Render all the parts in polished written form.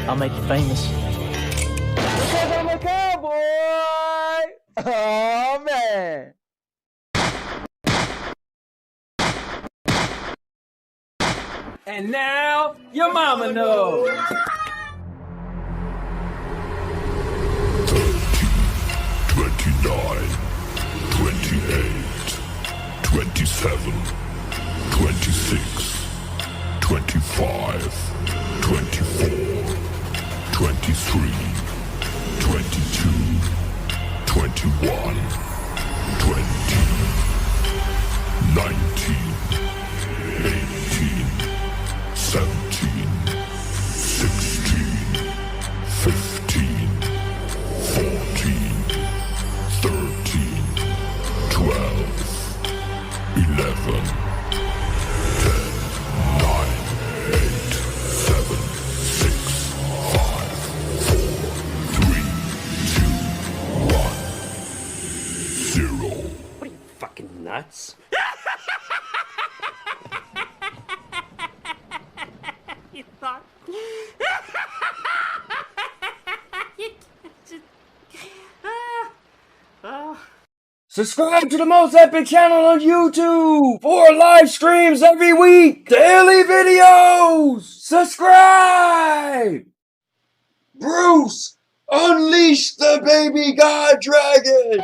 I'll make you famous. Because I'm a cowboy! Oh, man! And now, your mama knows. 29, 28, 27, 26, 25, 24, 23, 22, 21, 20, 19, 18, 17, 16, 15, 14, 13, 12, 11, 10, 9, 8, 7, 6, 5, 4, 3, 2, 1, 0. What are you, fucking nuts? You thought... You just... Subscribe to the most epic channel on YouTube for live streams every week. Daily videos. Subscribe. Bruce, unleash the baby god dragon.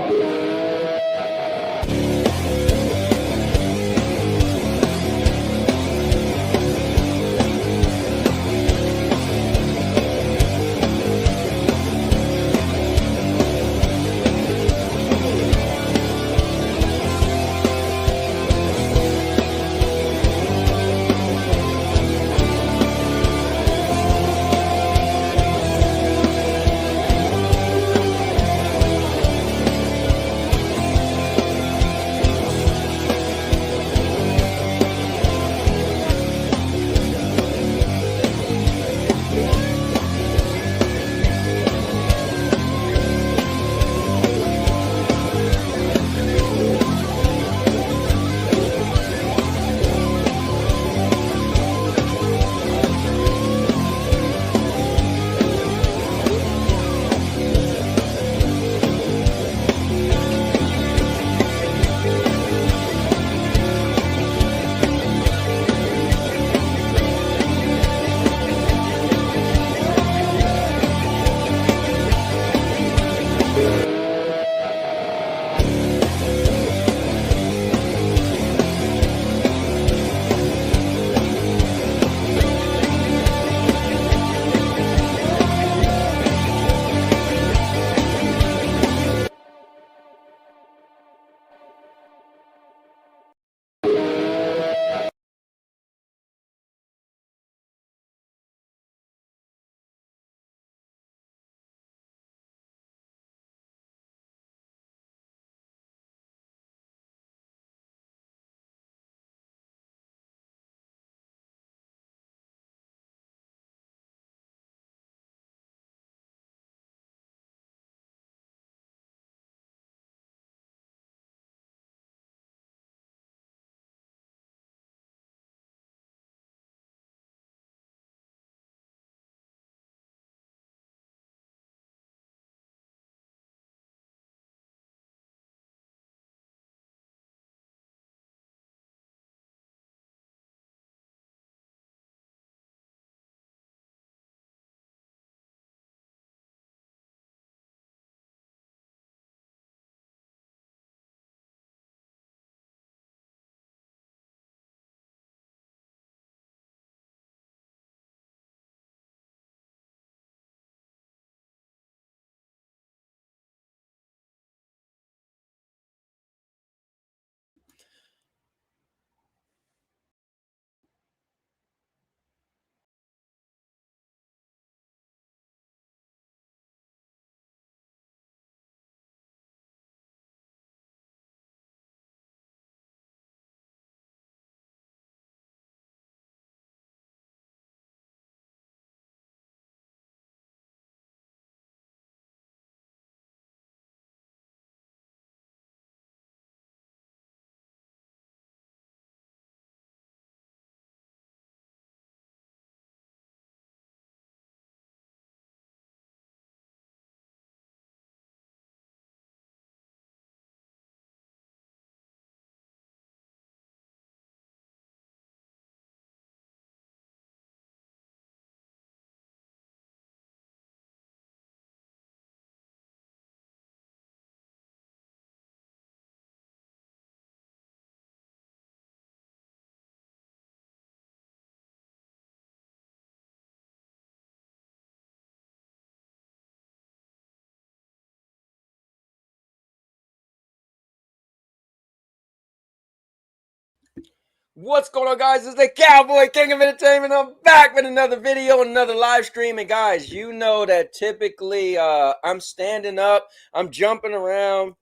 What's going on, guys? It's the Cowboy King of Entertainment. I'm back with another video, another live stream. And guys, you know that typically I'm standing up, I'm jumping around.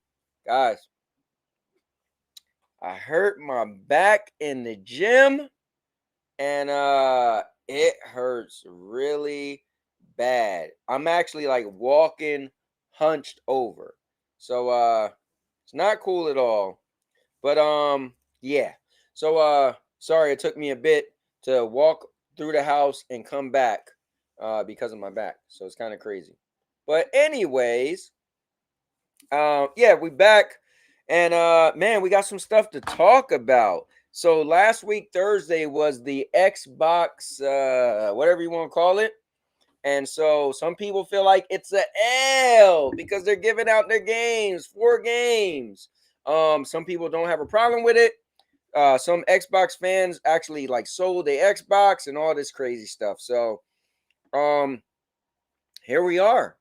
Guys, I hurt my back in the gym, and it hurts really bad. I'm actually like walking hunched over. So it's not cool at all. But yeah. So sorry it took me a bit to walk through the house and come back because of my back. So it's kind of crazy. But anyways, yeah, we back, and man, we got some stuff to talk about. So last week Thursday was the Xbox whatever you want to call it. And so some people feel like it's a L because they're giving out their games, 4 games. Some people don't have a problem with it. Some Xbox fans actually like sold their Xbox and all this crazy stuff. So here we are.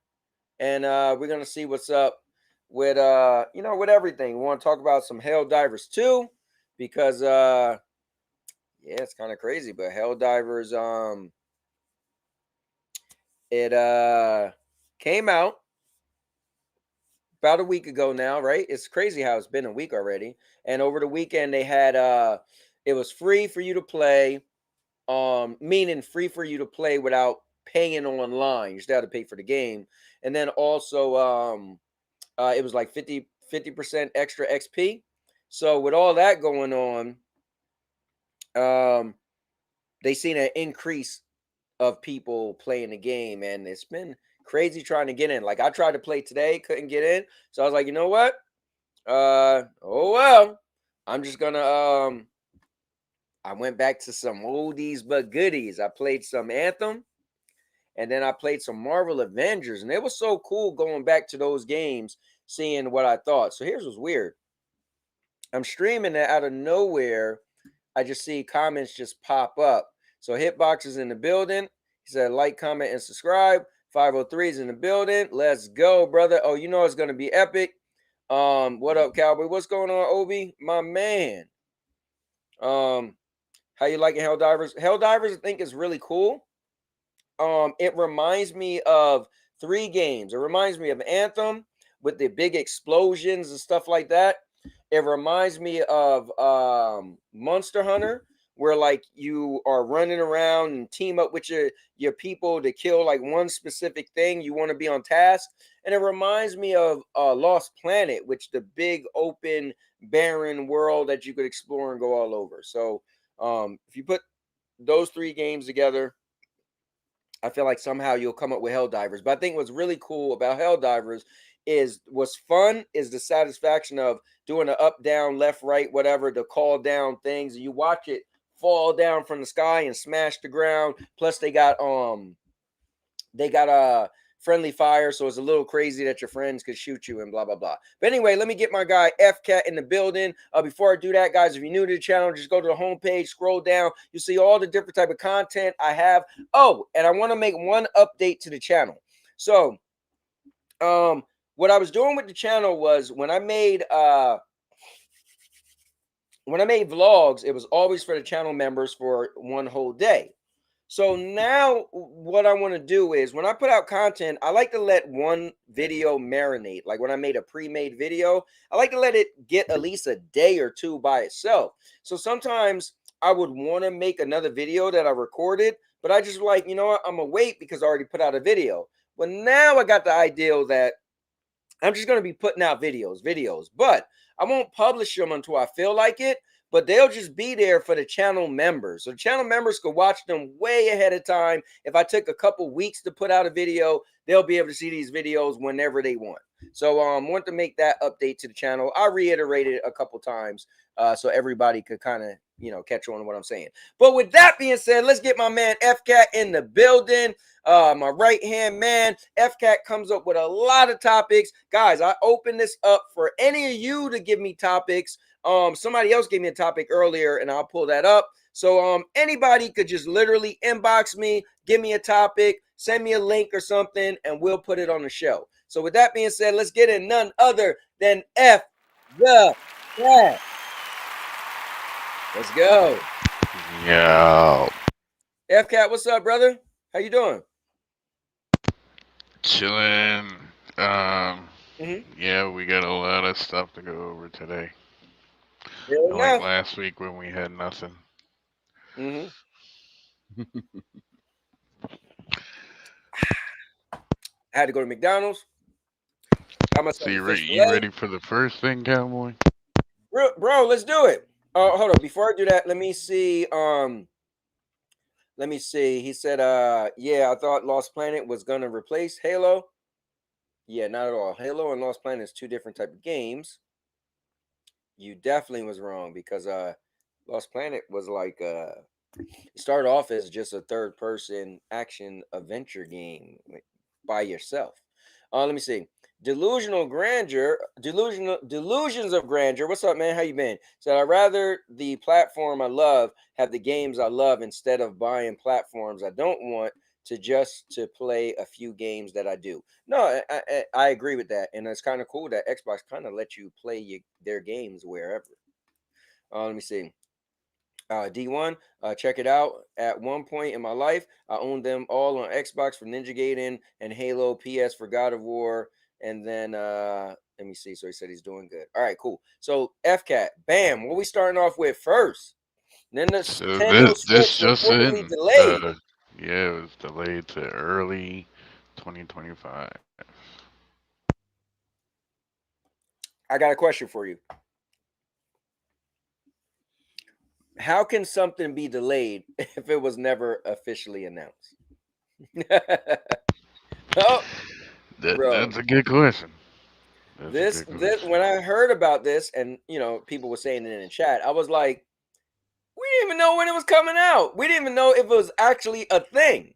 And we're gonna see what's up with with everything. We want to talk about some HellDivers2 because yeah, it's kind of crazy, but HellDivers it came out about a week ago now, right? It's crazy how it's been a week already. And over the weekend they had it was free for you to play, meaning free for you to play without paying online. You still had to pay for the game. And then also it was like 50% extra XP. So with all that going on, they seen an increase of people playing the game, and it's been crazy trying to get in. Like I tried to play today, couldn't get in. So I was like, you know what? Oh well. I'm just gonna I went back to some oldies but goodies. I played some Anthem, and then I played some Marvel Avengers, and it was so cool going back to those games, seeing what I thought. So here's what's weird. I'm streaming it out of nowhere. I just see comments just pop up. So Hitbox is in the building. He said, like, comment, and subscribe. 503 is in the building. Let's go, brother. Oh, you know it's gonna be epic. What up, Cowboy? What's going on, Obi? My man. How you liking HellDivers? HellDivers, I think, is really cool. It reminds me of 3 games. It reminds me of Anthem with the big explosions and stuff like that. It reminds me of Monster Hunter, where like you are running around and team up with your people to kill like one specific thing. You want to be on task. And it reminds me of Lost Planet, which the big open barren world that you could explore and go all over. So if you put those 3 games together, I feel like somehow you'll come up with HellDivers. But I think what's really cool about HellDivers is what's fun is the satisfaction of doing an up, down, left, right, whatever, to call down things. And you watch it fall down from the sky and smash the ground. Plus they got friendly fire, so it's a little crazy that your friends could shoot you and blah blah blah. But anyway, let me get my guy FCat in the building. Before I do that, guys, if you're new to the channel, just go to the homepage, scroll down, you'll see all the different type of content I have. Oh, and I want to make one update to the channel. So what I was doing with the channel was when I made vlogs, it was always for the channel members for one whole day. So now what I want to do is when I put out content, I like to let one video marinate. Like when I made a pre-made video, I like to let it get at least a day or 2 by itself. So sometimes I would want to make another video that I recorded, but I just like, you know what, I'm going to wait because I already put out a video. Well, now I got the idea that I'm just going to be putting out videos, but I won't publish them until I feel like it. But they'll just be there for the channel members. So the channel members could watch them way ahead of time. If I took a couple weeks to put out a video, they'll be able to see these videos whenever they want. So I want to make that update to the channel. I reiterated it a couple times so everybody could kind of, catch on to what I'm saying. But with that being said, let's get my man FCat in the building. My right-hand man. FCat comes up with a lot of topics. Guys, I open this up for any of you to give me topics. Somebody else gave me a topic earlier, and I'll pull that up. So anybody could just literally inbox me, give me a topic, send me a link or something, and we'll put it on the show. So with that being said, let's get in none other than F the Cat. Let's go. Yeah, FCat, what's up, brother? How you doing? chilling. Um, Mm-hmm. yeah, we got a lot of stuff to go over today. Fair Like enough. last week when we had nothing. Mm-hmm. I had to go to McDonald's. Got So myself a fish you fillet. ready for the first thing, cowboy? Bro, let's do it. Hold on. Before I do that, let me see. Let me see. He said, yeah, I thought Lost Planet was gonna replace Halo. Yeah, not at all. Halo and Lost Planet is two different type of games. You definitely was wrong because Lost Planet was like it started off as just a third person action adventure game by yourself. Let me see. Delusions of grandeur. What's up, man? How you been? So I'd rather the platform I love have the games I love instead of buying platforms I don't want to play a few games that I do. No, I agree with that, and it's kind of cool that Xbox kind of lets you play their games wherever. Let me see. D1, check it out. At one point in my life, I owned them all on Xbox for Ninja Gaiden and Halo, PS for God of War, and then let me see. So he said he's doing good. All right, cool. So FCAT, bam. What we starting off with first? Then the So Nintendo this Switch just reportedly in. delayed. Yeah, it was delayed to early 2025. I got a question for you. How can something be delayed if it was never officially announced? Oh, bro. That's a good question. That's a This good this question. when I heard about this, and people were saying it in the chat, I was like, we didn't even know when it was coming out. We didn't even know if it was actually a thing.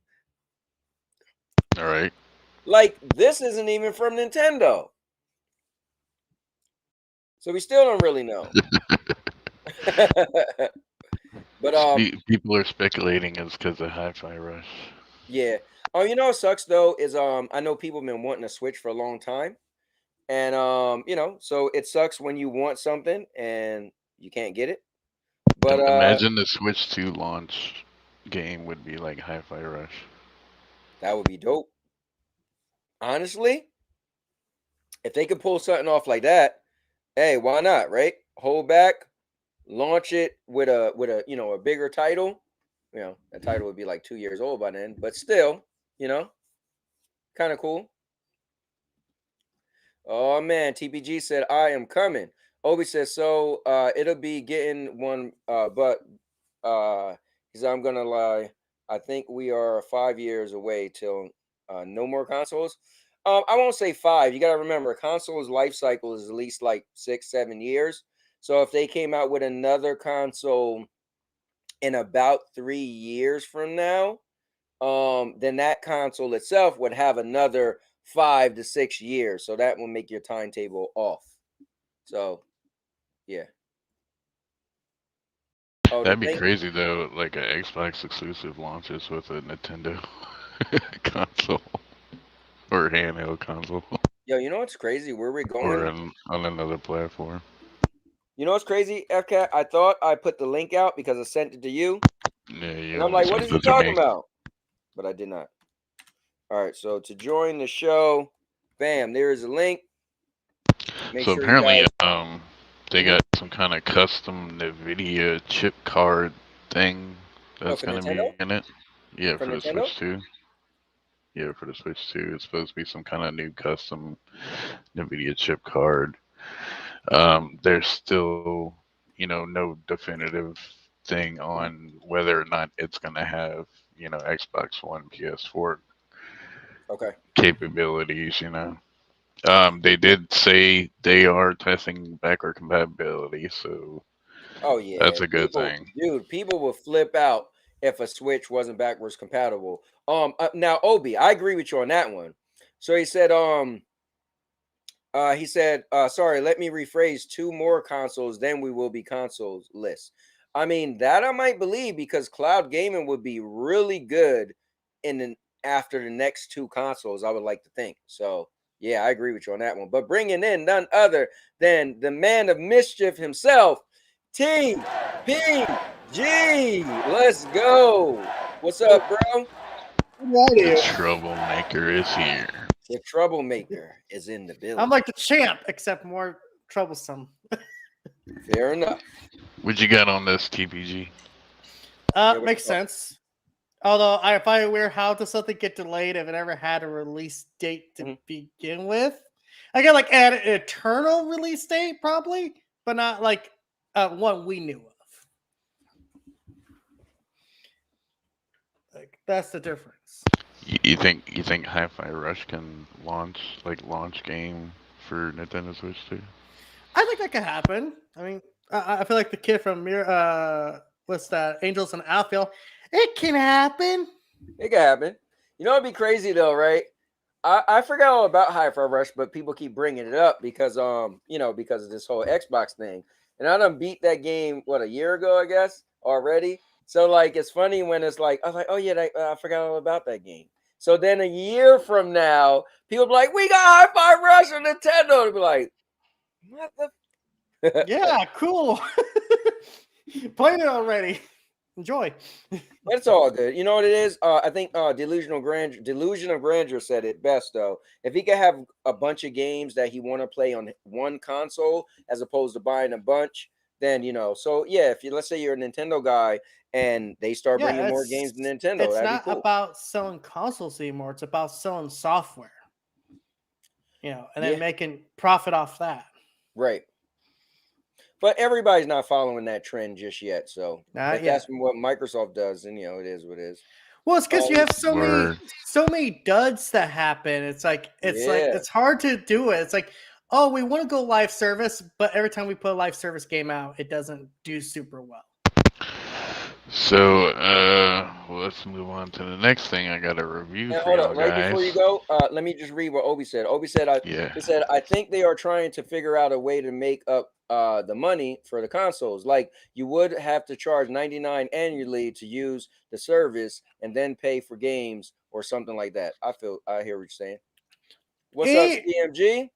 All right. Like, this isn't even from Nintendo. So we still don't really know. But People are speculating it's because of Hi-Fi Rush. yeah. What sucks though is I know people have been wanting a Switch for a long time. And so it sucks when you want something and you can't get it. But Imagine the Switch 2 launch game would be like Hi-Fi Rush. that would be dope. Honestly, if they could pull something off like that, hey, why not, right? Hold back, launch it with a bigger title. That title would be like 2 years old by then, but still, you know, kind of cool. Oh man, TPG said I am coming. Obi says so. It'll be getting one, but he said I'm gonna lie. I think we are 5 years away till no more consoles. I won't say five. You gotta remember, a console's life cycle is at least like 6, 7 years. So if they came out with another console in about 3 years from now, then that console itself would have another 5 to 6 years. So that will make your timetable off. So yeah. Oh, the That'd be link. crazy though, like an Xbox exclusive launches with a Nintendo console or handheld console Yo, you know what's crazy? Where we're or going? on another platform. You know what's crazy, FCAT? I thought I put the link out because I sent it to you, Yeah, you and I'm only like, what sent is he it to talking me. about? But I did not. All right, so to join the show, bam, there is a link. Make So sure you apparently, guys. they Mhm. got some kind of custom NVIDIA chip card thing Oh, that's for gonna Nintendo? be in it. Yeah, For for the Nintendo? Switch 2. Yeah, for the Switch 2, it's supposed to be some kind of new custom NVIDIA chip card. There's still, no definitive thing on whether or not it's gonna have, Xbox One, PS4 Okay. capabilities. They did say they are testing backward compatibility, so Oh yeah, that's a good thing. people will flip out if a Switch wasn't backwards compatible. Now Obi, I agree with you on that one. So he said, sorry, let me rephrase, two more consoles, then we will be consoles list. I mean, that I might believe because cloud gaming would be really good after the next two consoles, I would like to think. So yeah, I agree with you on that one. But bringing in none other than the man of mischief himself, T. PG, let's go. What's up, bro? The troublemaker is here. The troublemaker is in the building. I'm like the champ, except more troublesome. Fair enough. What you got on this TPG? what Makes you got? sense. Although if I aware how does something get delayed if it ever had a release date to begin with? I got like an eternal release date probably, but not like one we knew of. Like that's the difference. You think Hi-Fi Rush can launch game for Nintendo Switch 2? I think that could happen. I mean, I feel like the kid from what's that? Angels and Outfield. It can happen. It can happen. You know, it'd be crazy though, right? I forgot all about Hi-Fi Rush, but people keep bringing it up because because of this whole Xbox thing. And I done beat that game a year ago, I guess, already. So like, it's funny when it's like, I was like, oh yeah, I forgot all about that game. So then a year from now, people be like, we got Hi-Fi Rush on Nintendo. To be like, what the? Yeah, cool. Playing it already. Enjoy. But it's all good. You know what it is? I think Delusion of Grandeur said it best though. If he could have a bunch of games that he want to play on one console as opposed to buying a bunch, then So yeah, if let's say you're a Nintendo guy and they start bringing more games to Nintendo, it's that'd not be cool. about selling consoles anymore. It's about selling software. And then making profit off that. Right. But everybody's not following that trend just yet. So that's what Microsoft does, and it is what it is. Well, it's because you have so many duds that happen. It's like it's hard to do it. It's like, oh, we want to go live service, but every time we put a live service game out, it doesn't do super well. So let's move on to the next thing. I got a review for hold y'all on, guys. right before you go, let me just read what Obi said. Obi said, I think they are trying to figure out a way to make up the money for the consoles. Like you would have to charge $99 annually to use the service and then pay for games or something like that. I hear what you're saying. What's up, CMG?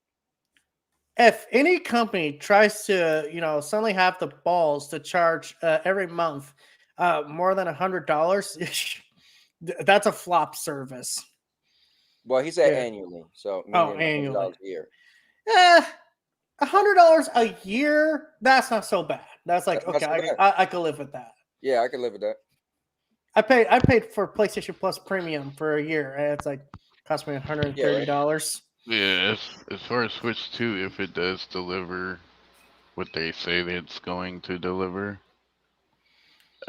If any company tries to, suddenly have the balls to charge every month more than $100, that's a flop service. Well, he said annually, so annually $100 a year. $100 a year. That's not so bad. That's like I could live with that. Yeah, I could live with that. I paid for PlayStation Plus Premium for a year, and it's like cost me $130. Yeah, as far as Switch 2, if it does deliver what they say that it's going to deliver,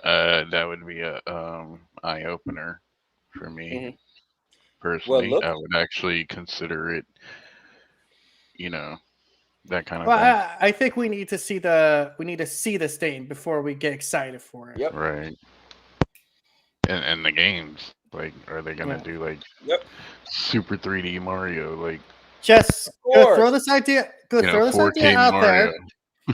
that would be a eye opener for me personally. Well, I would actually consider it, that kind of thing. I think we need to see the stain before we get excited for it. Yep. Right. And the games, like, are they gonna do like Super 3D Mario? Like, just throw this idea. Throw this idea out Mario.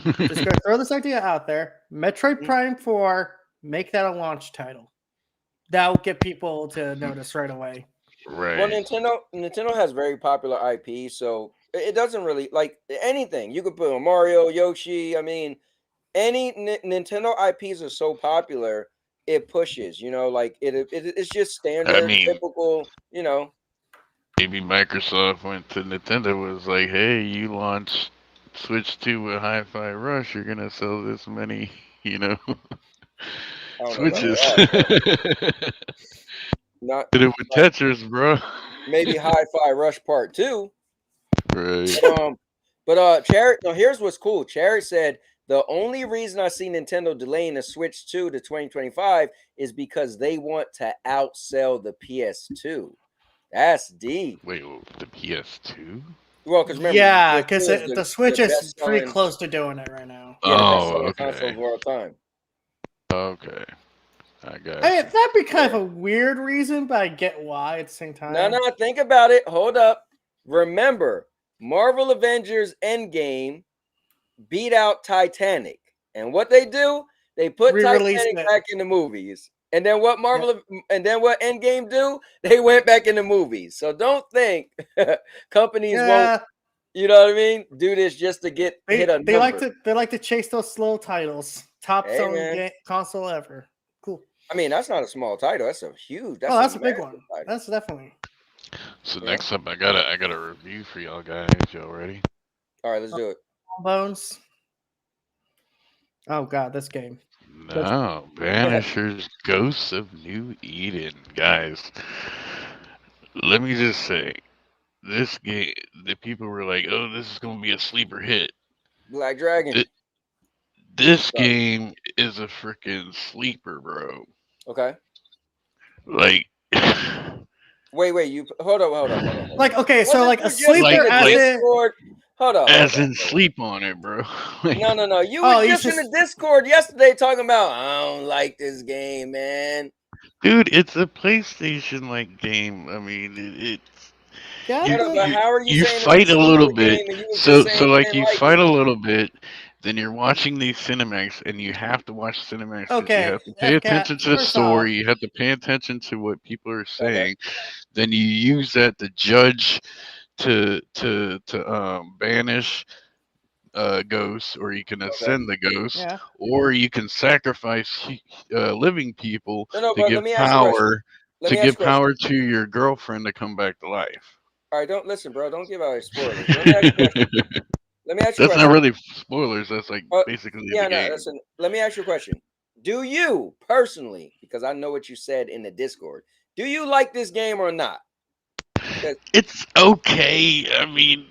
there. Just go throw this idea out there. Metroid Prime 4, make that a launch title. That will get people to notice right away. Right. Well, Nintendo has very popular IP, so it doesn't really like anything. You could put on Mario, Yoshi. I mean, any Nintendo IPs are so popular, it pushes. Like it's just standard, typical. Maybe Microsoft went to Nintendo, was like, "Hey, you launch Switch 2 with Hi-Fi Rush, you're gonna sell this many, Switches." Not did it with Tetris, bro. Maybe Hi-Fi Rush Part 2. Right. But Charity, here's what's cool. Charity said the only reason I see Nintendo delaying the Switch 2 to 2025 is because they want to outsell the PS2. That's deep. Wait, the PS2? Well, because remember, because the Switch is pretty close to doing it right now. Yeah, the console of all time. Okay. I got that'd be kind of a weird reason, but I get why at the same time. No, think about it. Hold up. Remember, Marvel Avengers Endgame beat out Titanic. And what they do, they put Titanic back in the movies. And then what and then what Endgame do? They went back in the movies. So don't think companies won't You know what I mean? Do this just to get hit a They like number. to chase those slow titles. Top Hey, selling man. console ever. Cool. I mean, that's not a small title. That's a huge. Oh, that's a big massive one. title. That's definitely. So Yeah. next up, I got a review for y'all guys. Y'all ready? All right, let's do it. Bones. Oh god, this game. No, Banishers Ghosts of New Eden, guys. Let me just say, this game, the people were like, "Oh, this is gonna be a sleeper hit." Black Dragon. This Sorry. game is a freaking sleeper, bro. Okay. Like, Wait. You hold on. Like, okay, so Wasn't like you a just sleeper in the as in Discord? Hold on. as in sleep on it, bro. Like, No. You Oh, were you just in just- the Discord yesterday talking about I don't like this game, man. dude, it's a PlayStation like game. I mean, it's yeah, you, Hold on, but you how are you you saying fight it's a a little sleeper bit. game and you was So just saying you like didn't you like fight it? a little bit, then you're watching these cinematics, and you have to watch cinematics. 'Cause okay. you have to pay attention to the First story. off, You have to pay attention to what people are Okay. saying. Then you use that to judge to banish ghosts, or you can ascend the ghost, yeah. or you can sacrifice living people No, to but give let me ask you a question. power Let me ask you a question. to your girlfriend to come back to life. All right, don't listen, bro. Don't give out any spoilers. Let me ask you a question. Let me ask you a That's question. not really spoilers. That's like basically Yeah, the no, game. listen. Let me ask you a question. Do you personally, because I know what you said in the Discord, do you like this game or not? 'Cause- It's okay. I mean,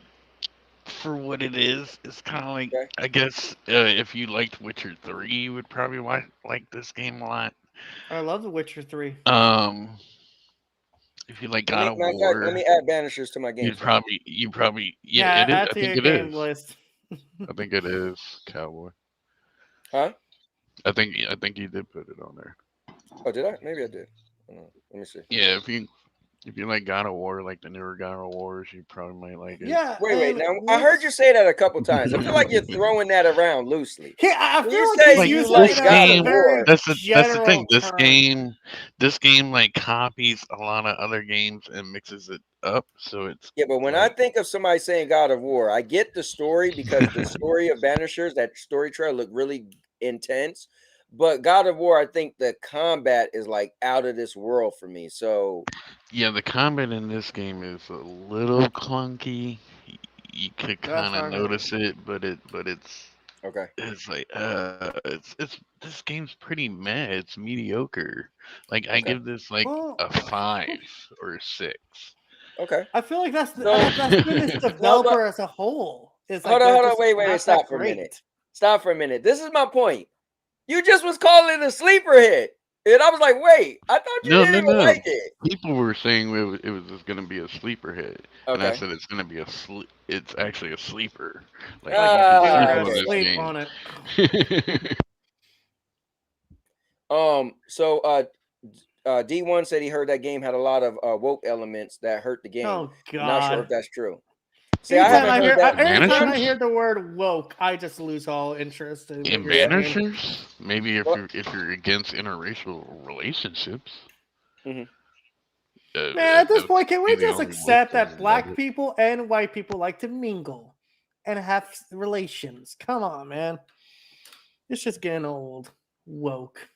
for what it is, it's kind of like, Okay. I guess if you liked Witcher 3, you would probably like this game a lot. I love The Witcher 3. If you like Let God me, of matter of fact, let War, me add Banishers to my game. you probably yeah, Yeah, it is. add I to think your it game is. list. I think it is Cowboy. Huh? I think you did put it on there. Oh, did I? Maybe I did. Let me see. Yeah, if you like God of War, like the newer God of Wars, you probably might like it. Yeah. Wait. and Now I heard you say that a couple times. I feel like you're throwing that around loosely. Yeah, I When feel you like say he's Like you using like it this as God a of game, very War, that's the thing. general term. This game like copies a lot of other games and mixes it up, so it's yeah, but when I like think of somebody saying God of War, I get the story because the story of Banishers, that story trail looked really intense. But God of War, I think the combat is like out of this world for me. So yeah, the combat in this game is a little clunky. You could That's kind what of I heard. notice it, but okay. it's like it's this game's pretty meh. It's mediocre. Like I Okay. give this like Well, a 5 or a 6. Okay. I feel like that's So that's been this no, but developer as a whole. It's like hold they're on, just wait, not that stop for a minute. great. Stop for a minute. This is my point. You just was calling it a sleeper hit. And I was like, wait, I thought you No, didn't no, even no. like it. People were saying it was just gonna be a sleeper hit, and I Okay. said it's gonna be it's actually a sleeper. Like Like you can you're sleep gonna on Okay. this sleep game. on it. So D1 said he heard that game had a lot of woke elements that hurt the game. Oh Not sure if god. that's true. See, I haven't heard that. Anytime I Banishers? hear the word woke, I just lose all interest in what In you're saying. Banishers, maybe Well, if you're against interracial relationships, mhm. Man, at this that would point, can be we the just only woke accept thing that about black it. people and white people like to mingle and have relations? Come on, man. It's just getting old. Woke.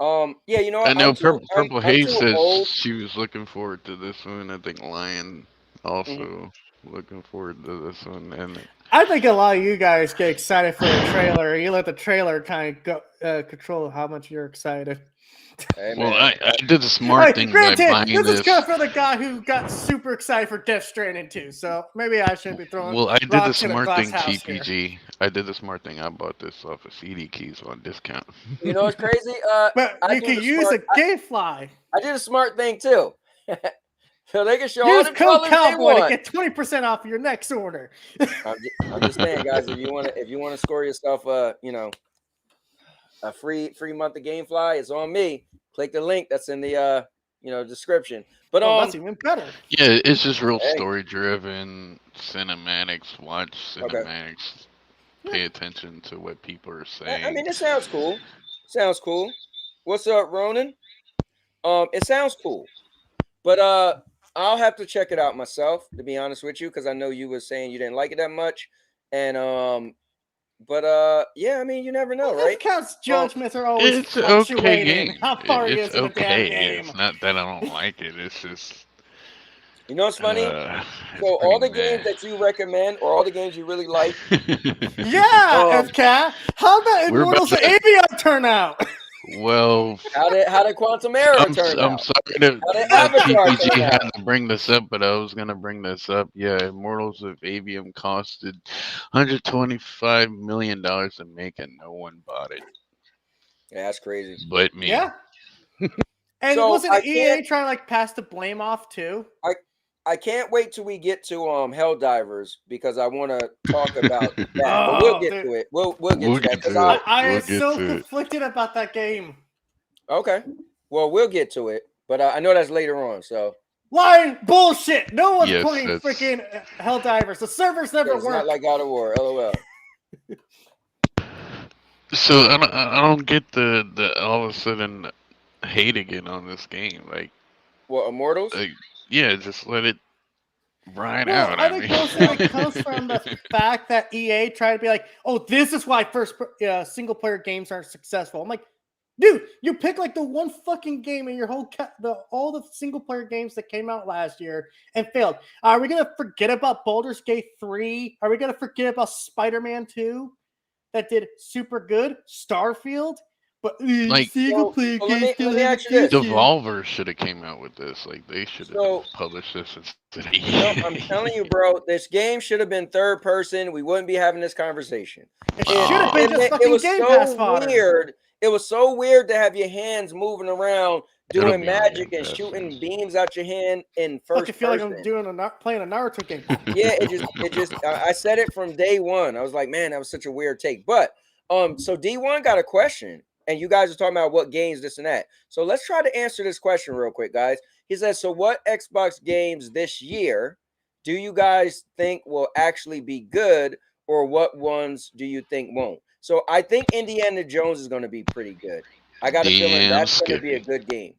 Yeah, you know I what? know Purple I'm Haze too says old. she was looking forward to this one. I think Lion Mhm. also looking forward to this one, and I think a lot of you guys get excited for the trailer. You let the trailer kind of go, control how much you're excited. Hey well, man. I did a smart thing by Granted, buying this is this. good for the guy who got super excited for Death Stranding 2, so maybe I shouldn't be throwing Well, I did the rocks in a smart glass thing, house here. TPG. I did the smart thing. I bought this off of CD Keys on discount. You know what's crazy? But I you do can the use smart. a GameFly. I did a smart thing too. So they can show all Use the code trailers they Cowboy to want. get 20% off your next order. I'm just saying, guys, if you want to score yourself a free month of GameFly, it's on me. Click the link that's in the description. But Oh, that's even better. Yeah, it's just real hey, story driven cinematics. Watch okay. cinematics. Pay attention to what people are I saying. mean, it sounds cool. Sounds cool. What's up, Ronan? It sounds cool. But I'll have to check it out myself, to be honest with you, because I know you were saying you didn't like it that much, and but yeah, I mean, you never know, Well, right? Capcom's Well, judgments are always It's an okay fluctuating. game. How far he It's is in the damn okay. game. It's not that I don't like it. It's just you know what's funny? it's So pretty all the meh. games that you recommend, or all the games you really like, Yeah, um, FCAT. How about We're about Immortals of to. Avion turn out? Well, how did Quantum Error turn I'm out? sorry to How did that Avatar TPG turn had out? to bring this up, but I was gonna bring this up. Yeah, Immortals of Avium costed $125 million to make, and no one bought it Yeah, that's crazy. but me. Yeah. And So wasn't EA trying to like pass the blame off too? I can't wait till we get to HellDivers because I want to talk about that. But we'll Oh, get dude. to it. We'll get We'll to that get because to it. I We'll am get so to it. conflicted about that game. okay. Well, we'll get to it, but I know that's later on. So Lying bullshit. No one's Yes, playing that's freaking Helldivers. The servers never it's not work. like God of War. LOL. so. I don't get the all of a sudden hate again on this game. What Immortals? Like yeah, just let it ride Well, out. I I think mean, most of it comes from the fact that EA tried to be like, "Oh, this is why single player games aren't successful." I'm like, dude, you pick like the one fucking game in your whole all the single player games that came out last year and failed. Are we gonna forget about Baldur's Gate 3? Are we gonna forget about Spider-Man 2 that did super good? Starfield, but like single player So let games me still let me have a ask you this. future. Devolver should have came out with this. Like they should have So published this instead of I'm telling you, bro, this game should have been third person. We wouldn't be having this conversation. It It, should have been just it fucking was Game Pass so fodder. weird. It was so weird to have your hands moving around It'll doing be on magic Game and Pass shooting soon. beams out your hand in Fucking first feel like I'm person. doing playing a Naruto game. Yeah, it just I said it from day one. I was like, man, that was such a weird take. But so D1 got a question, and you guys are talking about what games, this and that. So let's try to answer this question real quick, guys. He says, so what Xbox games this year do you guys think will actually be good, or what ones do you think won't? So I think Indiana Jones is going to be pretty good. I got a feeling Damn that's going to be a Skippy. good game.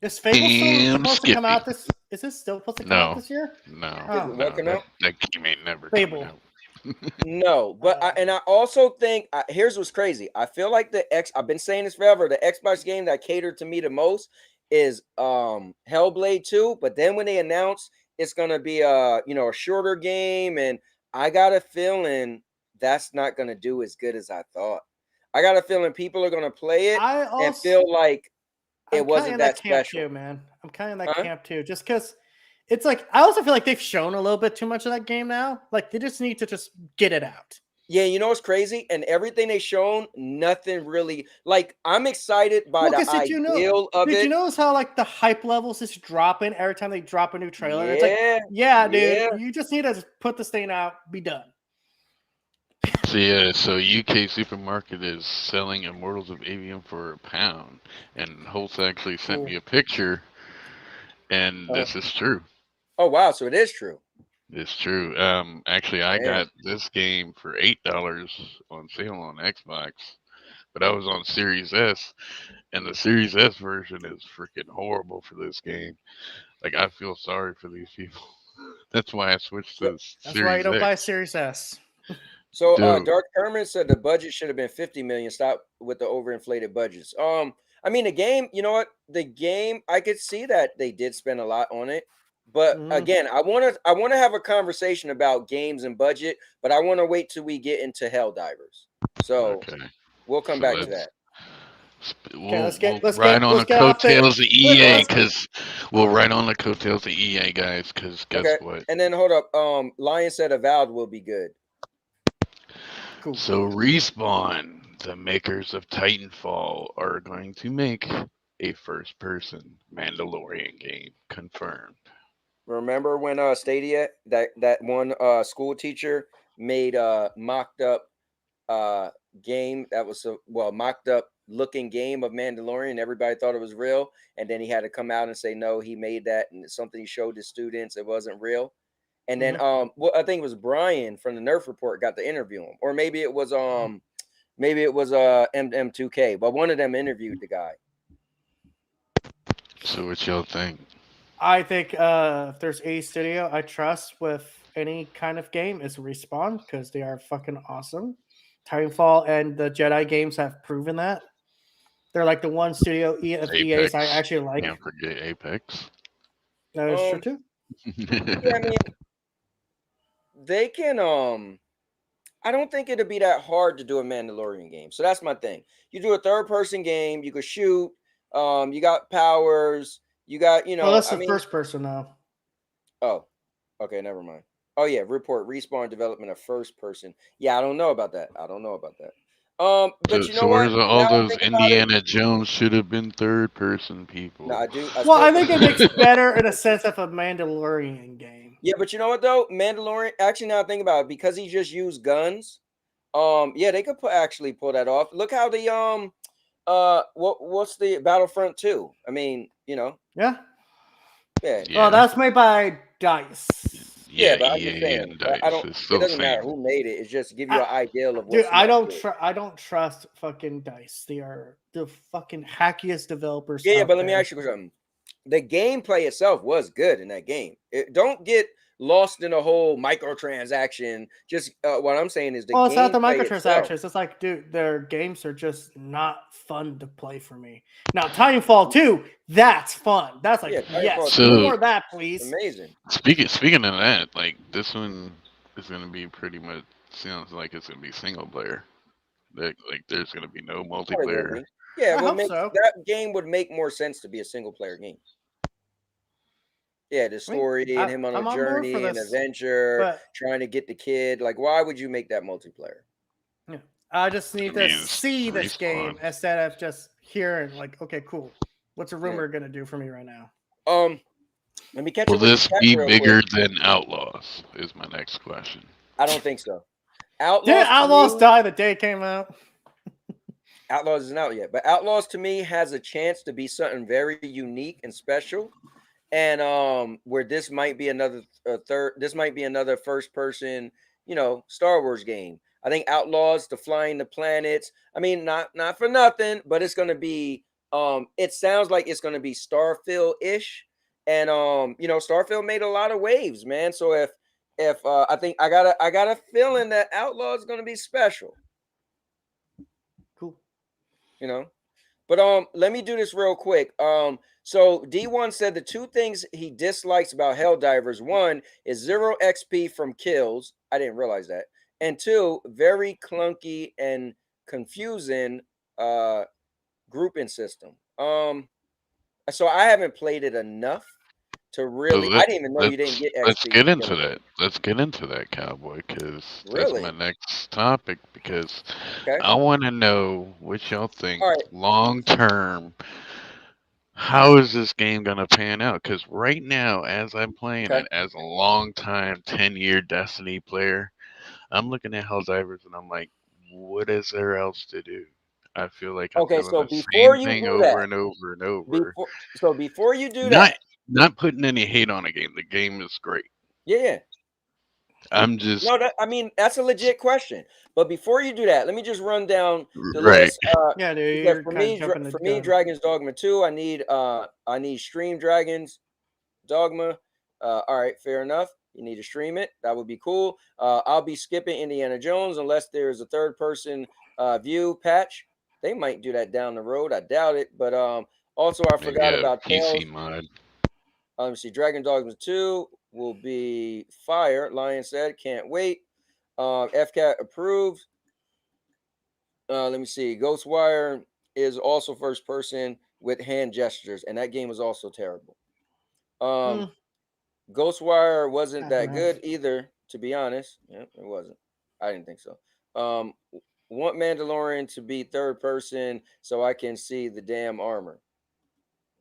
Is Fable still Damn supposed to come Skippy. out this? Is this still supposed to come out No, this year? no, Oh. What no. can That I? that game ain't never Fable. coming out. No, but I also think here's what's crazy. I feel like I've been saying this forever. The Xbox game that catered to me the most is Hellblade 2. But then when they announced it's gonna be a shorter game, and I got a feeling that's not gonna do as good as I thought. I got a feeling people are gonna play it I and also feel like it I'm kind of wasn't in that that camp special. too, man. I'm kind of in that Huh? camp too, just because it's like I also feel like they've shown a little bit too much of that game now. Like they just need to just get it out. Yeah, you know what's crazy? And everything they shown, nothing really. Like I'm excited by Well, the because ideal of did you it. notice how like the hype levels is dropping every time they drop a new trailer? It's like, Yeah, yeah, yeah. dude, you just need to put this thing out, be done. So yeah, so UK supermarket is selling Immortals of Avium for £1, and Holtz actually sent me a picture, and this is true. Oh wow, so it is true. It's true. Actually, I Damn. got this game for $8 on sale on Xbox, but I was on Series S, and the Series S version is freaking horrible for this game. Like I feel sorry for these people. That's why I switched to That's why you Series don't buy X. Series S. So Dude, Dark Herman said the budget should have been 50 million. Stop with the overinflated budgets. I mean the game, you know what? The game, I could see that they did spend a lot on it. But again, I wanna have a conversation about games and budget, but I want to wait till we get into Helldivers. So okay. we'll come So back to let's that. we'll ride on the let's get off the coattails of EA let's- because we'll ride on the coattails of EA guys because guess Okay. what? And then hold up. Lion said Avowed will be good. Cool. So Respawn, the makers of Titanfall, are going to make a first-person Mandalorian game. Confirmed. Remember when Stadia, that one school teacher made mocked up game that was mocked up looking game of Mandalorian. Everybody thought it was real, and then he had to come out and say no, he made that and it's something he showed his students. It wasn't real. And then I think it was Brian from the Nerf Report got to interview him, or maybe it was MM2K, but one of them interviewed the guy. So what y'all think? I think if there's a studio I trust with any kind of game, it's Respawn because they are fucking awesome. Titanfall and the Jedi games have proven that. They're like the one studio of EA's I Apex. actually like. Can't forget Apex. That is true Um, too. yeah, I mean, they can. I don't think it'd be that hard to do a Mandalorian game. So that's my thing. You do a third person game. You could shoot. You got powers. You got. Well, that's I the mean, first person now. oh, okay, never mind. Oh yeah, report respawn development of first person. Yeah, I don't know about that. I don't know about that. So, But you know so what? where's Now all I those think about it. Indiana Jones should have been third person No, people? I do. I Well, still I think. think it makes better in a sense of a Mandalorian game. Yeah, but you know what though? Mandalorian. Actually, now I think about it, because he just used guns. Yeah, they could actually pull that off. Look how the what's the Battlefront 2? I mean, Yeah. yeah, Oh, Yeah, that's made by Dice. yeah, yeah. but I'm just EA saying, and I Dice. don't. It's It still the doesn't matter same. who made it. It's just to give you I, an idea of dude, what's next. Here. I don't trust fucking Dice. They are the fucking hackiest developers Yeah, but out let me there. ask you something. The gameplay itself was good in that game. Don't get lost in the whole microtransaction. Just what I'm saying is the Well, it's not the gameplay itself. microtransactions. It's like, dude, their games are just not fun to play for me. Now, Titanfall 2, that's fun. That's like, Yeah, yes, Titanfall give me 2 So more of that, is please. amazing. speaking of that, like this one is gonna be pretty much sounds like it's gonna be single player. Like there's gonna be no Oh, it will multiplayer. be. Yeah, I it will hope make so. that game would make more sense to be a single player game. Yeah, the I mean, story and him on a I'm on board for journey and this, adventure, but trying to get the kid. Like, why would you make that multiplayer? yeah, I just I need to mean, it's see this game respawn. instead of just hearing, like, okay, cool. What's a Yeah. rumor going to do for me right now? Let me catch Will up with the this chat be real quick. bigger than Outlaws? Is my next question. I don't think so. Did Outlaws to Outlaws me, die the day it came out? Outlaws isn't out yet, but Outlaws to me has a chance to be something very unique and special. And where this might be another this might be another first person, Star Wars game. I think Outlaws, the flying the planets. I mean, not for nothing, but it's gonna be it sounds like it's gonna be Starfield-ish. And Starfield made a lot of waves, man. So if I think I got a feeling that Outlaws is gonna be special, Cool. you know. But let me do this real quick. So D1 said the two things he dislikes about Helldivers: one is 0 XP from kills. I didn't realize that. And two, very clunky and confusing grouping system. So I haven't played it enough to So really. I didn't even know you didn't get let's XP get from into killing. that. Let's get into that, cowboy, because that's my Really? next topic. Because Okay. I want to know what y'all think All right. long term. How is this game gonna pan out? Because right now, as I'm playing Okay. it, as a long time 10-year Destiny player, I'm looking at Helldivers and I'm like, what is there else to do? I feel like I'm Okay. doing So the before same you thing do over that, and over and over. before you do Not that, not putting any hate on a game. The game is great. yeah. I'm just No, I mean that's a legit question. But before you do that, let me just run down the right. list. Yeah, dude, Because you're kind of jumping the for me, gun. Dragon's Dogma 2, I need Stream Dragon's Dogma. All right, fair enough. You need to stream it. That would be cool. I'll be skipping Indiana Jones unless there's a third person view patch. They might do that down the road. I doubt it. But also I Maybe forgot a about PC Tales. mod. Let me see. Dragon Dogma 2 will be fire. Lion said, can't wait. FCAT approved. Let me see. Ghostwire is also first person with hand gestures, and that game was also terrible. Hmm, Ghostwire wasn't half and that half. good either, to be honest. Yeah, it wasn't. I didn't think so. Um, want Mandalorian to be third person so I can see the damn armor.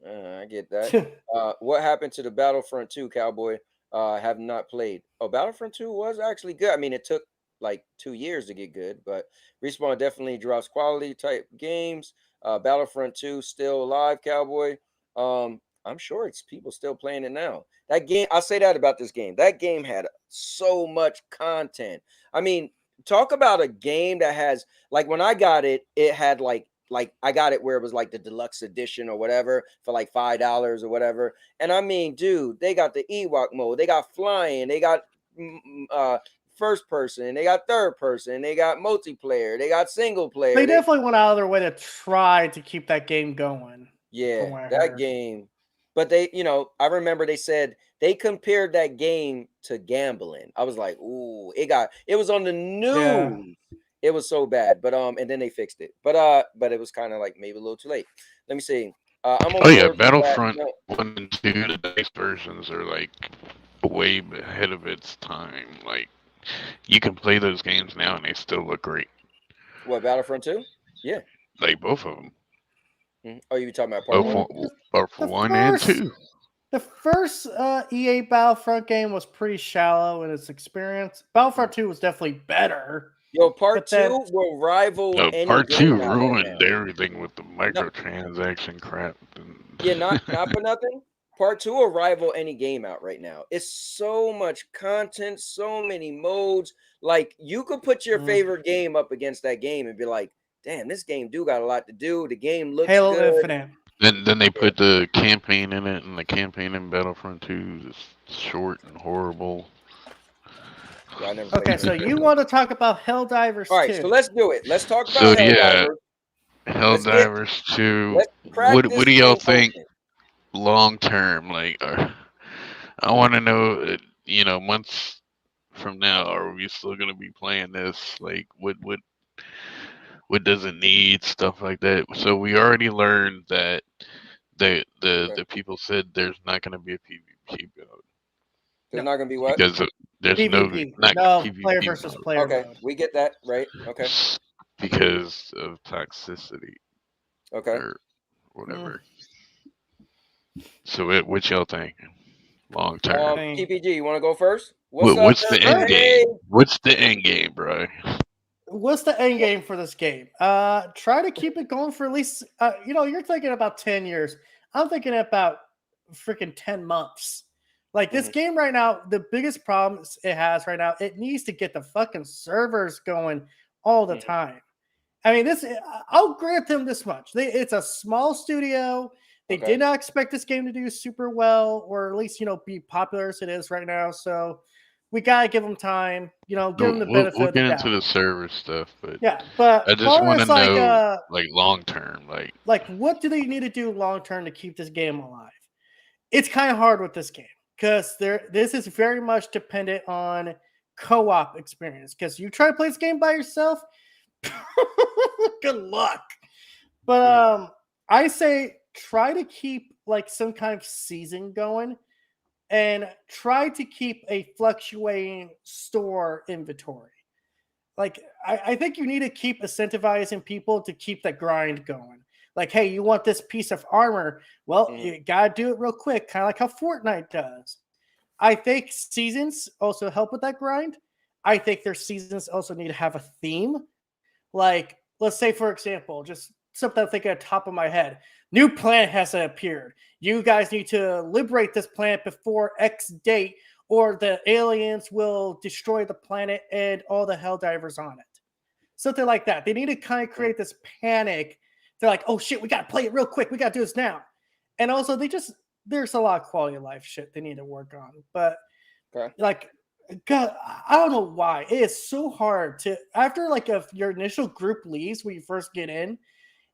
I get that. What happened to the Battlefront 2, Cowboy? Have not played. Oh, Battlefront 2 was actually good. I mean, it took like 2 years to get good, but Respawn definitely drops quality type games. Battlefront 2 still alive, Cowboy. I'm sure it's people still playing it now. That game, I'll say that about this game. That game had so much content. I mean, talk about a game that has like when I got it, it had like like I got it where it was like the deluxe edition or whatever for like $5 or whatever. And I mean, dude, they got the Ewok mode, they got flying, they got first person, they got third person, they got multiplayer, they got single player. They definitely went out of their way to try to keep that game going. Yeah, that game. But they, I remember they said they compared that game to gambling. I was like, ooh, it was on the news. Yeah. It was so bad. But and then they fixed it. But it was kind of like maybe a little too late. Let me see. I'm on Oh yeah, board with that. Battlefront No, 1 and 2, the dice versions are like way ahead of its time. Like you can play those games now and they still look great. what, Battlefront 2? Yeah. Like both of them. Oh, you talking about part one? Both for 1 and 2. The first EA Battlefront game was pretty shallow in its experience. Battlefront 2 was definitely better. Yo, part But then- 2 will rival No, any part 2 game out right ruined now. everything with the microtransaction crap. Yeah, not for nothing. Part 2 will rival any game out right now. It's so much content, so many modes. Like you could put your favorite game up against that game and be like, damn, this game do got a lot to do. The game looks Halo good. Infinite. Then they put the campaign in it, and the campaign in Battlefront 2 is short and horrible. Yeah, I never played Okay, that. so you want to talk about HellDivers 2. All right, so let's do it. Let's talk about So Helldivers. yeah, Let's get- HellDivers 2. Let's crack What this do y'all thing think open. long term? Like, I want to know. Months from now, are we still gonna be playing this? Like, what does it need? Stuff like that. So we already learned that the people said there's not gonna be a PvP build There's not gonna be what? because there's PvP. not No, PvP player versus mode. player Okay, mode. we get that, right? Okay. Because of toxicity Okay. or whatever. So what y'all think? Long term. TPG, you want to go first? What's What's up, the Justin? end Hey. game? What's the end game, bro? What's the end game for this game? Try to keep it going for at least, you're thinking about 10 years. I'm thinking about freaking 10 months. Like this game right now, the biggest problem it has right now, it needs to get the fucking servers going all the time. I mean, I'll grant them this much. It's a small studio. They did not expect this game to do super well, or at least, be popular as it is right now. So we got to give them time, give them the benefit We'll of the get doubt. into the server stuff, but Yeah, but I just want to know, like long term, like what do they need to do long term to keep this game alive? It's kind of hard with this game because this is very much dependent on co-op experience. Because you try to play this game by yourself, good luck. But I say try to keep like some kind of season going and try to keep a fluctuating store inventory. Like I think you need to keep incentivizing people to keep that grind going. Like, hey, you want this piece of armor? Well, you gotta do it real quick, kind of like how Fortnite does. I think seasons also help with that grind. I think their seasons also need to have a theme. Like, let's say, for example, just something I'm thinking at the top of my head. New planet has appeared. You guys need to liberate this planet before X date, or the aliens will destroy the planet and all the Helldivers on it. Something like that. They need to kind of create this panic. They're like, oh shit, we got to play it real quick. We got to do this now. And also, there's a lot of quality of life shit they need to work on. But, like, God, I don't know why. It is so hard to, after like your initial group leaves when you first get in,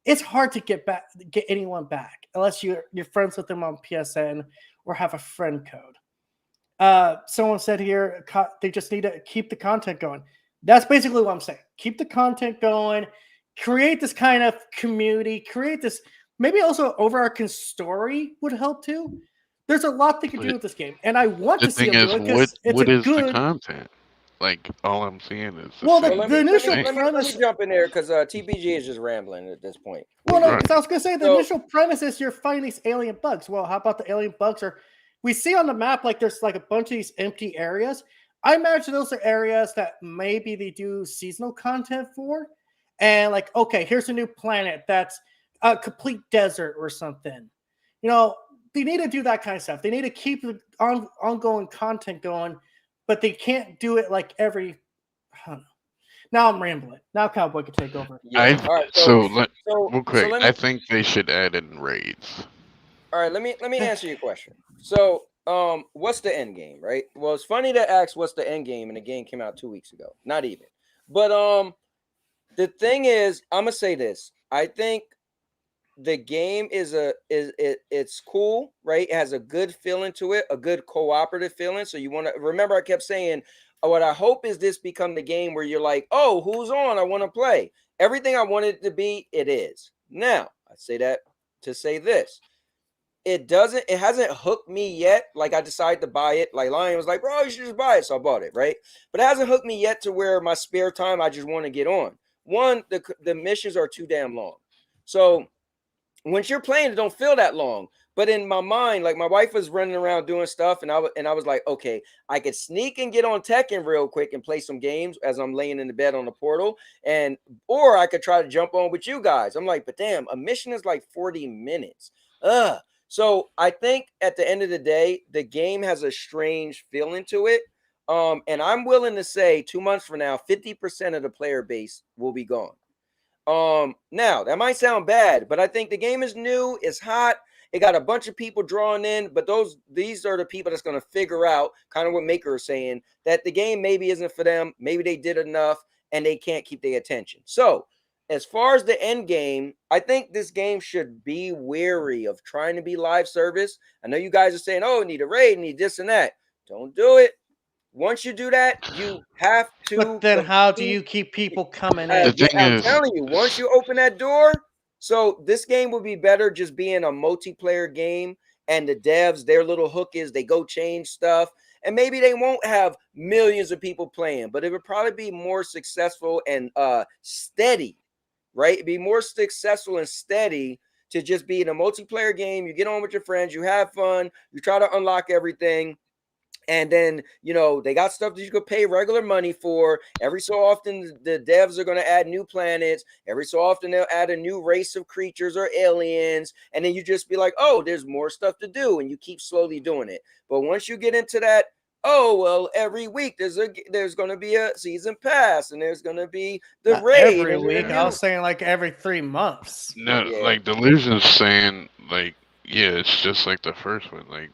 it's hard to get anyone back unless you're friends with them on PSN or have a friend code. Someone said here they just need to keep the content going. That's basically what I'm saying. Keep the content going. Create this kind of community. Create this. Maybe also overarching story would help too. There's a lot they could do with this game, and I want to see them do it because what is the content? Like all I'm seeing is the initial Let premise. me jump in there because TPG is just rambling at this point. Well, no, because I was going to say the initial premise is you're fighting these alien bugs. Well, how about the alien bugs we see on the map like there's like a bunch of these empty areas. I imagine those are areas that maybe they do seasonal content for, and like, okay, here's a new planet that's a complete desert or something. They need to do that kind of stuff. They need to keep the ongoing content going, but they can't do it like every, I don't know. Now I'm rambling. Now Cowboy can take over. Yeah. All right. Real quick, Let I me. think they should add in raids. All right. Let me answer your question. So, what's the end game, right? Well, it's funny to ask what's the end game, and the game came out 2 weeks ago. Not even. But the thing is, I'm gonna say this. I think the game it's cool, right? It has a good feeling to it, a good cooperative feeling. So you want to remember, I kept saying, what I hope is this become the game where you're like, oh, who's on? I want to play. Everything I wanted it to be, it is. Now, I say that to say this. It hasn't hooked me yet. Like I decided to buy it. Like Lion was like, bro, you should just buy it. So I bought it, right? But it hasn't hooked me yet to where my spare time, I just want to get on. One, the missions are too damn long. So once you're playing, it don't feel that long. But in my mind, like my wife was running around doing stuff, and I was like, okay, I could sneak and get on Tekken real quick and play some games as I'm laying in the bed on the portal, or I could try to jump on with you guys. I'm like, but damn, a mission is like 40 minutes. Ugh. So I think at the end of the day, the game has a strange feeling to it. And I'm willing to say 2 months from now, 50% of the player base will be gone. Now that might sound bad, but I think the game is new, it's hot, it got a bunch of people drawing in, but these are the people that's going to figure out kind of what Maker is saying, that the game maybe isn't for them, maybe they did enough and they can't keep their attention. So as far as the end game, I think this game should be wary of trying to be live service. I know you guys are saying, oh, need a raid, need this and that. Don't do it. Once you do that, you have to. But then how do you keep people coming in? The thing I'm is- telling you, once you open that door, so this game would be better just being a multiplayer game, and the devs, their little hook is they go change stuff, and maybe they won't have millions of people playing, but it would probably be more successful and steady, right? It'd be more successful and steady to just be in a multiplayer game. You get on with your friends, you have fun, you try to unlock everything. And then, they got stuff that you could pay regular money for. Every so often, the devs are going to add new planets. Every so often, they'll add a new race of creatures or aliens. And then you just be like, oh, there's more stuff to do. And you keep slowly doing it. But once you get into that, oh, well, every week there's going to be a season pass. And there's going to be the Not raid. every week. I was saying like every 3 months. No, Yeah. like Delusion's saying, like, yeah, it's just like the first one. Like,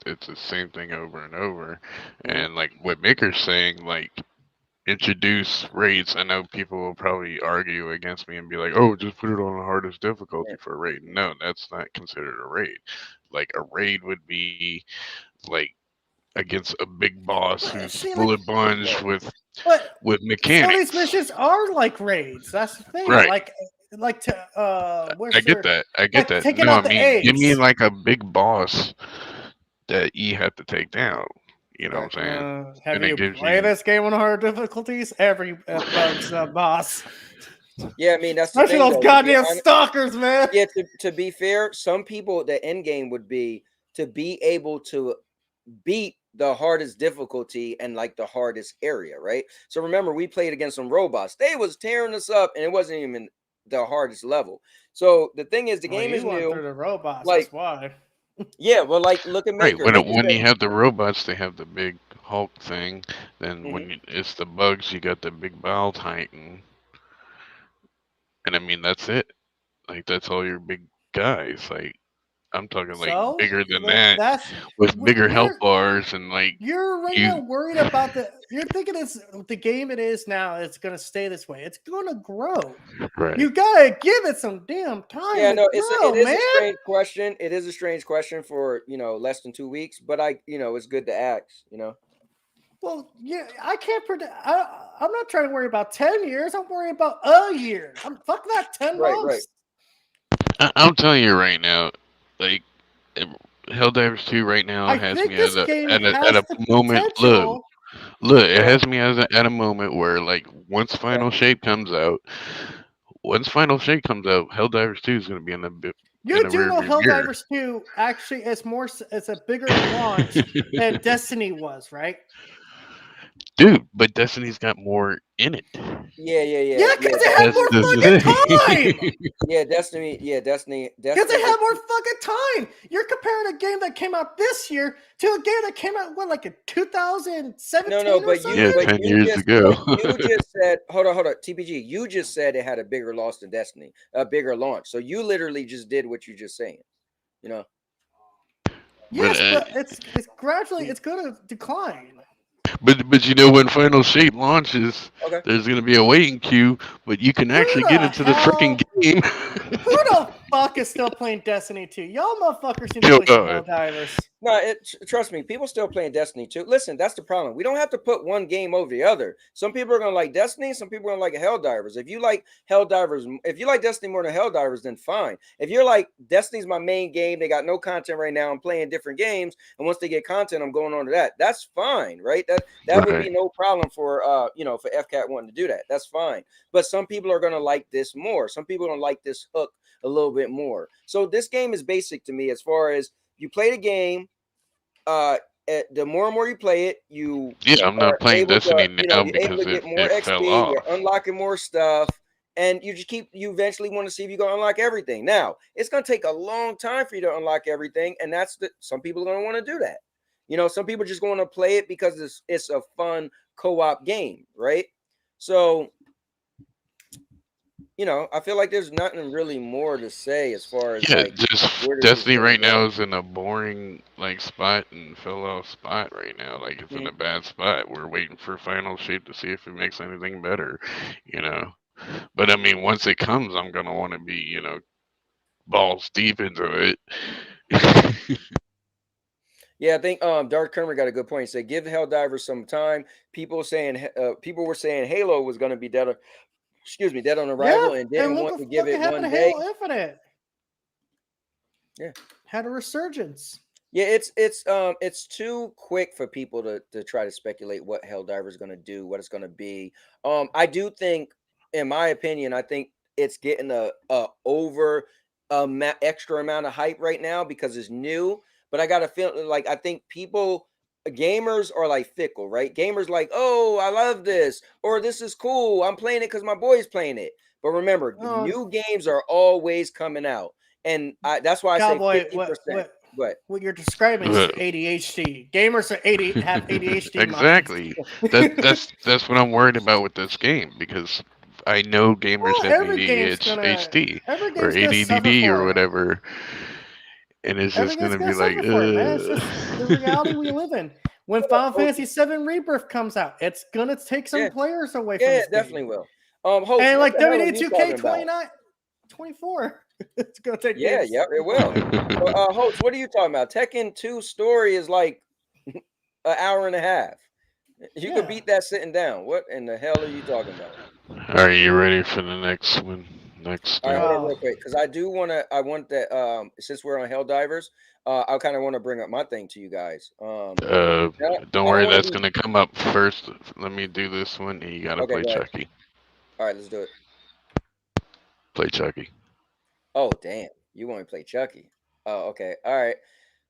it's the same thing over and over. And like what Maker's saying, like, introduce raids. I know people will probably argue against me and be like, oh, just put it on the hardest difficulty for a raid. No, that's not considered a raid. Like, a raid would be like against a big boss Well, who's see, bullet bunged with But some of mechanics. these missions are like raids. That's the thing. Right. Like to I get that. I get like that. taking No, out I the mean, give me eggs. like a big boss that you have to take down. You know what I'm saying? Have And it you gives played you- this game on hard difficulties? Every bug's a boss. Yeah, I mean, that's the Especially thing, those though, to be goddamn honest. stalkers, man. Yeah, to be fair, some people, the end game would be to be able to beat the hardest difficulty and like the hardest area, right? So remember, we played against some robots. They was tearing us up, and it wasn't even the hardest level. So the thing is, the Well, game you is went through new. the robots. Like- That's why. Yeah, well, like look at Right, Maker. when Maker said- you have the robots, they have the big Hulk thing. Then when Mm-hmm. it's the bugs, you got the big Bile Titan. And I mean, that's it. Like, that's all your big guys. Like, I'm talking like So bigger than that, That's with we- bigger we're- health bars and like. You're right You- now worried about you're thinking it's the game it is now. It's gonna stay this way. It's gonna grow. Right. You gotta give it some damn time. Yeah, to no, grow, it is man. a strange question. It is a strange question for less than 2 weeks, but it's good to ask. Well, yeah, I can't predict. I'm not trying to worry about 10 years. I'm worrying about a year. Fuck that 10 Right, months. I'm telling you right now, like, HellDivers2 right now I has think me this at game a has the moment. potential. Look, it has me at a moment where, like, once Final Shape comes out, HellDivers2 is going to be in the bit. You a do know rearview mirror. HellDivers 2 actually it's a bigger launch than Destiny was, right? dude. But Destiny's got more in it. Yeah, because they had That's more the fucking time. thing. Destiny. Because they had more fucking time. You're comparing a game that came out this year to a game that came out like in 2017 No, or but something. Yeah, 10 years ago. you just said, hold on, TPG. You just said it had a bigger loss than Destiny, a bigger launch. So you literally just did what you just saying. You know. Yes, but but it's gradually it's going to decline. but you know when Final Shape launches, Okay. there's gonna be a waiting queue, but you can Who actually the get into the freaking hell? game. Who the fuck is still playing Destiny 2? Y'all motherfuckers need to Yo, play some Helldivers. No, trust me, people still playing Destiny too. Listen, that's the problem. We don't have to put one game over the other. Some people are gonna like Destiny, some people are gonna like Helldivers. If you like Helldivers, if you like Destiny more than Helldivers, then fine. If you're like Destiny's my main game, they got no content right now. I'm playing different games, and once they get content, I'm going on to that. That's fine, right? That would be Right. no problem for for FCAT wanting to do that. That's fine. But some people are gonna like this more. Some people don't like this hook a little bit more. So this game is basic to me as far as you play the game. The more and more you play it, you Yeah, I'm are not playing able to, Destiny now you're able because to get more it fell XP, you're off. unlocking more stuff, and you eventually want to see if you can unlock everything. Now, it's gonna take a long time for you to unlock everything, and some people are gonna want to do that. Some people just want to play it because it's a fun co-op game, right? So I feel like there's nothing really more to say as far as Yeah, like just where does this Destiny game right now go? is in a boring like spot and fell off spot right now. Like it's in a bad spot. We're waiting for Final Shape to see if it makes anything better, you know. But I mean, once it comes, I'm gonna want to be, balls deep into it. Yeah, I think Dark Kermit got a good point. He said, "Give Helldivers some time." People were saying Halo was going to be dead. Dead on Yeah, arrival, and and didn't look want to what give fucking it happened one to day. Halo Infinite. Yeah, Had a resurgence. yeah. It's too quick for people to try to speculate what Helldiver is going to do, what it's going to be. I do think, in my opinion, I think it's getting a over extra amount of hype right now because it's new. But I got a feeling like I think gamers are like fickle, right? Gamers like, oh, I love this, or this is cool. I'm playing it because my boy's playing it. But remember, Oh, new games are always coming out, and that's why I say Cowboy, 50%. But what you're describing is But ADHD. Gamers have ADHD minds. exactly. That's what I'm worried about with this game because I know gamers Well, have ADHD every or game's gonna suffer ADD or for it. whatever, and it's Every just game's gonna gonna be like, suffer for it, man. It's just the reality we live in. When Final Fantasy VII Rebirth comes out, it's gonna take some yeah, players away from yeah, this it definitely game. will. Host, And what like the hell are WWE you talking 2K about? 24, it's gonna take Yeah, games. yep, it will. Host, what are you talking about? Tekken 2 story is like an hour and a half. You could Yeah. beat that sitting down. What in the hell are you talking about? are you ready for the next one? Next All right, hold thing. on real quick, because I want that. Since we're on Helldivers, I kind of want to bring up my thing to you guys. Uh, don't I don't worry, want to that's be gonna come up first. Let me do this one, and you gotta okay. play Go ahead. Chucky. All right, let's do it. Play Chucky. Oh, damn, you want to play Chucky? Oh, okay. All right.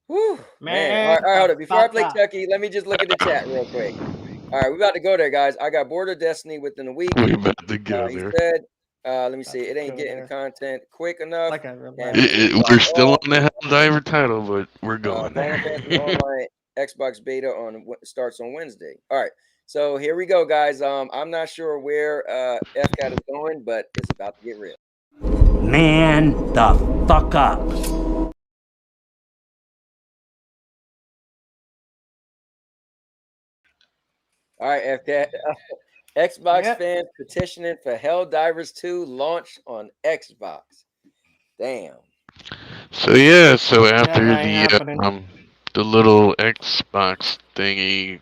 Whew, man. All Man, right, get hold the on. Before I fuck play up. Chucky, let me just look at the chat real quick. All right, we about to go there, guys. I got bored of Destiny within a week. We about to go He there. said, let me see. About to It ain't go getting there. content quick enough. Like I And relax. We're still on the Helldiver title, but we're going Final there. Fantasy Online Xbox beta starts on Wednesday. All right. So here we go, guys. I'm not sure where FCAT is going, but it's about to get real. Man the fuck up. All right, FCAT. Xbox Yep. fans petitioning for HellDivers 2 launch on Xbox. Damn. So yeah, so after That ain't happening. the little Xbox thingy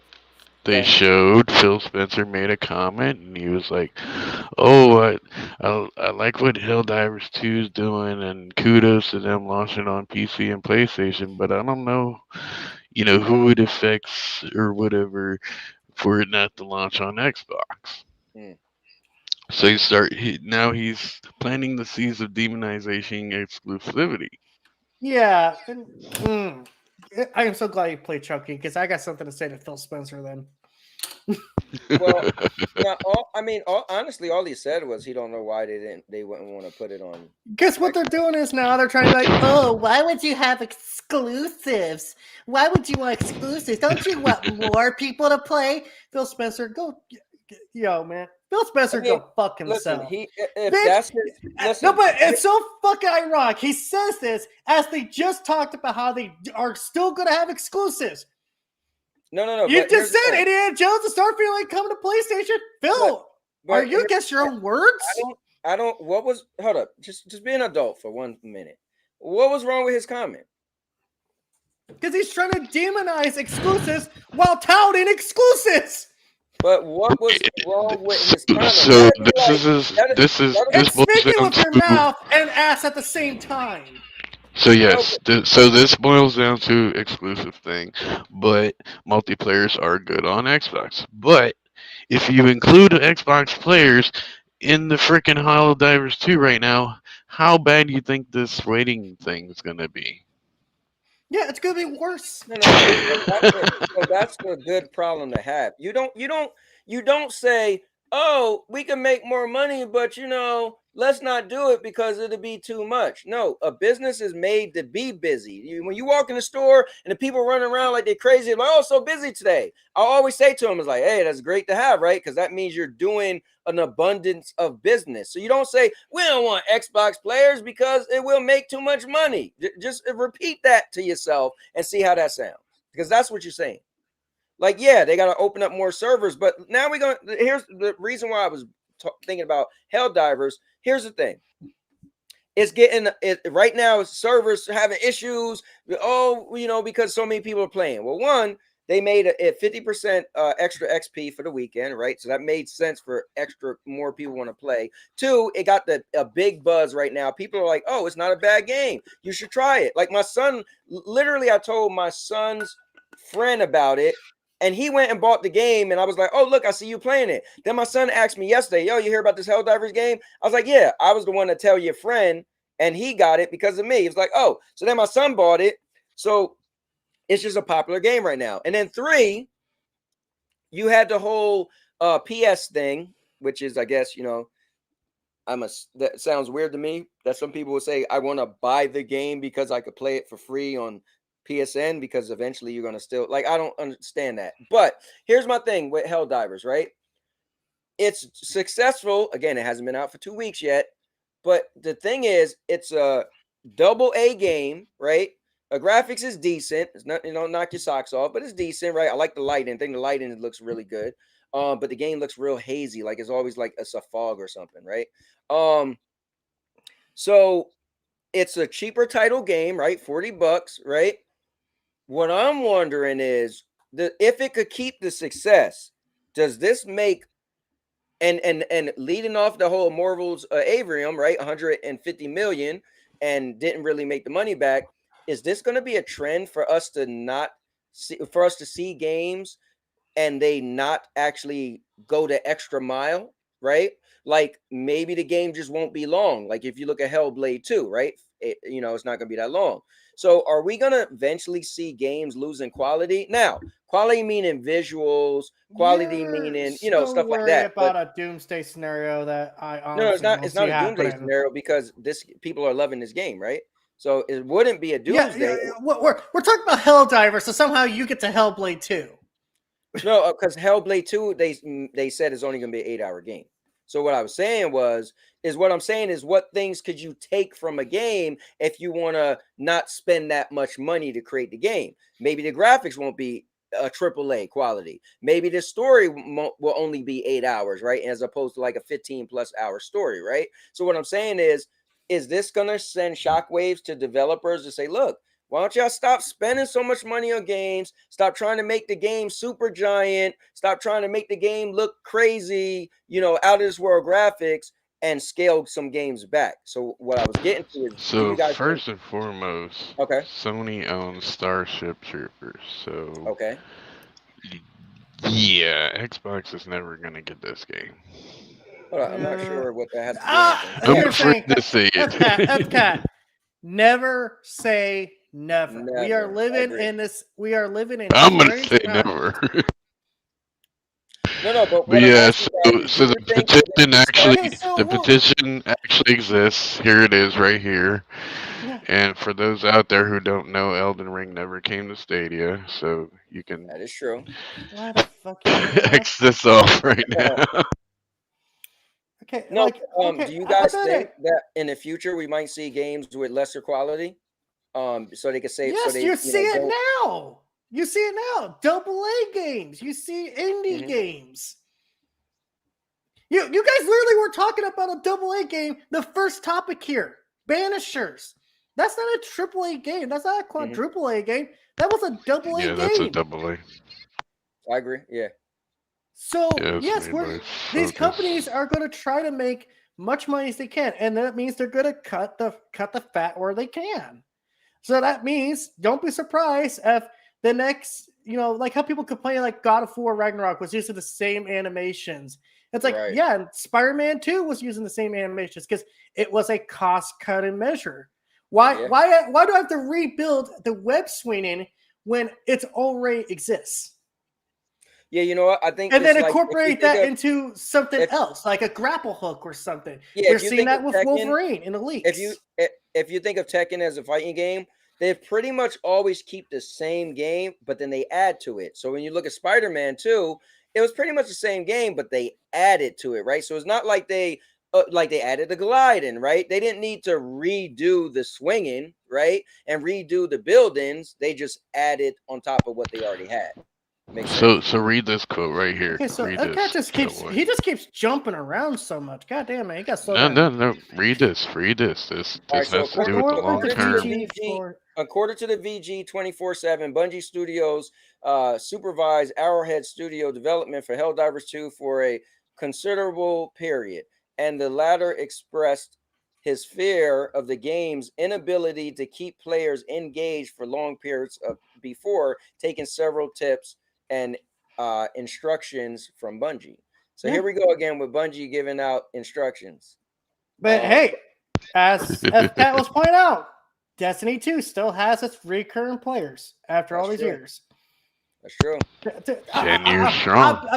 they Okay. showed, Phil Spencer made a comment and he was like, "Oh, I like what Helldivers 2 is doing, and kudos to them launching on PC and PlayStation, but I don't know, who it affects or whatever for it not to launch on Xbox." Hmm. So now he's planting the seeds of demonization exclusivity. Yeah. I am so glad you played Chucky because I got something to say to Phil Spencer then. Well, now, honestly, all he said was he don't know why they wouldn't want to put it on. Guess what they're doing is now they're trying to be like, oh, why would you have exclusives? Why would you want exclusives? Don't you want more people to play? Phil Spencer, yo, man. Phil Spencer, I mean, go fuck listen, himself. if Bitch, that's his, listen, no, but it's so fucking ironic. He says this as they just talked about how they are still going to have exclusives. No. You just said Indiana Jones and Starfield ain't coming to PlayStation. Phil, are you against your own words? I don't. What was? Hold up. Just be an adult for 1 minute. What was wrong with his comment? Because he's trying to demonize exclusives while touting exclusives. But what was wrong with his comment? So this It's boils speaking down with your to mouth and ass at the same time. so yes. So this boils down to exclusive thing, but multiplayers are good on Xbox. But if you include Xbox players in the freaking HellDivers 2 right now, how bad do you think this rating thing is gonna be? Yeah, it's gonna be worse. No. So that's a good problem to have. You don't say, oh, we can make more money, but let's not do it because it'll be too much. No, a business is made to be busy. When you walk in the store and the people running around like they're crazy, like, oh, so busy today. I always say to them, it's like, hey, that's great to have, right? Because that means you're doing an abundance of business. So you don't say, we don't want Xbox players because it will make too much money. Just repeat that to yourself and see how that sounds. Because that's what you're saying. Like, yeah, they got to open up more servers. But now here's the reason why I was thinking about HellDivers. Here's the thing. It's getting right now. Servers having issues. Oh, because so many people are playing. Well, one, they made a 50% extra XP for the weekend, right? So that made sense for more people want to play. Two, it got a big buzz right now. People are like, oh, it's not a bad game. You should try it. Like my son, literally, I told my son's friend about it. And he went and bought the game, and I was like, oh, look, I see you playing it. Then my son asked me yesterday, yo, you hear about this HellDivers game? I was like, yeah, I was the one to tell your friend, and he got it because of me. He was like, oh, so then my son bought it. So it's just a popular game right now. And then three, you had the whole PS thing, which is, I guess, that sounds weird to me. That some people would say, I want to buy the game because I could play it for free on PSN because eventually you're going to still I don't understand that. But here's my thing with HellDivers, right? It's successful. Again, it hasn't been out for 2 weeks yet. But the thing is, it's a AA game, right? The graphics is decent. It's not, knock your socks off, but it's decent, right? I like the lighting. I think the lighting looks really good. But the game looks real hazy. Like it's always like it's a fog or something, right? So it's a cheaper title game, right? $40, right? What I'm wondering is if it could keep the success, does this make and leading off the whole Marvel's Avrium, right? 150 million and didn't really make the money back. Is this going to be a trend for us to see games and they not actually go the extra mile, right? Like maybe the game just won't be long. Like if you look at Hellblade 2, right? It's not going to be that long. So are we going to eventually see games losing quality? Now, quality meaning visuals, quality meaning, stuff like that. About a doomsday scenario that I honestly no, it's not a doomsday scenario because people are loving this game, right? So it wouldn't be a doomsday. Yeah. We're talking about HellDivers, so somehow you get to Hellblade 2. No, because Hellblade 2, they said it's only going to be an 8-hour game. So what I was saying is what things could you take from a game if you want to not spend that much money to create the game? Maybe the graphics won't be a AAA quality. Maybe the story will only be 8 hours, right? As opposed to like a 15+ hour story, right? So what I'm saying is this going to send shockwaves to developers to say, look, why don't y'all stop spending so much money on games? Stop trying to make the game super giant. Stop trying to make the game look crazy, out of this world graphics, and scale some games back. So what I was getting to is, so first and foremost, okay, Sony owns Starship Troopers. So okay, yeah, Xbox is never gonna get this game. I'm not sure what that has to do. I'm afraid to say it. FCAT. Never say never. We are living in this. We are living in. I'm gonna say never. No, but But what I'm yeah, asking that is, do so you the think that if petition we start, actually Okay, so the petition actually exists. Here it is, right here. yeah, And for those out there who don't know, Elden Ring never came to Stadia, so you can that is true. why the fuck you bring it up? X this off right now. Okay, No, like do okay, you I guys bet think it. that in the future we might see games with lesser quality? So they could save, so Yes, they, you see it don't. now. You see it now. Double A games. You see indie Mhm. games. You guys literally were talking about a double A game. The first topic here, Banishers. That's not a triple A game. That's not a quadruple A game. That was a double A Yeah, that's a game. double A. I agree. Yeah. So Yeah, it's yes, made we're by these Focus. companies are going to try to make much money as they can, and that means they're going to cut the fat where they can. So that means don't be surprised if the next, like how people complain like God of War Ragnarok was using the same animations. It's like, Right. yeah, Spider-Man 2 was using the same animations because it was a cost-cutting measure. Why Yeah. why do I have to rebuild the web swinging when it already exists? Yeah, you know what? I think And it's then like, if you incorporate think that of, into something if else, like a grapple hook or something. yeah, We're if you seeing think of that with Tekken, Wolverine in the leaks. if you think of Tekken as a fighting game, they pretty much always keep the same game, but then they add to it. So when you look at Spider-Man 2, it was pretty much the same game, but they added to it, right? So it's not like they added the gliding, right? They didn't need to redo the swinging, right, and redo the buildings. They just added on top of what they already had. Makes sense? So read this quote right here. Okay, so Read that guy this, just cowboy. he just keeps jumping around so much. God damn it, he got to slow No, down. no, no. Read this. Read this. This All right, so has to do with the long According to term. According to the VG 24/7, Bungie Studios supervised Arrowhead Studio development for HellDivers 2 for a considerable period, and the latter expressed his fear of the game's inability to keep players engaged for long periods before taking several tips and instructions from Bungie. So Yeah. here we go again with Bungie giving out instructions. But hey, as Pat was pointing out, Destiny 2 still has its recurring players after all That's these true. years. That's true. 10 years strong.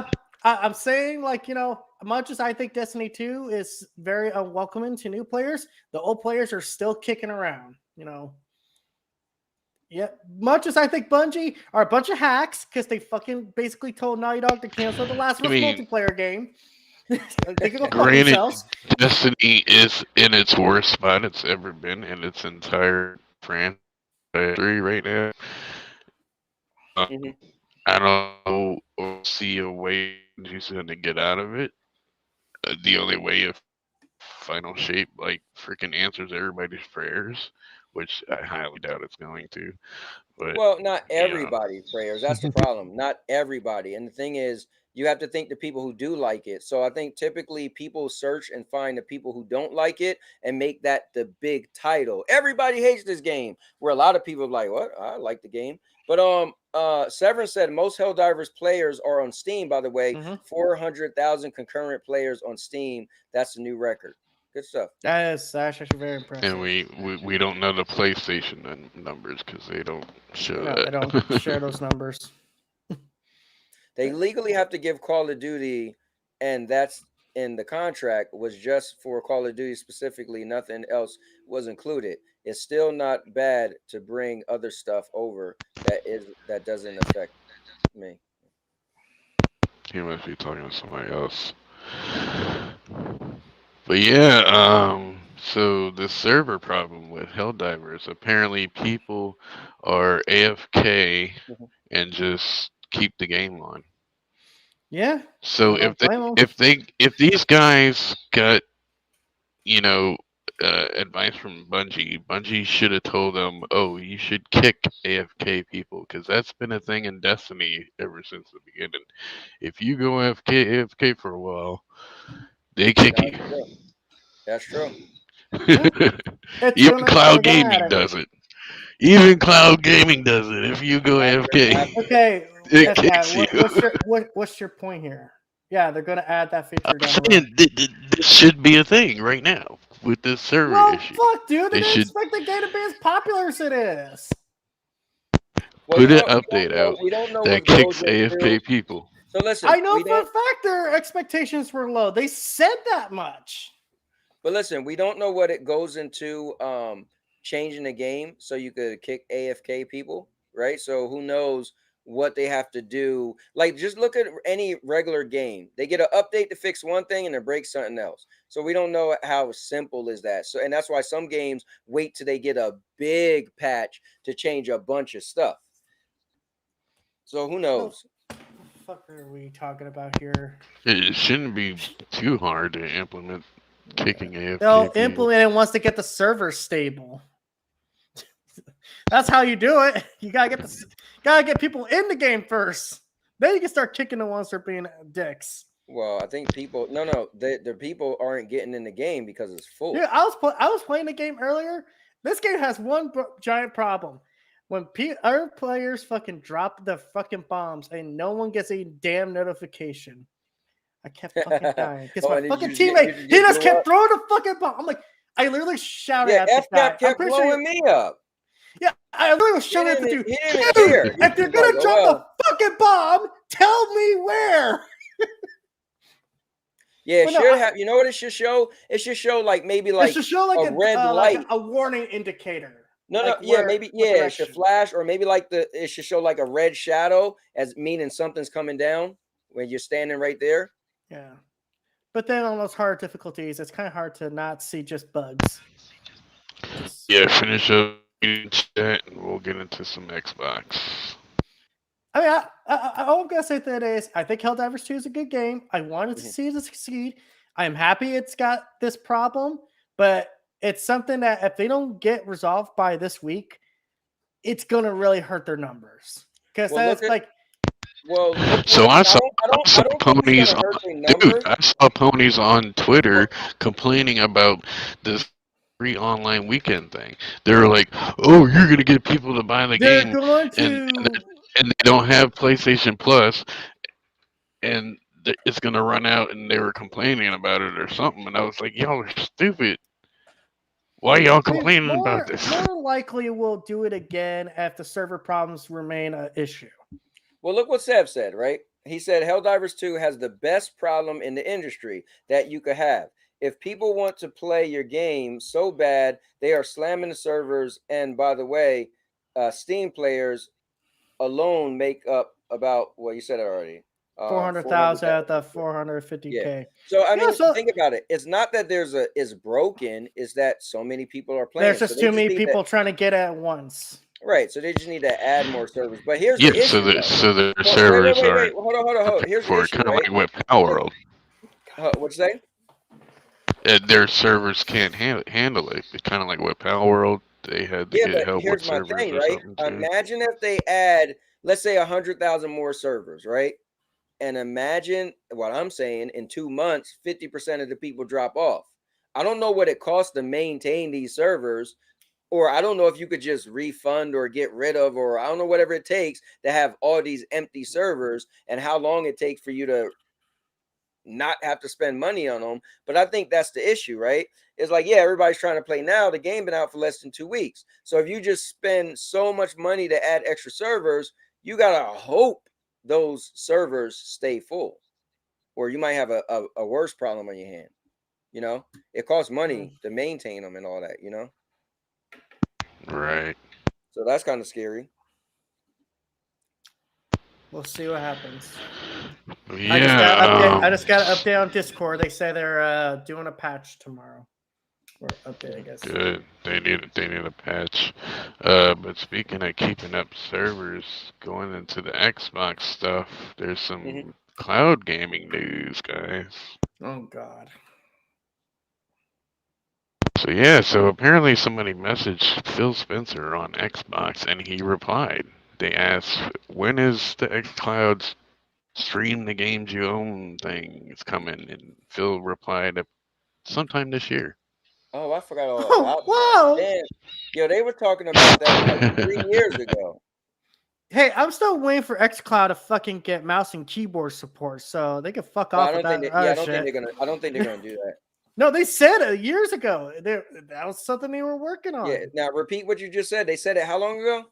I'm saying, like, much as I think Destiny 2 is very unwelcoming to new players, the old players are still kicking around, Yeah, much as I think Bungie are a bunch of hacks because they fucking basically told Naughty Dog to cancel the Last of Us multiplayer game. They can go fuck Granted, themselves. Destiny is in its worst spot it's ever been in its entire franchise right now. Mhm. I don't see a way she's going to get out of it. The only way if Final Shape like freaking answers everybody's prayers, which I highly doubt it's going to. But Well, not you know, everybody's prayers. That's the problem. Not everybody. And the thing is, you have to think the people who do like it. So I think typically people search and find the people who don't like it and make that the big title. Everybody hates this game. Where a lot of people are like, "What? I like the game." But Severin said most Helldivers players are on Steam. By the way, 400,000 concurrent players on Steam. That's a new record. Good stuff. That's actually very impressive. and we don't know the PlayStation numbers because they don't show No, that. they don't share those numbers. They legally have to give Call of Duty, and that's in the contract, was just for Call of Duty specifically. Nothing else was included. It's still not bad to bring other stuff over that doesn't affect me. He must be talking to somebody else. But yeah, so the server problem with Helldivers, apparently people are AFK and just keep the game on. Yeah. So if these guys got advice from Bungie should have told them, oh, you should kick AFK people because that's been a thing in Destiny ever since the beginning. If you go AFK for a while, they kick you. True. That's true. Even Cloud Gaming does it. Even Cloud Gaming does it. If you go AFK, okay, it kicks you. What's your point here? Yeah, they're going to add that feature I'm down saying this should be a thing right now with this server issue. Fuck, dude, they didn't should expect the game to be as popular as it is. Well, put an update out we don't know that what kicks goes into, AFK people. So listen, I know we for a don't. fact their expectations were low. They said that much. But listen, we don't know what it goes into changing the game so you could kick AFK people, right? So who knows what they have to do? Like, just look at any regular game. They get an update to fix one thing and it breaks something else. So we don't know how simple is that. So, and that's why some games wait till they get a big patch to change a bunch of stuff. So who knows? What the fuck are we talking about here? It shouldn't be too hard to implement kicking AFK They'll people. implement it once they get the server stable. That's how you do it. You gotta get people in the game first. Then you can start kicking the ones that are being dicks. Well, I think people the people aren't getting in the game because it's full. Yeah, I was playing the game earlier. This game has one giant problem. When other players fucking drop the fucking bombs and no one gets a damn notification, I kept fucking dying because my fucking teammate he just kept throwing the fucking bomb. I'm like, I literally shouted at the guy. kept blowing me up. Yeah, I literally was shouting at the dude. He didn't even care. Dude, if you're gonna drop the fucking bomb, tell me where. Yeah, it should have. You know what it should show? It should show like maybe like it should show like a red light, like a warning indicator. No, like yeah, maybe it should flash, or maybe like it should show like a red shadow as meaning something's coming down when you're standing right there. Yeah, but then on those hard difficulties, it's kind of hard to not see just bugs. Yeah, finish up chat and we'll get into some Xbox. I mean, all I'm gonna say to that is, I think HellDivers 2 is a good game. I wanted to see it succeed. I'm happy it's got this problem, but it's something that if they don't get resolved by this week, it's gonna really hurt their numbers. Because that's like, so I saw ponies I saw ponies on Twitter complaining about this free online weekend thing. They were like, "Oh, you're gonna get people to buy the game, and they don't have PlayStation Plus, and it's gonna run out." And they were complaining about it or something. And I was like, "Y'all are stupid. Why y'all complaining about this?" More likely, we'll do it again if the server problems remain an issue. Well, look what Sev said, right? He said HellDivers 2 has the best problem in the industry that you could have. If people want to play your game so bad, they are slamming the servers. And by the way, Steam players alone make up about, well, you said it already. 400,000 at the 450K. Yeah. So I mean, think about it. It's not that it's broken. It's that so many people are playing. There's just too many people trying to get it at once. Right. So they just need to add more servers. But here's the issue. So their servers are hold on. Here's the issue, kind of like with Power World. What'd you say? Their servers can't handle it. It's kind of like with Power World. They had to get help with servers or something too. Imagine if they add, let's say, 100,000 more servers, right? And imagine what I'm saying, in 2 months, 50% of the people drop off. I don't know what it costs to maintain these servers, or I don't know if you could just refund or get rid of, or I don't know, whatever it takes to have all these empty servers and how long it takes for you to not have to spend money on them. But I think that's the issue, right? It's like, yeah, everybody's trying to play now. The game been out for less than 2 weeks. So if you just spend so much money to add extra servers, you got to hope those servers stay full, or you might have a worse problem on your hand. You know, it costs money to maintain them and all that, you know? Right. So that's kind of scary. We'll see what happens. Yeah. I just got an update on Discord. They say they're doing a patch tomorrow. Or update, I guess. Good. They need a patch. But speaking of keeping up servers, going into the Xbox stuff, there's some cloud gaming news, guys. Oh God. So apparently somebody messaged Phil Spencer on Xbox, and he replied. They asked, "When is the xCloud stream the games you own thing is coming?" And Phil replied, "Sometime this year." Oh, I forgot all about that. Man, yo, they were talking about that like 3 years ago. Hey, I'm still waiting for xCloud to fucking get mouse and keyboard support, so they can fuck off. I don't think they're gonna do that. No, they said it years ago. That was something they were working on. Yeah. Now repeat what you just said. They said it how long ago?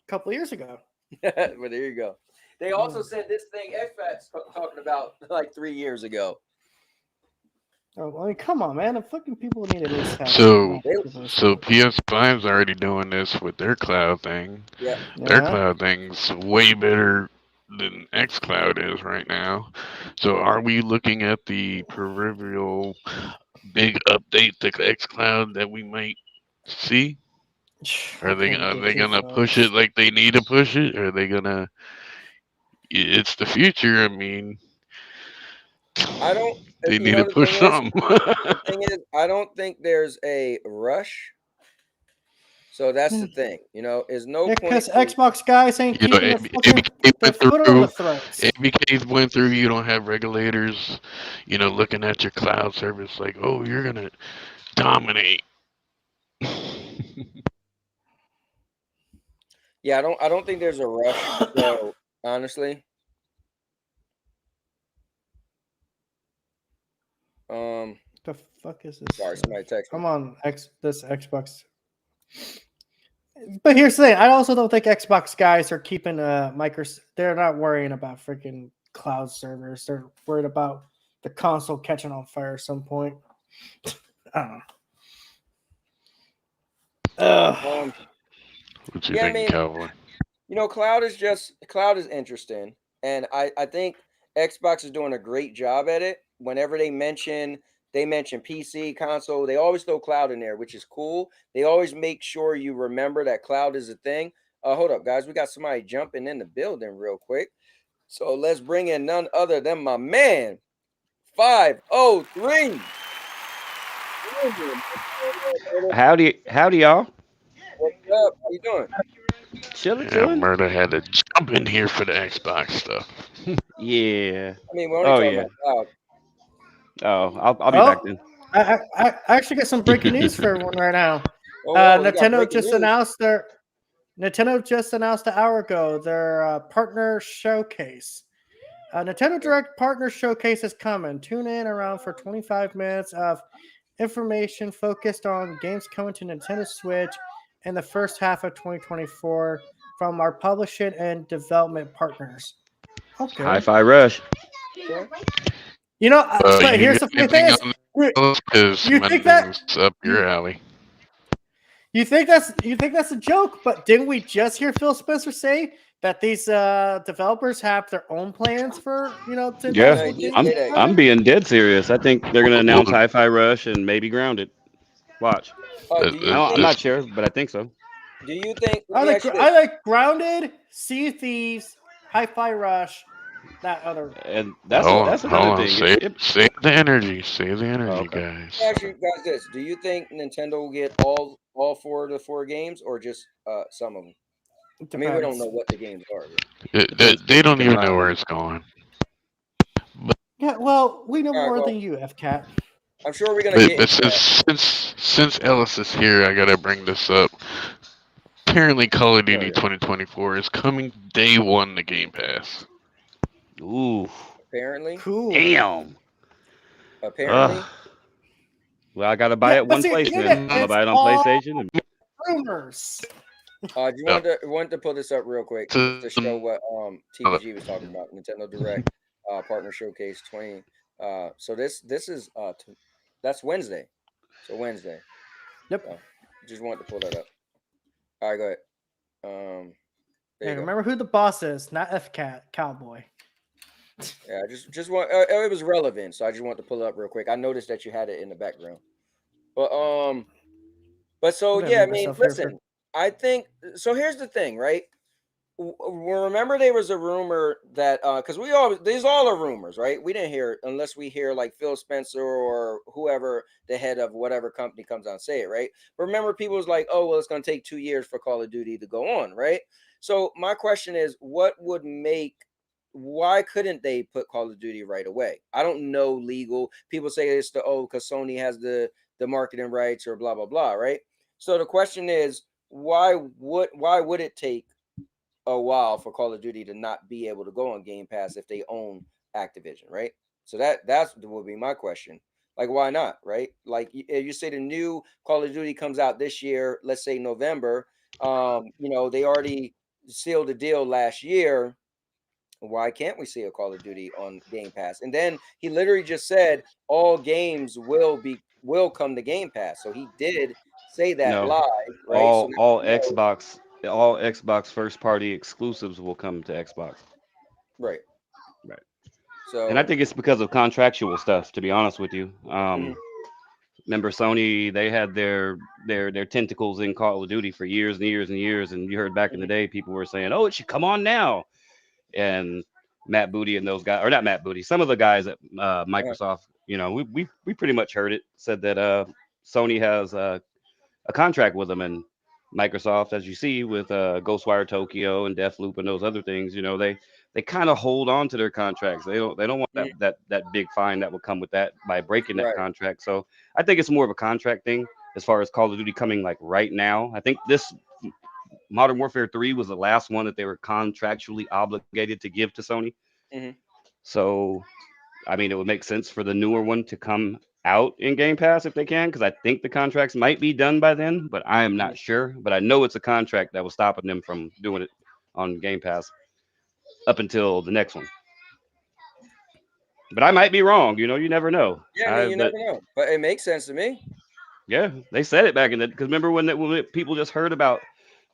A couple years ago. Well, there you go. They also said this thing Xbox talking about like 3 years ago. Oh, I mean, come on, man. The fucking people need at least have So some so PS5's already doing this with their cloud thing. Yeah. Their Yeah. cloud thing's way better than xCloud is right now. So are we looking at the proverbial big update to xCloud that we might see? I can't Are get they too gonna far. push it like they need to push it? Or are they gonna? It's the future. I mean, I don't. they You need know to the thing push is, something. I don't think there's a rush. So that's the Hmm. thing. There's no Yeah, point. because Xbox guys ain't You know, keeping ABK the went foot on the through. throats. ABK went through. You don't have regulators. Looking at your cloud service like, oh, you're gonna dominate. Yeah, I don't think there's a rush. So honestly, The fuck is this? sorry, somebody text me. Come on, this Xbox. But here's the thing: I also don't think Xbox guys are keeping They're not worrying about freaking cloud servers. They're worried about the console catching on fire at some point. I don't know. Um, What you yeah, I thinking, mean, Cowboy? cloud is interesting, and I think Xbox is doing a great job at it. Whenever they mention PC console, they always throw cloud in there, which is cool. They always make sure you remember that cloud is a thing. Hold up, guys, we got somebody jumping in the building real quick, so let's bring in none other than my man 503. Howdy, y'all. What's up? How you doing? Chilling, Yeah, chilling. Murder had to jump in here for the Xbox stuff. Yeah. I mean, we're only Oh talking yeah. about cloud. Oh, I'll be back Oh, then. I actually got some breaking news for everyone right now. Oh, we got Nintendo breaking just news. announced an hour ago their partner showcase. Nintendo Direct Partner Showcase is coming. Tune in around for 25 minutes of information focused on games coming to Nintendo Switch in the first half of 2024 from our publishing and development partners. Okay. Hi-Fi Rush. Okay. But You here's got the funny thing anything is, on this? Because you my think that thing's up your alley. you think that's a joke, but didn't we just hear Phil Spencer say that these developers have their own plans for to Yeah, announce Yeah, he what did games say are that. I'm coming? being dead serious. I think they're gonna Well, announce Hi-Fi Rush and maybe Grounded. Watch. Do I you don't, I'm think? not this sure, but I think so. Do you think? Let I me like ask you I this. like Grounded, Sea of Thieves, Hi-Fi Rush, that other. And hold on, that's another hold on. thing. Save the energy. Save the Oh, energy, okay. Let me guys. ask you guys this. Do you think Nintendo will get all four of the four games, or just some of them? It I mean, we don't depends. know what the games are. Depends They don't because even know where it's going. Yeah, well, we know All right. more Well, than you, FCat. I'm sure we're gonna get But into that. since Ellis is here, I gotta bring this up. Apparently, Call of oh Duty yeah. 2024 is coming day one to Game Pass. Ooh, Apparently, Cool. damn. apparently. Ugh. Well, I gotta buy Yeah, it but one see, place then. again, I'm gonna it's buy it on all PlayStation. And rumors. Do you want to pull this up real quick just to show what TVG was talking about? Nintendo Direct Partner Showcase 20. So this is that's Wednesday. So Wednesday. Yep. Just wanted to pull that up. All right, go ahead. There Yeah, you go. remember who the boss is, not FCat, Cowboy. Yeah, I just want it was relevant, so I just want to pull it up real quick. I noticed that you had it in the background, but so I'm gonna yeah, I leave mean, myself here for listen, I think so. Here's the thing, right? Remember there was a rumor that because these all are rumors, right? We didn't hear unless we hear like Phil Spencer or whoever the head of whatever company comes out and say it, right? But remember, people was like, oh well, it's going to take 2 years for Call of Duty to go on, right? So my question is, why couldn't they put Call of Duty right away? I don't know legal. People say it's because Sony has the marketing rights or blah blah blah, right? So the question is, why would it take a while for Call of Duty to not be able to go on Game Pass if they own Activision, right? So that's would be my question. Like, why not, right? Like you say the new Call of Duty comes out this year, let's say November. They already sealed the deal last year. why can't we see a Call of Duty on Game Pass? And then he literally just said all games will come to Game Pass. So he did say that No, live, right? So now all we know, Xbox first party exclusives will come to Xbox. right? Right. And I So think it's because of contractual stuff. To be honest with you, mhm, remember Sony? They had their tentacles in Call of Duty for years and years and years. And you heard back in the mhm, day, people were saying, "Oh, it should come on now." And Matt Booty and those guys, or not Matt Booty, some of the guys at uh, Microsoft, we pretty much heard it. Said that Sony has a contract with them, and Microsoft, as you see with Ghostwire Tokyo and Deathloop and those other things, they kind of hold on to their contracts. They don't want mhm, that big fine that would come with that by breaking that right. contract. So I think it's more of a contract thing as far as Call of Duty coming like right now. I think this Modern Warfare 3 was the last one that they were contractually obligated to give to Sony. Mhm, So I mean, it would make sense for the newer one to come out in Game Pass if they can, because I think the contracts might be done by then, but I am mhm. not sure. But I know it's a contract that was stopping them from doing it on Game Pass up until the next one. But I might be wrong. You never know. Yeah, I mean, you never But know, but it makes sense to me. yeah, they said it back in the because remember when people just heard about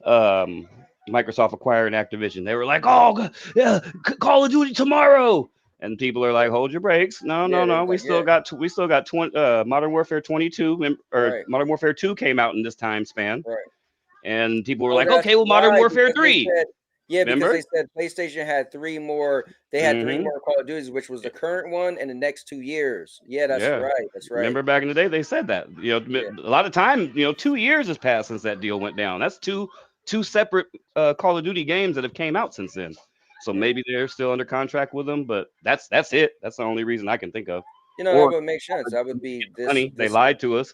um, Microsoft acquiring Activision, they were like, "Oh, yeah, Call of Duty tomorrow," and people are like, "Hold your brakes! No, Yeah, no, they no. was We like, still yeah, got Modern Warfare 22 or right, Modern Warfare 2 came out in this time span, right. and people were Oh, like, that's "Okay, well, Modern why, Warfare because they 3, said, yeah, because they remember? said PlayStation had three more. They had three Mm-hmm. more Call of Duties, which was the current one and the next 2 years. Yeah, that's Yeah." right. That's right. Remember back in the day, they said that. Yeah. A lot of time, 2 years has passed since that deal went down. That's two separate Call of Duty games that have came out since then. So Mm. maybe they're still under contract with them, but that's it. That's the only reason I can think of. That Or would make sense. That would be this. honey, they This. lied to us.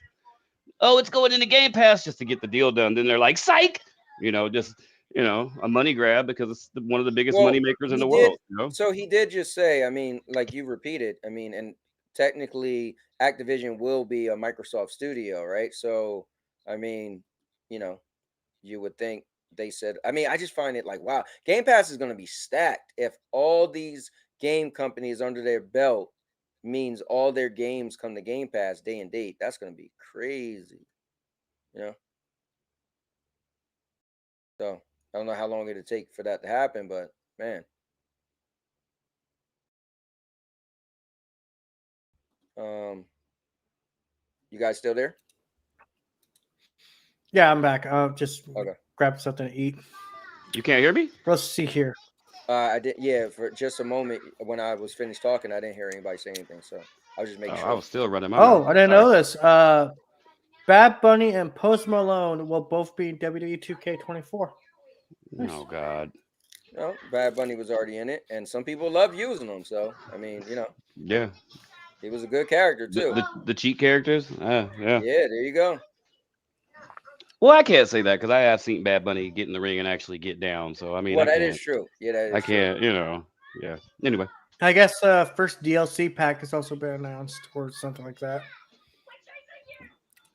Oh, it's going into Game Pass just to get the deal done. Then they're like, "Psych," just a money grab because it's one of the biggest money Well, makers in he the did. world. You know. So he did just say. I mean, like you repeated. I mean, and technically, Activision will be a Microsoft studio, right? So, I mean, you know, you would think they said. I mean, I just find it like, wow, Game Pass is going to be stacked if all these game companies under their belt means all their games come to Game Pass day and date. That's going to be crazy, you know. So I don't know how long it'll take for that to happen, but man, um, you guys still there? Yeah, I'm back. Just Okay. grab something to eat. You can't hear me? Let's see here. I did. Yeah, for just a moment when I was finished talking, I didn't hear anybody say anything, so I was just Oh, making I sure. was still running my Oh, mouth. I didn't Sorry. know this. Bad Bunny and Post Malone will both be in WWE 2K24. Nice. Oh God. Bad Bunny was already in it, and some people love using him. So I mean, Yeah. he was a good character The too. the cheat characters. Yeah. Yeah, there you go. Well, I can't say that because I have seen Bad Bunny get in the ring and actually get down. So I mean, Well, that is true. Yeah, that I is true. can't. Yeah. Anyway. I guess first DLC pack has also been announced or something like that.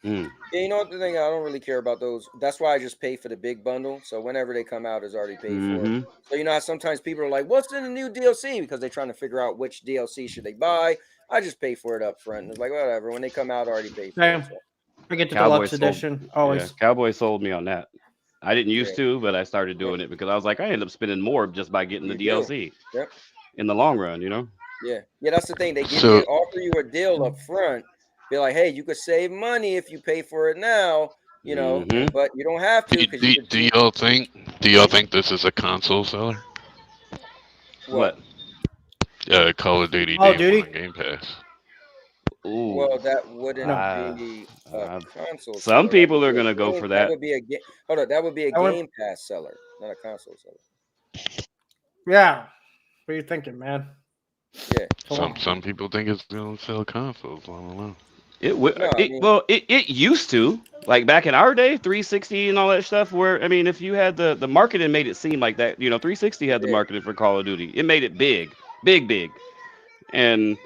Mm. Yeah, you know what the thing? I don't really care about those. That's why I just pay for the big bundle. So whenever they come out, it's already paid for. Hmm. So how sometimes people are like, "What's in the new DLC?" Because they're trying to figure out which DLC should they buy. I just pay for it up front. And it's like whatever. When they come out, I already paid for it. Same. So I get the Cowboy deluxe sold. edition always. Cowboy sold me on that. I didn't yeah, used to, but I started yeah, doing it because I was like, I end up spending more just by getting the you do. DLC Yep. in the long run. Yeah. That's the thing. They So offer you a deal up front. Be like, hey, you could save money if you pay for it now. Hmm. But you don't have to do, because you do, could do do y'all think this is a console seller? what? What? Call of Duty Call of Day One Duty? on Game Pass. Ooh. Well, that wouldn't No. be a Uh, console some seller. That would people are be a gonna go game. for That that. would be a game. Hold on, that would be a I would- Game Pass seller, not a console seller. Yeah. What are you thinking, man? Yeah. Some people think it's gonna sell consoles. I don't know. No, I mean, It used to, like back in our day, 360 and all that stuff. Where I mean, if you had the marketing made it seem like that, 360 had the yeah. marketing for Call of Duty. It made it big, big, and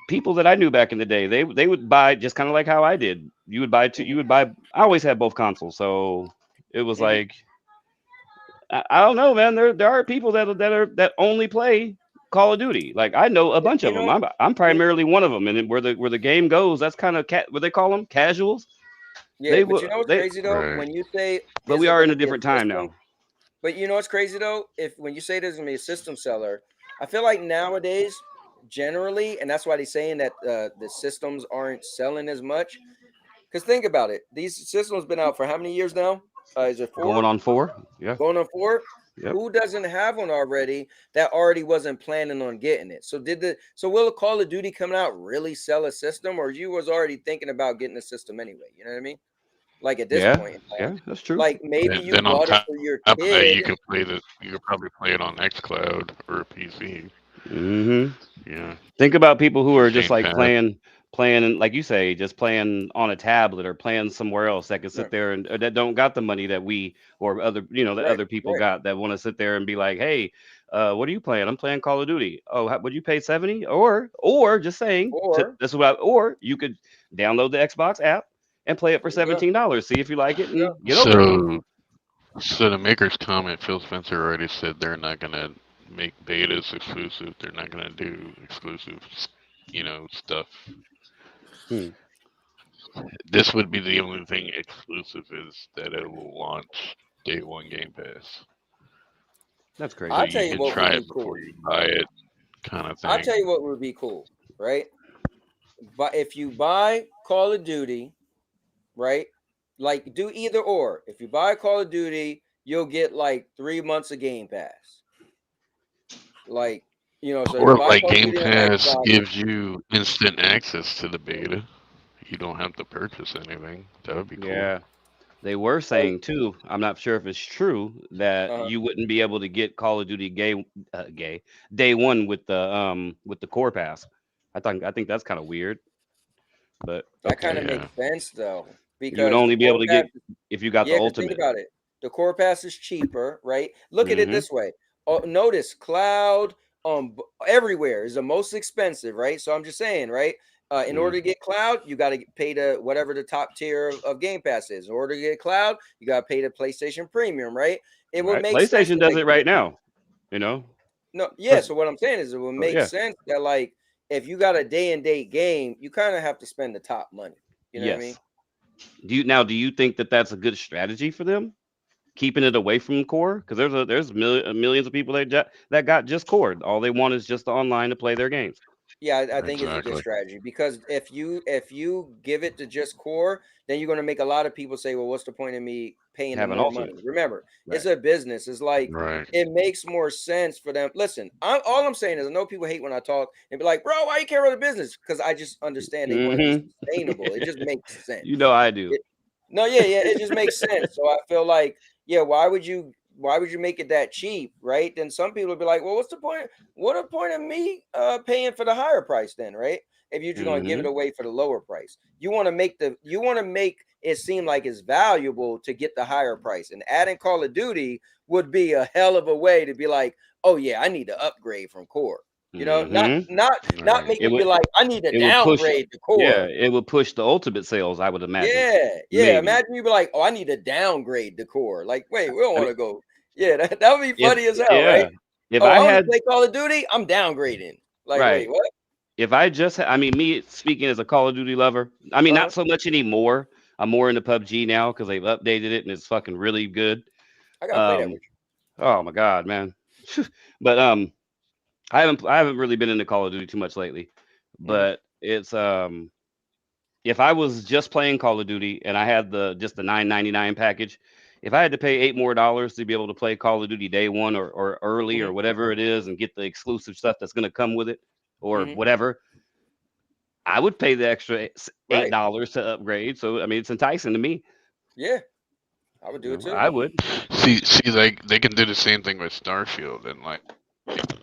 people that I knew back in the day, they would buy just kind of like how I did. You would buy two. You would buy. I always had both consoles, so it was Mhm. like I don't know, man. There are people that only play Call of Duty. Like I know a bunch You of them. know, I'm you, primarily one of them, and then where the game goes, that's kind of what they call them, casuals. yeah, They but will you know what's they, crazy though? Right. When you say, but is we it are going in to a be a different time system? now. But you know what's crazy though? If when you say there's gonna be a system seller, I feel like nowadays, generally, and that's why they're saying that the systems aren't selling as much. Because think about it, these systems been out for how many years now? Is it Going 4? on 4. Yeah. Going on 4? Yep. Who doesn't have one already that already wasn't planning on getting it? So will Call of Duty coming out really sell a system, or you was already thinking about getting a system anyway? You know what I mean? Like at this Yeah. point in time, Yeah. That's true. like maybe you Then on bought it top for your of that, kid. you could probably play it on XCloud or a PC. Hmm. Yeah, Think about people who with are just Game like Pass. playing, like you say, just playing on a tablet or playing somewhere else that can sit Right, there and or that don't got the money that we or other, that right, other people right. got that want to sit there and be like, hey, what are you playing? I'm playing Call of Duty. Oh, would you pay 70? Or just saying, Or this is what or you could download the Xbox app and play it for there you go, $17. See if you like there it you go. and get over it. So the maker's comment, Phil Spencer already said they're not gonna make betas exclusive. They're not gonna do exclusive, stuff. Hmm, This would be the only thing exclusive is that it will launch day one Game Pass. that's So I'll crazy. tell you you can what would try be it cool. before you buy it, kind of I'll tell thing. you what would be cool, right? But if you buy Call of Duty, right? Like do either or. If you buy Call of Duty, you'll get like 3 months of Game Pass. Like, so if you Or buy like Call of Game Duty on Pass Xbox, gives you instant access to the beta. You don't have to purchase anything. That would be cool. Yeah. They were like, saying too, I'm not sure if it's true, that uh, you wouldn't be able to get Call of Duty gay day one with the core pass. I think that's kind of weird, but that kind okay. of Yeah. makes sense though, You would because the only be able core to pass. get if you got the Yeah, because think ultimate. about it. The core pass is cheaper, right? Look at it Hmm. this way. Oh, notice cloud everywhere is the most expensive, right? So I'm just saying, right? In Hmm. order to get cloud, you got to pay the whatever the top tier of Game Pass is. In order to get cloud, you got to pay the PlayStation Premium, right? It would Right. make sense PlayStation to does like it right now. You know. no, yeah. For, So what I'm saying is, it would make yeah. sense that like if you got a day and date game, you kind of have to spend the top money. You know what I mean? Yes. Do you think that that's a good strategy for them? Keeping it away from core because there's millions of people that got just core. All they want is just the online to play their games. Yeah, I think it's a good Exactly. strategy because if you give it to just core, then you're going to make a lot of people say, "Well, what's the point of me paying them Have an more ultimate, money?" Remember, it's right? a business. It's like Right. it makes more sense for them. Listen, all I'm saying is, I know people hate when I talk and be like, "Bro, why you care about the business?" Because I just understand they want to be Hmm. sustainable. It just makes You know sense. I do. It, no, yeah, yeah, it just makes sense. So I feel like, yeah, why would you make it that cheap, right? Then some people will be like, well, what's the point? What a point of me paying for the higher price then, right? If you're just gonna give it Hmm. away for the lower price, you want to make it seem like it's valuable to get the higher price. And adding Call of Duty would be a hell of a way to be like, oh yeah, I need to upgrade from core. Not Hmm. not Right. make It you be would like, I need to it would push. downgrade the Yeah, core. it would push the ultimate sales. I would imagine. Yeah, yeah. Maybe. Imagine you be like, "Oh, I need to downgrade the core." Like, wait, we don't I want mean, to go. Yeah, that would be if funny as hell, right? yeah, if Oh, I I only had play Call of Duty. I'm downgrading. Like, wait, right, what? if I just I mean me speaking as a Call of Duty lover. I mean, Uh not huh. so much anymore. I'm more into PUBG now because they've updated it and it's fucking really good. I gotta play that Um, with oh my god, man. But I haven't really been into Call of Duty too much lately. you. Hmm. But it's if I was just playing Call of Duty and I had the 9.99 package, if I had to pay $8 more to be able to play Call of Duty day one or early or Hmm. whatever it is and get the exclusive stuff that's gonna come with it or Hmm. whatever, I would pay the extra eight Right. dollars to upgrade. So I mean, it's enticing to me. Yeah, I would do it too. I would. See, like they can do the same thing with Starfield and like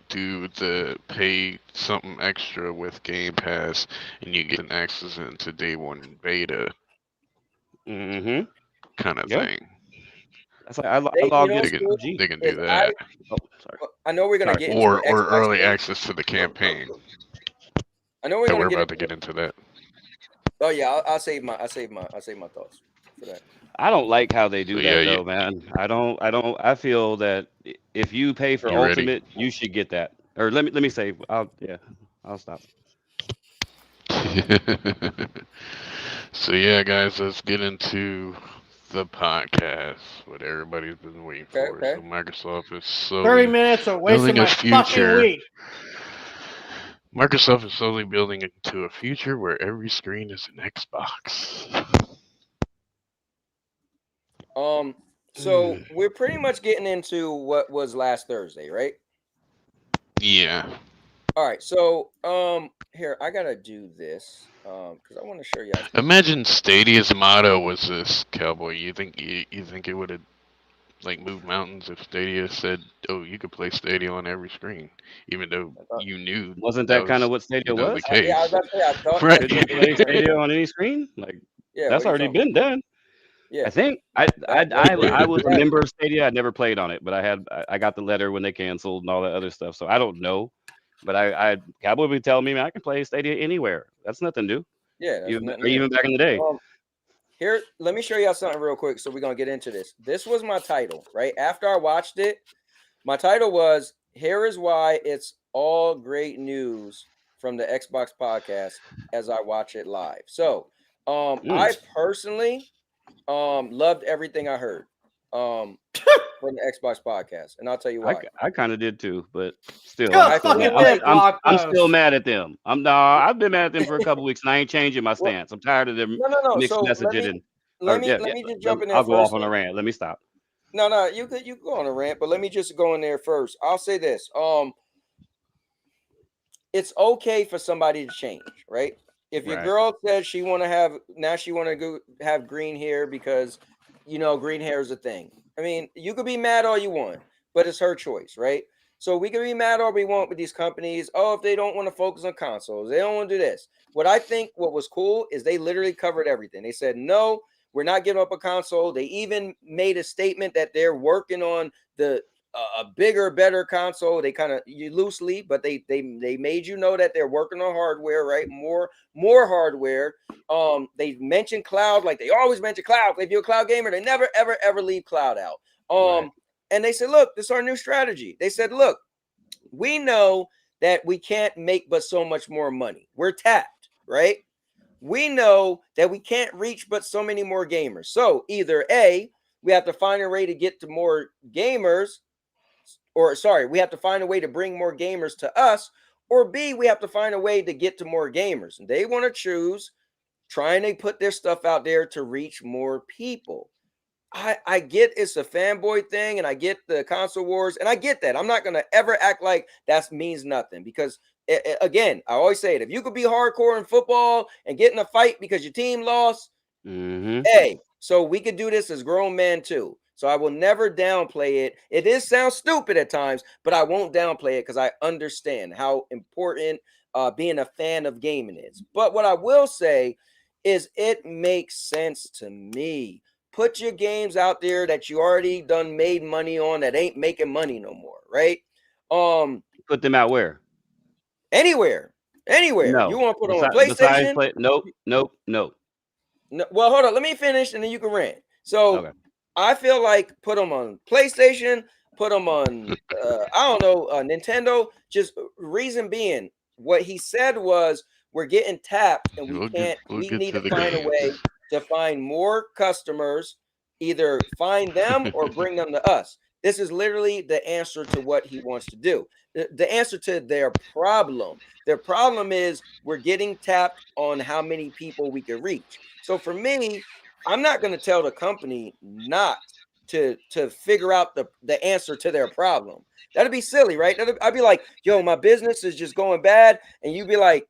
do the pay something extra with Game Pass and you get an access into day one beta Hmm. kind of Yeah, thing. that's like I You logged know into what's They can cool PUBG. they can is do that. Oh, sorry, I know we're gonna sorry. get into the Or Xbox early thing. access to the campaign. I know we're But gonna we're get about to into. get into that. Oh yeah, I'll save my thoughts for that. I don't like how they do So that yeah, though, man. I feel that if you pay for you ready? Ultimate, you should get that. Or let me say, I'll stop. So yeah, guys, let's get into the podcast. What everybody's been waiting Okay, for. okay. So Microsoft is 30 slowly minutes of wasting building a my fucking future. week. Microsoft is slowly building into a future where every screen is an Xbox. So we're pretty much getting into what was last Thursday, right? Yeah. All right. So here I gotta do this because I want to show you guys. Imagine Stadia's motto was this, Cowboy. You think it would have like moved mountains if Stadia said, "Oh, you could play Stadia on every screen," even though you knew Wasn't that that kind was, of what Stadia the was? Yeah, I was case, about to say I thought right? that's Could you what they play were trying to Stadia do. on any screen? Like Yeah, that's what are you already talking about? been done. Yeah, I think I was a right. member of Stadia. I never played on it, but I got the letter when they canceled and all that other stuff. So I don't know, but I Cowboy would tell me, man, I can play Stadia anywhere. That's nothing new. Yeah, that's Even nothing or new. even back in the day. Here, let me show y'all something real quick. So we're gonna get into this. This was my title, right? After I watched it, my title was "Here is why it's all great news from the Xbox podcast as I watch it live." So, I personally loved everything I heard from the Xbox podcast, and I'll tell you why. I kind of did too, but still, Go I fucking feel with like I'm still blog mad at them. I've been mad at them for a couple weeks, and I ain't changing my well, stance. I'm tired of them no. mixed So messaging and let or me yeah, let yeah. me just jump in there I'll go off first. on a rant. Let me stop. No, you could go on a rant, but let me just go in there first. I'll say this. It's okay for somebody to change, right? If your Right. girl says she want to go have green hair because green hair is a thing. I mean, you could be mad all you want, but it's her choice, right? So we can be mad all we want with these companies. Oh, if they don't want to focus on consoles, they don't want to do this. What was cool is they literally covered everything. They said, no, we're not giving up a console. They even made a statement that they're working on a bigger, better console. They kind of loosely, but they made you know that they're working on hardware, right? More hardware. They mentioned cloud, like they always mention cloud. If you're a cloud gamer, they never ever leave cloud out. Right. And they said, look, this is our new strategy. They said, look, we know that we can't make but so much more money. We're tapped, right? We know that we can't reach but so many more gamers. So either A, we have to find a way to get to more gamers, or sorry, we have to find a way to bring more gamers to us, or B, we have to find a way to get to more gamers. And they want to choose trying to put their stuff out there to reach more people. I get it's a fanboy thing, and I get the console wars, and I get that. I'm not going to ever act like that means nothing because, again, I always say it. If you could be hardcore in football and get in a fight because your team lost, hey, so we could do this as grown men too. So I will never downplay it. It sounds stupid at times, but I won't downplay it because I understand how important being a fan of gaming is. But what I will say is it makes sense to me. Put your games out there that you already done made money on that ain't making money no more, right? Put them out where? Anywhere. No. You want to put them on Besides PlayStation? play. Nope. No, well, hold on. Let me finish, and then you can rant. So Okay. I feel like put them on PlayStation, put them on, I don't know, Nintendo. Just reason being, what he said was we're getting tapped, and we need to find a way to find more customers, either find them or bring them to us. This is literally the answer to what he wants to do. The answer to their problem. Their problem is we're getting tapped on how many people we can reach. So for me, I'm not going to tell the company not to figure out the answer to their problem. That'd be silly, right? I'd be like, yo, my business is just going bad. And you'd be like,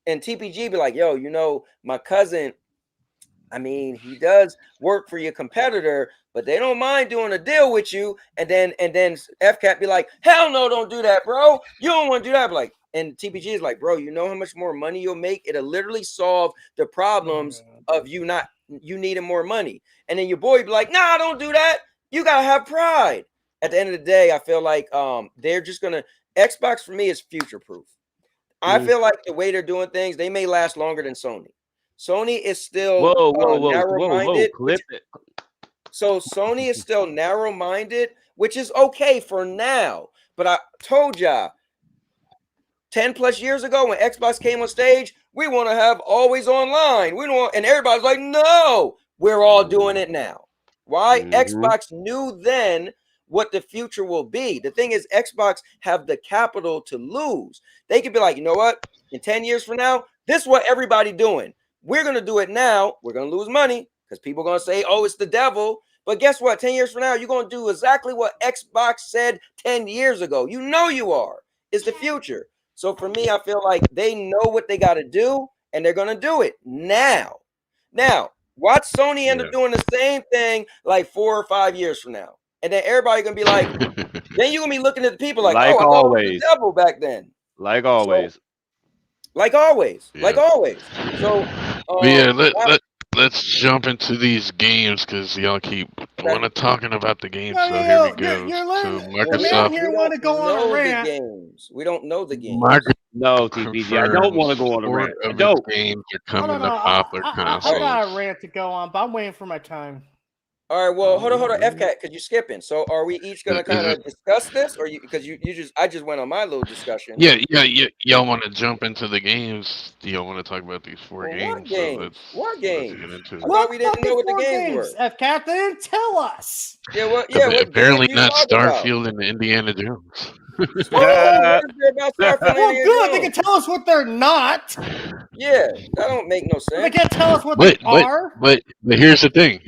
and TPG be like, yo, my cousin, I mean, he does work for your competitor, but they don't mind doing a deal with you. And then FCAT be like, hell no, don't do that, bro. You don't want to do that. Like, and TPG is like, bro, you know how much more money you'll make? It'll literally solve the problems of you needing more money. And then your boy be like, nah, don't do that. You gotta have pride. At the end of the day, I feel like they're just gonna Xbox for me is future proof. I feel like the way they're doing things, they may last longer than Sony. Sony is still Whoa, narrow-minded. clip it. So Sony is still narrow-minded, which is okay for now. But I told y'all 10 plus years ago when Xbox came on stage, we want to have always online. We don't want, and everybody's like, no, we're all doing it now. Why? Xbox knew then what the future will be. The thing is, Xbox have the capital to lose. They could be like, you know what? In 10 years from now, this is what everybody doing. We're going to do it now. We're going to lose money because people are going to say, oh, it's the devil. But guess what? 10 years from now, you're going to do exactly what Xbox said 10 years ago. You know you are. It's the future. So for me, I feel like they know what they got to do, and they're going to do it now. Now, watch Sony end up doing the same thing like 4 or 5 years from now. And then everybody going to be like, then you're going to be looking at the people like, oh, I thought it was the devil back then. Like always. So, like always. So, let's jump into these games because y'all keep talking about the games. So here we go. So Microsoft. Here want to go on a rant. We don't know the games. No, TPG, I don't want to go on a rant. I don't. Games are coming to popular consoles. I got a rant to go on, but I'm waiting for my time. All right, well, hold on, FCAT, because you're skipping. So, are we each gonna kind of discuss this, or I just went on my little discussion. Yeah. Y'all want to jump into the games? Do y'all want to talk about these 4 games? What games? I thought we didn't know what the games were. FCAT, they didn't tell us. Apparently not Starfield and Indiana Jones. Well, good. They can tell us what they're not. Yeah, that don't make no sense. They can't tell us what they are. But here's the thing.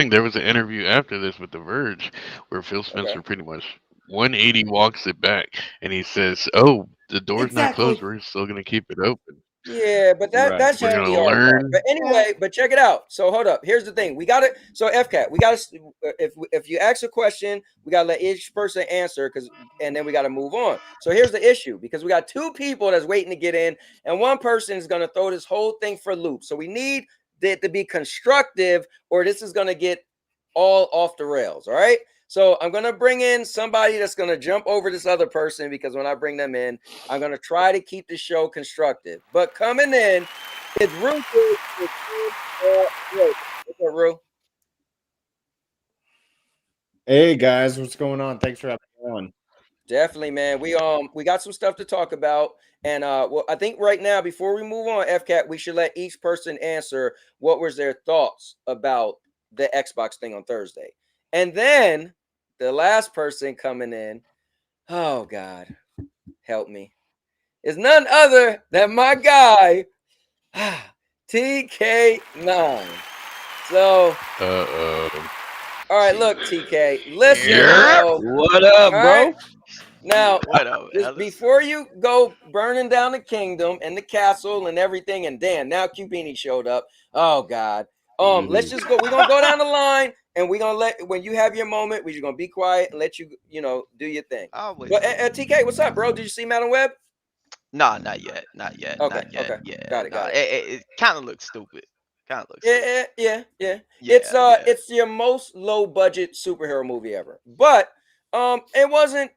There was an interview after this with The Verge where Phil Spencer pretty much 180 walks it back, and he says, "Oh, the door's not closed. We're still gonna keep it open." Yeah, but that's just the art. But anyway, but check it out. So hold up. Here's the thing. We got it. So FCAT, we got to. If you ask a question, we got to let each person answer and then we got to move on. So here's the issue, because we got 2 people that's waiting to get in, and one person is going to throw this whole thing for a loop. So we need it to be constructive, or this is going to get all off the rails. All right. So I'm going to bring in somebody that's going to jump over this other person, because when I bring them in, I'm going to try to keep the show constructive. But coming in is Rue. What's up, Rue? Hey, guys. What's going on? Thanks for having me on. Definitely, man. We got some stuff to talk about. And well, I think right now, before we move on, FCAT, we should let each person answer what was their thoughts about the Xbox thing on Thursday. And then the last person coming in, oh God, help me, is none other than my guy, TK9. So, all right, look, TK, listen. What up, bro? Now, before you go burning down the kingdom and the castle and everything, and Dan, now Cubini showed up. Oh God. Let's just go. We're gonna go down the line, and we're gonna let, when you have your moment, we're just gonna be quiet and let you, do your thing. But TK, what's up, bro? Did you see Madam Web? No, not yet. Okay, Not yet. okay. Yeah, Got it. It kind of looks stupid. Yeah. It's your most low budget superhero movie ever, but it wasn't.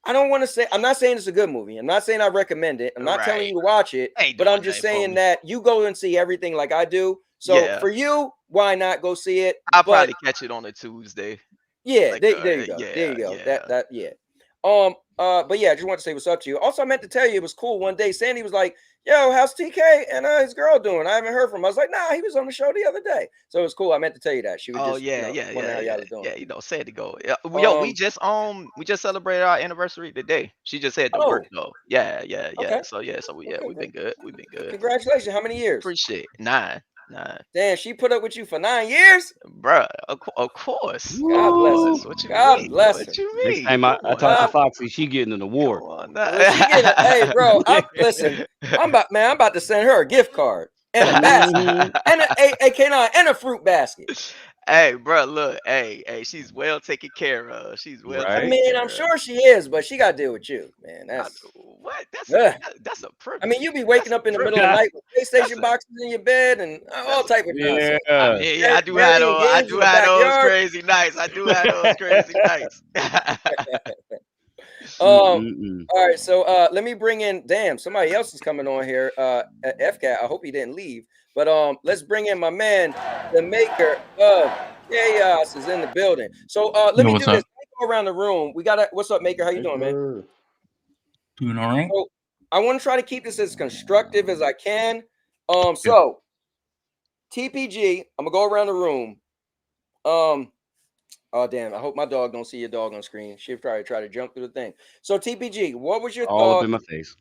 I don't want to say, I'm not saying it's a good movie. I'm not saying I recommend it. I'm not telling you to watch it, but I'm just saying that you go and see everything like I do. So for you, why not go see it? I'll probably catch it on a Tuesday. Yeah, Like, there you go. There you go. yeah. But yeah, I just want to say what's up to you. Also, I meant to tell you, it was cool. One day, Sandy was like, yo, how's TK and his girl doing? I haven't heard from him. I was like, nah, he was on the show the other day. So it was cool. I meant to tell you that. She was Oh just, yeah, wondering how y'all was doing. yeah. Said to go. Yeah, yo, we just celebrated our anniversary today. She just had to work though. Yeah. Okay. So we've been good. We've been good. Congratulations. How many years? Appreciate it. 9. Damn, she put up with you for 9 years? Bruh, of course. God bless her. What you God mean? bless her. What you mean? Next time I talk to Foxy, she getting an award. Hey, bro, listen, I'm about to send her a gift card and a basket and a K9 and a fruit basket. Hey, bro, look, hey, she's well taken care of. She's well. I mean, I'm sure she is, but she got to deal with you, man. That's what? That's a privilege. I mean, you be waking up in the middle of the night with PlayStation boxes in your bed and all type of nonsense. I do have those crazy nights. Mm-mm-mm. All right, so let me bring in. Damn, somebody else is coming on here. FCAT. I hope he didn't leave. But let's bring in my man, the maker of chaos, is in the building. So let Yo, me what's do this. up? Let me go around the room. We got to. What's up, maker? How you doing, man? Maker. Doing all right? So I want to try to keep this as constructive as I can. Yeah. So TPG, I'm gonna go around the room. Oh damn! I hope my dog don't see your dog on screen. She'll probably try to jump through the thing. So TPG, what was your All up thought? in my face.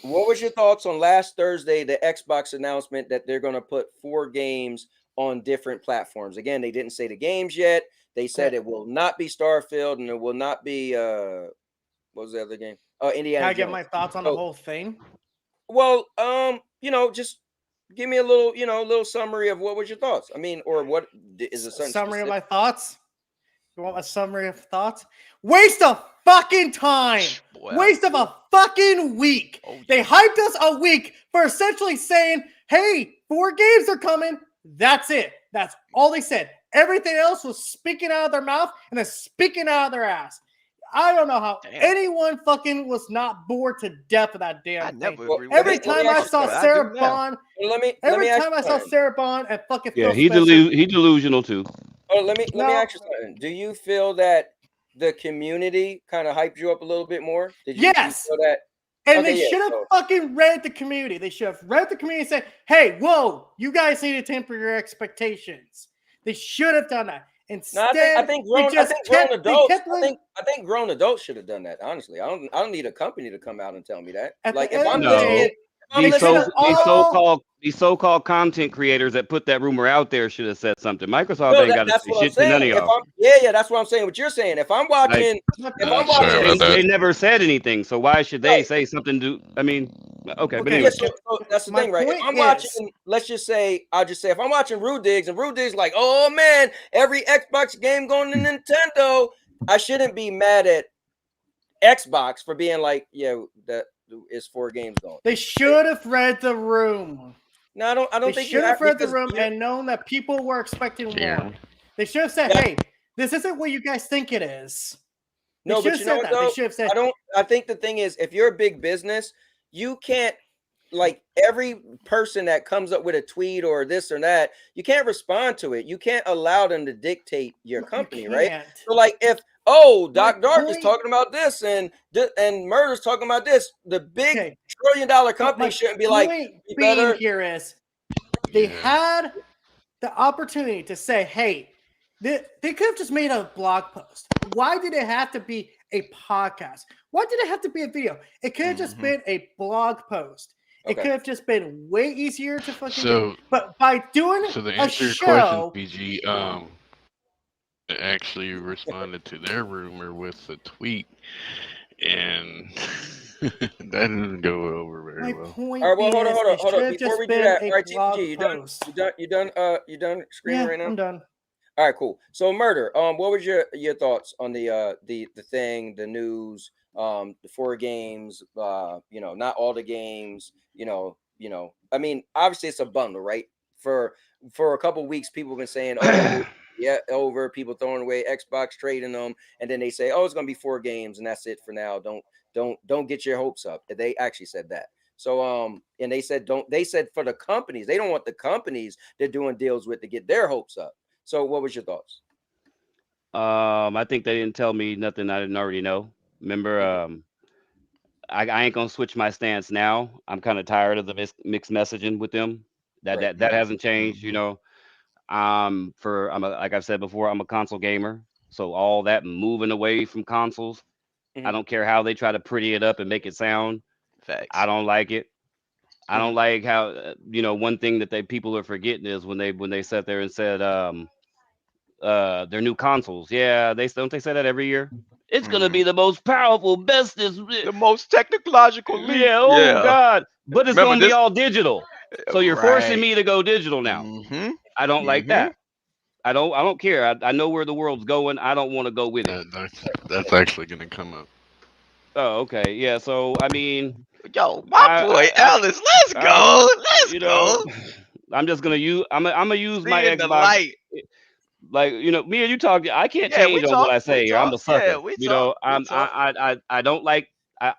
What was your thoughts on last Thursday, the Xbox announcement that they're gonna put 4 games on different platforms? Again, they didn't say the games yet. They said it will not be Starfield and it will not be what was the other game? Oh, Can Indiana I get Jones. my thoughts on the So, whole thing? well, just give me a little, a little summary of what was your thoughts. I mean, or what is a certain Summary of specific? my thoughts? You want a summary of thoughts? Waste of fucking time. Boy, Waste of a fucking week. Oh, They hyped us a week for essentially saying, hey, 4 games are coming. That's it. That's all they said. Everything else was speaking out of their mouth and then speaking out of their ass. I don't know how Damn. anyone fucking was not bored to death of that damn I thing. never Well, agree with Every let me time ask I you saw something. I Sarah do now. Bond, Let me every ask time you I saw something. Sarah Bond and fucking Yeah, Phil he Spencer, he delusional too. Oh, let me No. ask you something. Do you feel that the community kind of hyped you up a little bit more? Did you Yes. feel that? And Okay, they yeah, should have so- fucking read the community. They should have read the community and said, hey, whoa, you guys need to temper your expectations. They should have done that. No, Instead, I think they grown just grown kept, they adults. kept like, I think grown adults should have done that. Honestly, I don't need a company to come out and tell me that. at Like the if end I'm of the listening, day, if I'm they listening, should have all These so-called content creators that put that rumor out there should have said something. Microsoft no, ain't got to that's say what I'm shit to none saying. of If y'all. I'm that's what I'm saying. What you're saying. If I'm Like, watching, if I'm Sorry watching, about that. they never said anything, so why should they right. say something to? I mean, okay, but Okay, Yeah, anyway, so that's the my thing, right? If point I'm is, watching, let's just say, I'll just say, if I'm watching Rude Diggs and Rude Diggs like, oh man, every Xbox game going to Nintendo, I shouldn't be mad at Xbox for being like, yeah, that is 4 games going. they should have read the room. No, I don't They think you should have have read the because room you and known that people were expecting Here. more. They should have said, Yeah. hey, this isn't what you guys think it is. They no, should but have you know said what that. They though? should have said, I think the thing is, if you're a big business, you can't like every person that comes up with a tweet or this or that, you can't respond to it. You can't allow them to dictate your company, right? can't. So like if Doc Dark is point- talking about this and Murder's talking about this, the big Okay. $1 trillion But company my shouldn't be like, point "You being better." here is they Yeah. had the opportunity to say, hey, they could have just made a blog post. Why did it have to be a podcast? Why did it have to be a video? It could have just been a blog post. It Okay. could have just been way easier to fucking So- do. But by doing So to a answer your show, question, BG, actually responded to their rumor with a tweet, and that didn't go over very my well. point All right, well, being hold on. is it should have Before just we do been that, a all right, blog TPG, post. you done screaming Yeah, right now? I'm done. All right, cool. So Murder, what was your thoughts on the thing, the news, the 4 games, not all the games, I mean, obviously it's a bundle, right? For a couple weeks, people have been saying, oh, yeah, over, people throwing away Xbox, trading them, and then they say, oh, it's gonna be 4 games, and that's it for now. Don't get your hopes up. They actually said that. So and they said for the companies, they don't want the companies they're doing deals with to get their hopes up. So what was your thoughts? I think they didn't tell me nothing I didn't already know. Remember, I ain't gonna switch my stance now. I'm kind of tired of the mixed messaging with them. Right. That hasn't changed, you know. Like I've said before, I'm a console gamer, so all that moving away from consoles, I don't care how they try to pretty it up and make it sound. Facts. I don't like it. I don't like how one thing that people are forgetting is when they sat there and said their new consoles. Yeah, they say that every year. It's gonna be the most powerful, bestest, The most technological leap. yeah. Oh God, but it's Remember gonna be this- all digital. So you're forcing me to go digital now. Mm-hmm. I don't like that. I don't care. I know where the world's going. I don't want to go with it. That's actually going to come up. Oh, okay. Yeah. So I mean, Yo, my boy Alice, let's go. Let's go. I'm just gonna use. I'm gonna use my Seeing the Xbox. light. like me and you talk. I can't Yeah, we change on what talk. I We say. I'm talk. a Yeah, sucker. we talk. We talk. I don't like.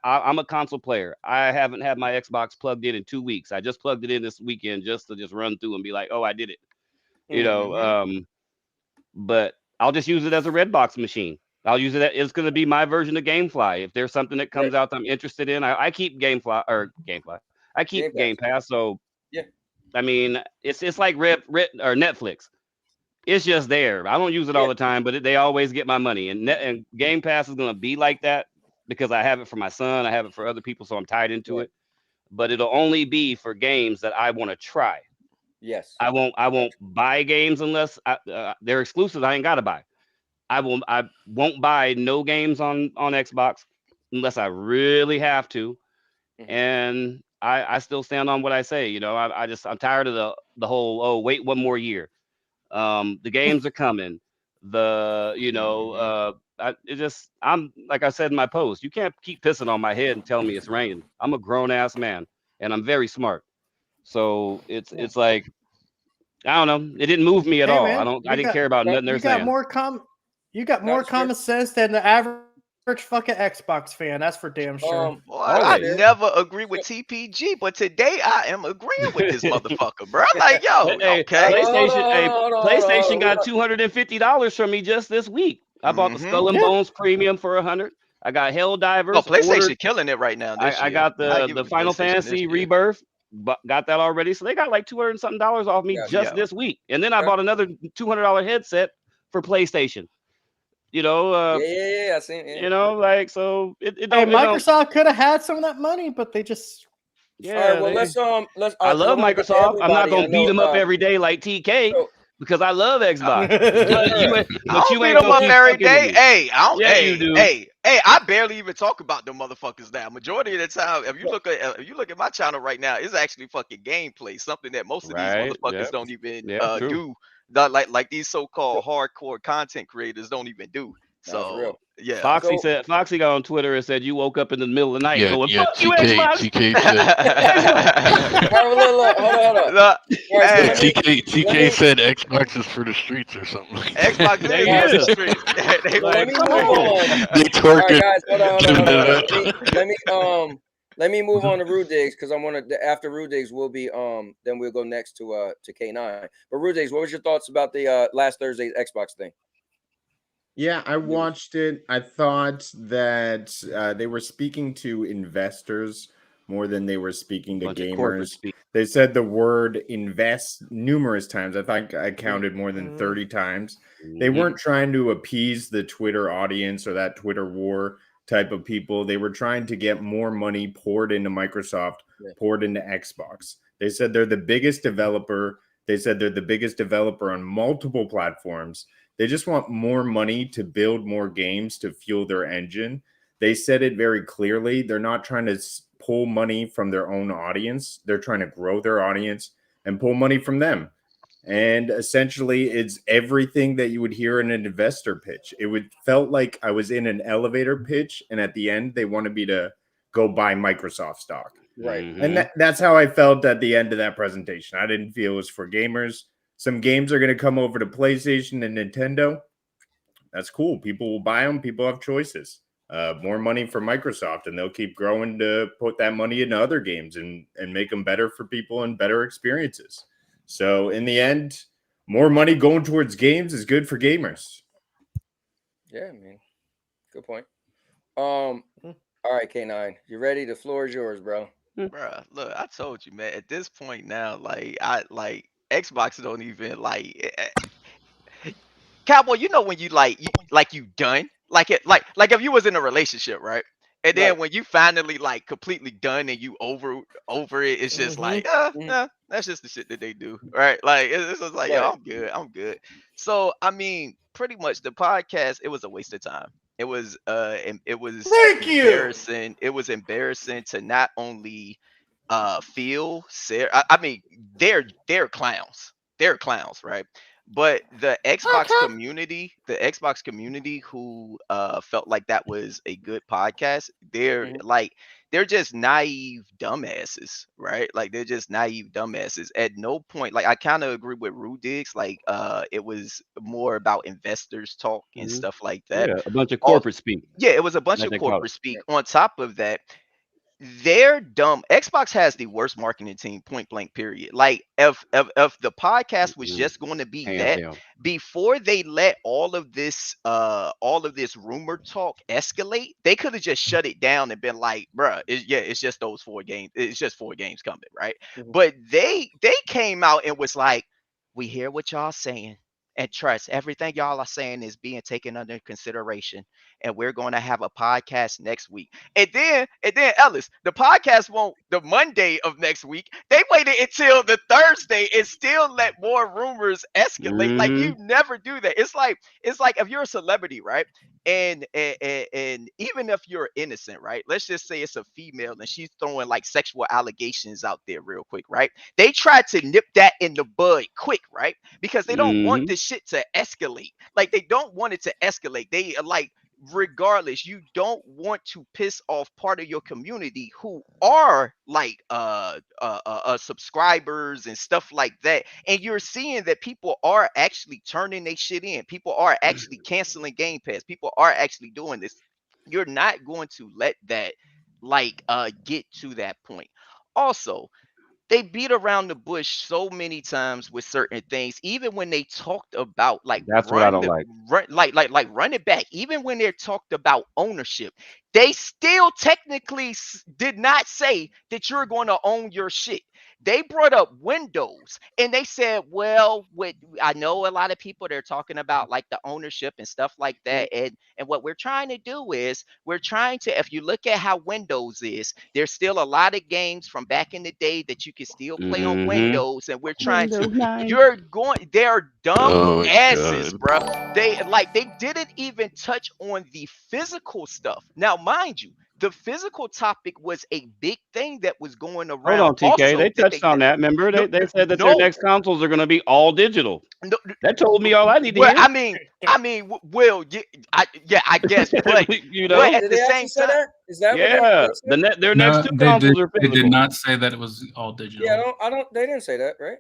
I'm a console player. I haven't had my Xbox plugged in 2 weeks. I just plugged it in this weekend just to just run through and be like, oh, I did it. You know. Mm-hmm. But I'll just use it as a Redbox machine. I'll use it. It's going to be my version of GameFly. If there's something that Right. comes out that I'm interested in, I keep GameFly. I keep Game Game Pass. Pass. So Yeah. I mean, it's like Red or Netflix. It's just there. I don't use it all Yeah. the time, but they always get my money. And Game Pass is going to be like that because I have it for my son. I have it for other people, so I'm tied into Right. it. But it'll only be for games that I want to try. Yes. I won't buy games unless they're exclusive. I ain't got to buy. I won't buy no games on Xbox unless I really have to. Mhm. And I still stand on what I say. I'm tired of the whole wait one more year. The games are coming. I'm like I said in my post. You can't keep pissing on my head and tell me it's raining. I'm a grown ass man and I'm very smart. So it's like I don't know. It didn't move me at Hey all. man, I didn't care about nothing they're you got saying. you got more That's fair. common sense than the average fucking Xbox fan. That's for damn sure. Boy, I Always. never agree with TPG, but today I am agreeing with this motherfucker, bro. Like, yo, Hey, okay. PlayStation got $250 from me just this week. I bought the Skull and Yeah. Bones Premium for $100. I got Oh, HellDivers PlayStation ordered. killing it right now this I year. got I give the it to Final PlayStation this Fantasy year. Rebirth, but got that already. So they got like $200 and something off me Gotcha. just Yeah. this week. And then I Okay. bought another $200 headset for PlayStation. Yeah. I seen it. Yeah. Like so it Hey, don't. Microsoft could have had some of that money, but they just All right. Yeah, Well, let's I because love I want to get to Microsoft. I'm not everybody. gonna I beat know. them up every day like TK So, because I love Xbox. But you, right. I but don't you beat ain't them gonna up keep every fucking with day. me. Hey, I don't. Yeah, you do. Hey, I barely even talk about them motherfuckers now. Majority of the time, if you look at my channel right now, it's actually fucking gameplay, something that most of these Right. motherfuckers Yep. don't even Yeah. True. do. Not like these so-called hardcore content creators don't even do. Nah, for So real. yeah. Foxy got on Twitter and said you woke up in the middle of the night Yeah, going yeah. "fuck you, TK Xbox." TK said All right, look, hold on. Look, All right, so hey, let me TK said Xbox is for the streets or something like that. Xbox There is you for the go. street. They so let Like, me for come move the on. on. They All right, twerking, guys, hold on. giving it up. Let me move on to Rude Digs because I want to. After Rude Digs, we'll be then we'll go next to K9. But Rude Digs, what was your thoughts about the last Thursday's Xbox thing? Yeah, I watched it. I thought that they were speaking to investors more than they were speaking to Bunch of corporate gamers. speak. They said the word invest numerous times. I think I counted more than 30 times. They weren't trying to appease the Twitter audience or that Twitter war type of people. They were trying to get more money poured into Microsoft, poured into Xbox. They said they're the biggest developer. They said they're the biggest developer on multiple platforms. They just want more money to build more games to fuel their engine. They said it very clearly. They're not trying to pull money from their own audience. They're trying to grow their audience and pull money from them. And essentially, it's everything that you would hear in an investor pitch. Felt like I was in an elevator pitch, and at the end, they wanted me to go buy Microsoft stock. Right. And that's how I felt at the end of that presentation. I didn't feel it was for gamers. Some games are going to come over to PlayStation and Nintendo. That's cool. People will buy them. People have choices. More money for Microsoft, and they'll keep growing to put that money into other games and make them better for people and better experiences. So in the end, more money going towards games is good for gamers. Yeah, man. Good point. All right, K9, you ready? The floor is yours, bro. Bruh, look, I told you, man. At this point now, like Xbox don't even Cowboy. You know when you you done, like if you was in a relationship, right? And then Right. when you finally like completely done and you over it, it's just like, that's just the shit that they do, right? Like it's just like, yo, Right. I'm good. So I mean, pretty much the podcast, it was a waste of time. It was it was Thank you. embarrassing. It was embarrassing to not only feel I mean, they're clowns. They're clowns, right? But the Xbox community who felt like that was a good podcast, they're like they're just naive dumbasses, right? Like they're just naive dumbasses. At no point, like I kind of agree with Rudigs, like it was more about investors talk and Mhm. stuff like that. Yeah, a bunch of All corporate speak, yeah, it was a bunch like of they call it. corporate speak. On top of that, they're dumb. Xbox has the worst marketing team, point blank, period. Like if the podcast was Mhm. just going to be Hands that, down. before they let all of this rumor talk escalate, they could have just shut it down and been like, bruh, it's just those 4 games. It's just 4 games coming, right? Mhm. But they came out and was like, we hear what y'all saying. And trust everything y'all are saying is being taken under consideration. And we're going to have a podcast next week. And then Ellis, the podcast won't the Monday of next week. They waited until the Thursday and still let more rumors escalate. Like Mhm. you never do that. It's like if you're a celebrity, right? And even if you're innocent, right? Let's just say it's a female and she's throwing like sexual allegations out there real quick, right? They try to nip that in the bud quick, right? Because they don't want Mhm. the shit to escalate. Like they don't want it to escalate. They are like regardless, you don't want to piss off part of your community who are like subscribers and stuff like that, and you're seeing that people are actually turning their shit in, people are actually canceling Game Pass, people are actually doing this. You're not going to let that like get to that point. Also, they beat around the bush so many times with certain things, even when they talked about like That's what I don't like. run it back, even when they talked about ownership, they still technically did not say that you're going to own your shit. They brought up Windows and they said, well, with I know a lot of people they're talking about like the ownership and stuff like that, and what we're trying to do is we're trying to, if you look at how Windows is, there's still a lot of games from back in the day that you can still play on Mhm. Windows, and we're trying to, Windows 9. they're dumb Oh my asses, god. bruh. They didn't even touch on the physical stuff. Now, mind you, the physical topic was a big thing that was going Hold around on, TK. also They touched on that. Remember, no, they said that their no, next consoles are going to be all digital. no, That told me all I need to well, hear. Will, yeah, I guess, but You but know? at Did the they actually same say time, that? Is that what Yeah. they said? Their next No, two they consoles are did physical. not say that it was all Yeah, digital. I don't. They didn't say that, right?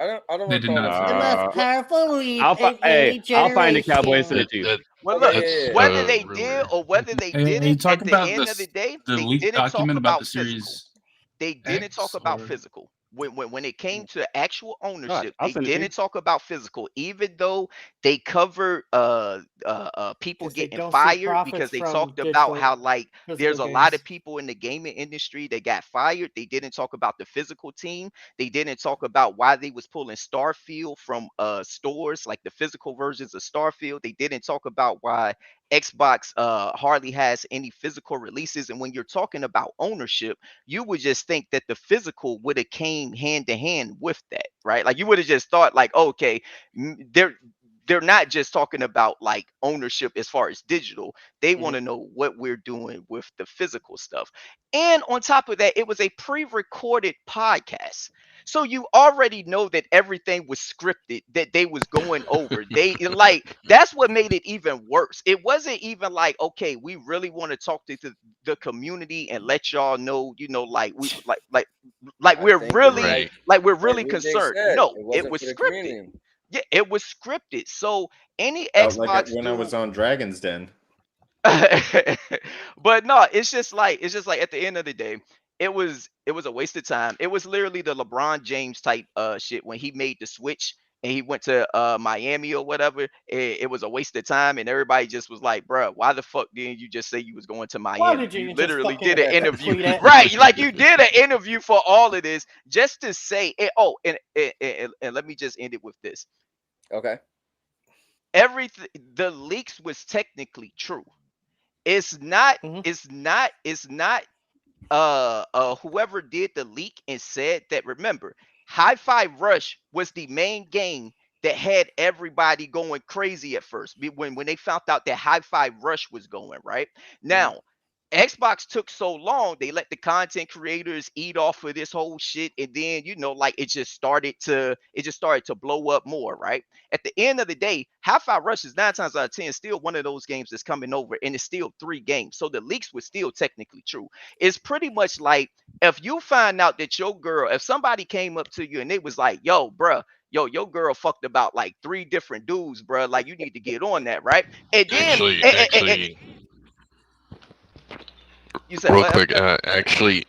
I don't They did recall them not say saying The that. that. most Uh, powerful weed hey, in any I'll find a cowboy and send generation. it to you. That well, Okay, look, yeah, that's yeah, yeah. whether a they did rumor. or whether they Are you didn't, at talking the about end of the this day, the they leaked didn't talk document about the about physical. Series They didn't talk X about or physical. When it came to actual All right, ownership, I'll they send it to you. didn't talk about physical, even though they covered people Because they getting don't see fired profits because they from talked about digital how like physical there's a lot of games. people in the gaming industry that got fired. They didn't talk about the physical team. They didn't talk about why they was pulling Starfield from stores, like the physical versions of Starfield. They didn't talk about why Xbox hardly has any physical releases. And when you're talking about ownership, you would just think that the physical would have came hand to hand with that, right? Like you would have just thought like, okay, they're not just talking about like ownership as far as digital. They want Mhm. to know what we're doing with the physical stuff. And on top of that, it was a pre-recorded podcast. So you already know that everything was scripted, that they was going over. They like that's what made it even worse. It wasn't even like, okay, we really want to talk to the community and let y'all know, like we like I think it's Right. we're like really Rudick concerned. said, No, it it wasn't was for the scripted. community. Yeah, it was scripted. So any Felt like Xbox when I dude was on Dragon's Den. but no, it's just like at the end of the day, it was a waste of time. It was literally the LeBron James type shit when he made the switch and he went to Miami or whatever. It was a waste of time, and everybody just was like, bruh, why the fuck didn't you just say you was going to Why Miami? did You you just literally fucking did an interview. tweet it? Right, like you did an interview for all of this just to say it. Oh, and let me just end it with this. Okay. Everything, the leaks was technically true. It's not Mhm. it's not whoever did the leak and said that. Remember, Hi-Fi Rush was the main game that had everybody going crazy at first when they found out that Hi-Fi Rush was going right Mhm. now. Xbox took so long, they let the content creators eat off of this whole shit, and then like it just started to blow up more, right? At the end of the day, Hi-Fi Rush is 9 times out of 10 still one of those games that's coming over, and it's still 3 games. So the leaks were still technically true. It's pretty much like if you find out that if somebody came up to you and they was like, yo, bruh, your girl fucked about like 3 different dudes, bruh, like you need to get on that, right? And then Actually, you said real what? quick, actually,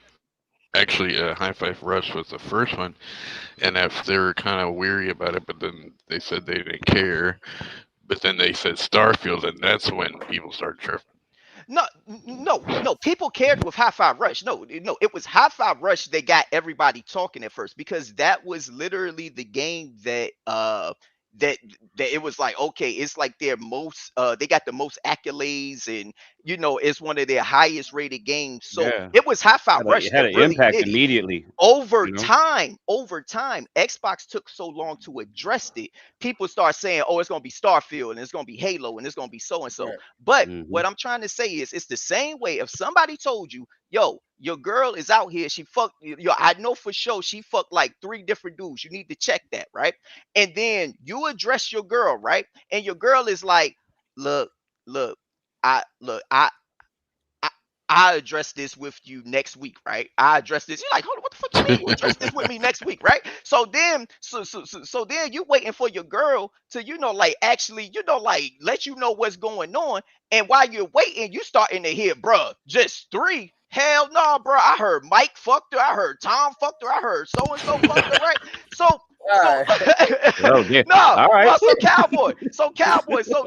High Five Rush was the first one, and if they were kind of weary about it, but then they said they didn't care, but then they said Starfield, and that's when people started tripping. No. People cared with Hi-Fi Rush. No, it was Hi-Fi Rush that got everybody talking at first, because that was literally the game that that it was like, okay, it's like their most they got the most accolades, and it's one of their highest rated games. So Yeah. it was Hi-Fi Rush It had that an really impact did it. immediately. Over you know? time, Xbox took so long to address it. People start saying, "Oh, it's gonna be Starfield, and it's gonna be Halo, and it's gonna be so and so." Right. But Mhm. what I'm trying to say is, it's the same way. If somebody told you, "Yo, your girl is out here, she fucked," I know for sure she fucked like 3 different dudes. You need to check that, right? And then you address your girl, right? And your girl is like, "Look, I I address this with you next week, right? I address this. You're like, hold on, what the fuck you mean? You address this with me next week, right? So then, so then you waiting for your girl to, like actually, like let you know what's going on. And while you're waiting, you starting to hear, bruh, just 3. Hell no, bruh. I heard Mike fucked her. I heard Tom fucked her. I heard so and so fucked her, right? So All right. Oh, yeah. no, All right. well, so cowboy, so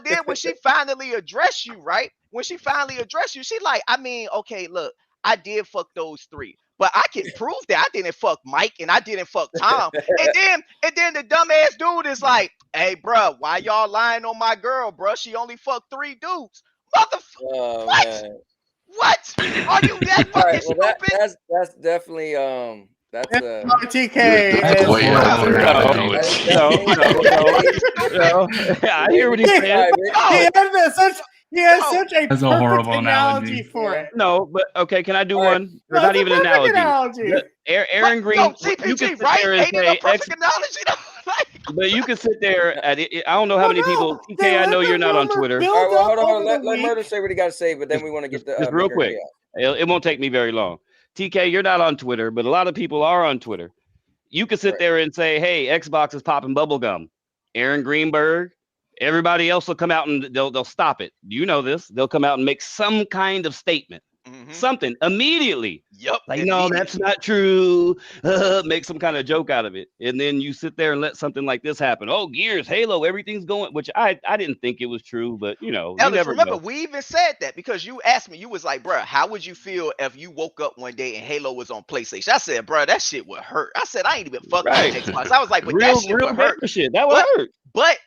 then when she finally address you, right? When she finally address you, she like, I mean, okay, look, I did fuck those 3, but I can prove that I didn't fuck Mike and I didn't fuck Tom. And then the dumbass dude is like, hey, bruh, why y'all lying on my girl, bruh? She only fucked 3 dudes. Motherfucker, Oh, what? man. What? Are you that All fucking right. Well, stupid? that's definitely that's TK. That's is- way out there. I hear what he's saying. He has such a That's a perfect horrible analogy analogy. for it. No, but okay, can I do All right. one? Or No, not it's a even an perfect analogy. analogy. Aaron Green, No, you can TPG, sit right? there and Ain't it say a perfect analogy? Like, but you can sit there at it. I don't know how many people. They TK, I let know the you're not on rumor Twitter. build All right. Well, up hold on. over Let the week. Murder say what he got to say, but then we want to get the Just real Maker- quick. It won't take me very long. TK, you're not on Twitter, but a lot of people are on Twitter. You can sit Right. there and say, hey, Xbox is popping bubblegum. Aaron Greenberg, everybody else will come out and they'll stop it. You know this. They'll come out and make some kind of statement. Something immediately. Yep. Like, no, that's not true. Make some kind of joke out of it. And then you sit there and let something like this happen. Oh, Gears, Halo, everything's going, which I didn't think it was true, but you Ellis, never remember, know. we even said that because you asked me, you was like, bruh, how would you feel if you woke up one day and Halo was on PlayStation? I said, bruh, that shit would hurt. I said, I ain't even fucking Right. with Xbox. I was like, but Real that shit would hurt. gamer shit. That would hurt. But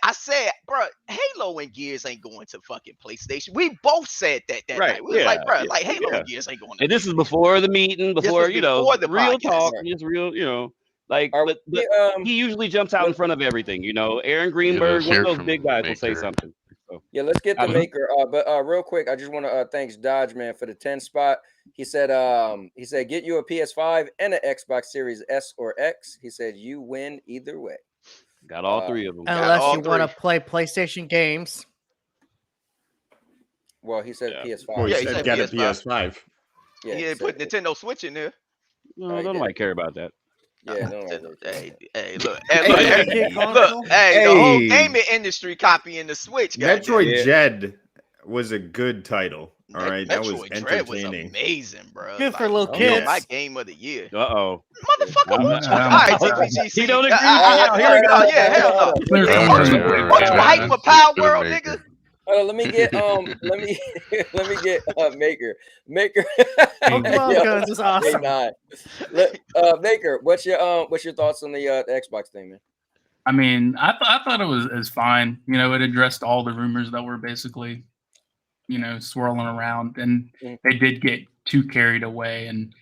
I said, bruh, Halo and Gears ain't going to fucking PlayStation. We both said that Right, night. We was like, bruh, like Halo yeah. and Gears ain't going to. And this is before the meeting, before was before the real podcast. talk, Right. just real, like. Are But we, he usually jumps out in front of everything, Aaron Greenberg, let's one hear of those from big guys, will say Maker. something. So, Yeah, let's get I the don't know. Maker. But real quick, I just want to thanks Dodge Man for the 10 spot. He said get you a PS5 and an Xbox Series S or X. He said you win either way. Got all 3 of them. Unless all you want to 3. play PlayStation games. Well, he said Yeah. PS5. Well, Yeah, he he said said get a PS5. PS5. Yeah, He he didn't put said- Nintendo Switch in there. No, nobody care about that. Yeah, no. Hey, look, console. the whole Hey. gaming industry copying the Switch. Metroid goddamn. Dread was a good title. All right, that was Metroid Dread was entertaining. amazing, bro. Good for little you know, kids. my game of the year. Uh-oh. Motherfucker, won't you? All I'm- right, TPGC. He don't agree. Here we go. Yeah, hell no. There's All somewhere in right, there. all What, you right, hype man. for Power Let's do World, Maker. nigga? Let me get let me get Maker. Pokemon Guns is awesome. Maker, what's your thoughts on the Xbox thing, man? I mean, I thought it was fine. It addressed all the rumors that were basically, swirling around, and they did get too carried away. And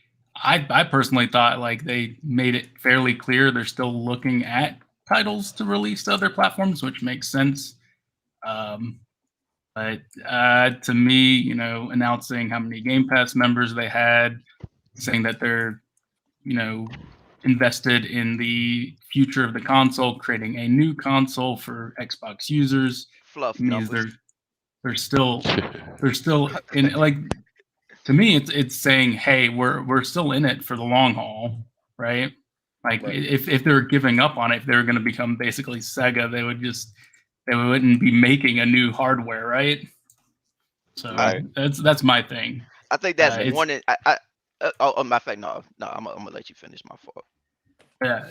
I personally thought like they made it fairly clear they're still looking at titles to release to other platforms, which makes sense. But to me, you know, announcing how many Game Pass members they had, saying that they're, you know, invested in the future of the console, creating a new console for Xbox users, Fluff means numbers. they're still in, like, to me it's saying, hey, we're still in it for the long haul, right? Like Right. if they're giving up on it, if they're going to become basically Sega, they wouldn't be making a new hardware, right? So Right. that's my thing. I think that's It's one. Matter of fact, no, I'm gonna let you finish. My fault.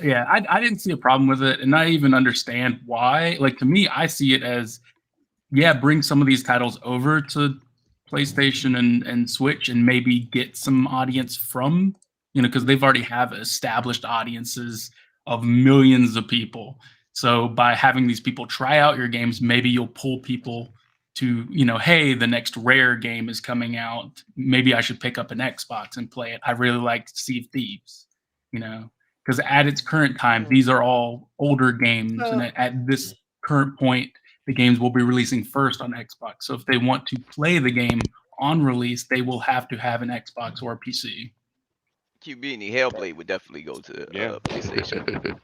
yeah. I didn't see a problem with it, and I even understand why. Like, to me, I see it as, yeah, bring some of these titles over to PlayStation and Switch, and maybe get some audience from, you know, because they've already have established audiences of millions of people. So by having these people try out your games, maybe you'll pull people to, you know, hey, the next Rare game is coming out. Maybe I should pick up an Xbox and play it. I really like Sea of Thieves, you know, because at its current time, these are all older games, and at this current point, the games will be releasing first on Xbox. So if they want to play the game on release, they will have to have an Xbox or a PC. QB and the Hellblade would definitely go to PlayStation.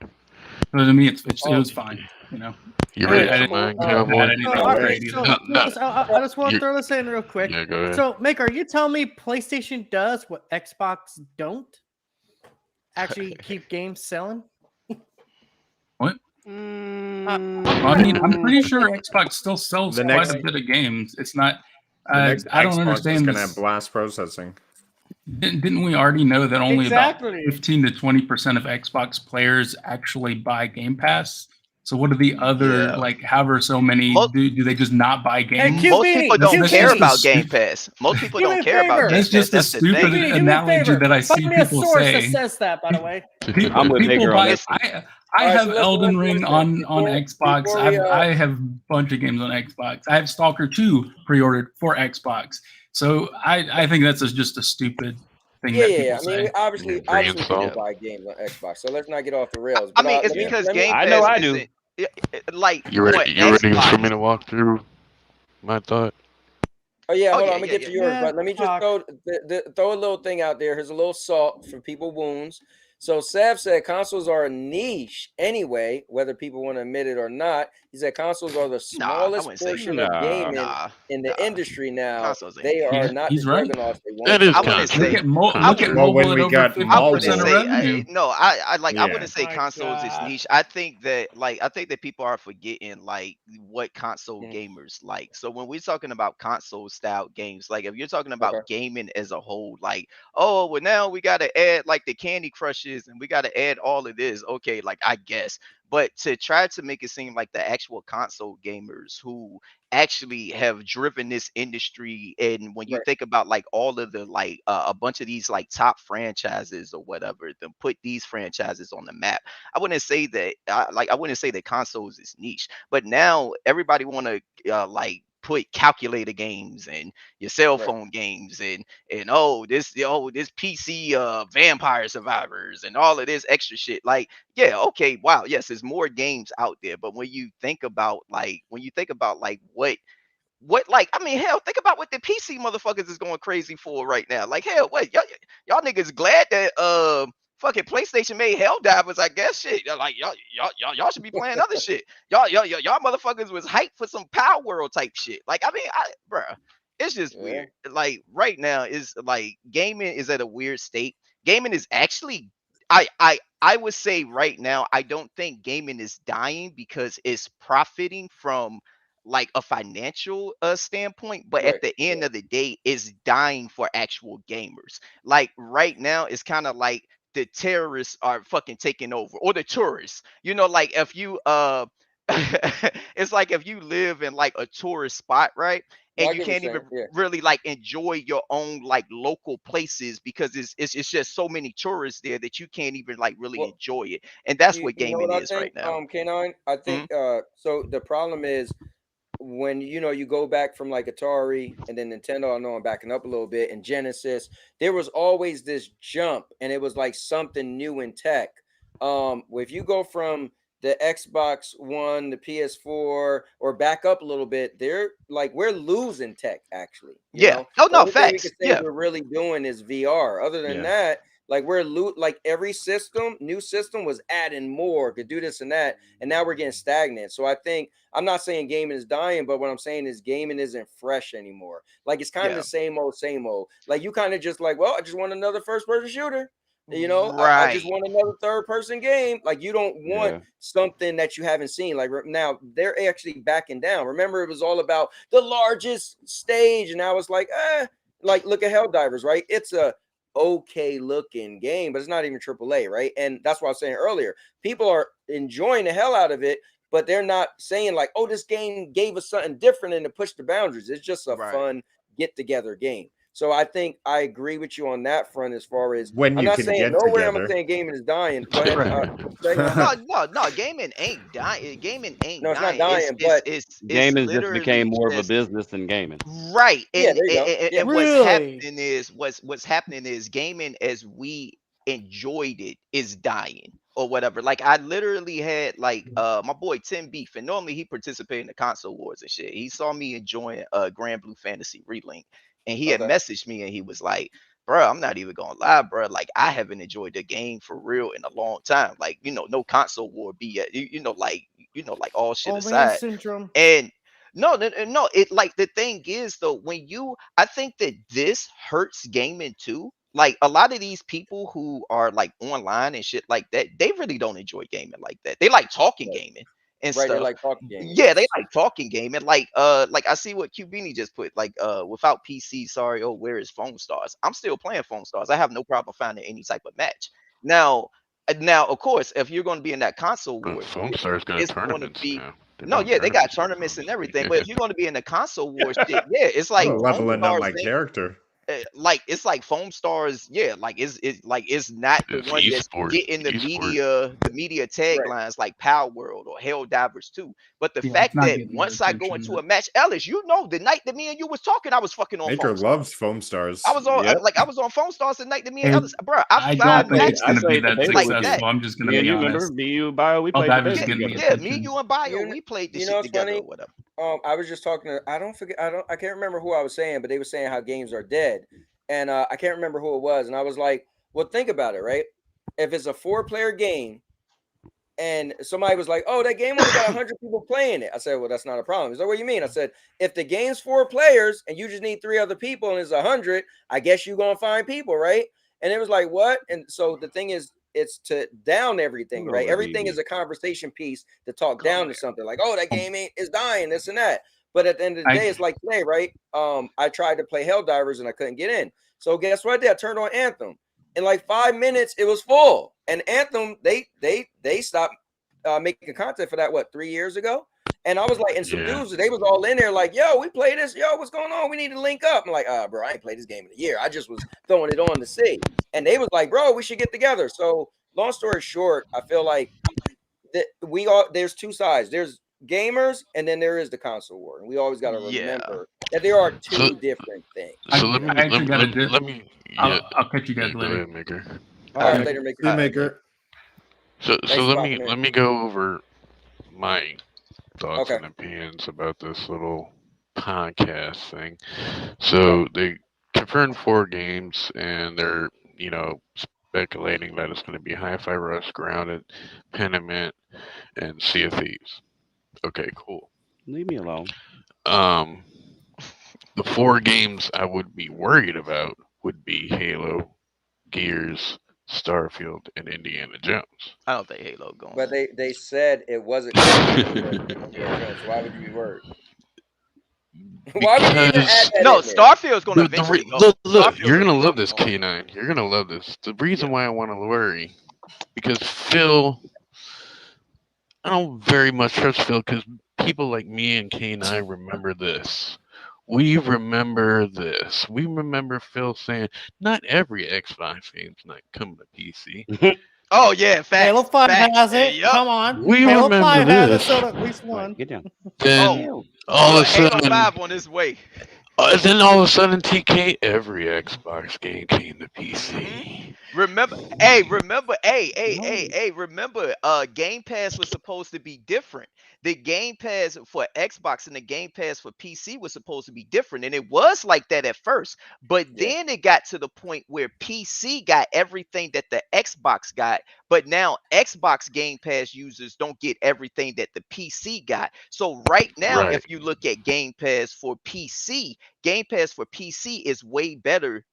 So to me, it was fine. You know, You I ready didn't for mine, think it Cowboy? had anything great either. I just want to throw this in real quick. Yeah, go ahead. So, Maker, are you telling me PlayStation does what Xbox don't? Actually keep games selling? What? I mean, I'm pretty sure Xbox still sells quite a bit of games. It's not. The next I don't Xbox understand is going to this. have blast processing. Didn't we already know that only Exactly. about 15 to 20% of Xbox players actually buy Game Pass? So what are the other, like, however so many, do they just not buy games? Most people don't care about Game Pass. Most people don't care about Game That's Pass. just a That's the stupid thing. analogy that I see Find me a people source say. that says that, by the way. I'm with People Maker on buy. this. I Alright, have so listen, Elden listen, Ring listen. on Xbox. Before we, I have a bunch of games on Xbox. I have Stalker 2 pre-ordered for Xbox. So I think that's just a stupid thing that people I mean, say. obviously people buy games on Xbox, so let's not get off the rails. I But, mean, it's let me- because let me- Game I Pass know I do. isn't like You on ready for Xbox. me to walk through my thought? Oh yeah, hold yeah, on. Let me get to yours, but let me just throw a little thing out there. Here's a little salt for people wounds. So Sav said consoles are a niche anyway, whether people want to admit it or not. He said consoles are the smallest wouldn't say portion that. of gaming Nah, in the industry now. Consoles ain't They are He's- not he's the right. juggernauts they That once is were. I wouldn't say. Look at I mobile when at we over got 50% I mobile. wouldn't of say revenue. I wouldn't Yeah. say My consoles is God. niche. I think that people are forgetting like what console gamers like. So when we're talking about console style games, like if you're talking about gaming as a whole, like, oh well, now we got to add like the Candy Crushes and we got to add all of this. Okay, like I guess. But to try to make it seem like the actual console gamers who actually have driven this industry, and when you think about like all of the like a bunch of these like top franchises or whatever, then put these franchises on the map. I wouldn't say that I wouldn't say that consoles is niche, but now everybody want to like put calculator games and your cell phone games and this PC Vampire Survivors and all of this extra shit. Like, yeah, okay, wow, yes, there's more games out there, but when you think about like what like I mean hell, think about what the PC motherfuckers is going crazy for right now. Like hell, what y'all niggas glad that fucking PlayStation made Helldivers, I guess. Shit, like y'all should be playing other shit. Y'all motherfuckers was hyped for some Power World type shit. Like I mean, bruh, it's just weird. Like right now is like gaming is at a weird state. Gaming is actually I would say right now I don't think gaming is dying because it's profiting from like a financial standpoint, but at the end of the day it's dying for actual gamers. Like right now it's kind of like the terrorists are fucking taking over, or the tourists, you know, like if you it's like if you live in like a tourist spot, right, and you can't even really like enjoy your own like local places because it's just so many tourists there that you can't even like really enjoy it. And that's what gaming is right now. K9, I think so the problem is when you go back from like Atari and then Nintendo, I know I'm backing up a little bit, and Genesis, there was always this jump and it was like something new in tech. If you go from the Xbox One, the PS4, or back up a little bit, they're like, we're losing tech actually. You Yeah. know, Oh the no, only thing we facts. can say Yeah. we're really doing is VR. Other than Yeah. that, like like every new system was adding more, could do this and that, and now we're getting stagnant. So I think I'm not saying gaming is dying, but what I'm saying is gaming isn't fresh anymore. Like it's kind of Yeah. the same old. Like you kind of just like, well, I just want another first person shooter. You know, I just Right. want another third person game. Like you don't want Yeah. something that you haven't seen. Like now they're actually backing down. Remember, it was all about the largest stage, and now it's like, like look at HellDivers, right? It's a okay looking game, but it's not even AAA, right? And that's what I was saying earlier. People are enjoying the hell out of it, but they're not saying like, oh, this game gave us something different and to push the boundaries. It's just a Right. fun get together game. So I think I agree with you on that front as far as When I'm you not can saying get nowhere I'm together. saying gaming is dying. Go ahead. No, no, gaming ain't dying. Gaming ain't No, it's not dying. dying, but It's Gaming just became literally more of a just business than gaming. right. yeah, And, there you go. Yeah. and what's Really? happening is what's happening is gaming as we enjoyed it is dying or whatever. Like I literally had like my boy Tim Beef, and normally he participated in the console wars and shit. He saw me enjoying Grand Blue Fantasy Relink, and he had Okay. messaged me and he was like, bro, I'm not even gonna lie, bro. Like I haven't enjoyed the game for real in a long time. Like, no console war be at like all shit Oh man, aside. syndrome. And no, it like the thing is though, I think that this hurts gaming too. Like a lot of these people who are like online and shit like that, they really don't enjoy gaming like that. They like talking Right. gaming and Right. They stuff. like talking gaming. Yeah, they Yes. like talking gaming. Like I see what Cubini just put, like without PC, sorry, oh, where is Phone Stars? I'm still playing Phone Stars. I have no problem finding any type of match. Now of course, if you're going to be in that console war, Foam Star's got it's going to tournaments be now. They're no, doing yeah, they got tournaments for tournaments Foam and everything. But if you're going to be in the console war shit, yeah, it's I'm like Phone leveling up Stars my character. like it's like Foam Stars, yeah, like it's not the It's one that's esport. getting the media Right. taglines like Power World or HellDivers2. But the Yeah, fact it's not that getting the once I go attention into a that. match, Ellis, the night that me and you was talking, I was fucking on Maker Phone loves Stars. foam stars. I was on Yep. I was on Phone Stars the night that me and It, Ellis, bro. I I five don't think played. it's matches going to be played the that beta like with you. that. successful. I'm just going Me to and be you remember honest. me, you, Bio. We All played the divers beta getting the together. Yeah, me, attention. you, and Bio, You we played the you know shit what's together funny? or whatever. I was just talking to I can't remember who I was saying, but they were saying how games are dead. And I can't remember who it was. And I was like, well, think about it, right? If it's a 4-player game and somebody was like, oh, that game only got 100 people playing it. I said, well, that's not a problem. He's like, what do you mean? I said, if the game's 4 players and you just need 3 other people and it's 100, I guess you're going to find people, right? And it was like, what? And so the thing is, it's to down everything, Go right? over Everything BB. is a conversation piece to talk Come down here. to something like, oh, that game is dying, this and that. But at the end of the day, it's like today, right? I tried to play Helldivers and I couldn't get in. So guess what I did? I turned on Anthem. In like 5 minutes, it was full. And Anthem, they stopped making content for that, 3 years ago? And I was like, and some dudes, they was all in there like, yo, we play this. Yo, what's going on? We need to link up. I'm like, bro, I ain't played this game in a year. I just was throwing it on to see. And they was like, bro, we should get together. So long story short, I feel like that there's two sides. There's gamers and then there is the console war. And we always got to remember that there are two different things. So let me I'll catch you guys go later. ahead, Maker. All right, later, Maker. See you, Maker. So Thanks for let me go over my thoughts Okay. and opinions about this little podcast thing. So they confirmed 4 games, and they're speculating that it's going to be Hi-Fi Rush, Grounded, Pentiment, and Sea of Thieves. Okay, cool. Leave me alone. The 4 games I would be worried about would be Halo, Gears, Starfield, and Indiana Jones. I don't think Halo going. But they said it wasn't going to be Indiana Jones. So why would you be worried? Why would you even add that No, in there? Starfield's going to eventually go. Look, you're going to love this, K9. You're going to love this. The reason why I want to worry, because Phil, I don't very much trust Phil, because people like me and K9 remember this. We remember this. We remember Phil saying, not every Xbox game's not coming to PC. Oh, yeah, facts. Halo 5 facts. has it. Yup. Come on. We Halo remember 5 has it, this. so at least one. Get down. Then Oh, all of a Halo sudden, 5 on his way. Then all of a sudden, TK, every Xbox game came to PC. Remember, remember, Game Pass was supposed to be different. The Game Pass for Xbox and the Game Pass for PC was supposed to be different, and it was like that at first. But then it got to the point where PC got everything that the Xbox got, but now Xbox Game Pass users don't get everything that the PC got. So right now, Right. if you look at Game Pass for PC is way better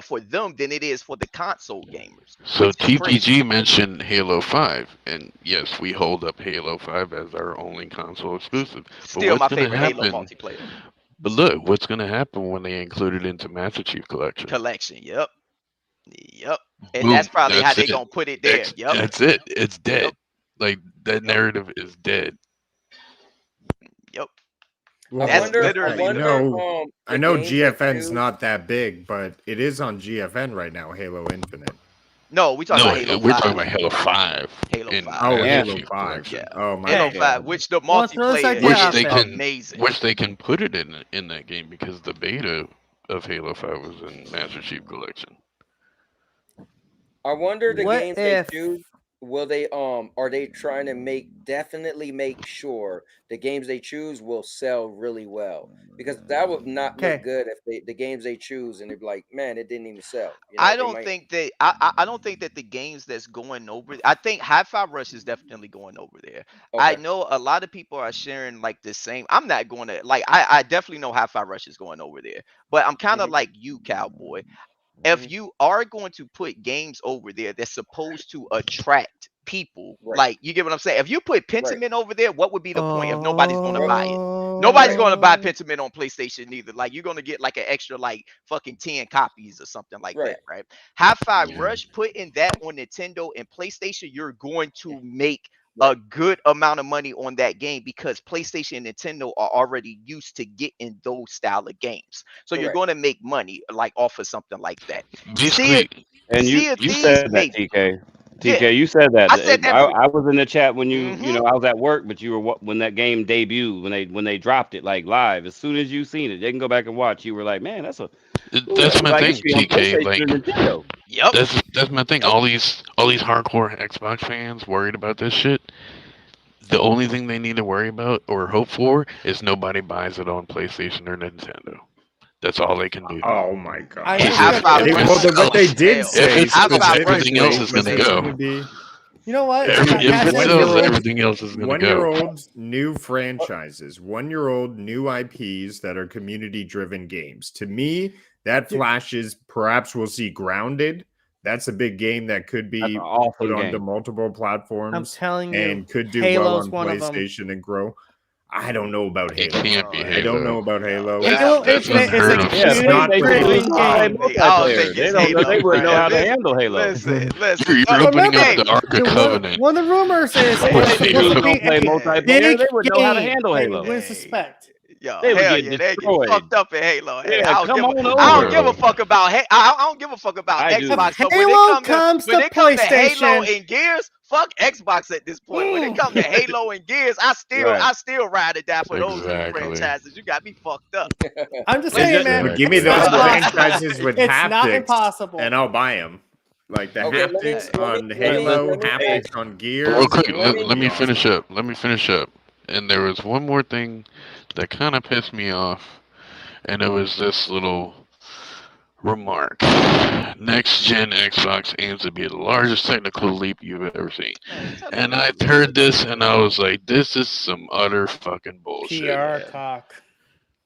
for them than it is for the console gamers. So Which is crazy. TPG mentioned Halo 5, and yes, we hold up Halo 5 as our only console exclusive. Still my But what's going to favorite Halo happen? multiplayer But look, what's going to happen when they include it into Master Chief Collection? collection. Yep. And Boom, that's probably how that's they it. gonna put it there. Yep. That's it. It's dead. Yep. Like that narrative is dead. Yep. Well, That's literally. I know games that GFN's do- not that big, but it is on GFN right now. Halo Infinite. No, we talking No, about Halo we're 5. talking about Halo 5. Halo in 5. Oh, Master Halo Chief 5. Collection. Yeah. Oh my Halo God. 5, which the Well, so it's like, multiplayer yeah, is they can- amazing. Which they can put it in that game because the beta of Halo 5 was in Master Chief Collection. I wonder the What games if- they do. Will they are they trying to definitely make sure the games they choose will sell really well? Because that would not Okay. look good if the games they choose and they're like, man, it didn't even sell. You know, I they don't might- think that I don't think that the games that's going over. I think Hi-Fi Rush is definitely going over there. I Okay. know a lot of people are sharing like the same. I'm not going to like. I definitely know Hi-Fi Rush is going over there, but I'm kind of like you, Cowboy. If you are going to put games over there that's supposed to attract people, Right. like you get what I'm saying. If you put Pentiment over there, what would be the point if nobody's going to buy it? Nobody's going to buy Pentiment on PlayStation either. Like you're going to get like an extra like fucking 10 copies or something like Right. that, right? Hi-Fi Rush, putting that on Nintendo and PlayStation, you're going to make a good amount of money on that game because PlayStation and Nintendo are already used to getting those style of games. So you're Correct. going to make money like off of something like that. Basically, And Sea you of Thieves, said that, maybe. TK. Yeah. TK, you said that. I said that I was in the chat when you Mhm. know I was at work, but you were when that game debuted when they dropped it like live. As soon as you seen it, they can go back and watch. You were like, man, that's that's my like, thing, it should be on TK. PlayStation Like or Nintendo. Yep. that's my thing. All these hardcore Xbox fans worried about this shit. The only thing they need to worry about or hope for is nobody buys it on PlayStation or Nintendo. That's all they can do. Oh my God. I Because think Hi-Fi that- Rush Well, is what they selling did hell. say If specifically Hi-Fi Rush everything else is was gonna it's go. gonna be You know what? If Has it it- sells, one-year-old- everything else is gonna go. one-year-old new franchises, 1-year-old new IPs that are community-driven games. To me, that flashes. Perhaps we'll see Grounded. That's a big game that could That's be an awesome put onto game. multiple I'm platforms telling you, and could do well Halo's on one of them. PlayStation and grow. I don't know about It Halo. can't be I Halo. don't know about Halo. Halo That's is a unheard of. Yeah, not they for play game. multiplayer. They don't. They wouldn't know how to handle Halo. Listen. You're opening Remember, up the Ark of Covenant. One of the rumors is They it's think supposed people to don't be play a multiplayer. big They wouldn't know how to game. handle Like, Halo. we suspect. Yo, They would hell get yeah, they get destroyed. fucked up in Halo. Hey, Yeah, I don't come give on a, I don't over. give a fuck about. I don't give a fuck about I do. Xbox. But Halo comes when to it comes to Halo PlayStation. and Gears, fuck Xbox at this point. When it comes to Halo and Gears, I still ride or die for those two Exactly. franchises. You got me fucked up. I'm just Is saying, it- man. But give me it's those not impossible. franchises with It's haptics, not impossible. and I'll buy them. Like the Okay, let me- haptics let me- on let me- Halo, let me- haptics on Gears. Real quick, Let me- let me finish up. Let me finish up. And there was one more thing that kind of pissed me off, and it was this little remark. Next gen Xbox aims to be the largest technical leap you've ever seen. And I heard this and I was like, this is some utter fucking bullshit. PR talk.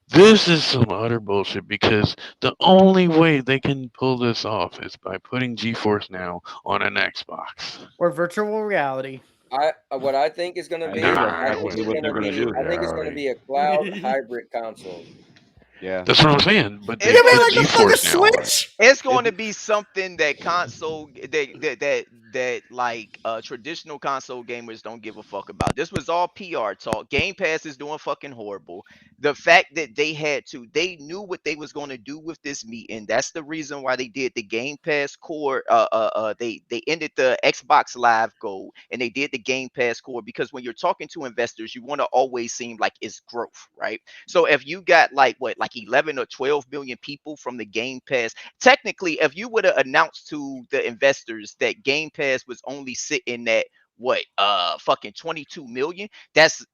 This is some utter bullshit because the only way they can pull this off is by putting GeForce Now on an Xbox. Or virtual reality. What I think is going to be, Nah, I think that's it's what going they're to gonna be, do. I think it's going to be a cloud hybrid console. Yeah. That's what I'm saying. But they You mean put like a fucking GeForce Now on it. Switch? It's going to be something that console that that like traditional console gamers don't give a fuck about. This was all PR talk. Game Pass is doing fucking horrible. The fact that they knew what they was going to do with this meeting. That's the reason why they did the Game Pass core. They ended the Xbox Live Gold and they did the Game Pass core, because when you're talking to investors, you want to always seem like it's growth, right? So if you got like 11 or 12 million people from the Game Pass, technically, if you would have announced to the investors that Game Pass was only sitting at fucking 22 million, that's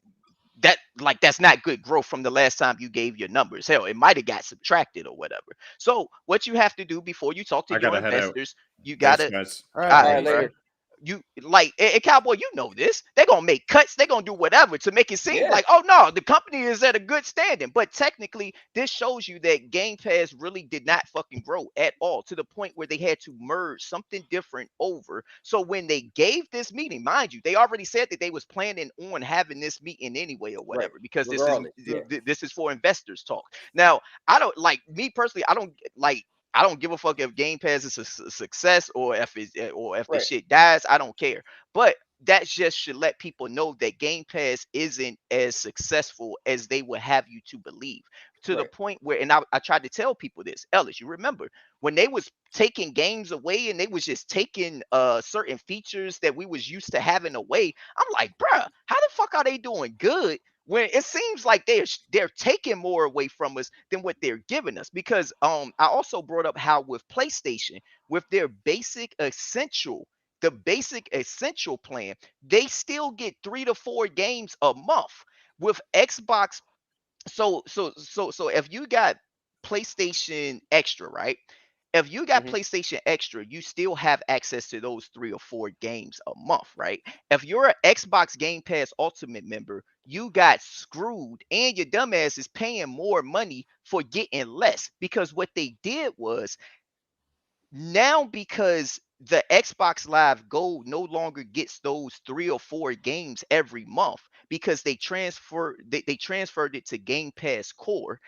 not good growth from the last time you gave your numbers. Hell, it might have got subtracted or whatever. So what you have to do before you talk to I your gotta head out. investors, you Thanks, gotta guys. All all right, right, right, bro. later. You like and Cowboy, you know this. They're gonna make cuts, they're gonna do whatever to make it seem Yeah. like, oh no, the company is at a good standing. But technically, this shows you that Game Pass really did not fucking grow at all, to the point where they had to merge something different over. So when they gave this meeting, mind you, they already said that they was planning on having this meeting anyway or Right. whatever, because Regardless. Yeah. this is for investors talk. Now, I don't like me personally, I don't give a fuck if Game Pass is a success or if the Right. shit dies. I don't care. But that just should let people know that Game Pass isn't as successful as they would have you to believe. To the Right. point where, and I tried to tell people this, Ellis, you remember when they was taking games away and they was just taking certain features that we was used to having away. I'm like, bruh, how the fuck are they doing good when it seems like they're taking more away from us than what they're giving us? Because I also brought up how with PlayStation, with their the basic essential plan, they still get 3 to 4 games a month. With Xbox, so if you got PlayStation Extra, right? If you got Mhm. PlayStation Extra, you still have access to those 3 or 4 games a month, right? If you're an Xbox Game Pass Ultimate member, you got screwed, and your dumbass is paying more money for getting less, because what they did was, now because the Xbox Live Gold no longer gets those 3 or 4 games every month, because they transferred it to Game Pass Core.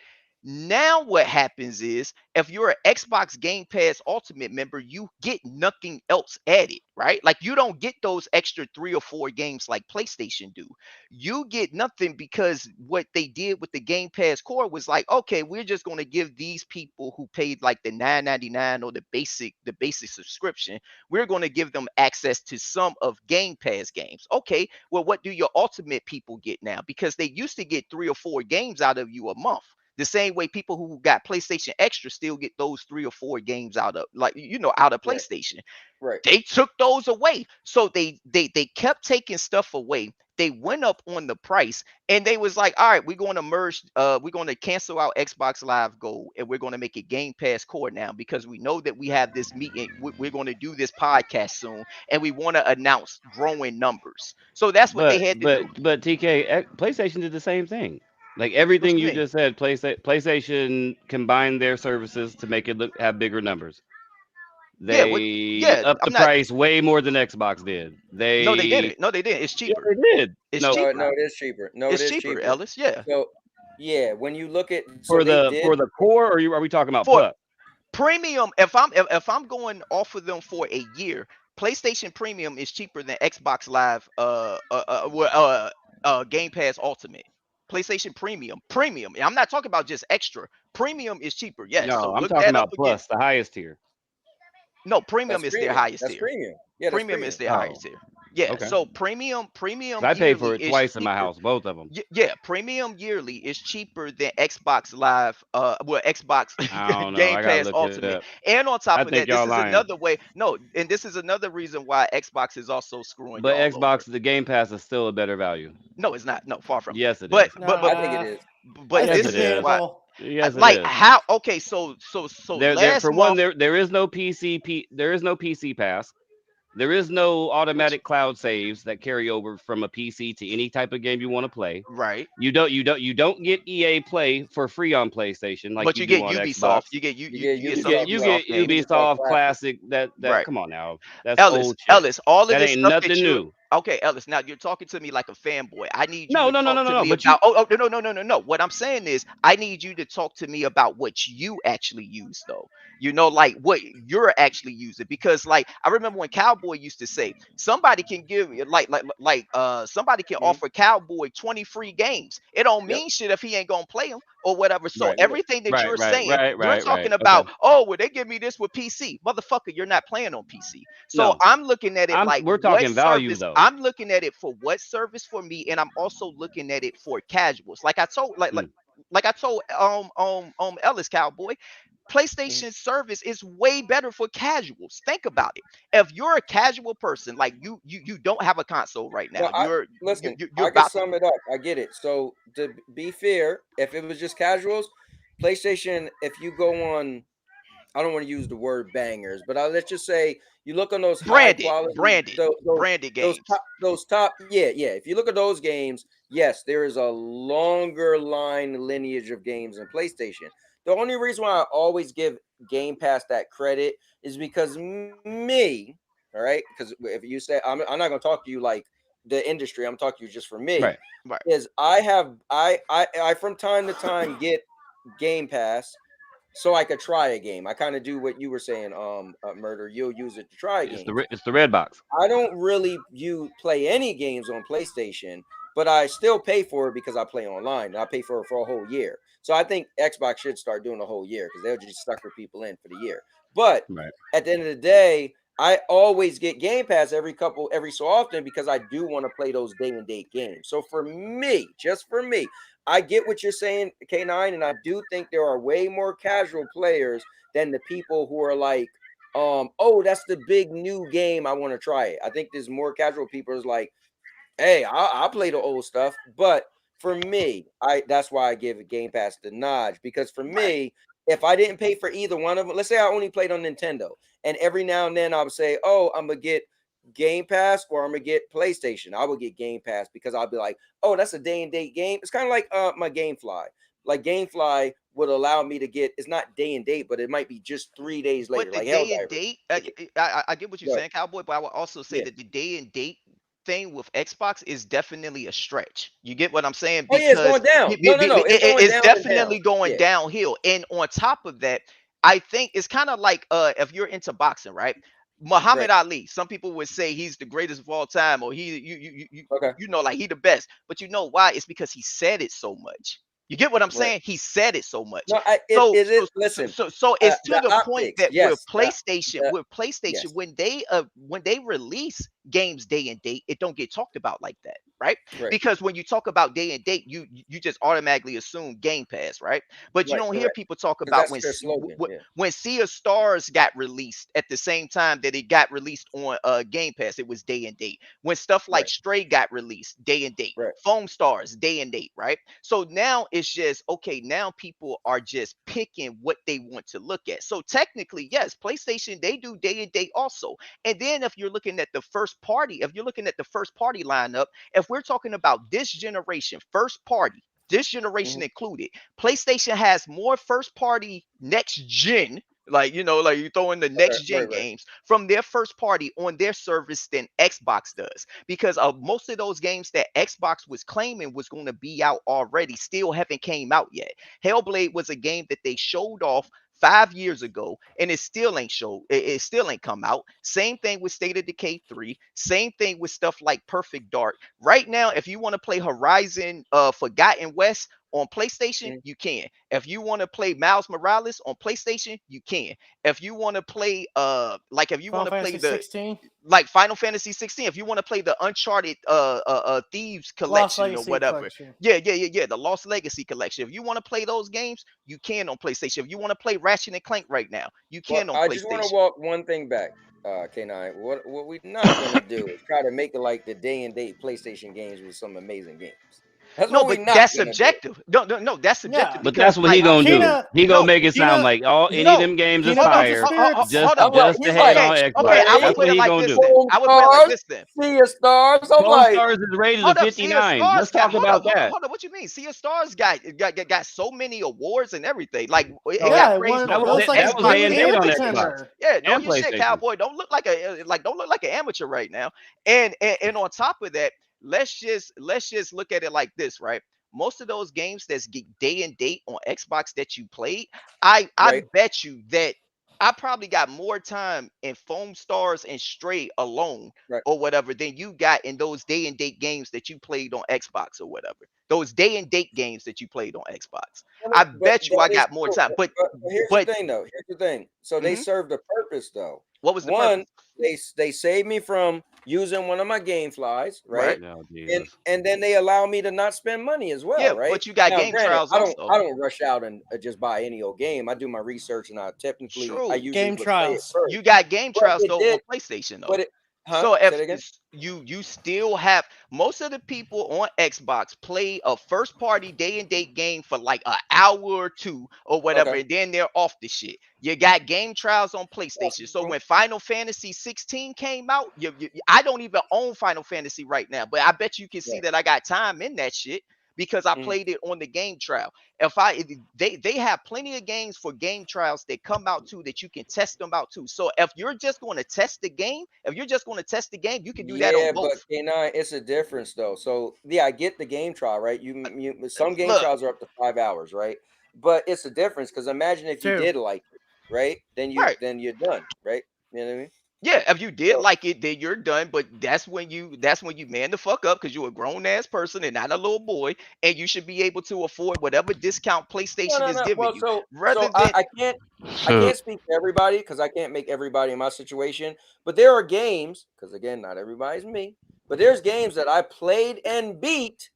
Now what happens is, if you're an Xbox Game Pass Ultimate member, you get nothing else added, right? Like, you don't get those extra 3 or 4 games like PlayStation do. You get nothing, because what they did with the Game Pass Core was like, okay, we're just going to give these people who paid like the $9.99 or the basic subscription, we're going to give them access to some of Game Pass games. Okay, well, what do your Ultimate people get now? Because they used to get 3 or 4 games out of you a month. The same way people who got PlayStation Extra still get those 3 or 4 games out of, like, out of Right. PlayStation. Right. They took those away. So they kept taking stuff away. They went up on the price, and they was like, all right, we're going to we're going to cancel out Xbox Live Gold, and we're going to make it Game Pass Core now, because we know that we have this meeting. We're going to do this podcast soon, and we want to announce growing numbers. So that's what they had to do. But TK, PlayStation did the same thing. Like What everything you you mean? just said, PlayStation combined their services to make it have bigger numbers. Yeah, They upped the I'm not. price way more than Xbox did. No, they didn't. No, they didn't. It's Yeah, cheaper. they did. It's No, cheaper. No, it is cheaper. No, It's it is cheaper, cheaper. Ellis. Yeah. So, yeah, when you look at for they the did for the core, or are we talking about For Plus? premium, if I'm going off of them for a year, PlayStation Premium is cheaper than Xbox Live Game Pass Ultimate. PlayStation Premium. I'm not talking about just extra. Premium is cheaper. Yes. So No, I'm look talking that up about again. Plus, the highest tier. No, Premium that's is their premium. highest That's tier. premium. Yeah, that's Premium premium. is their highest tier. Yeah. Okay. So premium I pay for yearly it is twice in my cheaper. house, both of them. Yeah, premium yearly is cheaper than Xbox Live, Xbox I don't know. Game I gotta Pass look it Ultimate. up. And on top I of think that, this y'all is lying. another way. No, and this is another reason why Xbox is also screwing But y'all Xbox, over. the Game Pass is still a better value. No, it's not. No, far from it. Yes, it But is. but I but think it Nah, is. but it's Yes, this it is is. why. debatable. Yes, it Like is. how? Okay, so There last for one, month, there is no there is no PC pass. There is no which automatic cloud saves that carry over from a PC to any type of game you want to play. right, You don't get EA Play for free on PlayStation like but you you do get on Ubisoft. Xbox. You get You get you get You some get Ubisoft you Ubisoft get games. Ubisoft Ubisoft Classic. Classic. That Right. come on now. That's old shit. Ellis, all of That this ain't stuff that nothing you new. Okay, Ellis, now you're talking to me like a fanboy. I need you No, to no, no, no, talk no, to no. me But you, about, oh, no, no, no, no, no, no. What I'm saying is, I need you to talk to me about what you actually use, though. You know, like what you're actually using. Because, like, I remember when Cowboy used to say, somebody can give you, somebody can Mhm. offer Cowboy 20 free games. It don't Yep. mean shit if he ain't gonna play them or whatever. So right, everything that right, you're right, saying, right, you're right, right. talking Okay. about, oh, well, they give me this with PC. Motherfucker, you're not playing on PC. So No, I'm looking at it like we're what talking value service. though. I'm looking at it for what service for me, and I'm also looking at it for casuals. Like I told, Mm. like I told Ellis Cowboy, Mhm. PlayStation service is way better for casuals. Think about it. If you're a casual person, like you don't have a console right No, now, I listen. you're I can about to. sum it up. I get it. So to be fair, if it was just casuals, PlayStation, if you go on, I don't want to use the word bangers, but let's just say you look on those high branded, quality, branded, branded games. those top, yeah, yeah. If you look at those games, yes, there is a longer line lineage of games in PlayStation. The only reason why I always give Game Pass that credit is because me, all right, because if you say I'm not going to talk to you like the industry, I'm talking to you just for me. Right. Right. Is I have I from time to time get Game Pass so I could try a game. I kind of do what you were saying, Murder. You'll use it to try games. It's the red box. I don't really you play any games on PlayStation, but I still pay for it because I play online. I pay for a whole year. So I think Xbox should start doing a whole year because they'll just sucker people in for the year. But Right. at the end of the day, I always get Game Pass every so often because I do want to play those day and date games. So for me, just for me, I get what you're saying, K9, and I do think there are way more casual players than the people who are like, oh, that's the big new game. I want to try it. I think there's more casual people is like, hey, I'll play the old stuff. But for me, that's why I give it Game Pass the nod because for Right. me, if I didn't pay for either one of them, let's say I only played on Nintendo, and every now and then I would say, oh, I'm gonna get Game Pass or I'm gonna get PlayStation. I would get Game Pass because I'll be like, oh, that's a day and date game. It's kind of like my GameFly. Like GameFly would allow me to get it's not day and date, but it might be just 3 days But later, the like day and HellDivers. date, Like, I get what you're but saying, Cowboy. But I would also say yeah. that the day and date thing with Xbox is definitely a stretch. You get what I'm saying? Oh yeah, it's Because going down. No, no, no. It's going it's down and down. definitely going Yeah, downhill. And on top of that, I think it's kind of like if you're into boxing, right? Muhammad right. Ali. Some people would say he's the greatest of all time, or Okay. you know, like he the best. But you know why? It's because he said it so much. You get what I'm Right. saying? He said it so much. No, it is. Listen, So it's to the the point optics. that Yes. With PlayStation, Yes. when they release games day and date, it don't get talked about like that, right? Right. Because when you talk about day and date, you just automatically assume Game Pass, right? But you Right. don't hear Correct. people talk Because about that's their slogan. Yeah. when Sea of Stars got released at the same time that it got released on Game Pass, it was day and date. When stuff like Right. Stray got released, day and date. Right. Foam Stars, day and date, right? So now it's just okay. Now people are just picking what they want to look at. So technically, yes, PlayStation they do day and date also. And then if you're looking at the first party, if you're looking at the first party lineup, if we're talking about this generation, first party, this generation Mhm. included, PlayStation has more first party next gen, like you know, like you throw in the Okay. next gen Right. Right. games from their first party on their service than Xbox does. Because most of those games that Xbox was claiming was going to be out already still haven't came out yet. Hellblade was a game that they showed off 5 years ago and it still ain't showed it still ain't come out. Same thing with State of Decay 3, same thing with stuff like Perfect Dark. Right now if you want to play Horizon Forgotten West on PlayStation, Mhm. you can. If you want to play Miles Morales on PlayStation, you can. If you want to play like if you Final want to play Fantasy the 16, like Final Fantasy 16, if you want to play the Uncharted Thieves Lost collection or Legacy whatever. Collection. Yeah, the Lost Legacy collection. If you want to play those games, you can on PlayStation. If you want to play Ratchet and Clank right now, you Well, can on I just want to PlayStation. walk one thing back, K9. What we're not gonna do is try to make it like the day and date PlayStation games with some amazing games. That's No, what we but not that's gonna do. subjective. No, that's subjective. But Because that's what he like, gonna do. Kina, He gonna no, make it sound Kina, like all any of no. them games is Kina Hold on, Bunch of fire Spirits. just I'm like, just to he's hate like, on okay, Xbox. I would That's put what it he like gonna this do. then. Gold I would put it like stars, this then. sea of stars. I'm Gold like, Stars is rated Hold to up, Sea of 59. Stars Let's talk got. about that. Hold up. What you mean? Sea of Stars got so many awards and everything. Like it Oh, got got it praised won. on It both was like that a was day Game and of the date Year on Xbox contender. Yeah, know and your shit, PlayStation. cowboy. Don't look like an amateur right now. And on top of that, let's just look at it like this, right? Most of those games that's day and date on Xbox that you played, I right. bet you that I probably got more time in Foam Stars and Stray alone Right. or whatever than you got in those day and date games that you played on Xbox or whatever. Those day and date games that you played on Xbox. I But bet you that I is got more true. time. But But here's the thing, though. Here's the thing. So they mhm. served a purpose, though. What was the One, purpose? they saved me from using one of my game flies, Right. right? Oh, And Jesus. and then they allow me to not spend money as well, Yeah, right? but you got Now, game granted, trials also. I don't rush out and just buy any old game. I do my research and I True. usually Game would play it trials. first. You got game But trials it though on did. PlayStation But though. it, huh? So Say if it again. you still have most of the people on Xbox play a first party day and date game for like an hour or two or whatever, Okay. and then they're off the shit. You got game trials on PlayStation. So when Final Fantasy 16 came out, I don't even own Final Fantasy right now, but I bet you can see Right. that I got time in that shit because I Mhm. played it on the game trial. They have plenty of games for game trials that come out too that you can test them out too. So if you're just going to test the game, you can do that on Yeah, but both. K9, it's a difference though. So yeah, I get the game trial, right? Some game Look, trials are up to 5 hours, right? But it's a difference because imagine if you Two. did like it, right? right. Then you're done, right? You know what I mean? Yeah, if you did So like it, then you're done. But that's when you man the fuck up because you're a grown ass person and not a little boy, and you should be able to afford whatever discount PlayStation is no. giving Well, you, so rather I, than I So can't speak for everybody because I can't make everybody in my situation. But there are games, because again, not everybody's me. But there's games that I played and beat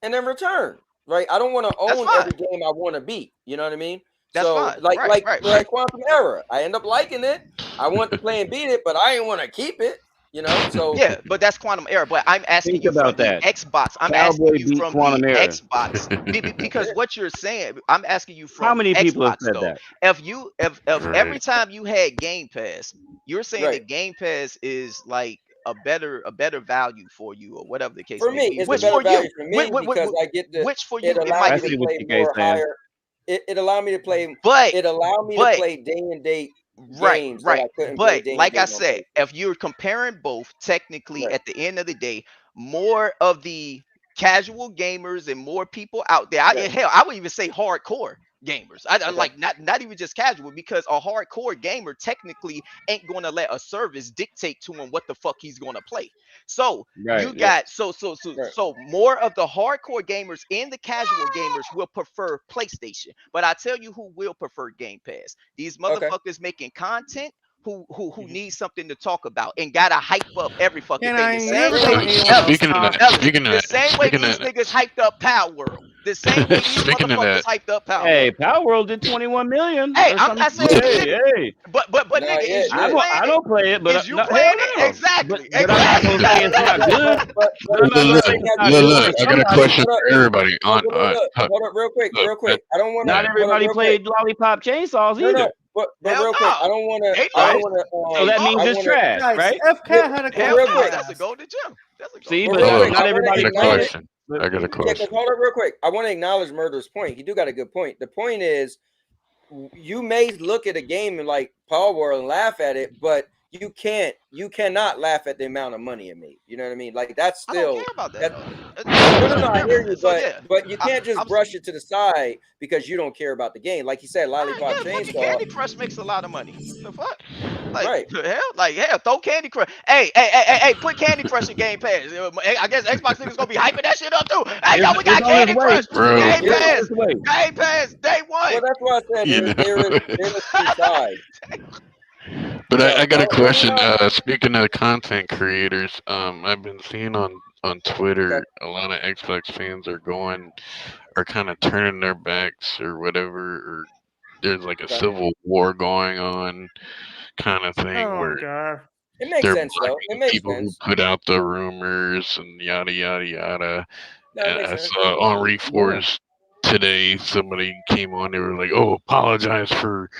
and then return. Right? I don't want to that's own fine. every game I want to beat. You know what I mean? That's So fine. Right, right. like Quantum Error, I end up liking it. I want to play and beat it, but I didn't want to keep it. You know, so Yeah, but that's quantum error. But I'm asking Think you from about the that. Xbox. I'm asking Cowboy you beat from the Quantum Error. Xbox because what you're saying. I'm asking you How from many people have Xbox said though. that? If every right. time you had Game Pass, you're saying right. that Game Pass is like a better value for you or whatever the case For may me, be. it's a Which better for you, value for me because I get to which for it you it allow I might me to see be. what play you guys more saying. higher. It allowed me to play But it allowed me to but play day and date right, games that right. I couldn't play But day and like I date on said, PlayStation. if you're comparing both, technically Right. at the end of the day, more of the casual gamers and more people out there. Right. Hell, I would even say hardcore gamers. I Okay. like not even just casual because a hardcore gamer technically ain't gonna let a service dictate to him what the fuck he's gonna play. So Right. you Yeah. got Right. so more of the hardcore gamers and the casual gamers will prefer PlayStation. But I tell you who will prefer Game Pass. These Okay. motherfuckers making content who Mhm. needs something to talk about and gotta hype up every fucking thing. The K9, you same never way, let anyone else Speaking of talk. that, the same way speaking these of that, niggas hyped up Power World. The same way these speaking of motherfuckers that, hyped up Power Hey, World. Power World did 21 million Hey, or I'm something. not saying you Hey, didn't, hey. but No, nigga, yeah, is it you did. playing I it? don't play it, but Is you no, playing hell it? no. Exactly. But I'm not gonna say Exactly. it's not good. But But I'm not gonna look, say we it's got not to good look, for I got a somebody. question hold up. for everybody. Look, hold up real quick, Look, real quick. I don't want to Not hold up everybody real quick. played Lollipop Chainsaws No, either. but Hell real quick, no. They I don't lost. want So to that means I it's want to trash, Guys, right? FCAT had a but Hell real no. quick. That's a golden gem. That's a See, golden But but real quick, not I want to everybody I got a played it. acknowledge. question. But I got a Yeah, question. because hold up real quick. I want to acknowledge Murder's point. He do got a good point. The point is, you may look at a game and like Paul World and laugh at it, but you cannot laugh at the amount of money it made. You know what I mean? Like that's I don't care still about that that. though. No, I hear you, So yeah, but you can't just I'm brush it to the side because you don't care about the game. Like you said, yeah, Lollipop fucking Chainsaw, Candy Crush makes a lot of money. The fuck? right? Like hell, throw Candy Crush. Hey, put Candy Crush in Game Pass. I guess Xbox niggas gonna be hyping that shit up too. Hey, yo, we it's got on its Candy way. Crush. Bro, Game Yeah. Pass. It's way. Game Pass, day one. Well, that's why I said you know. there is two sides. But Yeah, I got a hold question. on. Speaking of content creators, I've been seeing on Twitter a lot of Xbox fans are kind of turning their backs or whatever, or there's like a Okay. civil war going on kind of thing Oh where god. It makes they're sense though. It blaming makes people who sense. put out the rumors and yada yada yada. And I saw on Reforce today somebody came on. They were like, "Oh, apologize for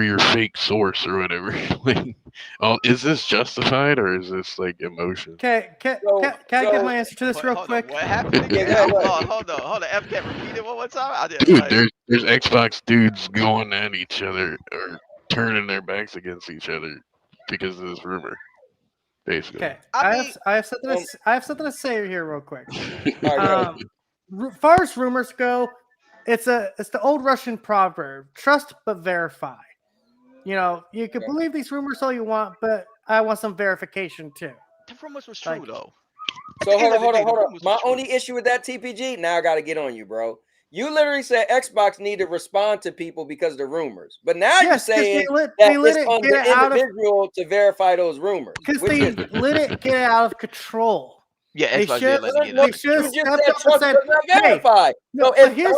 your fake source or whatever." Like, oh, is this justified or is this like emotion? Okay, can I get my answer to this real Hold quick? on, what happened again? Hold on. F cat, repeat it one more time. I did. Dude, there's Xbox dudes going at each other or turning their backs against each other because of this rumor. Basically. Okay, I have something to say here real quick. Far as rumors go, it's the old Russian proverb: trust but verify. You know, you can believe these rumors all you want, but I want some verification too. The rumors was true though. So hold on. My only issue with that TPG, now I got to get on you, bro. You literally said Xbox need to respond to people because of the rumors, but now you're saying that it's on the individual to verify those rumors because they let it get out of control. Yeah, they Xbox should. They should stepped up and said, verify. No, if you're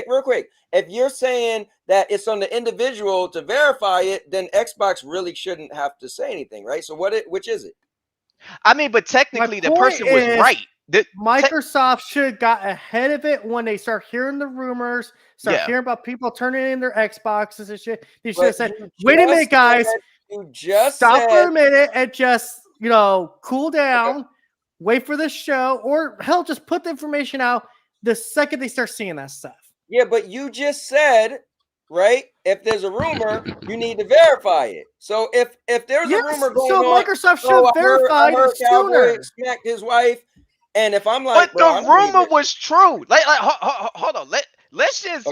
real quick. If you're saying that it's on the individual to verify it, then Xbox really shouldn't have to say anything, right? So which is it? I mean, but technically, the person was right. Microsoft should have got ahead of it when they start hearing the rumors, hearing about people turning in their Xboxes and shit. They should have said, "Wait a minute, guys, stop for a minute and just cool down, wait for the show, or hell, just put the information out the second they start seeing that stuff." Yeah, but you just said, right? If there's a rumor, you need to verify it. So if there's a rumor going on, Microsoft should verify it sooner. Smacked his wife, and if I'm like, but the rumor was true. Like, hold on. Let's just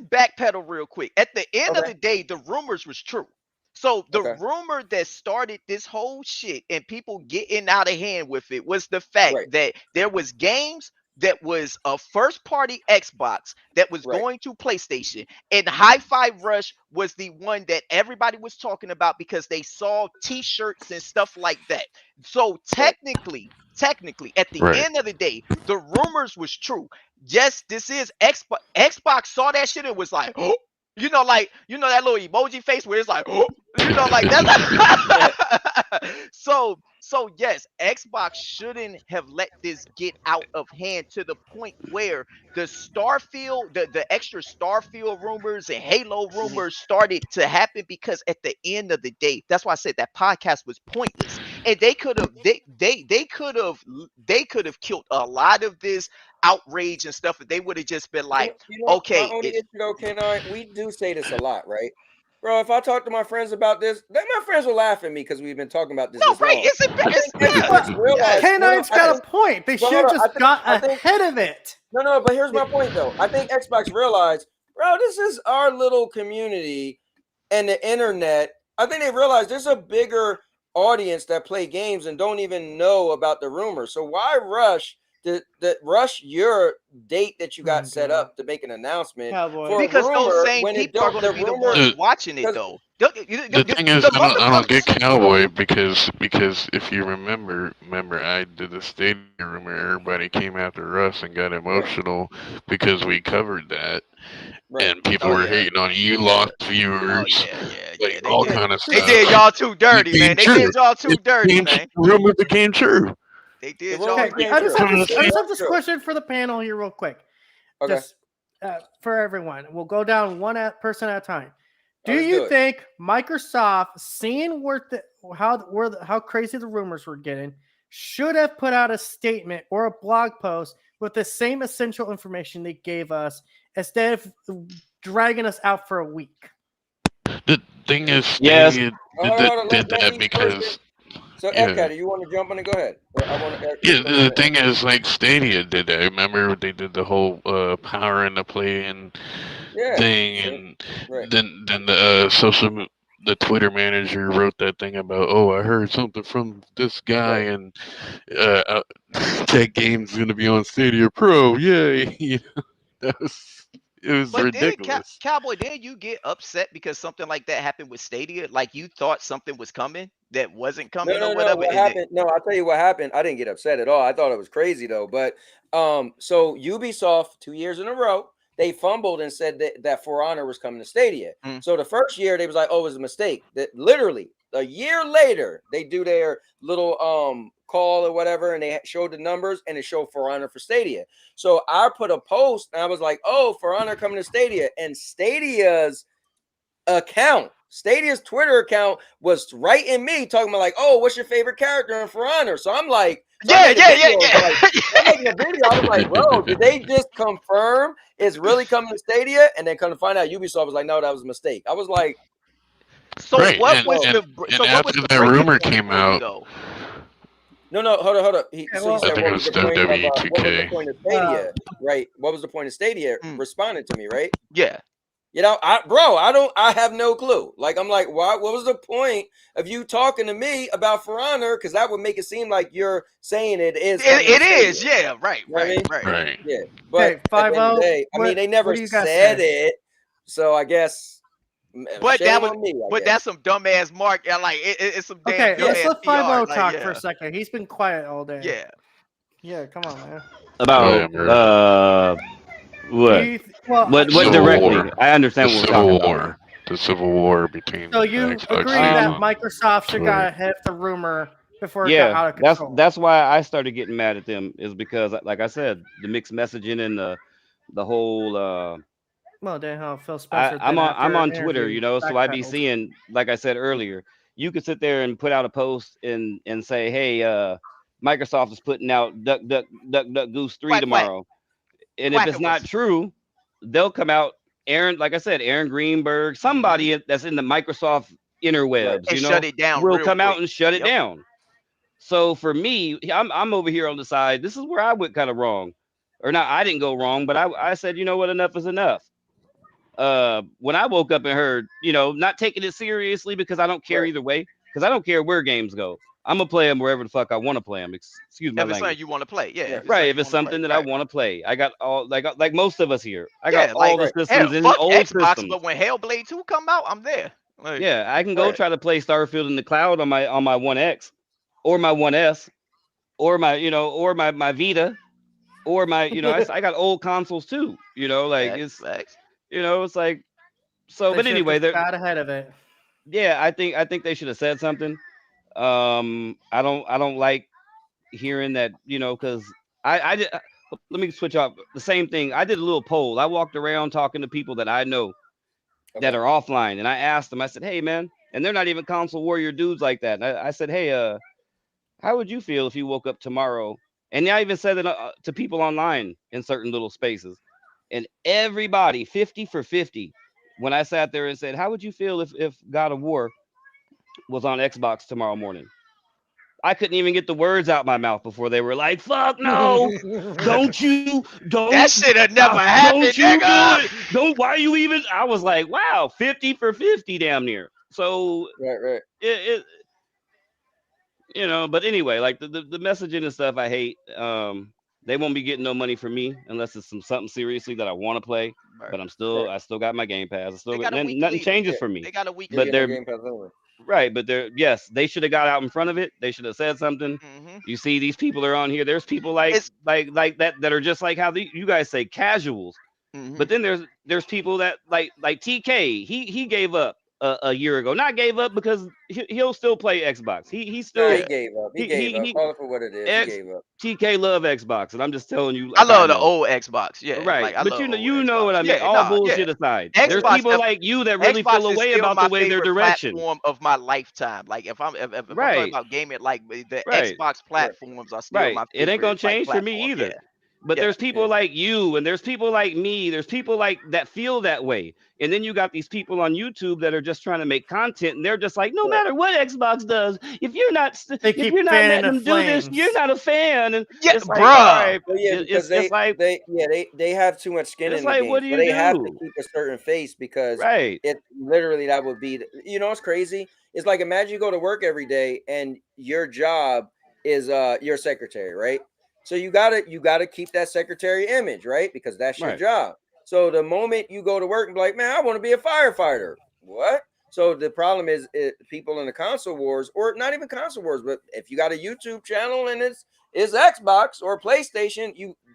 backpedal real quick. At the end of the day, the rumors was true. So the rumor that started this whole shit and people getting out of hand with it was the fact that there was games that was a first-party Xbox that was going to PlayStation, and Hi-Fi Rush was the one that everybody was talking about because they saw T-shirts and stuff like that. So technically, at the end of the day, the rumors was true. Yes, this is Xbox. Xbox saw that shit and was like, oh. That little emoji face where it's like, oh, like that's so yes, Xbox shouldn't have let this get out of hand to the point where the Starfield, the extra Starfield rumors and Halo rumors started to happen, because at the end of the day, that's why I said that podcast was pointless. And they could have killed a lot of this outrage and stuff if they would have just been like, okay. My only issue though, K9, we do say this a lot, right? Bro, if I talk to my friends about this, then my friends will laugh at me because we've been talking about this. No, right? K9's got a point. They should have just got ahead of it. No, but here's my point though. I think Xbox realized, bro, this is our little community and the internet. I think they realized there's a bigger audience that play games and don't even know about the rumors. So why rush your date that you got set up to make an announcement? Because those same people are going to be the ones watching it, though. The thing is, I don't get Cowboy because if you remember, I did the Stadia rumor. Everybody came after us and got emotional because we covered that. And people were hating on you, lost viewers, all kind of stuff. They did y'all too dirty, man. They did y'all too dirty, man. Rumor became true. They did. I just have this question for the panel here, real quick. Okay. Just for everyone, we'll go down one person at a time. Do you think Microsoft, seeing how crazy the rumors were getting, should have put out a statement or a blog post with the same essential information they gave us instead of dragging us out for a week? The thing is, Stadia did that because. So, FK, do you want to jump on and go ahead? The thing is, like, Stadia did that. Remember, they did the whole power in the play and thing, and then the Twitter manager wrote that thing about, oh, I heard something from this guy, and Tech Game's gonna be on Stadia Pro. Yay! It was ridiculous. Cowboy, didn't you get upset because something like that happened with Stadia? Like you thought something was coming that wasn't coming or whatever? What happened? No, I'll tell you what happened. I didn't get upset at all. I thought it was crazy though. But so Ubisoft 2 years in a row, they fumbled and said that For Honor was coming to Stadia. So the first year they was like, oh, it was a mistake. That literally a year later, they do their little call or whatever, and they showed the numbers, and it showed For Honor for Stadia. So I put a post, and I was like, "Oh, For Honor coming to Stadia," and Stadia's Twitter account was writing me talking about like, "Oh, what's your favorite character in For Honor?" So I'm like, Yeah. I'm making a video. I was like, "Bro, did they just confirm it's really coming to Stadia?" And then come to find out, Ubisoft was like, "No, that was a mistake." I was like, So Right, what and, was and, the and so what after was the that breaking rumor point came for you out, though? No, hold up. So you well, said, I think what it was was the point of WWE what was the 2K. point of Stadia? Right? What was the point of Stadia? Responding to me, right? Yeah. You know, I have no clue. Like, I'm like, what was the point of you talking to me about For Honor? Because that would make it seem like you're saying it is. It is, yeah, right, You know what I mean? Right. Yeah, but Okay, at the end of the 5-0, day, I mean, they never what do you guys said say? it, so I guess But shame that was, on me. I but guess. that's some dumbass mark. Like it's some damn Okay, let's dumbass let PR. 5-0 Like, talk yeah, for a second. He's been quiet all day. yeah. Yeah, come on, man. About what? What Civil directly? War. I understand The what we're Civil talking about. War. The Civil War between So the you Xbox agree and that Microsoft should got Twitter. ahead of the rumor before it got Yeah, out of control? that's why I started getting mad at them, is because, like I said, the mixed messaging and the whole. Well, then how Phil Spencer did I'm after on an Twitter, interview so I be backpedaled. seeing, like I said earlier, you could sit there and put out a post and say, hey, Microsoft is putting out Duck Goose 3 Quack, quack. tomorrow, and if it's not true, they'll come out. Like I said, Aaron Greenberg, somebody that's in the Microsoft interwebs, And shut it down will real come out quick. and shut it Yep. down. So for me, I'm over here on the side. This is where I went kind of wrong, or not. I didn't go wrong, but I said, you know what, enough is enough. When I woke up and heard, not taking it seriously because I don't care either way, because I don't care where games go. I'm gonna play them wherever the fuck I want to play them. Excuse my If it's something language. you want to play, yeah. Right. If it's something that I want to play, I got all like most of us here. I got Yeah, all like the hell, systems in fuck old Xbox, systems. but when Hellblade 2 come out, I'm there. Like, Yeah, I can go right. try to play Starfield in the cloud on my 1X, or my 1S, or my or my Vita, or my I got old consoles too. Like it's it's like so. They But should anyway, have they're got ahead of it. yeah, I think they should have said something. I don't like hearing that, because I did. Let me switch off the same thing. I did a little poll. I walked around talking to people that I know that are offline, and I asked them. I said, "Hey, man," and they're not even console warrior dudes like that. And I said, "Hey, how would you feel if you woke up tomorrow?" And I even said it to people online in certain little spaces, and everybody 50 for 50. When I sat there and said, "How would you feel if God of War was on Xbox tomorrow morning?" I couldn't even get the words out my mouth before they were like, "Fuck no, don't That shit have never happened, don't you do nigga. it, don't, why you even?" I was like, wow, 50 for 50 damn near. So right. it but anyway, like the messaging and stuff I hate. They won't be getting no money from me unless it's something seriously that I want to play. Right. But I still got my Game Pass. I still They got a week nothing leader. changes for me. They got a week But leader. they're right, but they should have got out in front of it. They should have said something. You see, these people are on here. There's people like that are just like how you guys say casuals. But then there's people that like TK. He gave up a year ago. Not gave up because he'll still play Xbox. He still he gave up. He gave up. Call it for what it is. He gave up. TK love Xbox, and I'm just telling you. I love the old Xbox. Yeah, right. Like, I but love you know what I mean. Yeah, All bullshit aside, there's Xbox, people like you that really Xbox feel a is way still about my the way their favorite direction. platform of my lifetime. Like if I'm talking about gaming, like the Xbox platforms are still my favorite. It ain't gonna change for platform. me either. Yeah. But there's people like you, and there's people like me. There's people like that feel that way. And then you got these people on YouTube that are just trying to make content, and they're just like, no matter what Xbox does, if you're not letting them do this, you're not a fan. And yeah, it's like, bruh. all right, because it's like they have too much skin in the game. what do you so they have to do? keep a certain face because Right. it literally that would be it's crazy. It's like imagine you go to work every day and your job is your secretary, right? So you gotta keep that secretary image, right? Because that's your job. So the moment you go to work and be like, man, I want to be a firefighter. What? So the problem is people in the console wars, or not even console wars, but if you got a YouTube channel and it's Xbox or PlayStation,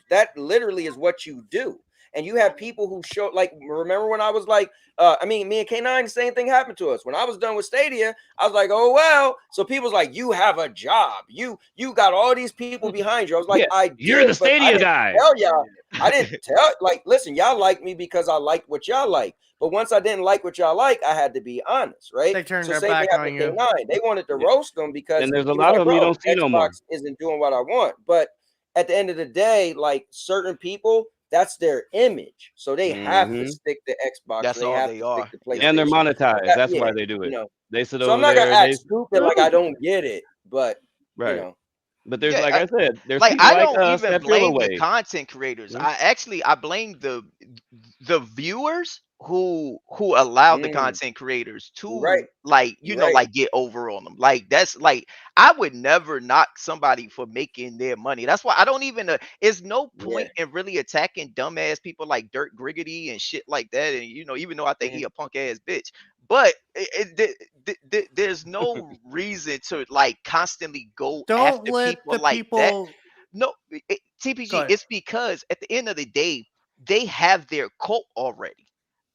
that literally is what you do. And you have people who show, like, remember when I was like, I mean, me and K9, the same thing happened to us. When I was done with Stadia, I was like, oh well. So people's like, you have a job. You got all these people behind you. I was like, Yeah, I you're the did, but I Stadia didn't guy. tell y'all. I didn't tell, like, listen, y'all like me because I liked what y'all like. But once I didn't like what y'all like, I had to be honest, right? They turned So their same thing back happened on to you. K9. They wanted to Yeah. roast them because And there's a he was lot like, of them you bro, don't see no more. Xbox isn't doing what I want. But at the end of the day, like, certain people, that's their image. So they have to Hmm stick to Xbox. That's They all have they to stick are. to Yep. And they're PlayStation. monetized. That's Yeah, why they do you it. know. They sit So I'm over not gonna there. act stupid like I don't get it, but you Right. know. But there's, Yeah, like I said, there's like people I like don't us even that feel blame the away. content creators. Mhm. I blame the viewers who allow the Mm, content creators you're right. to, like, You're right. like, get over on them. Like, that's like, I would never knock somebody for making their money. That's why I don't even it's no Yeah. point in really attacking dumbass people like Dirt Griggity and shit like that. And even though I think Mhm. he a punk ass bitch, but there's no reason to, like, constantly go Don't after let people the like that. people No, go TPG, ahead. it's because at the end of the day, they have their cult already.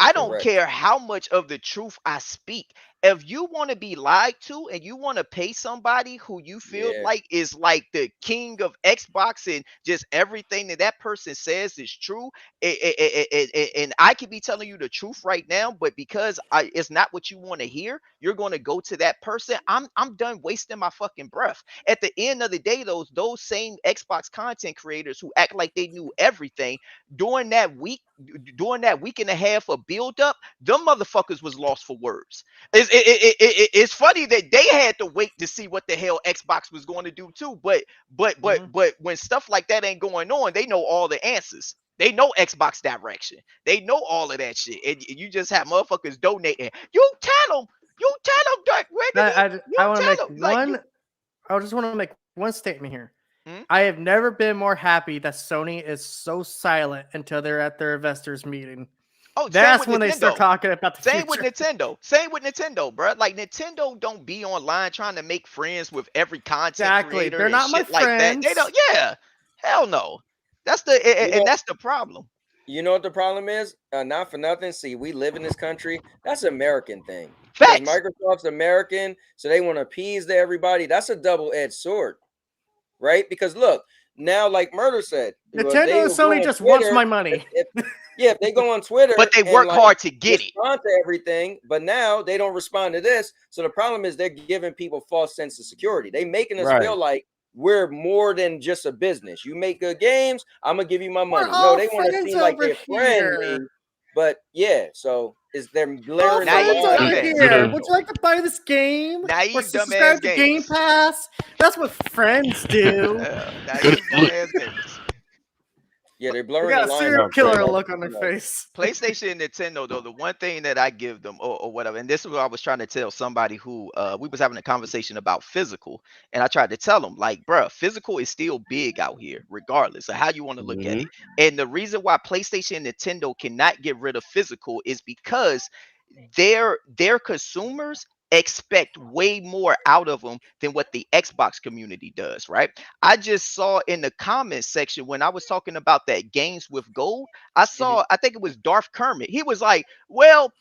I don't Correct. care how much of the truth I speak. If you want to be lied to and you want to pay somebody who you feel Yeah. like is like the king of Xbox and just everything that that person says is true, and I could be telling you the truth right now, but because it's not what you want to hear, you're going to go to that person. I'm done wasting my fucking breath. At the end of the day, those same Xbox content creators who act like they knew everything during that week, during that week and a half of build up, them motherfuckers was lost for words. It's funny that they had to wait to see what the hell Xbox was going to do too. But when stuff like that ain't going on, they know all the answers. They know Xbox direction. They know all of that shit. And you just have motherfuckers donating. You tell them, Dirk Wiggity. You I want to make tell them, like, you. one. I just want to make one statement here. Hmm? I have never been more happy that Sony is so silent until they're at their investors meeting. Oh, same That's with when they start Nintendo. talking about the Same with future. Nintendo. Same with Nintendo, bro. Like, Nintendo don't be online trying to make friends with every content Exactly. creator They're and not my shit like that. They don't. friends. Yeah, hell no. That's You and know, that's the problem. you know what the problem is? Not for nothing. See, we live in this country. That's an American thing. Because Facts. Microsoft's American, so they want to appease to everybody. That's a double-edged sword, right? Because look, now, like Murder said, Nintendo they and will go Sony on just wants Twitter. my money. Yeah, if they go on Twitter But they and work like hard to get it. respond to everything, but now they don't respond to this. So the problem is they're giving people false sense of security. They making us Right. feel like we're more than just a business. You make good games, I'm gonna give you my We're money. No, all they want to friends seem like over they're here. friendly, but yeah. So is they're All blurring the friends Naive line over between dumbass. here. commercial. Would you like to buy this game? Or Naive dumbass subscribe to Game gamers. Pass? That's what friends do. Naive dumbass gamers. Yeah, they're They blurring the got a line serial No, between killer crazy. like, look on their face. PlayStation and Nintendo, though, the one thing that I give them, or whatever, and this is what I was trying to tell somebody who we was having a conversation about physical, and I tried to tell them, like, bruh, physical is still big out here, regardless of how you want to look at Hmm it. And the reason why PlayStation and Nintendo cannot get rid of physical is because their consumers expect way more out of them than what the Xbox community does, right? I just saw in the comments section when I was talking about that games with gold, I think it was Darth Kermit. He was like, well,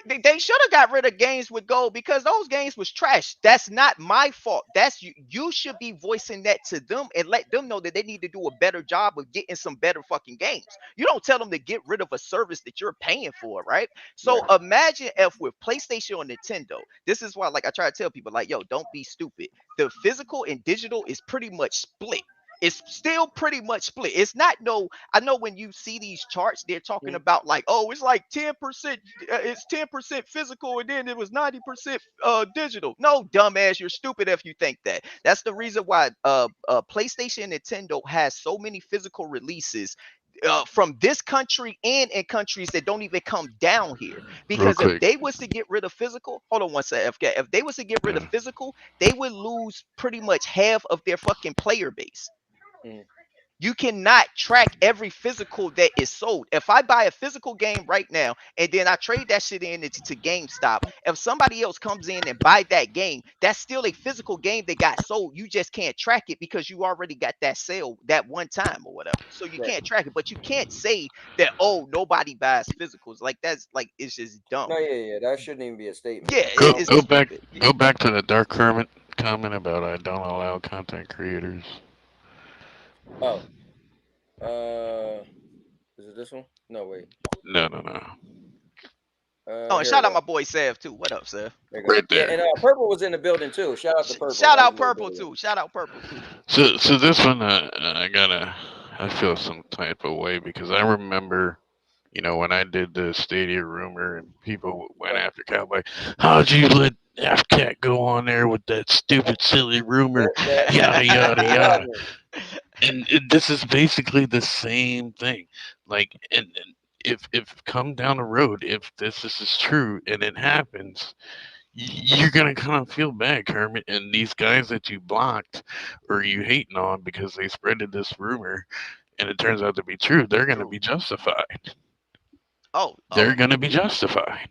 they should have got rid of games with gold because those games was trash. That's not my fault. That's you. You should be voicing that to them and let them know that they need to do a better job of getting some better fucking games. You don't tell them to get rid of a service that you're paying for, right? So right. imagine if with PlayStation or Nintendo, this is why, like, I try to tell people, like, yo, don't be stupid. The physical and digital is pretty much split. It's still pretty much split. It's not no. I know when you see these charts, they're talking Mhm. about like, oh, it's like 10%. It's 10% physical, and then it was 90% digital. No, dumbass, you're stupid if you think that. That's the reason why PlayStation and Nintendo has so many physical releases from this country and in countries that don't even come down here. Real Because if quick. they was to get rid of physical, hold on one second, FK. If they was to get rid of Yeah. physical, they would lose pretty much half of their fucking player base. Mhm. You cannot track every physical that is sold. If I buy a physical game right now and then I trade that shit in to GameStop, if somebody else comes in and buy that game, that's still a physical game that got sold. You just can't track it because you already got that sale that one time or whatever. So you Right. can't track it, but you can't say that, oh, nobody buys physicals. Like that's like it's just dumb. No, yeah. That shouldn't even be a statement. Yeah, Go it's go back stupid. go back to the Dark Hermit comment about I don't allow content creators. Oh, is it this one? No, wait. No, no, no. Oh, and Here we shout out go. my boy Sev too. What up, Sev? There you go. Right Yeah, there. and Purple was in the building too. Shout out to Purple. Shout That was out a little Purple bit of too. Shout out Purple too. So this one, I feel some type of way because I remember, when I did the Stadia rumor and people went after Cowboy. How'd you let FCAT go on there with that stupid, silly rumor? Yada yada yada. And this is basically the same thing. Like, and if come down the road, if this is true and it happens, you're gonna kind of feel bad, Kermit, and these guys that you blocked or you hating on because they spreaded this rumor, and it turns out to be true. They're gonna be justified. Oh, They're gonna be justified.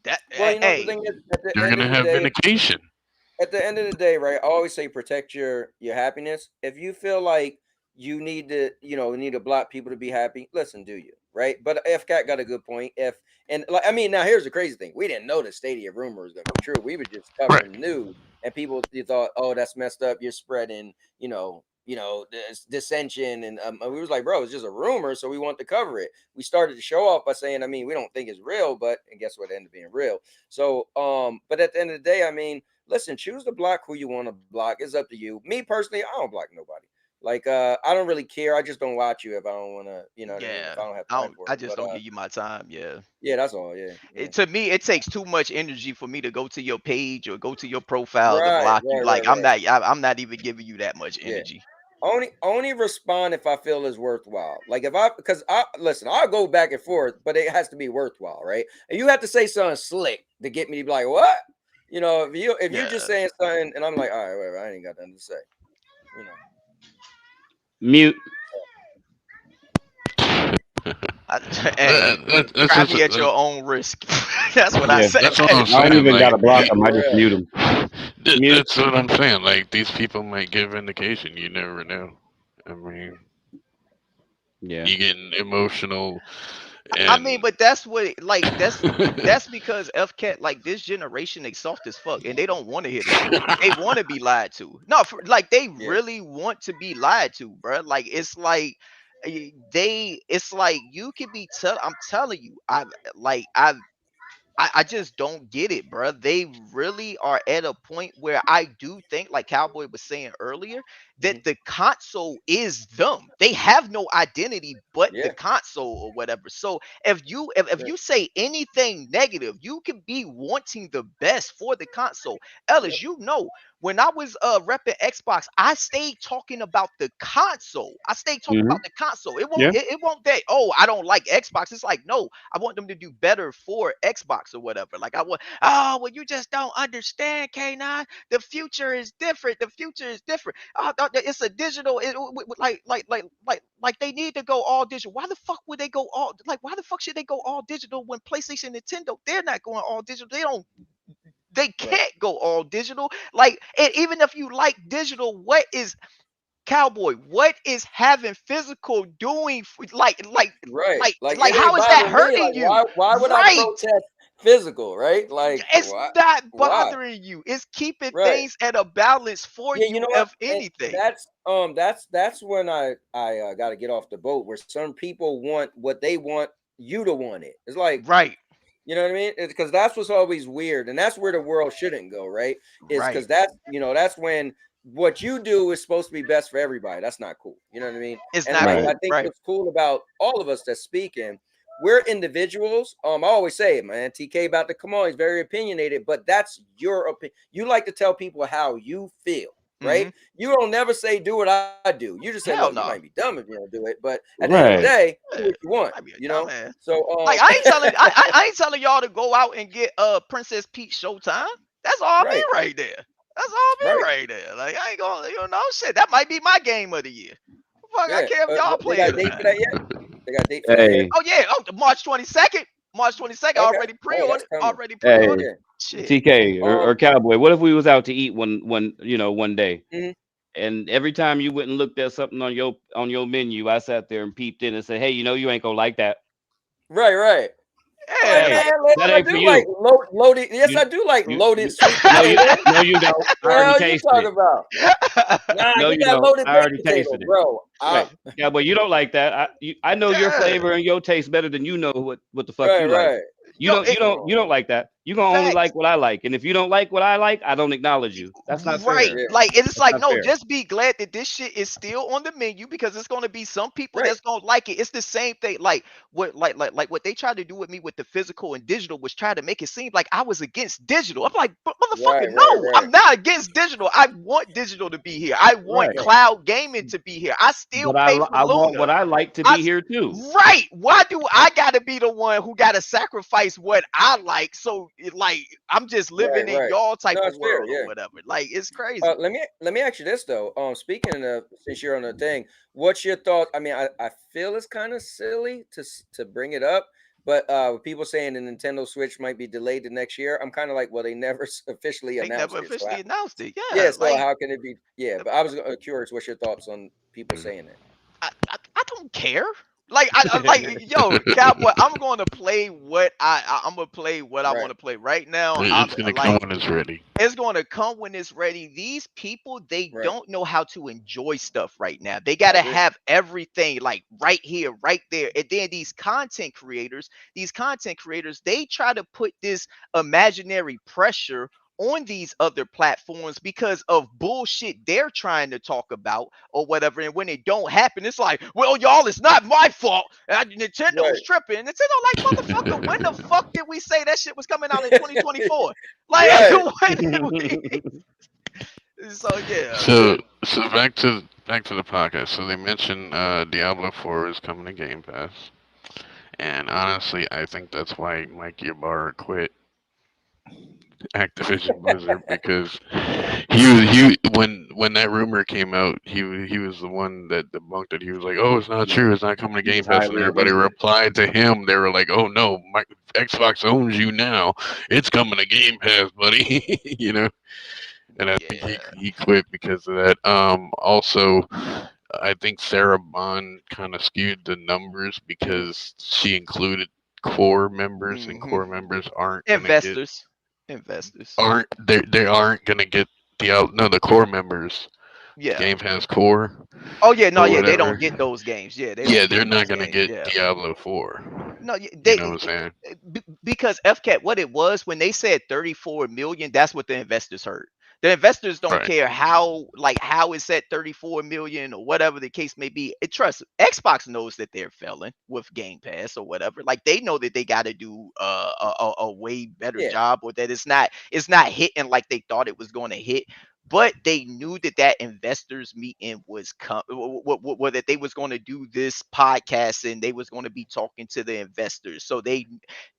that Well, you know the hey, thing is, at the They're end gonna of the have day, vindication. at the end of the day, right? I always say protect your happiness. If you feel like you need to, need to block people to be happy, listen, do you, right? But FCAT got a good point. Now here's the crazy thing: we didn't know the Stadia rumor was going to be true. We were just Right. covering the news, and people you thought, oh, that's messed up. You're spreading, this dissension, and we was like, bro, it's just a rumor, so we want to cover it. We started to show off by saying, we don't think it's real, but and guess what? It ended up being real. So, but at the end of the day, listen, choose to block who you want to block. It's up to you. Me personally, I don't block nobody. Like, I don't really care. I just don't watch you if I don't want to, what I mean? yeah. If I don't have time for I it. just But don't give you my time. Yeah. yeah, that's all. Yeah, yeah. To me, it takes too much energy for me to go to your page or go to your profile to Right, block you. right, Like right, right. I'm not even giving you that much Yeah. energy. Only respond if I feel is worthwhile. Like because I listen, I'll go back and forth, but it has to be worthwhile, right? And you have to say something slick to get me to be like, what? If you just saying something and I'm like, all right, whatever, I ain't got nothing to say. Mute. Hey, That's try just me at your own risk. That's what I Yeah, say. that's what I'm I don't saying. even Like, gotta block them. I just mute them. Mute. that's what I'm saying. Like, these people might give indication. You never know. I mean, Yeah. you getting emotional. I mean, And but that's what that's because FCAT, like this generation, they soft as fuck and they don't want to hear the truth. They want to be lied to. No, like they Yeah. really want to be lied to, bro. Like it's like it's like you can be I'm telling you, I just don't get it, bro. They really are at a point where I do think, like Cowboy was saying earlier, that the console is them. They have no identity but the Yeah. console or whatever. So if you say anything negative, you can be wanting the best for the console. Ellis, when I was repping Xbox, I stayed talking about the console. I stayed talking about the console. It won't Yeah. it won't that, oh, I don't like Xbox. It's like, no, I want them to do better for Xbox or whatever. Like well, you just don't understand, K9. The future is different. The future is different. It's a digital. Like they need to go all digital. Why the fuck would they go all why the fuck should they go all digital when PlayStation, Nintendo, they're not going all digital. They can't go all digital. Like, and even if you like digital, what is Cowboy? What is having physical doing for, Right. Like it how ain't is that bothering me. hurting Like you? why would I Right. protest physical, right? Like It's why? not Why? bothering you. It's keeping Right. things at a balance for Yeah, you, you know what? if And anything. that's when I got to get off the boat. Where some people want what they want you to want it. It's like, Right. you know what I mean? It's because that's what's always weird, and that's where the world shouldn't go, right? Is Right. because that's when what you do is supposed to be best for everybody. That's not cool. You know what I mean? It's And not like cool. I think Right. what's cool about all of us that's speaking, we're individuals. I always say it, man. TK about to come on. He's very opinionated, but that's your opinion. You like to tell people how you feel, right? You don't never say do what I do. You just say, Hell look, you no. might be dumb if you don't do it, but at the end of the Right. day, do what you want. Might be a You know. dumbass. So Like I ain't telling I ain't telling y'all to go out and get Princess Peach Showtime. That's all me right, right there. That's all me right. right there. Like I ain't gonna, shit. That might be my game of the year. Fuck, I Yeah. care if y'all They playing got a or date not. for that yet? They got a date for that yet? Hey, Oh yeah, oh, the March 22nd. March 22nd, Okay. already Oh, that's pre-ordered. coming. Already hey, pre-ordered. Yeah. Shit. TK or Um. Cowboy. What if we was out to eat one day, Mhm. and every time you went and looked at something on your menu, I sat there and peeped in and said, "Hey, you ain't gonna like that. Right. Right. Yeah, Well, Hey, like, man, that I ain't for do like you. loaded. Yes, You I do like you, loaded you sweet no you potato. no you don't. I The already hell you tasted talking it. about? Nah, No, get you that don't. loaded I baked already potato, tasted it. bro. Right. Yeah, but you don't like that. I know your yeah. flavor and your taste better than you know what the fuck Right, you like. right. You Yo, don't it, you don't you don't like that. You gonna only facts. like what I like. And if you don't like what I like, I don't acknowledge you. That's not Right. fair. Yeah. Like it's That's like not no, fair. just be glad that this shit is still on the menu because it's gonna be some people Right. that's gonna like it. It's the same thing. Like what like what they tried to do with me with the physical and digital was try to make it seem like I was against digital. I'm like, but Right, motherfucker, right, no, right. I'm not against digital. I want digital to be here. I want Right. Right. cloud gaming to be here. I still But pay for I want Luna. what I like to I be here too. right. Why do I gotta be the one who gotta sacrifice what I like? So like I'm just Right, living in right. y'all type No, of it's fair, world or yeah. whatever. Like it's crazy. Let me ask you this though. Speaking of since you're on the thing, what's your thought? I mean, I feel it's kind of silly to bring it up, but with people saying the Nintendo Switch might be delayed to next year, I'm kind of like, well, they never officially They never announced it. officially announced it. Yeah, Yeah, so like how can it be? Yeah, but I was curious. What's your thoughts on people saying that? I don't care. Like I like yo, Cowboy, I'm going to play what I'm gonna play what I want Right, to play right now. I'm It's gonna come like when it's ready. it's going to come when it's ready. These people, they right. don't know how to enjoy stuff right now. They I got to agree. have everything like right here, right there. And then these content creators, they try to put this imaginary pressure on these other platforms because of bullshit they're trying to talk about or whatever. And when it don't happen, it's like, well, y'all, it's not my fault. Nintendo's Right, tripping. Nintendo, like, motherfucker, when the fuck did we say that shit was coming out in 2024? Like, right. when did we? So yeah, So so back to the podcast. So they mentioned Diablo 4 is coming to Game Pass, and honestly, I think that's why Mike Ybarra quit Activision Blizzard because he when that rumor came out, he was the one that debunked it. He was like, "Oh, it's not Yeah, true. It's not coming to he Game was Pass." And highly everybody against it. replied to him. They were like, "Oh no, Xbox owns you now. It's coming to Game Pass, buddy." you know. And I think he yeah. he quit because of that. Also, I think Sarah Bond kind of skewed the numbers because she included core members, and Hmm. core members Investors, investors. they aren't gonna get the core members. Yeah. Game Pass core Oh yeah, no, or yeah, they whatever. don't get those games. Yeah, they Yeah, don't they're get not those gonna games. get Yeah. Diablo 4. No, You know what I'm saying? because FCAT, what it was when they said 34 million, that's what the investors heard. The investors don't Right. care how it's at 34 million or whatever the case may be. Trust Xbox knows that they're failing with Game Pass or whatever. Like they know that they got to do a way better Yeah, job or that it's not hitting like they thought it was going to hit. But they knew that that investors meeting was that they was going to do this podcast and they was going to be talking to the investors. So they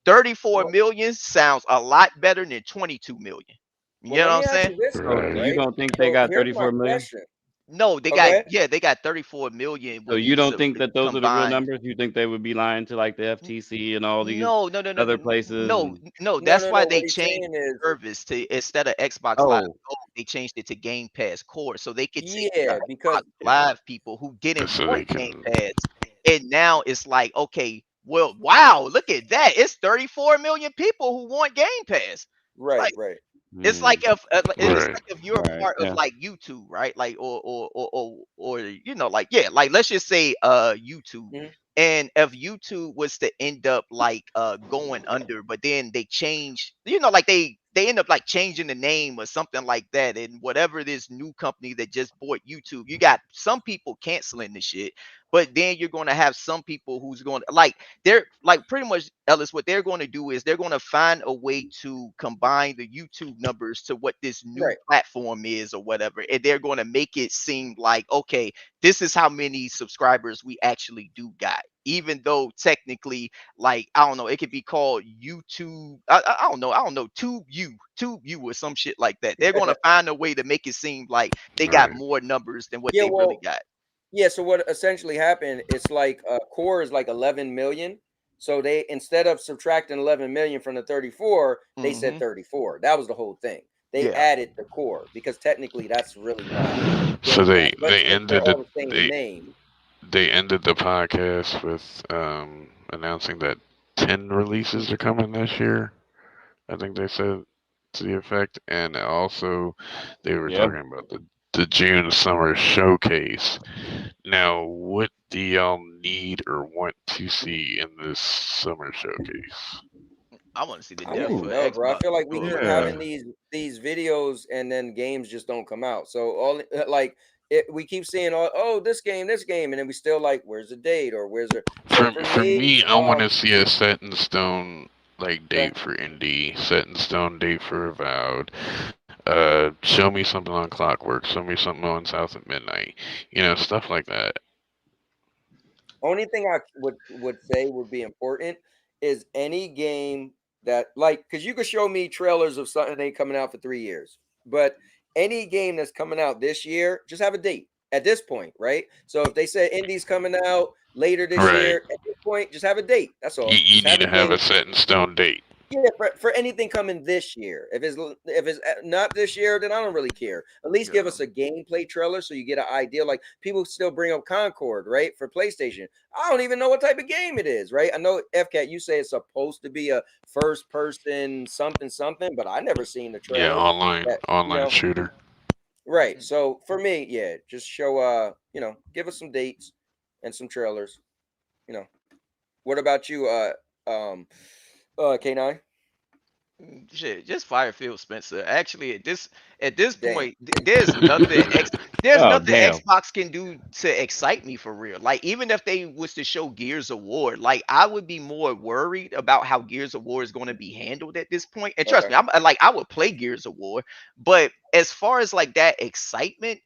34 well, million sounds a lot better than 22 million. You know let what me I'm ask saying? you this though, So Right. you right? don't think they So got here's my 34 million? question. No, they Oh, go got ahead. they got 34 million So with you these don't think that those are the real combined. numbers? You think they would be lying to like the FTC and all these No, no, no, no, other no, places? no, And no. No, That's no, why no. they What he's changed saying is, the service to instead of Xbox Live oh, Gold, they changed it to Game Pass Core, so they could take the yeah, because Xbox Live people who didn't So they want Game can. Pass, and now it's like, okay, well, wow, look at that! It's 34 million people who want Game Pass. right, Like right, it's hmm, like it's Right. like if you're a right, part of yeah, like YouTube, right? Like or like yeah, like let's just say YouTube. mhm, And if YouTube was to end up like going under, but then they change, like they end up like changing the name or something like that, and whatever this new company that just bought YouTube, you got some people canceling the shit, but then you're going to have some people who's going to like they're like pretty much Ellis. What they're going to do is they're going to find a way to combine the YouTube numbers to what this new right. platform is or whatever, and they're going to make it seem like okay, this is how many subscribers we actually do got. Even though technically, like I don't know, it could be called YouTube. I don't know, Tube U or some shit like that. They're going to find a way to make it seem like they got Right. more numbers than what Yeah, they really well, got. Yeah, so what essentially happened, it's like core is like 11 million. So they, instead of subtracting 11 million from the 34, they said Mm-hmm. 34. That was the whole thing. They Yeah. added the core because technically that's really not So Game Pass. But they since they're ended all the the same they name, they ended the podcast with announcing that 10 releases are coming this year. I think they said to the effect, and also they were Yeah. talking about the June summer showcase. Now, what do y'all need or want to see in this summer showcase? I want to see the I death don't for Ooh, know, bro. I Xbox. feel like we Oh, keep go ahead. yeah. having these videos and then games just don't come out. So all like we keep seeing oh, this game, and then we still like, where's the date or where's the so for For me, me, I want to see a set in stone like okay. date for indie, set in stone date for Avowed. Show me something on Clockwork. Show me something on South at Midnight. You know, stuff like that. Only thing I would say would be important is any game that like, because you could show me trailers of something that ain't coming out for 3 years, but any game that's coming out this year, just have a date at this point, right? So if they say Indie's coming out later this Right. year, at this point, just have a date. That's all. You Just need have a to have a date. set in stone date. Yeah, for anything coming this year. If it's not this year, then I don't really care. At least give Yeah. us a gameplay trailer so you get an idea. Like people still bring up Concord, right? For PlayStation. I don't even know what type of game it is, right? I know FCAT, you say it's supposed to be a first person something something, but I never seen the Yeah, trailer. That online shooter. right. So for me, yeah, just show give us some dates and some trailers. You know. What about you, K9? Shit, just fire Phil Spencer. Actually, at this Damn. point, there's Oh nothing damn. Xbox can do to excite me for real. Like even if they was to show Gears of War, like I would be more worried about how Gears of War is going to be handled at this point. And trust Okay. me, I would play Gears of War, but as far as like that excitement,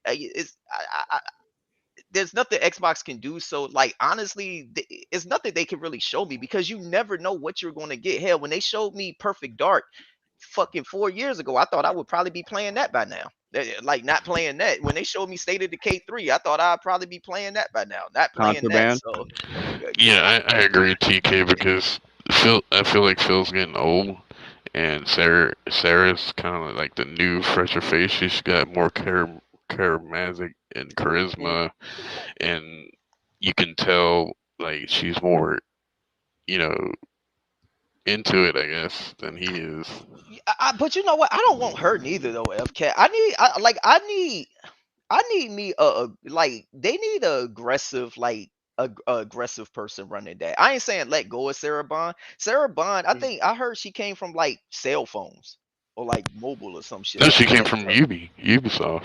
there's nothing Xbox can do. So, like, honestly, it's nothing they can really show me because you never know what you're going to get. Hell, when they showed me Perfect Dark fucking 4 years ago, I thought I would probably be playing that by now. Like, not playing that. When they showed me State of Decay 3, I thought I'd probably be playing that by now. Not playing that. Contraband. So, Yeah, I agree, TK, because I feel like Phil's getting old, and Sarah's kind of like the new, fresher face. She's got more charismatic and Mm. charisma, and you can tell like she's more, you know, into it, I guess, than he is. but you know what? I don't want her neither, though, FK. I need me like they need a aggressive a aggressive person running that. I ain't saying let go of Sarah Bond. Sarah Bond, I Mm. think I heard she came from like cell phones or like mobile or some shit No, like she came that. from So Ubisoft,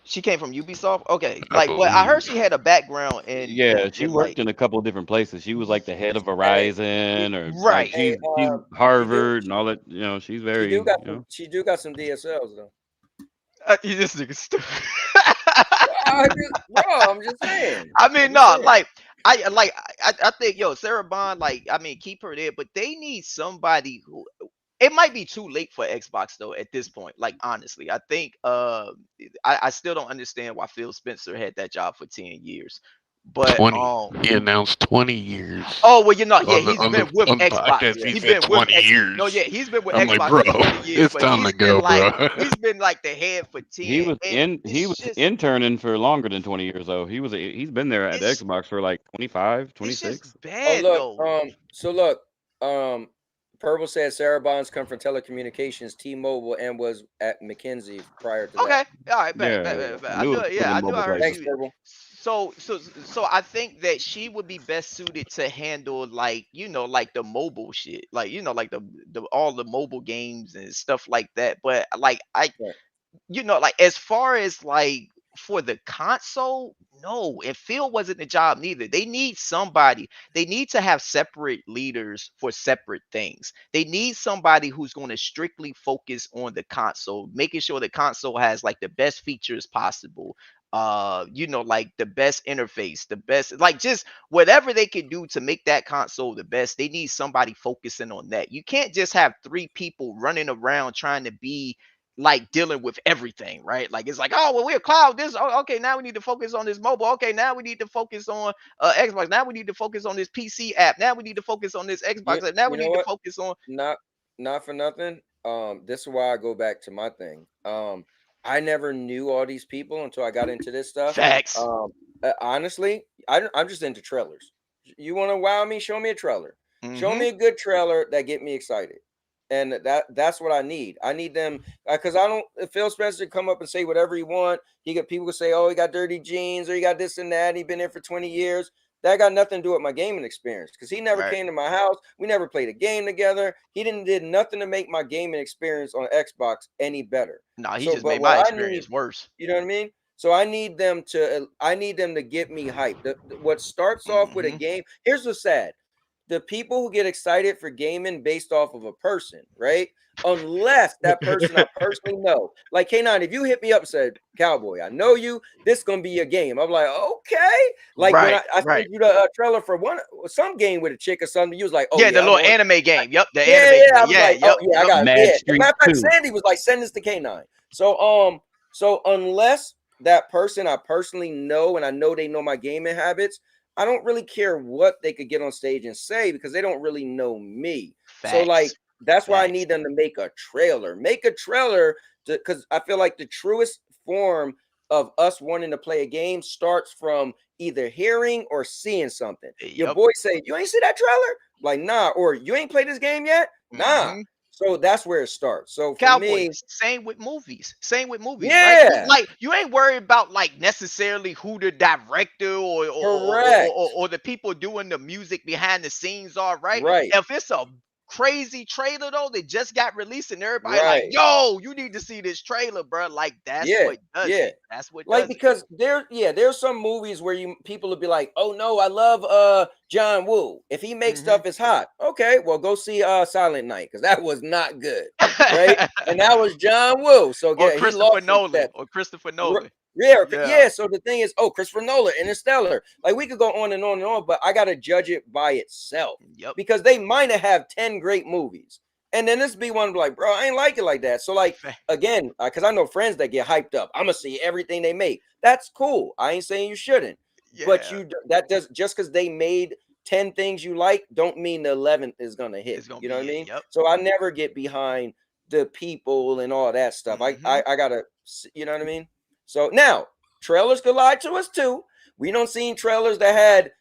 she came from Ubisoft. Okay, I like but I heard believe. she had a background in Yeah, she like worked in a couple of different places. She was like the head of Hey, Verizon, or like right. hey, she's she do Harvard and all that. You know, she's very, you know. she do got some DSLs though. This nigga stupid. I'm just saying. I I'm mean, just no, saying. I think Sarah Bond, like I mean, keep her there, but they need somebody who. It might be too late for Xbox though at this point. Like honestly, I think I still don't understand why Phil Spencer had that job for 10 years. But 20. He announced 20 years oh well, you know, yeah, on the he's been with on the Xbox. podcast. Yeah. He He's said been with 20 X. years. No, yeah, he's been with I'm like, Xbox bro, for 20 years, it's but time to go, bro. he's been like the head for 10, and He it's was just interning for longer than 20 years though. He's been there at it's Xbox for like 25, it's just 26. Oh bad look, though. um Purple said Sarah Bonds come from telecommunications, T-Mobile, and was at McKinsey prior to that. Okay, all right, Yeah, bet. I knew it was I in knew I mobile heard places. Thanks, she. Purple. So I think that she would be best suited to handle like like the mobile shit, like like the all the mobile games and stuff like that. But like Right. like as far as like for the console, no, and Phil wasn't the job neither. They need somebody. They need to have separate leaders for separate things. They need somebody who's going to strictly focus on the console, making sure the console has like the best features possible. Like the best interface, the best, like just whatever they can do to make that console the best. They need somebody focusing on that. You can't just have three people running around trying to be like dealing with everything, right? Like it's like, oh well, we're cloud this. Oh, okay, now we need to focus on this mobile. Okay, now we need to focus on Xbox. Now we need to focus on this PC app. Now we need to focus on this Xbox app. Now You we know need to what? focus on. Not for nothing. This is why I go back to my thing. I never knew all these people until I got into this stuff. Facts. Honestly, I'm just into trailers. You want to wow me? Show me a trailer. Show Mhm. me a good trailer that get me excited. And that's what I need. I need them because I don't. If Phil Spencer come up and say whatever he want, he got people say, "Oh, he got dirty jeans," or "He got this and that." He been there for 20 years. That got nothing to do with my gaming experience because he never Right. came to my house. We never played a game together. He did nothing to make my gaming experience on Xbox any better. Nah, he So, just but made my what I need, experience worse. you know what I mean? So I need them to get me hyped. What starts off with a Mhm. game. Here's what's sad: the people who get excited for gaming based off of a person, right? Unless that person I personally know, like K9, if you hit me up and said, "Cowboy, I know you. This gonna be a game." I'm like, okay. Like when Right. I Right. sent you the trailer for some game with a chick or something, you was like, "Oh Yeah, the yeah, I little want." anime game. Yep, the Yeah, anime yeah. I game. was Yeah, like, "Oh yep, yeah, I yep. got it." Mad Yeah. As a Street matter of fact, 2. Sandy was like, "Send this to K9." So unless that person I personally know and I know they know my gaming habits, I don't really care what they could get on stage and say because they don't really know me. So like Facts. that's why I Facts. need them to make a trailer. Make a trailer because I feel like the truest form of us wanting to play a game starts from either hearing or seeing something. Your Yep. boy say, "You ain't see that trailer?" Like, nah, or you ain't played this game yet? Nah. Mhm. So that's where it starts. So for Cowboy, me, same with movies. Same with movies, right? yeah, Like you ain't worried about like necessarily who the director correct. or the people doing the music behind the scenes are, right? Right, If it's a crazy trailer though that just got released and everybody like, right. yo, you need to see this trailer, bro. Like that's Yeah, what does yeah. it. That's what Like does it. because there's some movies where people will be like, "Oh no, I love John Woo. If he makes Hmm. stuff, it's hot." Okay, well go see Silent Night because that was not good, right? And that was John Woo. So Or yeah, he lost Christopher some Nolan. steps. Or Christopher R- Nolan. Yeah, Yeah. yeah. So the thing is, oh, Christopher Nolan, Interstellar. Like we could go on and on and on, but I gotta judge it by itself Yep. because they might have 10 great movies, and then this be one like, bro, I ain't like it like that. So like again, because I know friends that get hyped up. I'm gonna see everything they make. That's cool. I ain't saying you shouldn't, but Yeah. that does just because they made 10 things you like, don't mean the 11th is gonna hit. It's gonna You know what I be it. mean? Yep. So I never get behind the people and all that stuff. Hmm. I gotta, you know what I mean? So now trailers could lie to us too. We don't seen trailers that had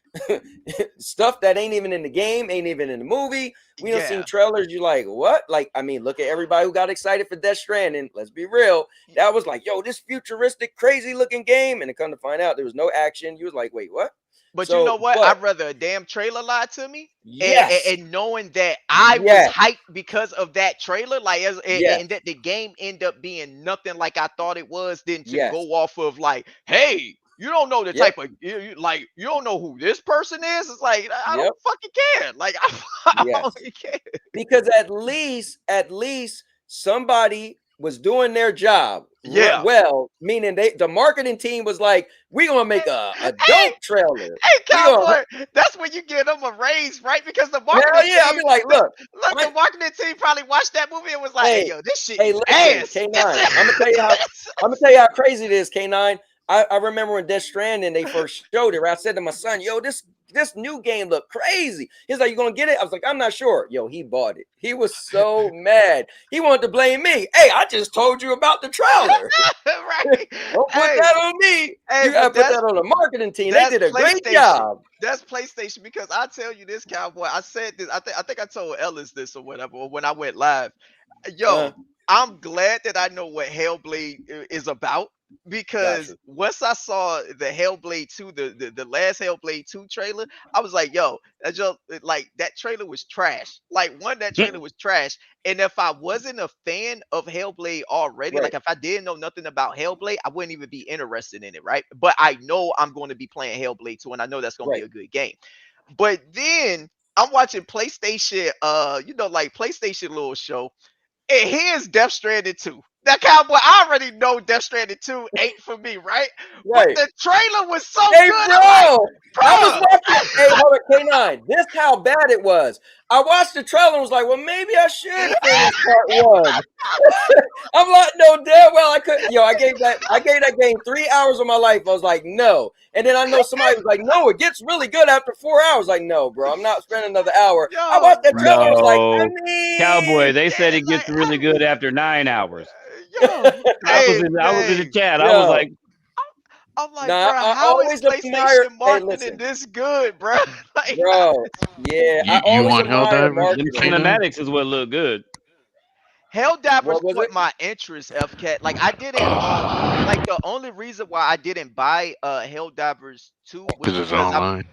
stuff that ain't even in the game, ain't even in the movie. We don't seen Yeah. trailers. You like what? Like I mean, look at everybody who got excited for Death Stranding. Let's be real. That was like, yo, this futuristic, crazy looking game, and to come to find out there was no action. You was like, wait, what? But you know So, what? but I'd rather a damn trailer lie to me, yes, and knowing that I was yes, hyped because of that trailer, like yes, and that the game end up being nothing like I thought it was, than to yes, go off of like, hey, you don't know the yep, type of like you don't know who this person is. It's like I yep, don't fucking care. Like I don't yes. care. Because at least somebody was doing their job Yeah. well, meaning the marketing team was like, we're gonna make a Hey, dope trailer. hey, We gonna cowboy, that's when you give them a raise, right? Because the hell marketing yeah. I team, mean, like, look, look, the I marketing team probably watched that movie and was like, "Hey, hey, yo, this shit hey, is listen, ass." K9. I'm gonna tell you how crazy it is, K9. I remember when Death Stranding they first showed it, right? I said to my son, yo, this new game look crazy. He's like, you gonna get it? I was like, I'm not sure. Yo, he bought it. He was so mad. He wanted to blame me. Hey, I just told you about the trailer. Right? Don't put Hey, that on me. hey, You gotta but put that on the marketing team. They that's did a great PlayStation. job. That's PlayStation because I tell you this, cowboy. I said this. I think I told Ellis this or whatever or when I went live. Uh, Yo, I'm glad that I know what Hellblade is about got because you. once I saw the Hellblade 2, the last Hellblade 2 trailer, I was like, yo, that just like that trailer was trash. Like that trailer was trash. And if I wasn't a fan of Hellblade already, Right, like if I didn't know nothing about Hellblade, I wouldn't even be interested in it, right? But I know I'm going to be playing Hellblade 2, and I know that's going to be right. a good game. But then I'm watching PlayStation, like PlayStation little show, and here's Death Stranding 2. Now, Cowboy, I already know Death Stranding 2 ain't for me, right? But Right. the trailer was so Hey, good. bro, I'm like, I was bruh. watching. Hey, hold on, K9. This how bad it was. I watched the trailer and was like, well, maybe I should finish part 1. I'm like, no, damn well I could. Yo, I gave that game 3 hours of my life. I was like, no. And then I know somebody was like, no, it gets really good after 4 hours. Like, no, bro, I'm not spending another hour. I Yo, watched that bro. trailer. I was like, I No, Cowboy. mean, They said Yeah, it gets like, really good after 9 hours. yo, hey, I was in the man. chat. I was yo, like, I'm like, nah, bro, I how is always admire. PlayStation Hey, marketing listen, this good, bro? Like, bro. Yeah, I You always want admire Helldivers, the marketing. K9? cinematics is what looked good. Helldivers What was caught it? my interest, FCat. Like I didn't like the only reason why I didn't buy Helldivers 2 was Because it's because online.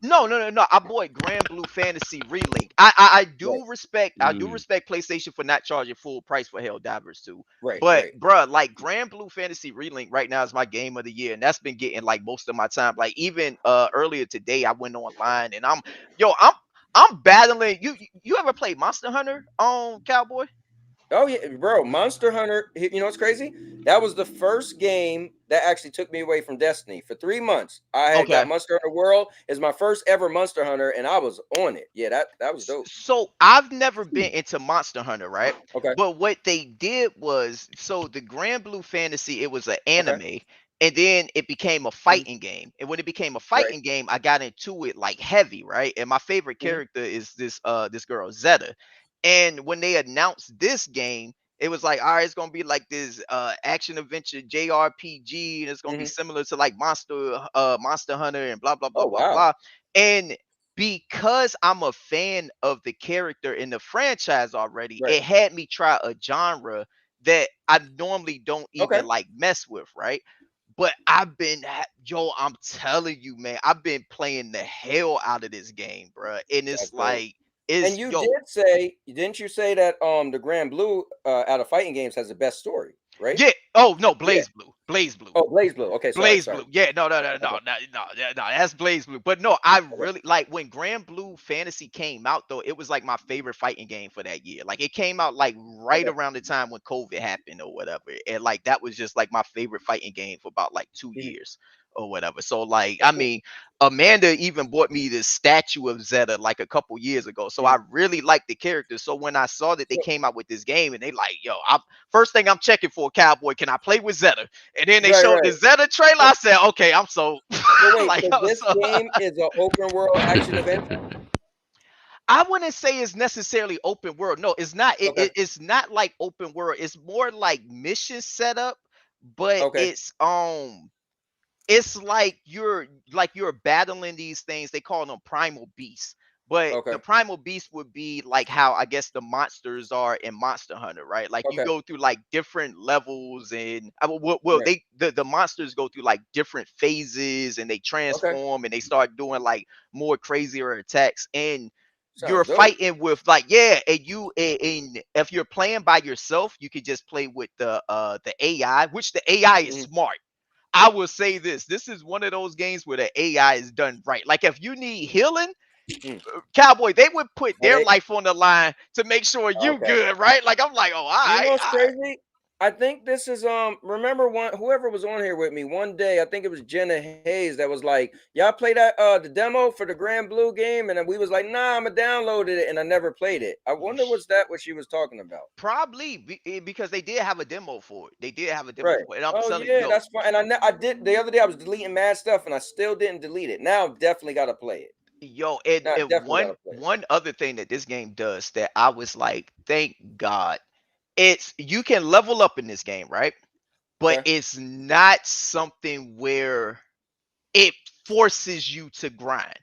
no. I bought Grand Blue Fantasy Relink. I Right, do respect Mm. PlayStation for not charging full price for Helldivers 2. right, But right. bruh, like Grand Blue Fantasy Relink right now is my game of the year, and that's been getting like most of my time. Like even earlier today, I went online and I'm battling. You ever played Monster Hunter on Cowboy? Oh yeah, bro, Monster Hunter. You know what's crazy? That was the first game that actually took me away from Destiny for 3 months. I had got Okay. Monster Hunter World is my first ever Monster Hunter, and I was on it. Yeah, that was dope. So I've never been into Monster Hunter, right? Okay, But what they did was, so the Grand Blue Fantasy, it was an okay, anime, and then it became a mhm, fighting game. And when it became a right, fighting game, I got into it like heavy, right? And my favorite mhm, character is this girl Zeta. And when they announced this game, it was like, all right, it's gonna be like this action adventure JRPG, and it's gonna be mhm. similar to like Monster Hunter and blah blah blah Oh blah wow, blah. And because I'm a fan of the character in the franchise already, right, it had me try a genre that I normally don't okay, even like mess with, right? But I've been, yo, I'm telling you, man, I've been playing the hell out of this game, bro. And it's that's dope. like, And it's you yo, did say, didn't you say that the Grand Blue out of fighting games has the best story, right? yeah. Oh no, Yeah. Blaze Blue. Oh, Blaze Blue. Okay, sorry, Blaze sorry. Blue. Yeah, Okay, no. That's Blaze Blue. But no, I okay, really like when Grand Blue Fantasy came out though, it was like my favorite fighting game for that year. Like it came out like right okay. around the time when COVID happened or whatever. And like that was just like my favorite fighting game for about like 2 Mhm. years or whatever. So like, That's I cool. mean, Amanda even bought me this statue of Zeta like a couple years ago. So Mhm. I really like the character. So when I saw that they So, came out with this game and they like, yo, I'm first thing I'm checking for, Cowboy, can I play with Zeta? And then they right, showed the right. Zeta trailer. So, I said, okay, I'm so so wait, like so I was this so game is an open world action adventure? I wouldn't say it's necessarily open world. No, it's not. Okay, It's not like open world. It's more like mission setup, but okay, it's like you're battling these things. They call them primal beasts. But okay, the primal beast would be like how I guess the monsters are in Monster Hunter, right? Like you okay, go through like different levels, and right, the monsters go through like different phases, and they okay. transform, and they start doing like more crazier attacks, and you're Sounds dope. fighting with like yeah, and if you're playing by yourself, you could just play with the AI, which the AI is Mhm, smart. I will say this. This is one of those games where the AI is done right. Like if you need healing, mm. Cowboy, they would put Are their they life on the line to make sure you okay? good, right? Like I'm like, oh, all You know right, what's all right. crazy? I think this is remember one whoever was on here with me one day, I think it was Jenna Hayes that was like, y'all play that the demo for the Grand Blue game, and then we was like, nah, I'ma downloaded it and I never played it. I wonder was that what she was talking about. Probably because they did have a demo for it. They did have a demo Right. for it. And I'm Oh telling you, yeah, yo, that's fine. And I did the other day I was deleting mad stuff and I still didn't delete it. Now I'm definitely gotta play it. and, Now I and definitely one gotta play it. one other thing that this game does that I was like, thank God, it's you can level up in this game, right? But Okay. it's not something where it forces you to grind.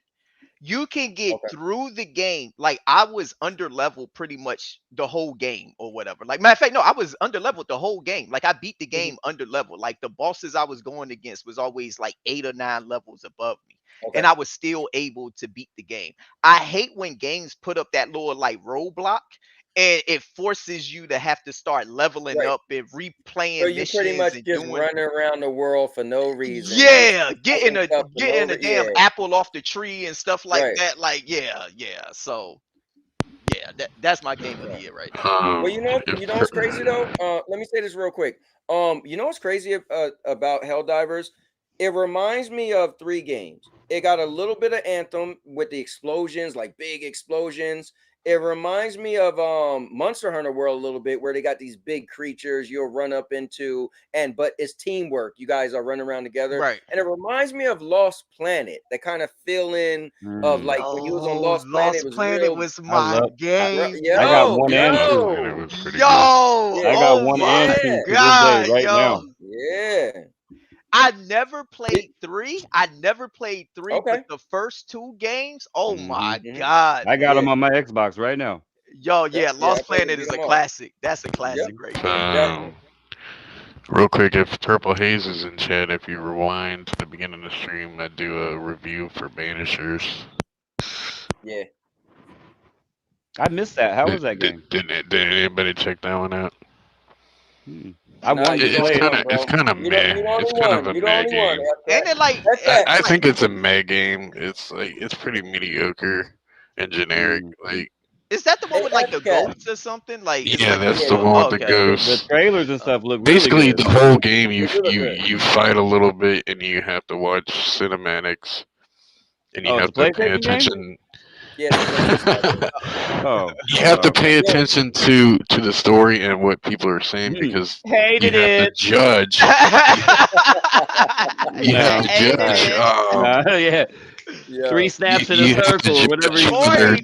You can get Okay. through the game. Like I was under level pretty much the whole game or whatever. Like matter of fact, no, I was under leveled the whole game. Like I beat the Mhm. game under level. Like the bosses I was going against was always like 8 or 9 levels above me. And Okay. I was still able to beat the game. I hate when games put up that little like roadblock and it forces you to have to start leveling Right. up and So replaying you pretty missions much and just doing running around the world for no reason and yeah, fighting stuff for no getting a damn yeah. apple off the tree and stuff like Right. that. Like, yeah. So, yeah, that's my game of the year right now. Well, you know what's crazy though. Let me say this real quick. You know what's crazy about HellDivers? It reminds me of 3 games. It got a little bit of Anthem with the explosions, like big explosions. It reminds me of Monster Hunter World a little bit, where they got these big creatures you'll run up into, but it's teamwork. You guys are running around together, Right. and it reminds me of Lost Planet. That kind of feeling of like when you was on Lost Planet. It was real. was my game. I got Yo, 1 and 2. It was pretty Yo, I got oh 1 and 2 my to this day god, right now. yo. Yeah. I never played 3. I never played 3, Okay. but the first 2 games, oh my Mhm. god. I got them on my Xbox right now. Yo, yeah, I Lost played Planet beat is a 'em all. classic. That's a classic right there. Um, real quick, if Purple Haze is in chat, if you rewind to the beginning of the stream, I do a review for Banishers. Yeah. I missed that. How was that game? Did anybody check that one out? I wanted to play it. It's kind of meh. It's kind of a meh game. And it like I think it's a meh game. It's like it's pretty mediocre and generic. Like is that the one with like the goats or something? Like it's yeah, like that's the one with the The ghosts. trailers and stuff look Basically, really good. the whole game you fight a little bit and you have to watch cinematics and you Oh, have it's a to pay PlayStation game? attention. Oh, You have to pay attention to the story and what people are saying because Hated you have it. to judge. You have to judge. Yeah. 3 snaps in a you have to circle or whatever judge you whether to,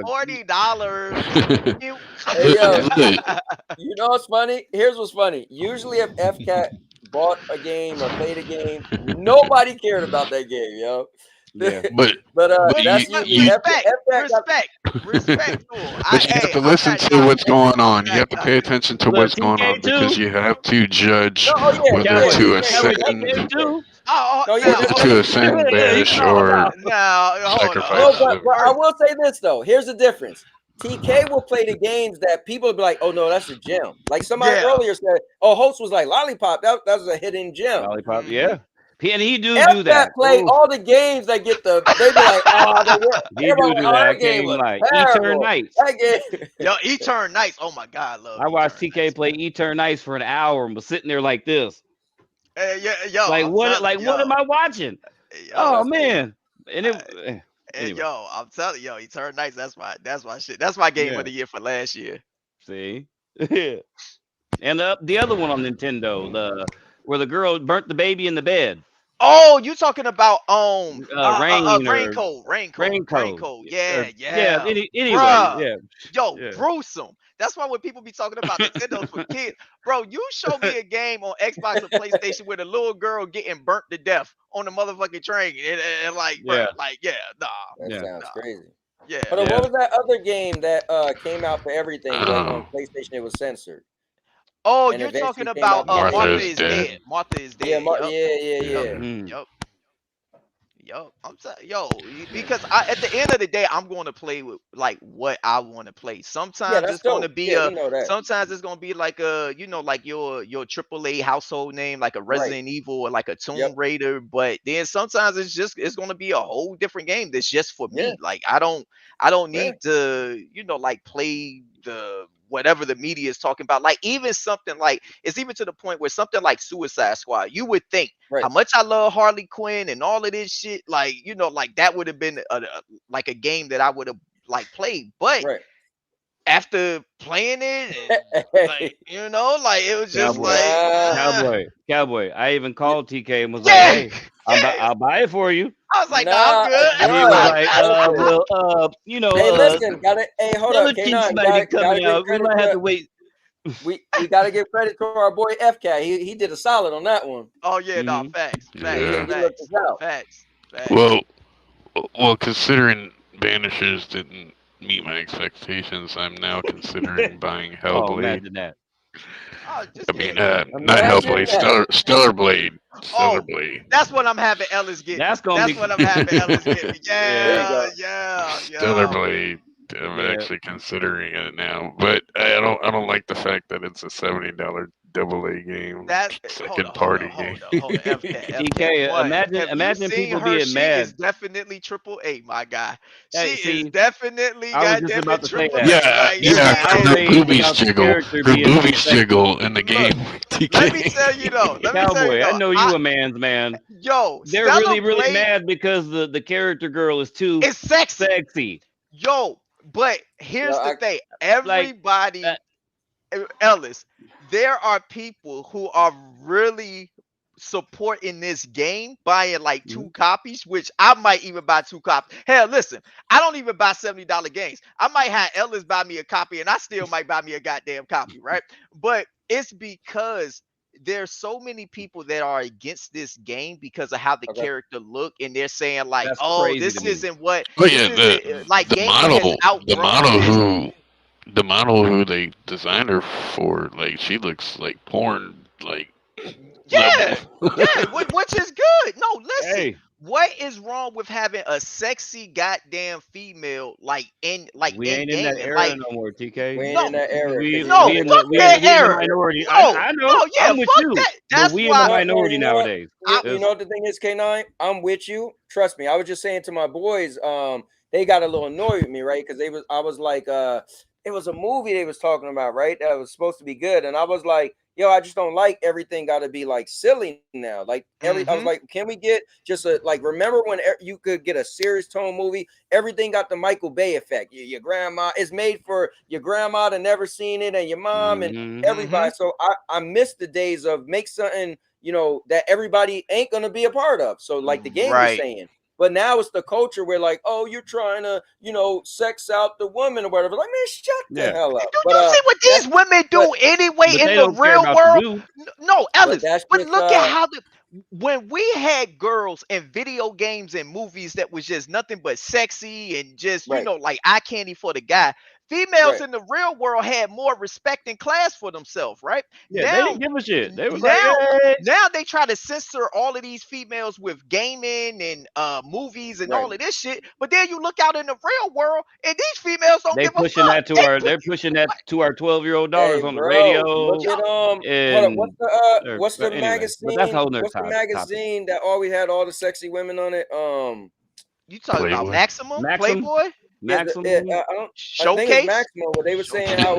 $40. Hey, yo, you know what's funny? Here's what's funny. Usually, if FCAT bought a game or played a game, nobody cared about that game, yo. Yeah, but that's usually respect. But you have to listen to what's going on. You have to pay attention to what's going on because you have to judge whether to ascend Banish or sacrifice. But I will say this though. Here's the difference. TK will play the games that people will be like, "Oh no, that's a gem." Like somebody earlier said, "Oh, Host was like Lollipop. That was a hidden gem." Lollipop, yeah. And he do that. Play all the games that get the. They be like, "Oh, he do that game like Etern Nights." That game, yo, Etern Nights. Oh my god, love. I watched TK play Etern Nights for an hour and was sitting there like this. Yo, like what? Like what am I watching? Oh man, and it. Anyway. Yo, I'm telling you, Etern Nights. That's my shit. That's my game of the year for last year. See, and the other one on Nintendo, where the girl burnt the baby in the bed. Oh, you talking about Raincoat. Yeah. Anyway, bruh, yeah. Yo, gruesome. That's why when people be talking about Nintendo's for kids, bro, you show me a game on Xbox or PlayStation with a little girl getting burnt to death on the motherfucking train, and like, bro, that sounds crazy. Yeah. But what was that other game that came out for everything? But on PlayStation, it was censored. Oh, you're talking about Martha is Dead. Martha is Dead. Yeah. Yup. I'm saying, because at the end of the day, I'm going to play with like what I want to play. Sometimes it's going to be sometimes it's going to be like like your AAA household name, like a Resident Evil or like a Tomb Raider. But then sometimes it's going to be a whole different game that's just for me. Like I don't need to like play the whatever the media is talking about. Like even something like it's even to the point where something like Suicide Squad, you would think how much I love Harley Quinn and all of this shit, like like that would have been like a game that I would have like played, but after playing it, like like it was just Cowboy. I even called TK and was like, "Hey, I'll buy it for you." I was like, "No, I'm good." And he was like, hey, listen, hold up, might be coming out. We might have to wait. We gotta give credit to our boy FCAT. He did a solid on that one. Oh yeah, no, facts. Well, considering Banishers didn't meet my expectations, I'm now considering buying Hellblade. Imagine that. I mean, not Hellblade, Stellar Blade. Stellar Blade. That's what I'm having Ellis get. That's what I'm having Ellis get. Yeah. Stellar Blade. I'm actually considering it now, but I don't like the fact that it's a $70 AA game, That second party game. hold on. TK, F1. imagine Have you imagine seen people her? being She mad. is definitely triple A, my guy. She Hey, is see, definitely I was just goddamn about it to say triple that. A. Yeah, Like There's an yeah, she 'cause is. her outrage boobies about the jiggle. character Her being so boobies sexy. jiggle in the Look, game. let me TK. tell you though. Let me tell Cowboy, you I though. know you a man's man. Yo, They're Stella really played mad because the character girl is too is sexy. sexy. Yo, but here's the thing. Like, Everybody, Ellis, there are people who are really supporting this game, buying like 2 copies, which I might even buy 2 copies. Hell, listen, I don't even buy $70 games. I might have Ellis buy me a copy, and I still might buy me a goddamn copy, right? But it's because there's so many people that are against this game because of how the character look, and they're saying like, that's "Oh, crazy this to me. isn't what Oh this yeah, isn't like the gaming has model, outgrown this." the model who they designed her for, like she looks like porn, like Yeah, level. yeah, which is good. No, listen. Hey, What is wrong with having a sexy goddamn female like in we ain't in that gaming? era Like, no more, TK. We ain't no, in that era. We in fuck the that we in the era. minority. No, I know. no, yeah, I'm with fuck you. that. But That's we in the why. minority You know what? nowadays. You know what the thing is, K9? I'm with you. Trust me. I was just saying to my boys, they got a little annoyed with me, right? Because I was like, it was a movie they was talking about, right? That was supposed to be good. And I was like, yo, I just don't like everything got to be like silly now. Like I was like, can we get just a like? Remember when you could get a serious tone movie? Everything got the Michael Bay effect. Your grandma is made for your grandma to never seen it, and your mom and everybody. So I miss the days of make something that everybody ain't gonna be a part of. So like the game was saying. But now it's the culture where like, oh, you're trying to, sex out the woman or whatever. Like, man, shut the hell up. Do you see what these women do anyway but in they the don't care real about world? the dude. No, Ellis. that's But just, look at how when we had girls in video games and movies that was just nothing but sexy and just like eye candy for the guy. Females in the real world had more respect and class for themselves, right? Yeah, they didn't give a shit. They was now, like, hey. now they try to censor all of these females with gaming and movies and all of this shit. But then you look out in the real world, and these females don't They give a pushing fuck. that to our. They're pushing that to our 12-year-old daughters Hey, on the bro, radio. look at And what's the anyway, magazine? but that's a whole nother What's the topic. magazine that always had all the sexy women on it? You talking about Maxim? Playboy? Maxim? I think it's Maximo, but they were saying how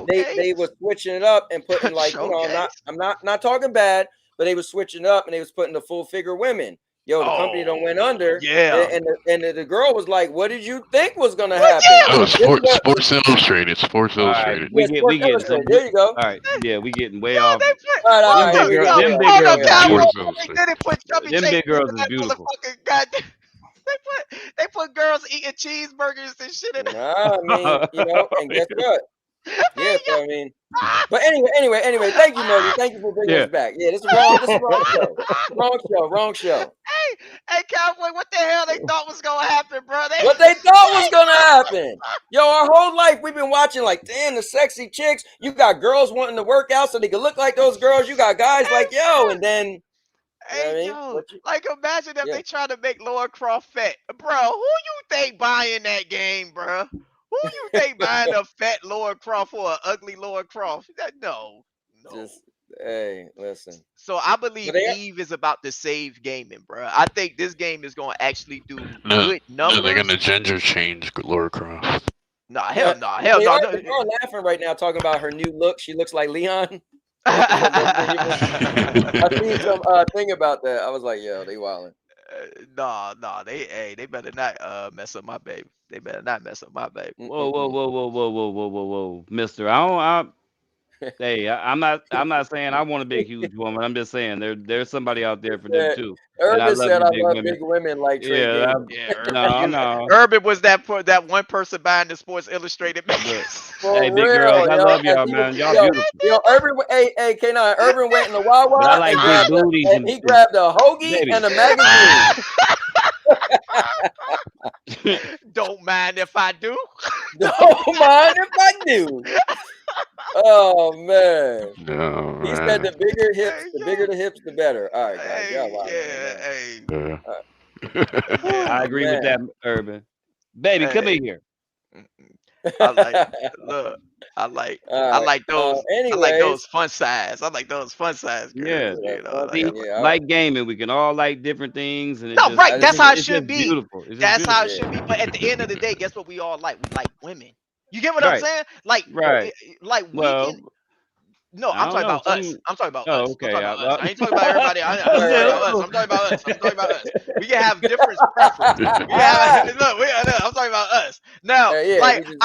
they were switching it up and putting like I'm not talking bad, but they were switching it up and they was putting the full figure women. Yo, the company don't went under. Yeah. And the girl was like, "What did you think was gonna happen?" Oh, Sports Illustrated. Sports Illustrated. We getting there you go. All right, yeah, we getting way Yo, off. they Them big girls are beautiful. They didn't put chubby Them Chase big girls in is that beautiful. motherfucking goddamn. They put girls eating cheeseburgers and shit in it. Nah, I mean, and guess what? Yeah, so I mean, but anyway, thank you, Modi. Thank you for bringing us back. Yeah, this is wrong show. Wrong show. Hey, Cowboy, what the hell they thought was gonna happen, bro? What they thought was gonna happen. Yo, our whole life we've been watching like, damn, the sexy chicks. You got girls wanting to work out so they can look like those girls. You got guys like, yo, and then like imagine if they try to make Laura Croft fat, bro. Who you think buying that game, bro? Who you think buying a fat Laura Croft or an ugly Laura Croft? No. Just hey, listen. So I believe Eve is about to save gaming, bro. I think this game is gonna actually do good numbers. No, they're gonna ginger change Laura Croft. Hell no. They are laughing right now talking about her new look. She looks like Leon. I seen some thing about that. I was like, yo, they wilding. They better not mess up my baby. They better not mess up my baby. Whoa, Mister. I'm not saying I want a big huge woman. I'm just saying there's somebody out there for them too. Urban said I love big women like Trey. No. Urban was that one person buying the Sports Illustrated magazine. Hey, big girls, I love y'all, man. Y'all beautiful. Yo, Urban, hey, K9, Urban went in the Wawa. I like big booties. And he grabbed a hoagie and a magazine. Don't mind if I do. Don't mind if I do. Oh man. No. He said the bigger the hips, the better. All right, guys. I agree with that, Urban. Baby, come in here. I like look. I like I All like right. those. I like Anyways, those fun size. I like those fun size Yeah. girls. yeah, fun See, thing. Yeah, like gaming, we can all like different things, and No, right. that is That's how it it's should just be. beautiful. It's just That's how it beautiful. yeah. should be. But at the end of the day, guess what we all like? We like women. You get what I'm Right. saying? Like, Right. like we Well, can. No, I I'm don't talking know. about us. I'm talking about Oh, us. I'm okay. talking about us. Well, I ain't talking about everybody. I'm I talking said, about us. oh. I'm talking about us. I'm talking about us. We can have different preferences. We can have look. I'm talking about us. Now, Yeah, like we just,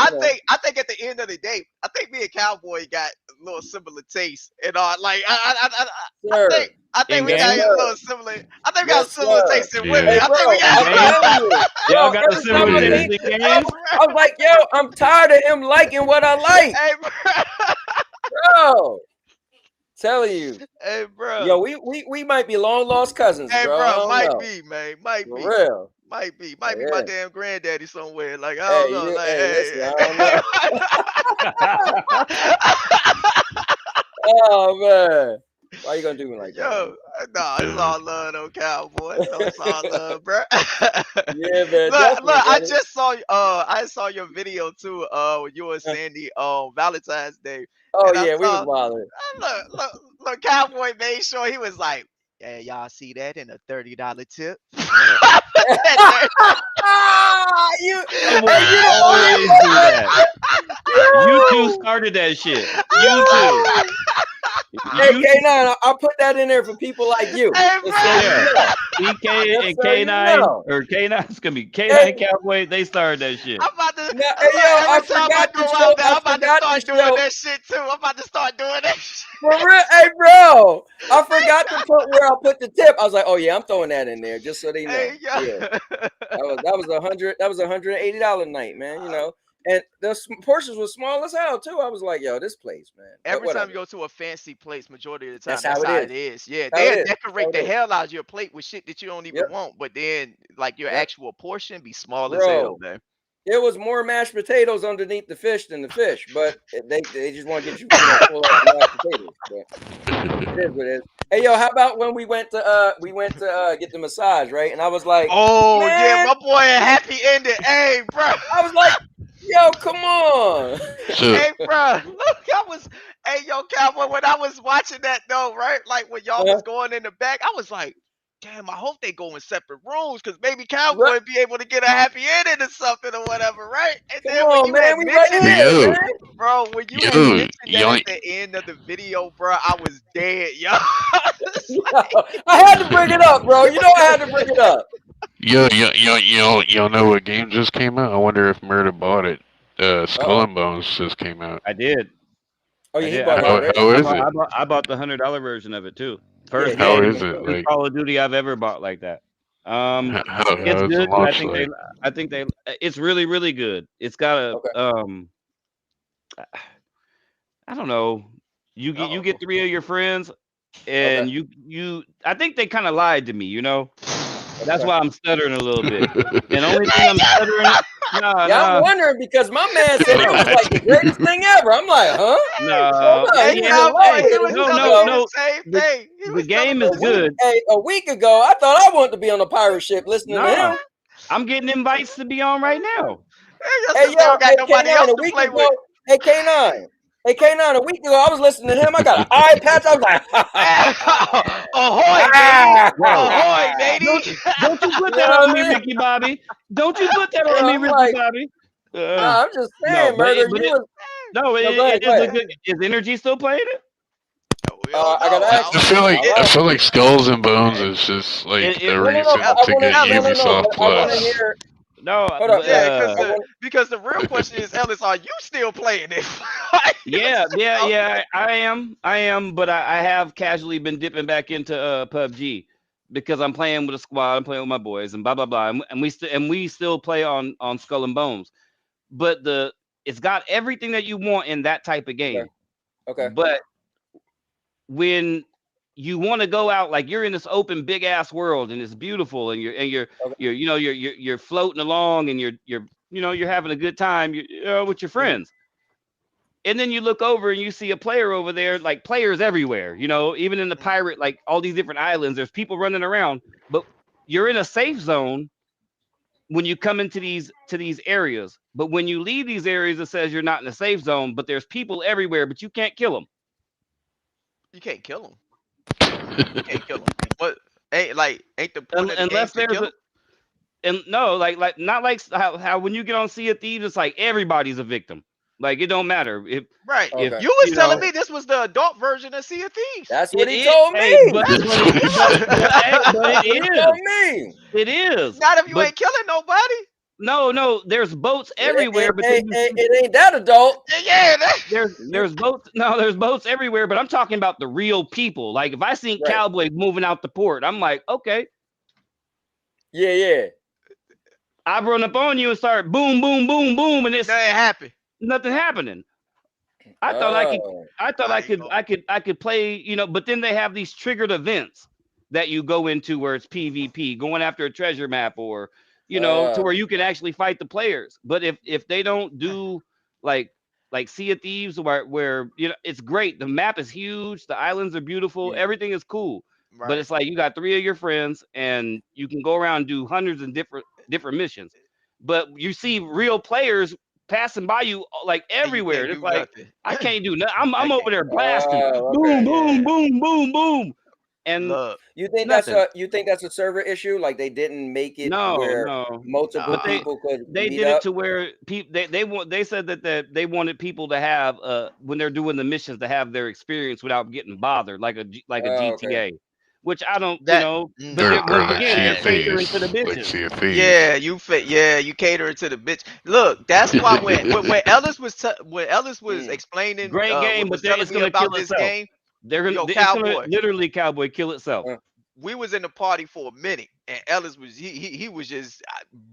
I think at the end of the day, I think me and Cowboy got a little similar taste and all. Like sir. I think In we got Yes, gaming? a sir. little similar. I think we got Yes, similar sir. taste in women. Yeah. Hey, I think bro, we In got. I'm games? telling you, Y'all bro. got the Every similar time I Yeah. meet, taste in I games? was like, yo, I'm tired of him liking what I like, Hey, bro. bro. Telling you, Hey, bro. yo, we might be long lost cousins, Hey, bro. I bro. don't Might know, be, man. Might for be. real. Might be. Oh, Might be my yeah. damn granddaddy somewhere. Like, I Hey, don't know. you, Like, hey, listen, I don't hey. know. Oh man, why you gonna do me like that, man? Yo, nah, it's Yeah. all love, though, cowboy. No, it's all love, bro. Yeah, man, Look, definitely, I brother. just saw I saw your video too, with you and Sandy on Valentine's Day. Oh And I yeah, we was saw wilding. look, Cowboy made sure he was like, yeah, y'all see that in a $30 tip. You, Cowboy hey, you know what? always do that. You two Yo! started that shit. You two. Hey, You K9, I'll put that in there for people like you. Hey, Just so you Yeah. know. EK Just and so you K9 know. or K9, it's gonna be Hey, K9 Cowboy. They started that shit. I'm about to now, look, hey, yo, every time I go out there, I I'm about to forgot to start doing show, that shit too. I'm about to start doing that shit. for real, hey, bro, I forgot to put where I put the tip. I was like, oh yeah, I'm throwing that in there just so they know. Hey, yo. Yeah, that was $180 night, man. You know, and the portions was small as hell too. I was like, yo, this place, man. But Every time whatever. you go to a fancy place, majority of the time, That's that's how it how is. it is. Yeah, How it they'll is. decorate How the it is. hell out of your plate with shit that you don't even Yep. want, but then like your Yep. actual portion be small as hell, Bro, man. there was more mashed potatoes underneath the fish than the fish, but they just want to get you, you know, full of the mashed potatoes. But it is what it is. Hey, yo, how about when we went to get the massage, right? And I was like, Oh yeah, man, my boy a happy ending. Hey, bro. I was like, yo, come on. So Hey, bro. Look, hey, yo, cowboy. When I was watching that though, right? Like when y'all was going in the back, I was like, damn, I hope they go in separate rooms because maybe Right. Cowboy be able to get a happy ending or something or whatever, right? And Come then when on, you man. had We right mentioned but it, here, yo, man. bro, when you had yo, mentioned that y'all, at the end of the video, bro, I was dead, yo. I had to bring it up, bro. You know I had to bring it up. y'all know what game just came out? I wonder if Murder bought it. Skull Uh-oh. and Bones just came out. I did. Oh I yeah, he did. bought it already. How is it? I bought the $100 version of it too. Yeah, First he already How game, is bought it? it. first Like Call of Duty I've ever bought like that. It's how is the good. launch like? I think they it's really really good. It's got Okay. a I don't know. You get Uh-oh. 3 of your friends Okay. and you I think they kind of lied to me, you know. That's Okay. why I'm stuttering a little bit. And the only thing I'm stuttering, Yeah, I'm nah, wondering because my man said it was like the greatest thing ever. I'm like, huh? Hold no, on, Hey, he yeah, was in love Cowboy, hey, with he it a was no, week telling no, me ago. the no. same The thing. He the was telling game me is A the week, good. a week ago, I thought I wanted to be on a pirate ship listening to Nah, him. I'm getting invites to be on right now. Just Hey, because they yo, don't got hey, nobody K9, else a to week play ago, with. hey, K9, hey, K9, a week ago, I was listening to him. I got an eye patch. I was like, Ahoy, matey! ah. Bro, Ahoy, matey! don't you put You that know on what me, I mean? Ricky Bobby. Don't you put that on Bro, me, I'm Ricky like, Bobby. nah, I'm just No, saying, murder. You was, no, no, go it ahead, go is a ahead. good. Is Energy still playing it? We don't I got to know. I, ask I I him. feel don't like All I right. feel like Skulls and Bones know. is just like It a No, no, no. reason I to want to, get no, no, Ellis, no. Ubisoft But I want to Plus. hear, no, hold up, yeah, Ellis. I uh, want, because the real question is, Ellis, are you still playing it? yeah, Okay. I am, but I have casually been dipping back into PUBG because I'm playing with a squad, I'm playing with my boys, and blah blah blah, and we still play on Skull and Bones, but it's got everything that you want in that type of okay, game, okay, but when you want to go out like you're in this open big ass world and it's beautiful and okay. you're floating along and you're having a good time with your Mhm. friends, and then you look over and you see a player over there, like players everywhere, even in the pirate, like all these different islands, there's people running around, but you're in a safe zone when you come into these areas, but when you leave these areas, it says you're not in a safe zone, but there's people everywhere, but you can't kill them. You can't kill them. You can't kill them. What? Ain't the point of the game Unless to there's kill them? and no, like not like how when you get on Sea of Thieves, it's like everybody's a victim. Like it don't matter if Right. Okay. You was you telling know, me this was the adult version of Sea of Thieves. That's what he it, told me. hey, but That's what he but That's what he it told is. me. It is. Not if you But ain't killing nobody. no, there's boats everywhere, but then It ain't that adult. Yeah. there's boats. No, there's boats everywhere, but I'm talking about the real people. Like if I seen Right. cowboys moving out the port, I'm like, okay, Yeah. I run up on you and start boom, boom, boom, boom, and it's That ain't happy. nothing happening. I thought I Oh. could play, you know, but then they have these triggered events that you go into where it's PvP, going after a treasure map, or you know, to where you can actually fight the players. But if they don't do like Sea of Thieves, where you know it's great, the map is huge, the islands are beautiful, everything is cool, but Right. it's like you got 3 of your friends and you can go around and do hundreds of different missions, but you see real players passing by you like And you everywhere. can't It's do like nothing. I can't do nothing. I'm I over can't. there blasting, Oh, boom, okay. boom, Yeah. boom, boom, boom, and Look. You think nothing. that's a server issue? Like they didn't make it No, where no. multiple Nah. people could They meet did up? it to where they said that they wanted people to have when they're doing the missions to have their experience without getting bothered like a Oh, okay. GTA, which I don't, you That know, but Or, they're, or once like again Sea they're of catering Thieves. to the Like bitches. Sea of Thieves. Yeah, you cater to the bitch. Look, that's why when Ellis was explaining Great game, was but telling it's me gonna kill about this itself. game, It's gonna cowboy, literally cowboy kill itself. we was in the party for a minute, and Ellis was he was just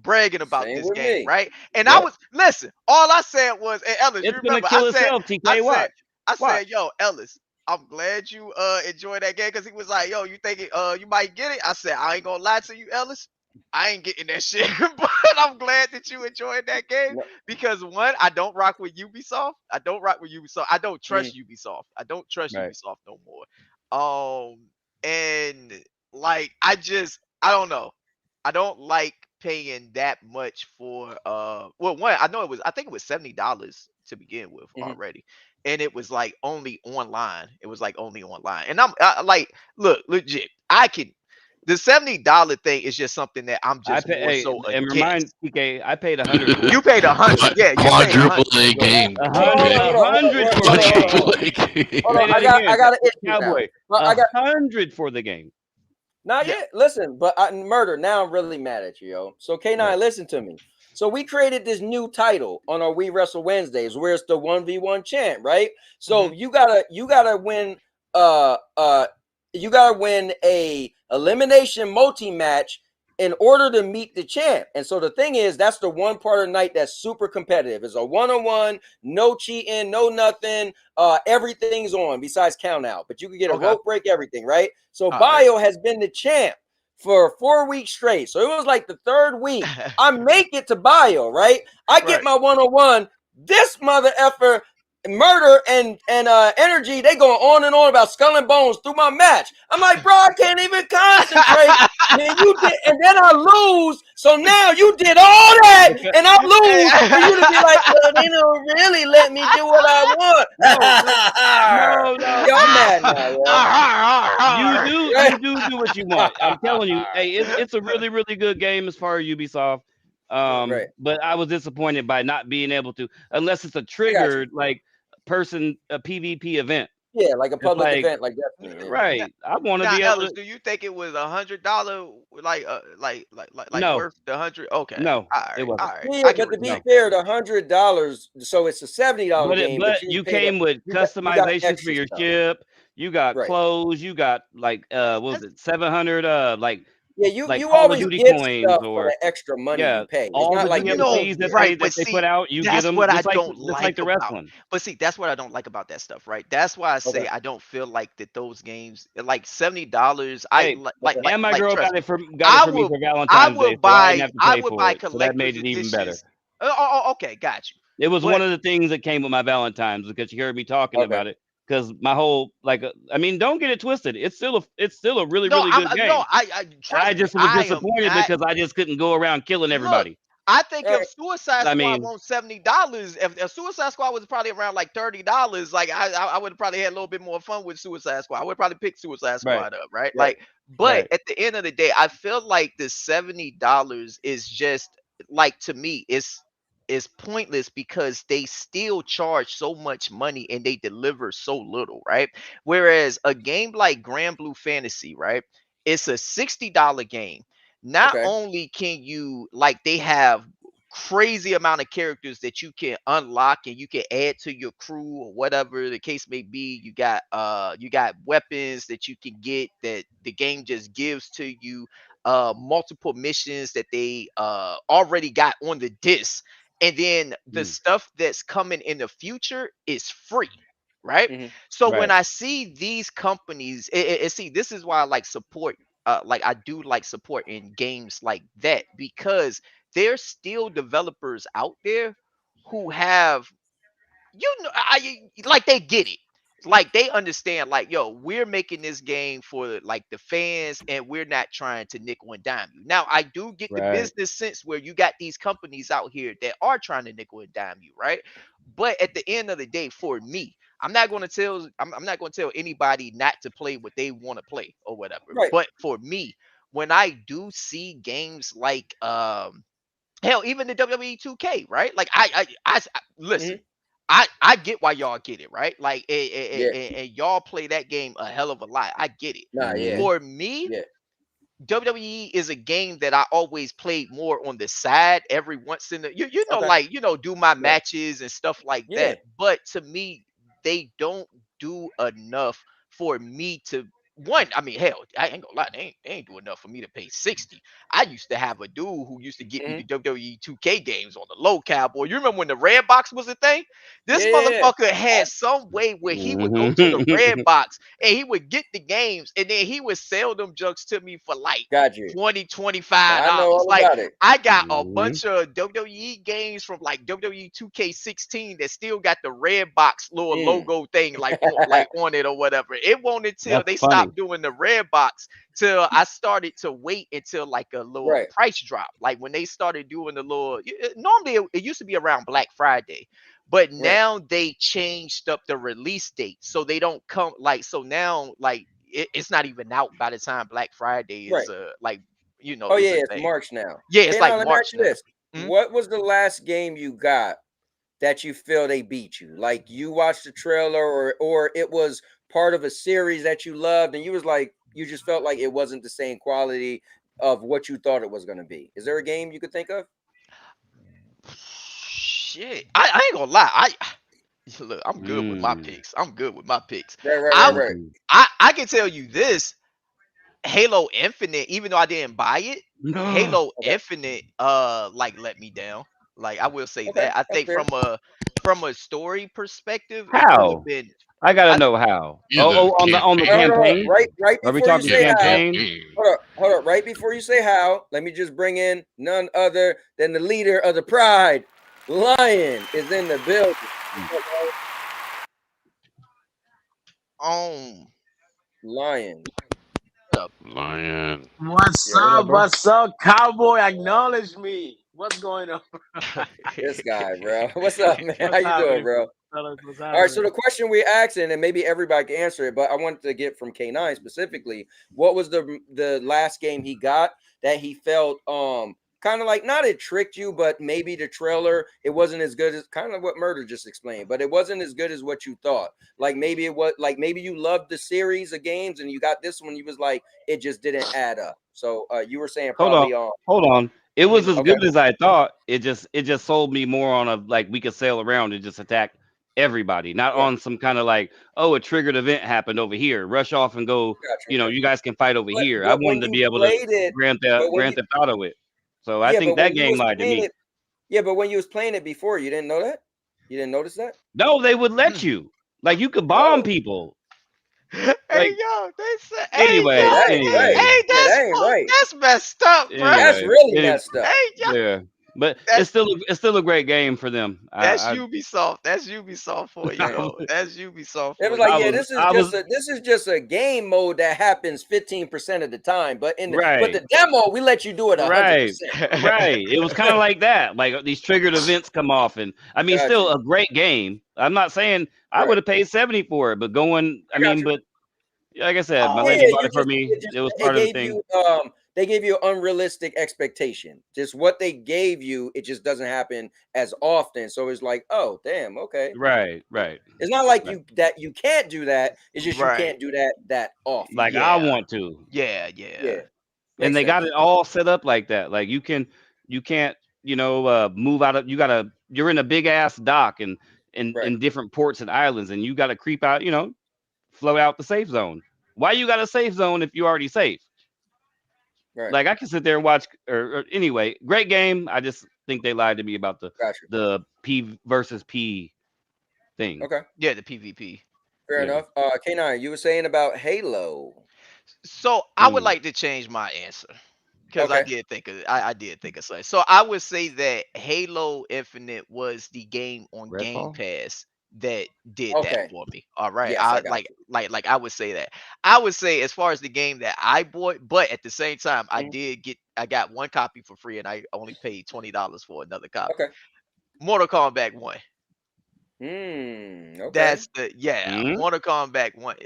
bragging about Same this with game, me. right? And Yep. I was listen. All I said was, "Hey Ellis, you It's gonna remember?" kill itself. TK, watch. I Watch. said, "Yo, Ellis, I'm glad you enjoyed that game," because he was like, "Yo, you think you might get it?" I said, "I ain't gonna lie to you, Ellis. I ain't getting that shit, but I'm glad that you enjoyed that game No. because one, I don't rock with Ubisoft. I don't rock with Ubisoft. I don't Mm. trust Ubisoft. I don't trust Right. Ubisoft no more. And like I don't know. I don't like paying that much for well one, I think it was $70 to begin with Mhm. already. And it was like only online. It was like only online. And like, look, legit. The $70 thing is just something that I'm I just more pay, so and remind against. TK, I paid 100 for You it. paid 100. Yeah, you paid Quadruple 100. A game. Hold on, TK. 100 for the game. Quadruple A game. Hold Say on. that I again, got an issue now. cowboy. I got 100 for the game. not Yeah. yet. Listen, but murder. Now I'm really mad at you, yo. So K9, Right. listen to me. So we created this new title on our We Wrestle Wednesdays, where it's the 1v1 chant, right? So you gotta win. You gotta win a elimination multi-match in order to meet the champ. And so the thing is, that's the one part of the night that's super competitive. It's a one-on-one, no cheating, no nothing. Everything's on besides count out, but you can get a Okay. rope break, everything, right? So All right. Bio has been the champ for 4 weeks straight. So it was like the third week. I make it to Bio, right? I get Right. my one-on-one. This mother effer murder and energy, they going on and on about skull and bones through my match. I'm like, bro, I can't even concentrate. Man, you did, and then I lose. So now you did all that, and I lose for you to be like, well, they don't really let me do what I want. No. Yo, I'm mad now, yo. You do what you want. I'm telling you, hey, it's a really, really good game as far as Ubisoft. Right. But I was disappointed by not being able to, unless it's a triggered like person a PvP event. Yeah, like a It's public like, event, like definitely. Yeah. right. I want to Now, be able Ellis, to. do you think it was $100 like No. worth the 100? Okay. No, All it right. wasn't. All right. Yeah, I can but to be respect fair, the $100, so it's a $70 game. But you you paid came with you got customizations for extra your stuff. ship. You got Right. clothes. You got like what was it, 700 like Yeah, you Call of always Duty get coins stuff for or the extra money yeah, you pay. It's all not the like You you're know, DLCs that right, they but put see, out, you get that's them what I just like don't just like like the about. wrestling. But see, that's what I don't like about that stuff, right? That's why I say Okay. I don't feel like that those games like $70. I Hey, like and my like girl trust got it for me I for will Valentine's Day, so I didn't have to I pay would for buy it. So that made collector's it even better. editions. Okay, got you. It was But one of the things that came with my Valentine's because she heard me talking Okay. about it. because my whole I mean, don't get it twisted. It's still a really No, really good game. I I trust me. just was disappointed because I just couldn't go around killing Look, everybody. I think All if right. Suicide I Squad mean, wants $70, if Suicide Squad was probably around like $30, like I would have probably had a little bit more fun with Suicide Squad. I would probably pick Suicide right, Squad up, right? Right. Like, but right, at the end of the day, I feel like the $70 is just like, to me, it's pointless because they still charge so much money and they deliver so little, right? Whereas a game like Grand Blue Fantasy, right? It's a $60 game. Not Okay. only can you, like, they have crazy amount of characters that you can unlock and you can add to your crew or whatever the case may be. You got weapons that you can get that the game just gives to you, multiple missions that they already got on the disc, and then the mm, stuff that's coming in the future is free, right? Hmm. So when right, I see these companies, see, this is why I like support, like I do like support in games like that, because there's still developers out there who have, like, they get it. Like, they understand, like, yo, we're making this game for like the fans and we're not trying to nickel and dime you. Now, I do get the right, business sense where you got these companies out here that are trying to nickel and dime you, right? But at the end of the day, for me, I'm not going to tell anybody not to play what they want to play or whatever. Right. But for me, when I do see games like hell, even the WWE 2K, right? Like, listen, Hmm. I get why y'all get it, right? Like, Yeah. and y'all play that game a hell of a lot. I get it. Nah. Yeah. hmm, For me, Yeah. WWE is a game that I always played more on the side every once in the, Okay. like, do my Right. matches and stuff like Yeah. that. But to me, they don't do enough for me to, one, I mean, hell, I ain't gonna lie, they ain't do enough for me to pay 60. I used to have a dude who used to get me Hmm. the WWE 2K games on the low, cowboy. You remember when the red box was a thing? This Yeah. Yeah. Yeah. motherfucker had some way where he would go to the red hmm, box and he would get the games and then he would sell them jugs to me for like Got you. 20 25 I know dollars all Like, about it. I got a bunch of WWE games from like WWE 2K16 that still got the red box little Mm. logo thing like on it or whatever. It wasn't until that's they funny. stopped doing the red box till I started to wait until like a little Right. price drop. Like when they started doing the little, normally it used to be around Black Friday, but Right. now they changed up the release date so they don't come, like, so now, like, it's not even out by the time Black Friday Right. is like, Oh is yeah. a It's thing. March now. Yeah, it's Okay. like Now let me ask March you now. this: Mhm. what was the last game you got that you feel they beat you? Like you watched the trailer, or it was part of a series that you loved, and you was like, you just felt like it wasn't the same quality of what you thought it was going to be. Is there a game you could think of? Shit, I ain't gonna lie. Look, I'm good with my Mm, picks. I'm good with my picks. Right. Right. I Right. w- Right. mm. I can tell you this: Halo Infinite, even though I didn't buy it, Halo Okay. Infinite like let me down. Like, I will say Okay. that. I That's think fair. from a story perspective, it could have How? been. I gotta I know how. Yeah, Oh, the oh, on the Hold campaign. on. campaign. Right Are we before you talking Yeah, say the how. campaign? campaign. Hold up. Right before you say how, let me just bring in none other than the leader of the Pride. Lion is in the building. um Lion. uh, Lion. What's Yeah, up? What's up, cowboy? Acknowledge me. What's going on? this guy, bro. What's up, man? How What's you doing, happening, bro? fellas? What's All right, so happening? the question we're asking, and maybe everybody can answer it, but I wanted to get from K9 specifically, what was the last game he got that he felt kind of like, not it tricked you, but maybe the trailer, it wasn't as good as kind of what Murder just explained, but it wasn't as good as what you thought. Like maybe it was like maybe you loved the series of games and you got this one, you was like, it just didn't add up. So you were saying Hold on, probably hold on. It was as okay, good as I thought. It just sold me more on a like we could sail around and just attack everybody, not right, on some kind of like, oh, a triggered event happened over here. Rush off and go. gotcha. You guys can fight over But here. I but when wanted to you be able to played it, but when Grand you Theft Auto it. So I yeah, think but that when you game was lied to playing me. it, yeah, but when you was playing it before, you didn't know that? You didn't notice that? No, they would let you. Like you could bomb Oh, people. hey, Like yo, they said, hey, yeah, anyway, yo, that ain't right. anyway, hey, Yeah, that ain't right. that's messed up, bro. That's anyway. really It, messed up. Hey, yo, yeah. But That's it's still a great game for them. that's I Ubisoft. That's Ubisoft for you, I, though. That's Ubisoft It for was you. like, I yeah, was I was this is just a game mode that happens 15% of the time, but but right. the demo we let you do it 100%. Right, right. It was kind of like that. Like these triggered events come off, and I mean, Got still you. a great game. I'm not saying I Right. would have paid 70 for it, but I got you. but like I said, my Yeah, lady bought you it for just me. It was it part of the gave thing. you they gave you unrealistic expectation. Just what they gave you, it just doesn't happen as often. So it's like, oh damn, okay. Right, right, It's not like right. you can't do that. It's just you Right. can't do that often. Like I Yeah. want to, Yeah. Yeah, Yeah. and makes they got sense. it all set up like that. Like you can't, move out of. You're in a big ass dock and Right, in different ports and islands, and you got to creep out. Flow out the safe zone. Why you got a safe zone if you already safe? right. Like I can sit there and watch. Or anyway, great game. I just think they lied to me about Got you. the P versus P thing. Okay, Yeah. The PvP. fair Yeah. enough. K9, you were saying about Halo. So I would Mm. like to change my answer because Okay. I did think of something. So I would say that Halo Infinite was the game on Game Redfall. Pass that did that Okay. for me. All right. Yes, I I got you. like I would say that. I would say as far as the game that I bought, but at the same time Mhm. I got one copy for free and I only paid $20 for another copy. Okay. Mortal Kombat 1. Okay. That's the Mm. Mortal Kombat 1.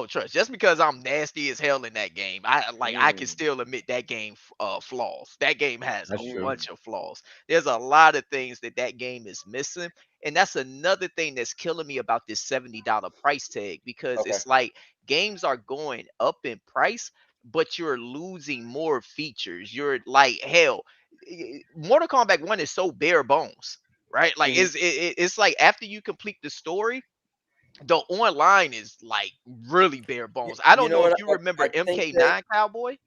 Trust. Just because I'm nasty as hell in that game, I can Mm. still admit that game flaws. That game has That's a true. Mm. bunch of flaws. There's a lot of things that game is missing, and that's another thing that's killing me about this $70 price tag because Okay. it's like games are going up in price, but you're losing more features. You're like hell. Mortal Kombat 1 is so bare bones, right? Like Mhm. it's like after you complete the story, the online is like really bare bones. I You don't know know if what? you I remember think that MK9 Cowboy.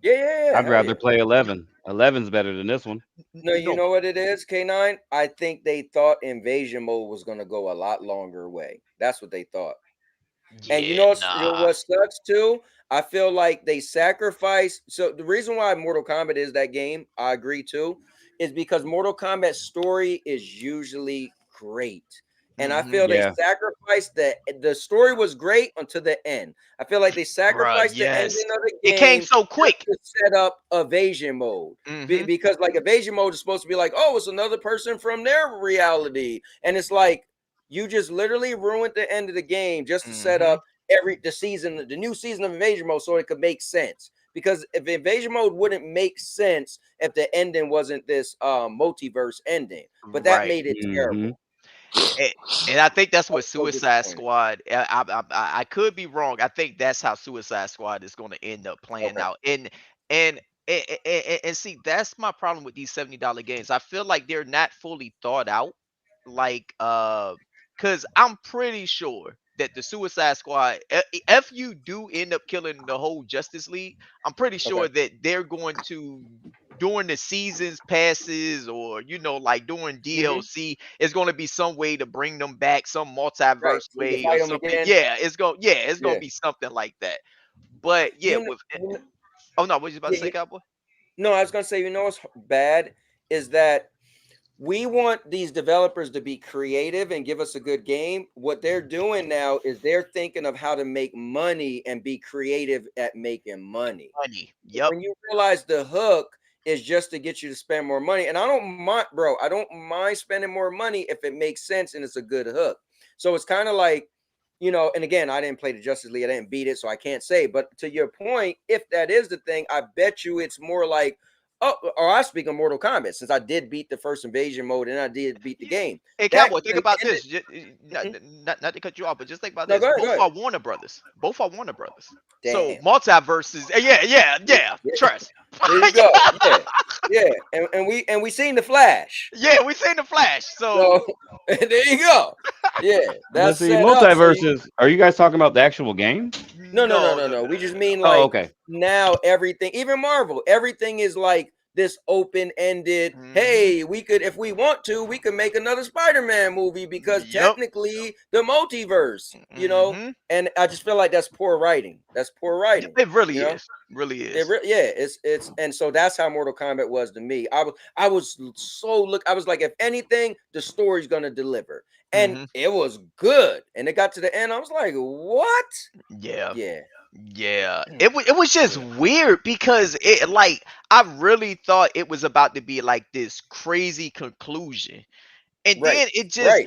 yeah, I'd hell yeah. rather play 11. 11's better than this one. No, you No, know what it is, K9? I think they thought invasion mode was gonna go a lot longer way. That's what they thought. And yeah, nah. what sucks too? I feel like they sacrifice. So the reason why Mortal Kombat is that game, I agree too, is because Mortal Kombat story is usually great. And I Mm-hmm. feel they Yeah. sacrificed the story was great until the end. I feel like they Bruh, sacrificed the yes. ending of the It came game so just quick. to set up evasion mode. Mm-hmm. Because like evasion mode is supposed to be like, oh, it's another person from their reality. And it's like you just literally ruined the end of the game just to set Mm-hmm. up the new season of invasion mode so it could make sense. Because if invasion mode wouldn't make sense if the ending wasn't this multiverse ending, but that Right. made it Hmm. terrible. And, and I think that's I what was so Suicide disappointed. Squad. I could be wrong. I think that's how Suicide Squad is going to end up playing Okay. out. And and see, that's my problem with these $70 games. I feel like they're not fully thought out. Like because I'm pretty sure that the Suicide Squad, if you do end up killing the whole Justice League, I'm pretty Okay. sure that they're going to during the seasons passes or like during Hmm. DLC, it's going to be some way to bring them back, some Right. multiverse So you can way or fight them something. again. It's going Yeah. to be something like that. But yeah, You know, with oh no, what you about to yeah, say, Cowboy? no, I was gonna say, what's bad is that we want these developers to be creative and give us a good game. What they're doing now is they're thinking of how to make money and be creative at making money. Money. Yep. When you realize the hook is just to get you to spend more money, and I don't mind, bro, I don't mind spending more money if it makes sense and it's a good hook. So it's kind of like, and again, I didn't play the Justice League, I didn't beat it, so I can't say. But to your point, if that is the thing, I bet you it's more like, oh, or I speak of Mortal Kombat, since I did beat the first invasion mode and I did beat the game. Hey, That Cowboy, think the about ended. this. Not, Mhm. not to cut you off, but just think about No, this. go ahead, go Both ahead. are Warner Brothers. Both are Warner Brothers. So Damn. multiverses. Yeah. Yeah. Trust. There you go. Yeah. Yeah. And we seen the Flash. Yeah, we seen the Flash. So So there you go. Yeah, But that's see, set up. So multiverses. Are you guys talking about the actual game? no. no. We just mean Oh, like okay. now everything, even Marvel, everything is like this open-ended, hey, we could, if we want to, we could make another Spider-Man movie because Yep. technically the multiverse, you know. And I just feel like that's poor writing. That's poor writing. It really you know? is. Really is. Yeah, it's and so that's how Mortal Kombat was to me. I was I was like, if anything, the story's gonna deliver, and it was good. And it got to the end, I was like, what? Yeah. Yeah. Yeah, it was just weird because it like I really thought it was about to be like this crazy conclusion, and then it just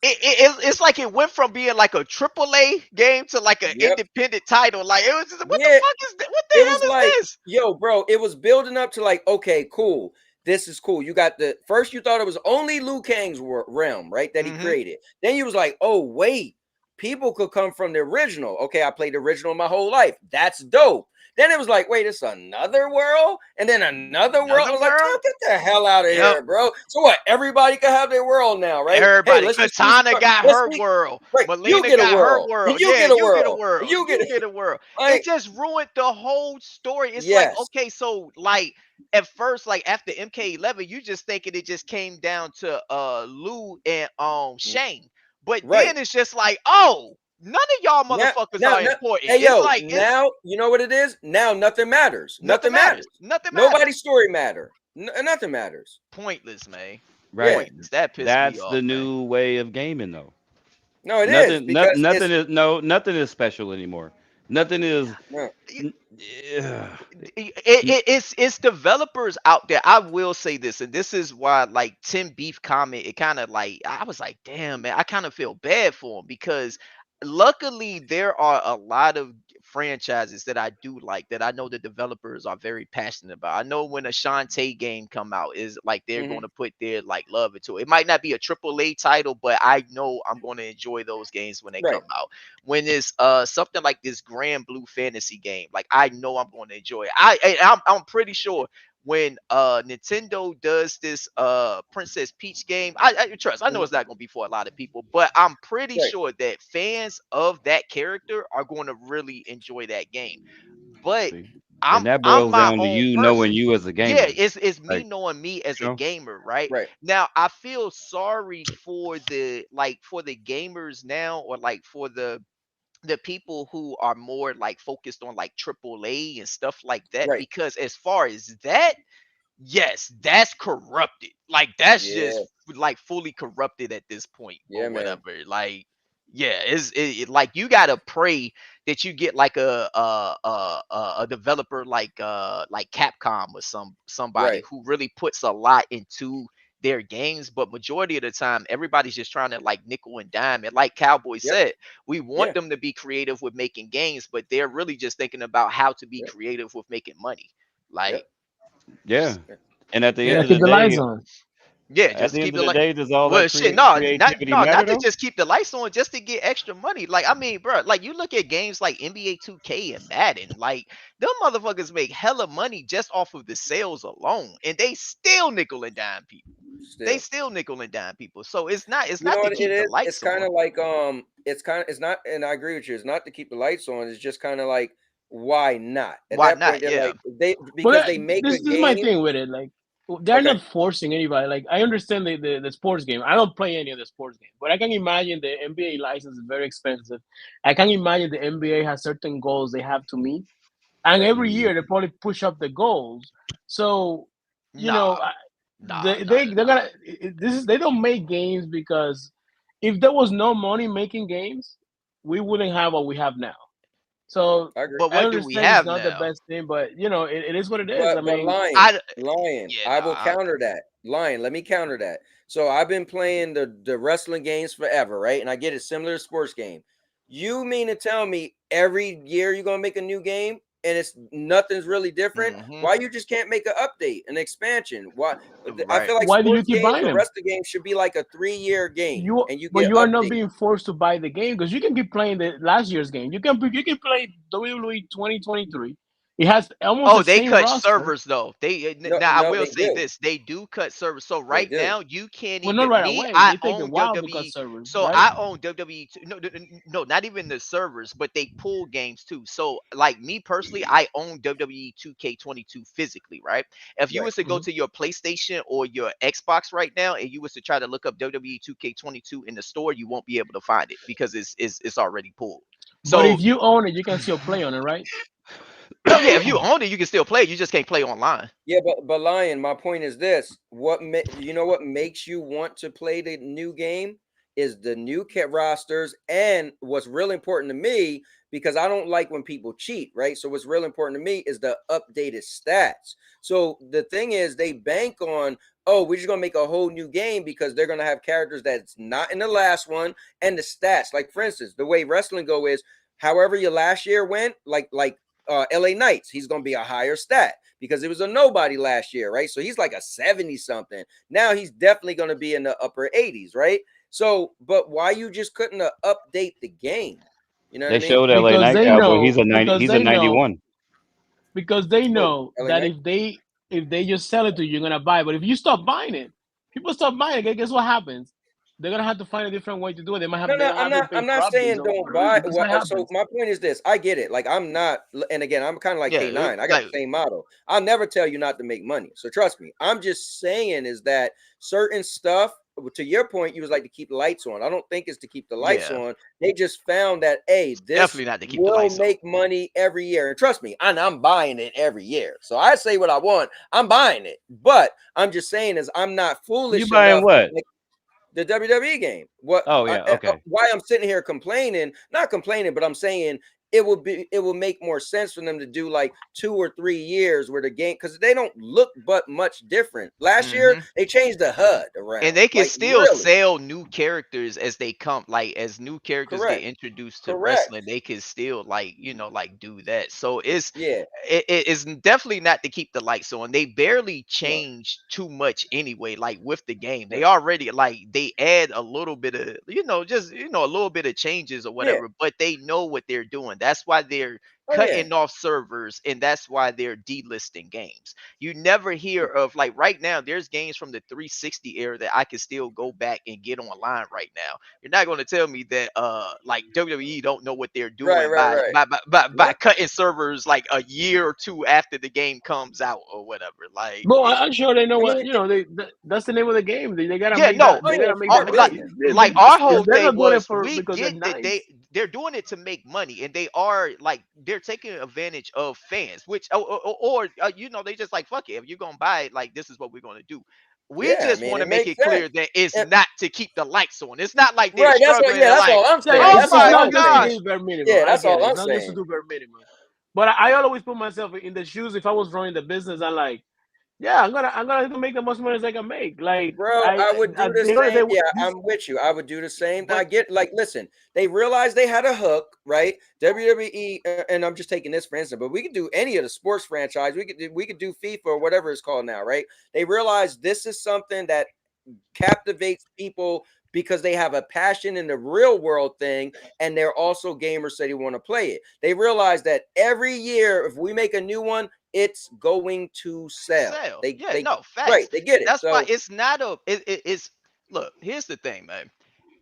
it's like it went from being like a AAA game to like an independent title. Like it was just, what the fuck is that? What the It hell was is like, this? yo, bro, it was building up to like, okay, cool. This is cool. You got the first, you thought it was only Liu Kang's realm, right? That he created. Then you was like, oh, wait, people could come from the original. Okay, I played the original my whole life. That's dope. Then it was like, wait, it's another world, and then another world. I was like, get the hell out of here, bro. So what? Everybody can have their world now, right? Everybody. Hey, Katana got her world. Right, Melina you get got a her world. world. You Yeah, get a you get a world. world. You get a world. Like, It just ruined the whole story. It's like, okay, so like at first, like after MK11, you just thinking it just came down to Liu and Shane. But then it's just like, oh, none of y'all motherfuckers are important. Hey, It's yo, like now you know what it is. Now nothing matters. Nothing matters. Nothing matters. Nobody's story matter. Nothing matters. Pointless, man. Right. Pointless. That pissed That's me off. the new way of gaming, though. No, it is because nothing is nothing is special anymore. Nothing is. It's developers out there. I will say this, and this is why like Tim Beef comment, it kind of like I was like, damn man, I kind of feel bad for him because luckily there are a lot of franchises that I do like that I know the developers are very passionate about. I know when a Shantae game come out is like they're going to put their like love into it. It might not be a AAA title, but I know I'm going to enjoy those games when they come out. When it's something like this Grand Blue Fantasy game, like I know I'm going to enjoy it. I'm pretty sure when Nintendo does this Princess Peach game, I trust. I know it's not going to be for a lot of people, but I'm pretty sure that fans of that character are going to really enjoy that game. But and that boils down to you knowing you as a gamer. Yeah, it's me knowing me as a gamer, right? Now I feel sorry for the gamers now, or like for the people who are more like focused on like AAA and stuff like that, because as far as that, yes, that's corrupted. Like that's just like fully corrupted at this point or whatever. Like, yeah, it's like you gotta pray that you get like a developer like Capcom or somebody who really puts a lot into their games. But majority of the time everybody's just trying to like nickel and dime, and like Cowboy said, we want them to be creative with making games, but they're really just thinking about how to be creative with making money. Like and at the Yeah, end of keep the the lights day, on. yeah, at just the keep end the of the light. day, does all Well, that shit, no, creativity not matter to though? just keep the lights on, just to get extra money. Like, I mean, bro, like you look at games like NBA 2K and Madden, like them motherfuckers make hella money just off of the sales alone, and they still nickel and dime people. They still nickel and dime people. So it's not You know to what it keep the is? It's lights kind on. of like it's not, and I agree with you. It's not to keep the lights on. It's just kind of like, why not? At Why that point, not? they're Yeah. like But because they make this a is my game. thing with it. Like they're not forcing anybody. Like I understand the sports game. I don't play any of the sports game, but I can imagine the NBA license is very expensive. I can imagine the NBA has certain goals they have to meet, and every year they probably push up the goals. So you know, they're gonna. They don't make games because if there was no money making games, we wouldn't have what we have now. So But I what do we understand it's have not the now? best thing, but you know, it is what it is. I But mean, lying. I will counter that. Lying. Let me counter that. So I've been playing the wrestling games forever, right? And I get it similar to sports game. You mean to tell me every year you're gonna make a new game and it's nothing's really different? Why you just can't make an update, an expansion? Why? I feel like why do you sports keep games buying or them? wrestling games should be like a 3-year game, and you But get you are not updates. being forced to buy the game because you can keep playing the last year's game. You can play WWE 2023. It has almost Oh, the they same cut roster. servers though. They No, now I no, will they say do. this: they do cut servers. So They right do. now, you can't Well, not even right me. away. I They take a own while to cut WWE, servers, so right? I own WWE. No, not even the servers, but they pull games too. So like me personally, I own WWE 2K22 physically, right? If you Right. was to go Mhm. to your PlayStation or your Xbox right now, and you was to try to look up WWE 2K22 in the store, you won't be able to find it because it's already pulled. But So if you own it, you can still play on it, right? oh yeah, if you own it, you can still play. You just can't play online. Yeah, but Lion, my point is this: you know what makes you want to play the new game is the new kit rosters, and what's really important to me because I don't like when people cheat, right? So what's really important to me is the updated stats. So the thing is, they bank on, oh, we're just gonna make a whole new game because they're gonna have characters that's not in the last one, and the stats. Like for instance, the way wrestling go is, however your last year went, LA Knights, he's gonna be a higher stat because it was a nobody last year, right? So he's like a 70 something. Now he's definitely going to be in the upper 80s, right? So, but why you just couldn't update the game? You know what I They mean? showed LA Because Night they Cowboy. He's know. a 90. Because He's a they know. 91. Because they Oh, know LA that Knight. if they just sell it to you, you're gonna buy it. But if you stop buying it, people stop buying it. Guess what happens? They're gonna have to find a different way to do it. They might No, have they no, don't have to pay I'm not profits saying or don't whatever. buy. That's what So happens. my point is this: I get it. Like I'm not, and again, I'm kind of like Yeah, K9. I got like the same model. I'll never tell you not to make money. So trust me. I'm just saying is that certain stuff. To your point, you was like to keep the lights on. I don't think it's to keep the lights yeah, on. They just found that hey, this definitely not to keep the will lights on. make money every year. And trust me, I'm buying it every year. So I say what I want. I'm buying it, but I'm just saying is I'm not You foolish buying enough. what? The WWE game. Oh yeah. Okay. Why I'm sitting here complaining, not complaining, but I'm saying it will make more sense for them to do like 2 or 3 years where the game because they don't look but much different. Last year Hmm. they changed the HUD And around. they can Like still really. sell new characters as they come, like as new characters get Correct. introduced to Correct. wrestling, they can still like like do that. So Yeah. it's definitely not to keep the lights on. They barely No. change too much anyway. Like with the game, they Right. already like they add a little bit of just a little bit of changes or Yeah. whatever. But they know what they're doing. That's why they're Oh yeah. cutting off servers, and that's why they're delisting games. You never hear of like right now, there's games from the 360 era that I can still go back and get online right now. You're not going to tell me that like WWE don't know what they're Right. doing Right. Right. by Nope. cutting servers like a year or two after the game comes out or whatever. Like Well, I'm sure they know I what mean, you know. That's the name of the game. They gotta yeah, make no, that. oh They yeah, gotta make our, that for like money. real. like our whole If they're thing not doing it was for we because they're get that nice, they're doing it to make money, and they are like they're taking advantage of fans, which or they just like fuck it, if you're gonna buy it, like this is what we're gonna do. We Yeah, I just mean want to it make makes it clear sense. that it's And, not to keep the lights on. It's not like they're right, that's what struggling yeah, and that's like, all I'm yeah, saying. oh That's it's all my not I'm just to saying. gosh, do bare minimum. Yeah, I that's get all it. It's I'm not just to saying. do bare minimum. But I always put myself in the shoes. If I was running the business, I'm like, yeah, I'm gonna make the most money as I can make. Like Bro, I would do the they're gonna same. Yeah, this. I'm with you. I would do the same. I but get like, listen, they realized they had a hook, right? WWE, and I'm just taking this for instance, but we could do any of the sports franchise. We could do FIFA or whatever it's called now, right? They realized this is something that captivates people because they have a passion in the real world thing, and they're also gamers, so they want to play it. They realize that every year, if we make a new one, it's going to sell. sell, They yeah, they no right, facts. they get it. That's why So it's not it's look, here's the thing, man.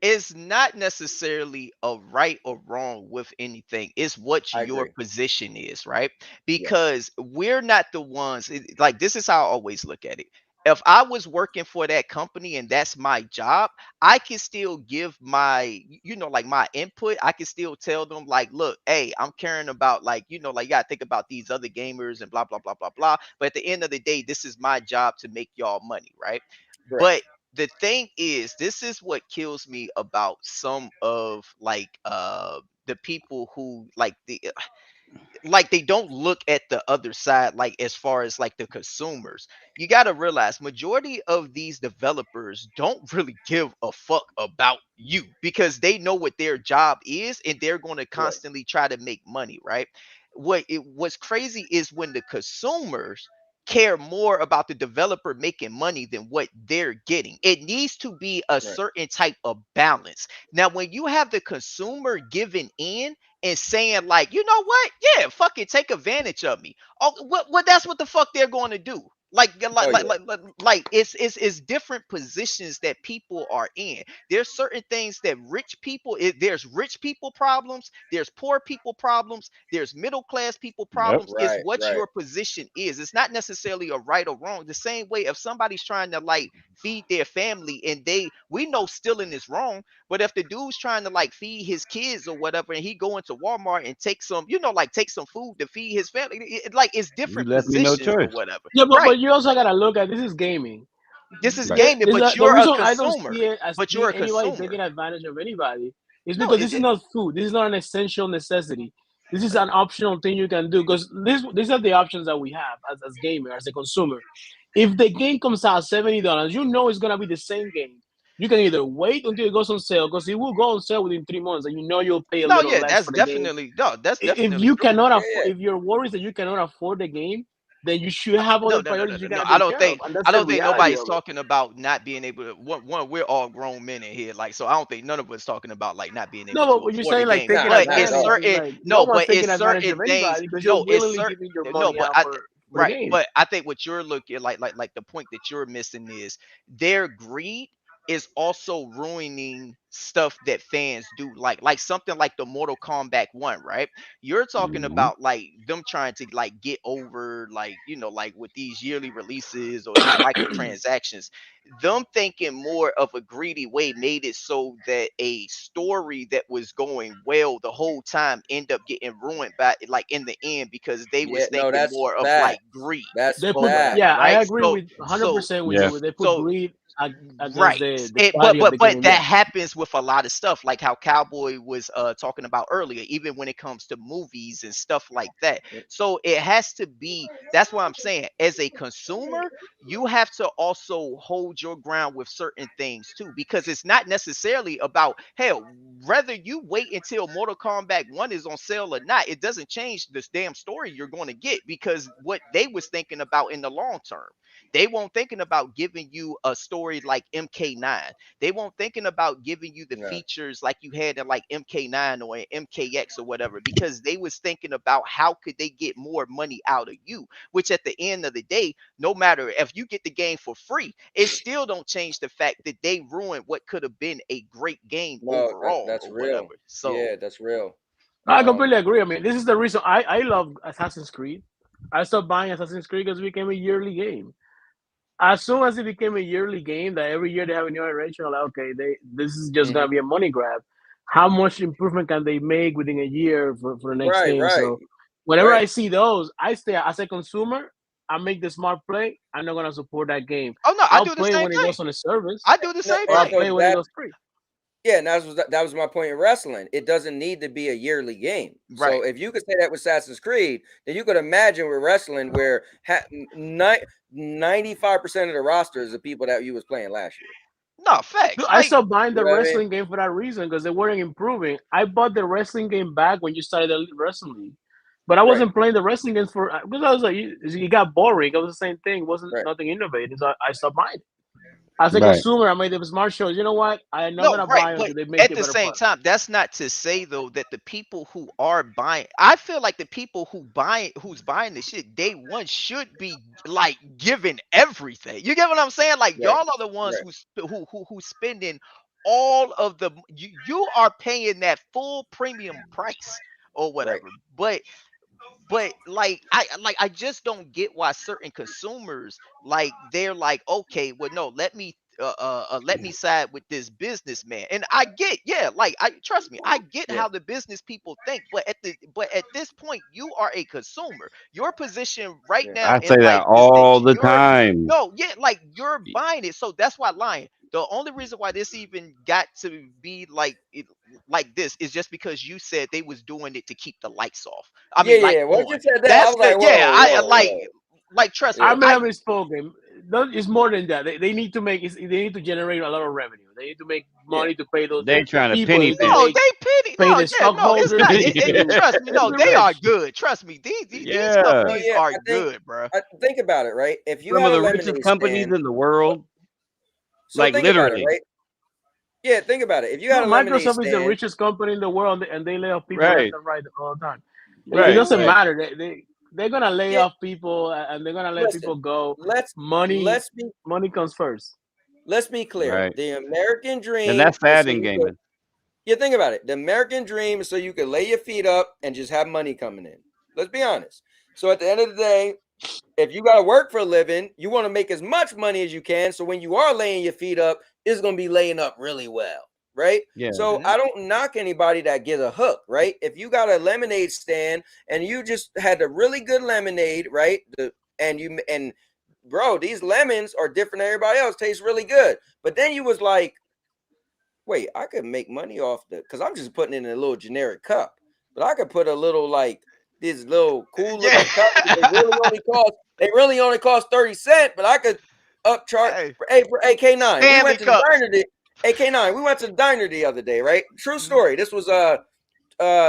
It's not necessarily a right or wrong with anything. It's what I your agree. position is, right? Yes. Because we're not the ones, like, this is how I always look at it. If I was working for that company and that's my job, I can still give my, like my input. I can still tell them, like, look, hey, I'm caring about, like, like, you gotta think about these other gamers and blah, blah, blah, blah, blah. But at the end of the day, this is my job to make y'all money, right? Correct. But the thing is, this is what kills me about some of like the people who like they don't look at the other side, like as far as like the consumers. You got to realize majority of these developers don't really give a fuck about you because they know what their job is and they're going to Right. constantly try to make money, right? What's crazy is when the consumers care more about the developer making money than what they're getting. It needs to be a Right. certain type of balance. Now when you have the consumer giving in and saying like, you know what? Yeah, fuck it, take advantage of me. Oh, what that's what the fuck they're going to do. Like it's different positions that people are in. There's certain things that rich people, there's rich people problems, there's poor people problems, there's middle class people problems. It's what your position is. It's not necessarily a right or wrong. The same way if somebody's trying to like feed their family and we know stealing is wrong, but if the dude's trying to like feed his kids or whatever and he go into Walmart and take some, like take some food to feed his family, it's You different left me no positions or choice. whatever. Yeah, Right. but you also gotta look at this is gaming. This is Right. gaming, but The you're a reason I don't consumer. see it as But being you're a anybody consumer. taking advantage of anybody is No, because this is not food. This is not an essential necessity. This is an optional thing you can do because these are the options that we have as gamer, as a consumer. If the game comes out $70, you know it's gonna be the same game. You can either wait until it goes on sale because it will go on sale within 3 months, and you know you'll pay a no, little yeah, less that's for the game. definitely that's If definitely you true. cannot afford, if your worry is that you cannot afford the game, then you should have No, other priorities you gotta I take don't care of, think and that's I the don't think reality nobody's of it. talking about not being able to. One, we're all grown men in here, like so. I don't think none of us talking about like not being able No, but to when you're afford the saying like game. taking Nah, But not at it's advantage, all. it's certain like no no, one's but taking it's advantage certain of things. anybody because you're No, it's willingly certain. giving your No, money but out for the right. game. But I think what you're looking like the point that you're missing is their greed is also ruining stuff that fans do like something like the Mortal Kombat 1, right? You're talking about like them trying to like get over like like with these yearly releases or these microtransactions, them thinking more of a greedy way made it so that a story that was going well the whole time end up getting ruined by like in the end because they Yeah, was no, thinking that's more of fact. like greed That's They or put, fact. whatever, yeah, I right? agree with 100% with Yeah. you. They put So greed against right. the quality of the But game. that Yeah, happens with a lot of stuff, like how Cowboy was talking about earlier, even when it comes to movies and stuff like that. So it has to be, that's why I'm saying, as a consumer, you have to also hold your ground with certain things too, because it's not necessarily about hell, whether you wait until Mortal Kombat 1 is on sale or not, it doesn't change this damn story you're going to get, because what they was thinking about in the long term. They weren't thinking about giving you a story like MK9. They weren't thinking about giving you the Yeah. features like you had in like MK9 or in MKX or whatever, because they was thinking about how could they get more money out of you, which at the end of the day, no matter if you get the game for free, it still don't change the fact that they ruined what could have been a great game No, overall that's or real. whatever. So Yeah, that's real. I completely agree. I mean, this is the reason I love Assassin's Creed. I stopped buying Assassin's Creed because it became a yearly game. As soon as it became a yearly game, that every year they have a new iteration, I'm like, okay, this is just gonna be a money grab. How much improvement can they make within a year for the next Right, thing? right, So whenever right. I see those, I stay as a consumer. I make the smart play. I'm not gonna support that game. oh no, I I'll do the play same when it thing. goes on a service, I do the No, same or I'll thing. play when it goes free. Yeah, and that was my point in wrestling. It doesn't need to be a yearly game. Right. So if you could say that with Assassin's Creed, then you could imagine with wrestling where 95% of the roster is the people that you was playing last year. No, facts. Dude, I Like stopped buying You the know what I mean? wrestling game for that reason because they weren't improving. I bought the wrestling game back when you started the wrestling league, but I Right, wasn't playing the wrestling games for because I was like, it got boring. It was the same thing. It wasn't right. nothing innovative. So I stopped buying it. As a Right. consumer, I made the smart choice. You know what? I'm not no, gonna right, buy but until they make at a the better same product. time, that's not to say though that the people who are buying, I feel like the people who's buying the shit day one should be like giving everything. You get what I'm saying? Like Right, y'all are the ones right, who's spending all of the you are paying that full premium price or right. whatever. But I just don't get why certain consumers like they're like, okay, well no, let me side with this businessman. And I get, yeah, like I trust me, I get Yeah. how the business people think, but at this point, you are a consumer. Your position right Yeah. now I in say that life is that all the you're time. no, yeah, like you're buying it. So that's why lying. The only reason why this even got to be like like this is just because you said they was doing it to keep the lights off. I Yeah, mean, lights yeah. Once you on. said that, I That's was the like, yeah. whoa, I whoa, whoa. like trust Yeah. me. I may have misspoken. It's more than that. They need to they need to generate a lot of revenue. They need to make Yeah. money to pay those They the trying to people. They penny need to pinch. No, make they pity. pay No, the yeah, no, it's stockholders. not. They need to Trust me. No, be they are rich. good. Trust me. These Yeah. No, companies yeah. are I think good, bro. think about it, right? If you Some had of a the richest lemonade companies stand, in the world, so like think about it, literally. right? Yeah, think about it. If you No, got a lemonade Microsoft is the stand, richest company in the world, and they lay off people left Right. and right all the time. It Right. doesn't right. matter. They're gonna lay Yeah, off people, and they're gonna let listen. people go. Let's Money let's be comes first. clear. Right. The American And dream that's is sad so in you could. gaming. Yeah, think about it. The American dream is so you can lay your feet up and just have money coming in. Let's be honest. So at the end of the day, if you got to work for a living, you want to make as much money as you can. So when you are laying your feet up, it's going to be laying up really well, right? Yeah. So I don't knock anybody that gets a hook, right? If you got a lemonade stand and you just had a really good lemonade, right? And bro, these lemons are different than everybody else. Tastes really good. But then you was like, wait, I could make money off because I'm just putting it in a little generic cup, but I could put a little like this little cool Yeah. looking cup. They really only cost 30 cents, but I could upcharge Hey, for AK9. We Stanley went to the cups. diner AK9. We went to the diner the other day, right? True Mhm. story. This was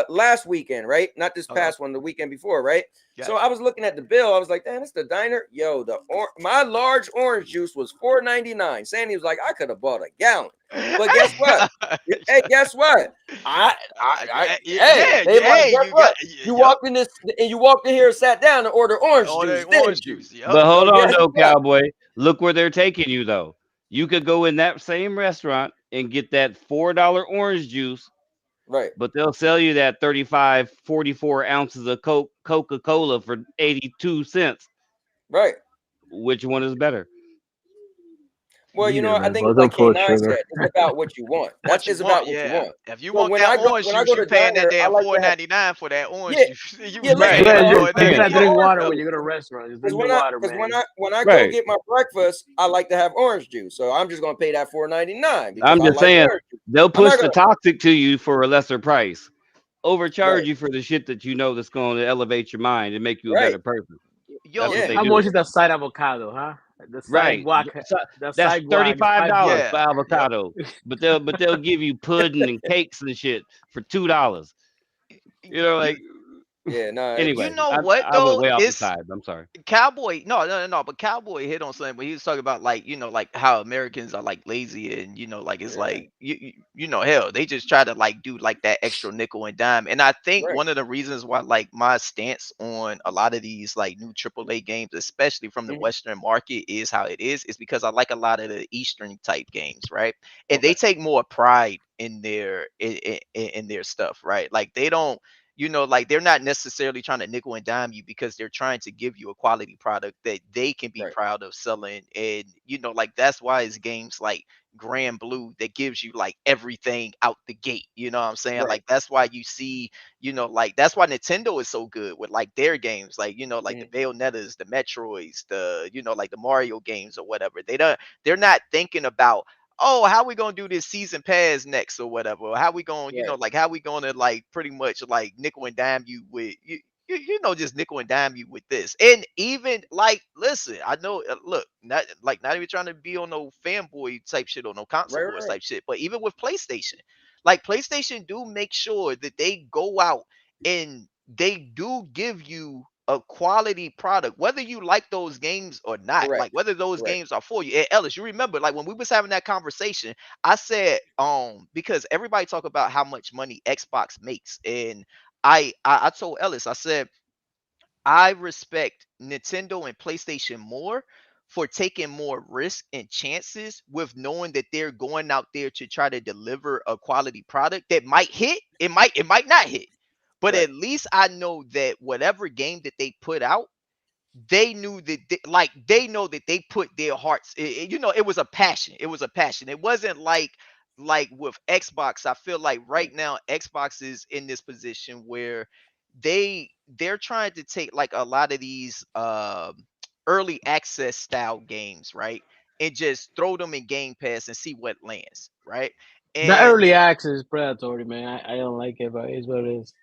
last weekend, right? Not this Okay, past one, the weekend before, right? So gotcha. I was looking at the bill. I was like, damn, it's the diner. Yo, my large orange juice was $4.99. Sandy was like, I could have bought a gallon. But guess what? Hey, guess what? Yeah, They like, hey, guess you got, what? You walked in this and you walked in here and sat down and ordered orange all juice, that didn't orange you? juice. Yep. But hold So on guess though, what? Cowboy. Look where they're taking you though. You could go in that same restaurant and get that $4 orange juice, Right, but they'll sell you that 35, 44 ounces of Coca-Cola for 82 cents. right. Which one is better? Well, you know, Neither, I man. think Both it's are like full of K9 sugar. said. It's about what you want. What you It's want, about what you yeah. want. If you So want that orange when I juice, go you to paying that diner, I damn like to have $4.99 for that orange yeah, juice. You yeah. Listen, paying Right. Yeah, that the more just than you Saying. gotta that drink orange water when juice. you go to a restaurant. Just Because drink the water, man. when I go Right. get my breakfast, I like to have orange juice. So I'm just gonna pay that $4.99 because I'm I just like saying orange juice. they'll I'm not push the gonna toxic to you for a lesser price. Overcharge right, you for the shit that you know that's going to elevate your mind and make you a right, better person. yo, That's what yeah, they How do. much is that side avocado, huh? The side Right. guac, So the that's side guac, $35 $5. for yeah, yep. avocado. But they'll give you pudding and cakes and shit for $2. Like yeah. No, You anyway, know I what I went though? way off the It's side. I'm sorry. Cowboy, no, but Cowboy hit on something. But he was talking about like like how Americans are like lazy, and like it's yeah, like hell, they just try to like do like that extra nickel and dime. And I think right, one of the reasons why like my stance on a lot of these like new AAA games, especially from the mhm, Western market, is how it is because I like a lot of the Eastern type games, right? And they okay, take more pride in their in their stuff, right? Like they don't like they're not necessarily trying to nickel and dime you because they're trying to give you a quality product that they can be right, proud of selling. And like that's why it's games like Grand Blue that gives you like everything out the gate. You know what I'm saying? right, Like that's why you see, like that's why Nintendo is so good with like their games, like like the mhm, Bayonetas, the Metroids, the like the Mario games or whatever. They're not thinking about, oh, how we gonna do this season pass next or whatever? Or how we gonna, right, like how we gonna like pretty much like nickel and dime you with just nickel and dime you with this. And even like, listen, I know, look, not even trying to be on no fanboy type shit or no console right, right, wars right, type shit, but even with PlayStation, like PlayStation do make sure that they go out and they do give you a quality product, whether you like those games or not, like correct, whether those correct, games are for you. And Ellis, you remember, like when we was having that conversation, I said, because everybody talk about how much money Xbox makes, and I told Ellis, I said, I respect Nintendo and PlayStation more for taking more risk and chances with knowing that they're going out there to try to deliver a quality product that might hit, it might not hit. But right, at least I know that whatever game that they put out, they knew that they know that they put their hearts it was a passion. It was a passion. It wasn't like with Xbox. I feel like right now Xbox is in this position where they're trying to take like a lot of these early access style games, right, and just throw them in Game Pass and see what lands, right. The And early access is predatory, man. I don't like it, but it's what it is.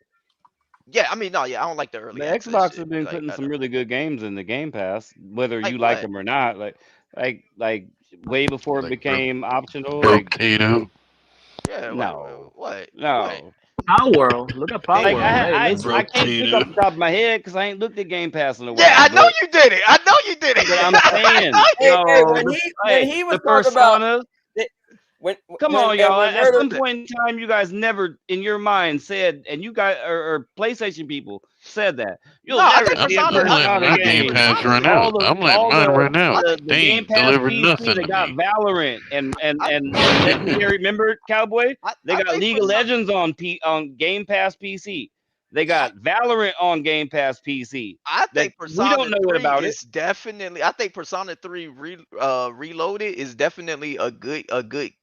yeah, I mean, no, yeah, I don't like the The early access Xbox shit has been like putting at some all. really good games in the Game Pass, whether Like you like what? them or not. Like way before it Like became optional. Like Volcano. Yeah, no, what? no. Power World. Look at Power Like World. I Hey, I listen. I can't think off Volcano. the top of my head because I ain't looked at Game Pass in a Yeah, while. I know But you did it. I know you did it. but I'm I know saying Hey, you hey, no. did it. when The he hey when he was the talking about personas. the- Come when on, y'all. when At some Murder, point in time, you guys never in your mind said, and you guys or PlayStation people said that you'll No, I never think see a I'm letting Persona my Game game. Pass run All out. the I'm letting all mine the run out. the, They the Game ain't Pass delivered PC, nothing they to got me. Valorant and I, Legendary. Remember, Cowboy? They I got think League of Persona. Legends on Game Pass PC. They got Valorant on Game Pass PC. I That think we don't Persona know what 3 about it. is definitely. I think Persona 3 Reloaded is definitely a good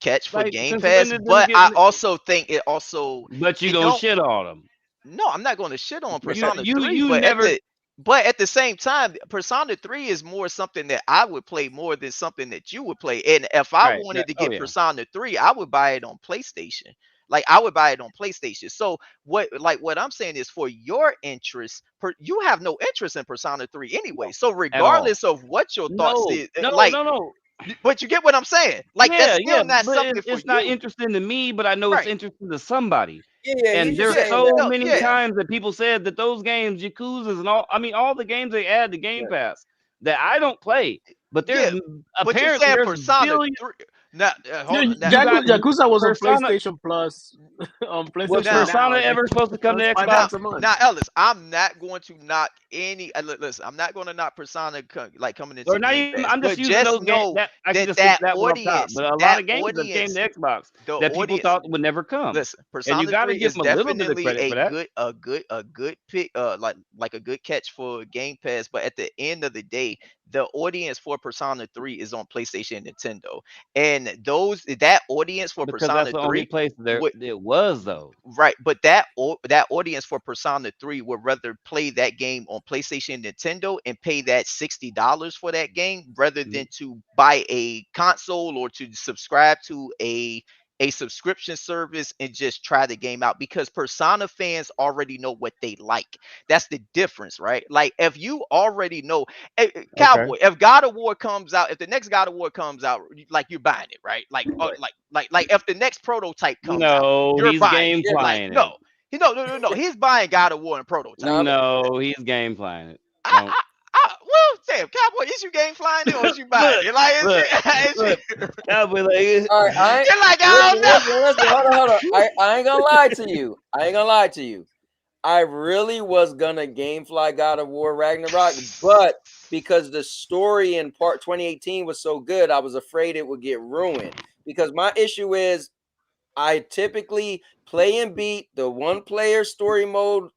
catch for Like, Game since when Pass. did them But get? I also think But you it gonna don't. shit on them. No, I'm not going to shit on You Persona you 3, you never. but at the same time, Persona 3 is more something that I would play more than something that you would play. And if I Right. wanted to Oh get yeah. Persona 3, I would buy it on PlayStation. Like I would buy it on PlayStation. So what I'm saying is for your interest, you have no interest in Persona 3 anyway. So At all. regardless of what your thoughts No. is, No. like, No. No. but you get what I'm saying? Like that's Yeah, still yeah, not but something for it's not you. interesting to me, but I know it's Right. interesting to somebody. yeah, he's And just there's Yeah. saying so that. No, many yeah. times that people said that those games, Yakuza's and all, I mean, all the games they add to Game Right. Pass that I don't play, but Yeah. But you're apparently saying there's Persona billion. 3. Now, Yeah, hold on. Now, You got Yakuza was on Persona. PlayStation Plus, on Was PlayStation now, Now. Persona I think ever supposed to come to that's five now, Xbox? bucks a month. now, Ellis, I'm not going to knock any. Listen, I'm not going to knock Persona like coming into Or not Game even, Pass, I'm just but using just those games know that I can that just think that one up top. But a lot that of games that came audience, to Xbox the that people audience. thought would never come. Listen, And you Persona got to 3 give is them a little bit of definitely credit for that. a good pick, like a good catch for Game Pass. But at the end of the day, the audience for Persona 3 is on PlayStation and Nintendo, and that audience for Because that's Persona the only 3 place there would. it was though. Right, but that audience for Persona 3 would rather play that game on PlayStation and Nintendo and pay that $60 for that game rather than to buy a console or to subscribe to a subscription service and just try the game out, because Persona fans already know what they like. That's the difference, right? Like if you already know, Okay. Cowboy, if God of War comes out, if the next God of War comes out, like you're buying it, right? Like like if the next prototype comes out, No, you're he's buying game it. Like flying it. no, no. He's buying God of War and prototype. No, he's game flying it. I, Don't. I, well, damn, Cowboy, is you game flying it or is you buying Look, it? Like, look, Cowboy, like, All right, you're like, I don't know. listen, hold on. I ain't gonna lie to you. I ain't gonna lie to you. I really was gonna gamefly God of War Ragnarok, but because the story in part 2018 was so good, I was afraid it would get ruined. Because my issue is I typically play and beat the one player story mode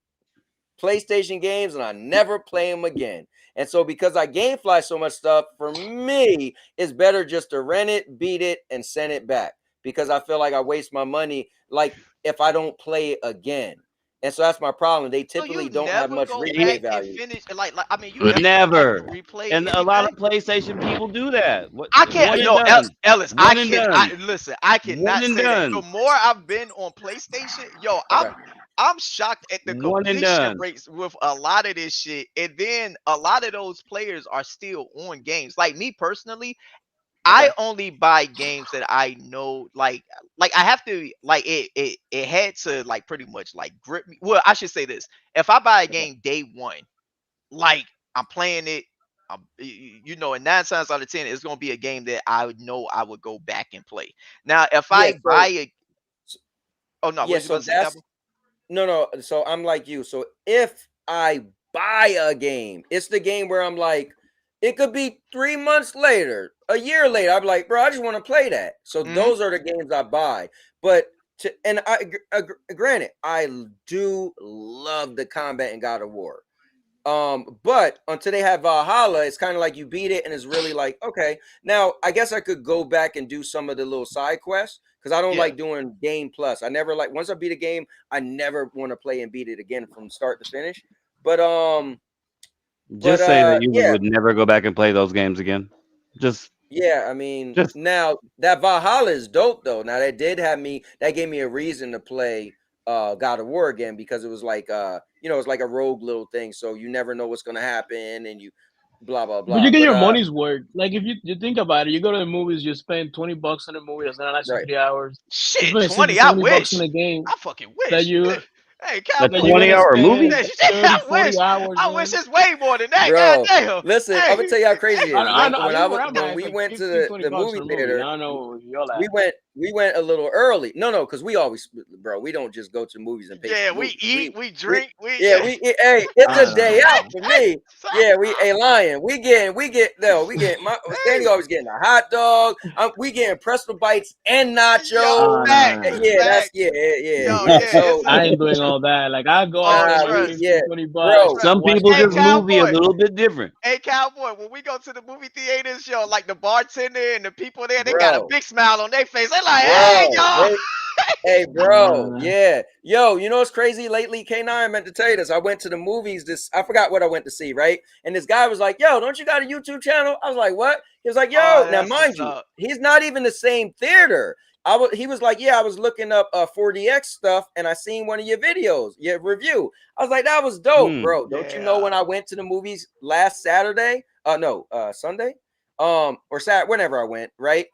PlayStation games and I never play them again. And so because I gamefly so much stuff, for me, it's better just to rent it, beat it, and send it back, because I feel like I waste my money like if I don't play it again. And so that's my problem. They So typically you don't have never much go replay back and value. finish I mean, you But never go back never. and replay And a lot anything. of PlayStation people do that. What? I One can't, and no, done. Ellis, One and done. listen, I One cannot and say that. done. The more I've been on PlayStation, yo, I'm shocked at the One and completion done. rates with a lot of this shit. And then a lot of those players are still on games. Like me personally, I only buy games that I know, like I have to, like it had to like pretty much like grip me. Well, I should say this: if I buy a game day one, like I'm playing it, you know, and 9 times out of 10, it's gonna be a game that I would know I would go back and play. Now, if I buy a, oh no, Yeah, what you so about to say, that's Cabo? no. So I'm like you. So if I buy a game, it's the game where I'm like, it could be 3 months later, a year later. I'm like, bro, I just want to play that. So those are the games I buy. But granted, I do love the combat in God of War. But until they have Valhalla, it's kind of like you beat it and it's really like, okay, now I guess I could go back and do some of the little side quests, because I don't like doing game plus. I never like, once I beat a game, I never want to play and beat it again from start to finish. But Just say that you would never go back and play those games again. Just yeah, I mean, now that Valhalla is dope though. Now that gave me a reason to play God of War again, because it was like you know, it's like a rogue little thing, so you never know what's gonna happen and you blah blah But blah. you get your money's worth. Like if you think about it, you go to the movies, you spend $20 on a movie that's gonna last you 3 hours. Shit, You spend 20, I $60, $70 wish. on a game I fucking wish. that you Hey, a Cowboy, 20-hour movie. 30, I 40 wish. hours. I wish it's way more than that. Bro, Goddamn. listen, I'm gonna tell you how crazy it is. I know. When I mean, where I'm when at, we it's went like to 15, $20 the movie for a movie. theater, I don't know where y'all at. we went a little early. No, because we always, bro. We don't just go to movies and pay. Yeah, For we movies. eat, we drink, we Yeah, we. Hey, it's a day out for me. Sorry. Yeah, we a lion. We get my Sandy always getting a hot dog. We getting Presto bites and nachos. Yo, facts, Yeah, facts. yeah. Yo, Yeah. yeah, So it's I ain't doing all that. Like I go out Oh, there, we, make trust. 15, yeah, 20 bro. bucks. Some watch people Hey, just movie a cowboy. little bit different. Hey, cowboy, when we go to the movie theaters, yo, like the bartender and the people there, they got a Bro. big smile on their face. They're like, hey, y'all. Hey, bro. Yeah. Yo, you know what's crazy lately, K9? I meant to tell you this. I went to the movies. I forgot what I went to see, right? And this guy was like, yo, don't you got a YouTube channel? I was like, what? He was like, yo, Oh, now that's mind what's you, up. he's not even the same theater. He was like, yeah, I was looking up 4DX stuff and I seen one of your videos, your review. I was like, that was dope, bro. Don't you know when I went to the movies last Saturday? Sunday? Or Saturday, whenever I went, right?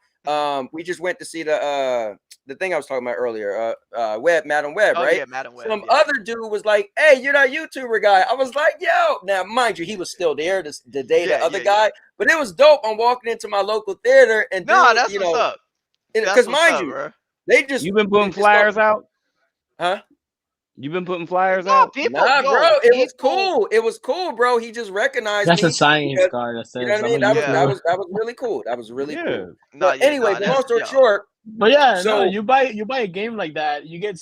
We just went to see the thing I was talking about earlier, Madam Web, Oh, right? yeah, Madam Web. Some other dude was like, hey, you're that YouTuber guy. I was like, yo. Now, mind you, he was still there the day the other guy, but it was dope. I'm walking into my local theater and No, dude, that's you what's know, up. That's because what's mind up, you, bro. they just You been putting it's called- flyers out? Huh? You been putting flyers No, out? people, Nah, yo, bro, it was people. cool. It was cool, bro. He just recognized That's me. a science because- card that You know says what I I'm mean? a That YouTuber. was really cool. That was really cool. No, But yeah, anyway, no, the long that's story yo. short, But yeah, so no, you buy a game like that, you get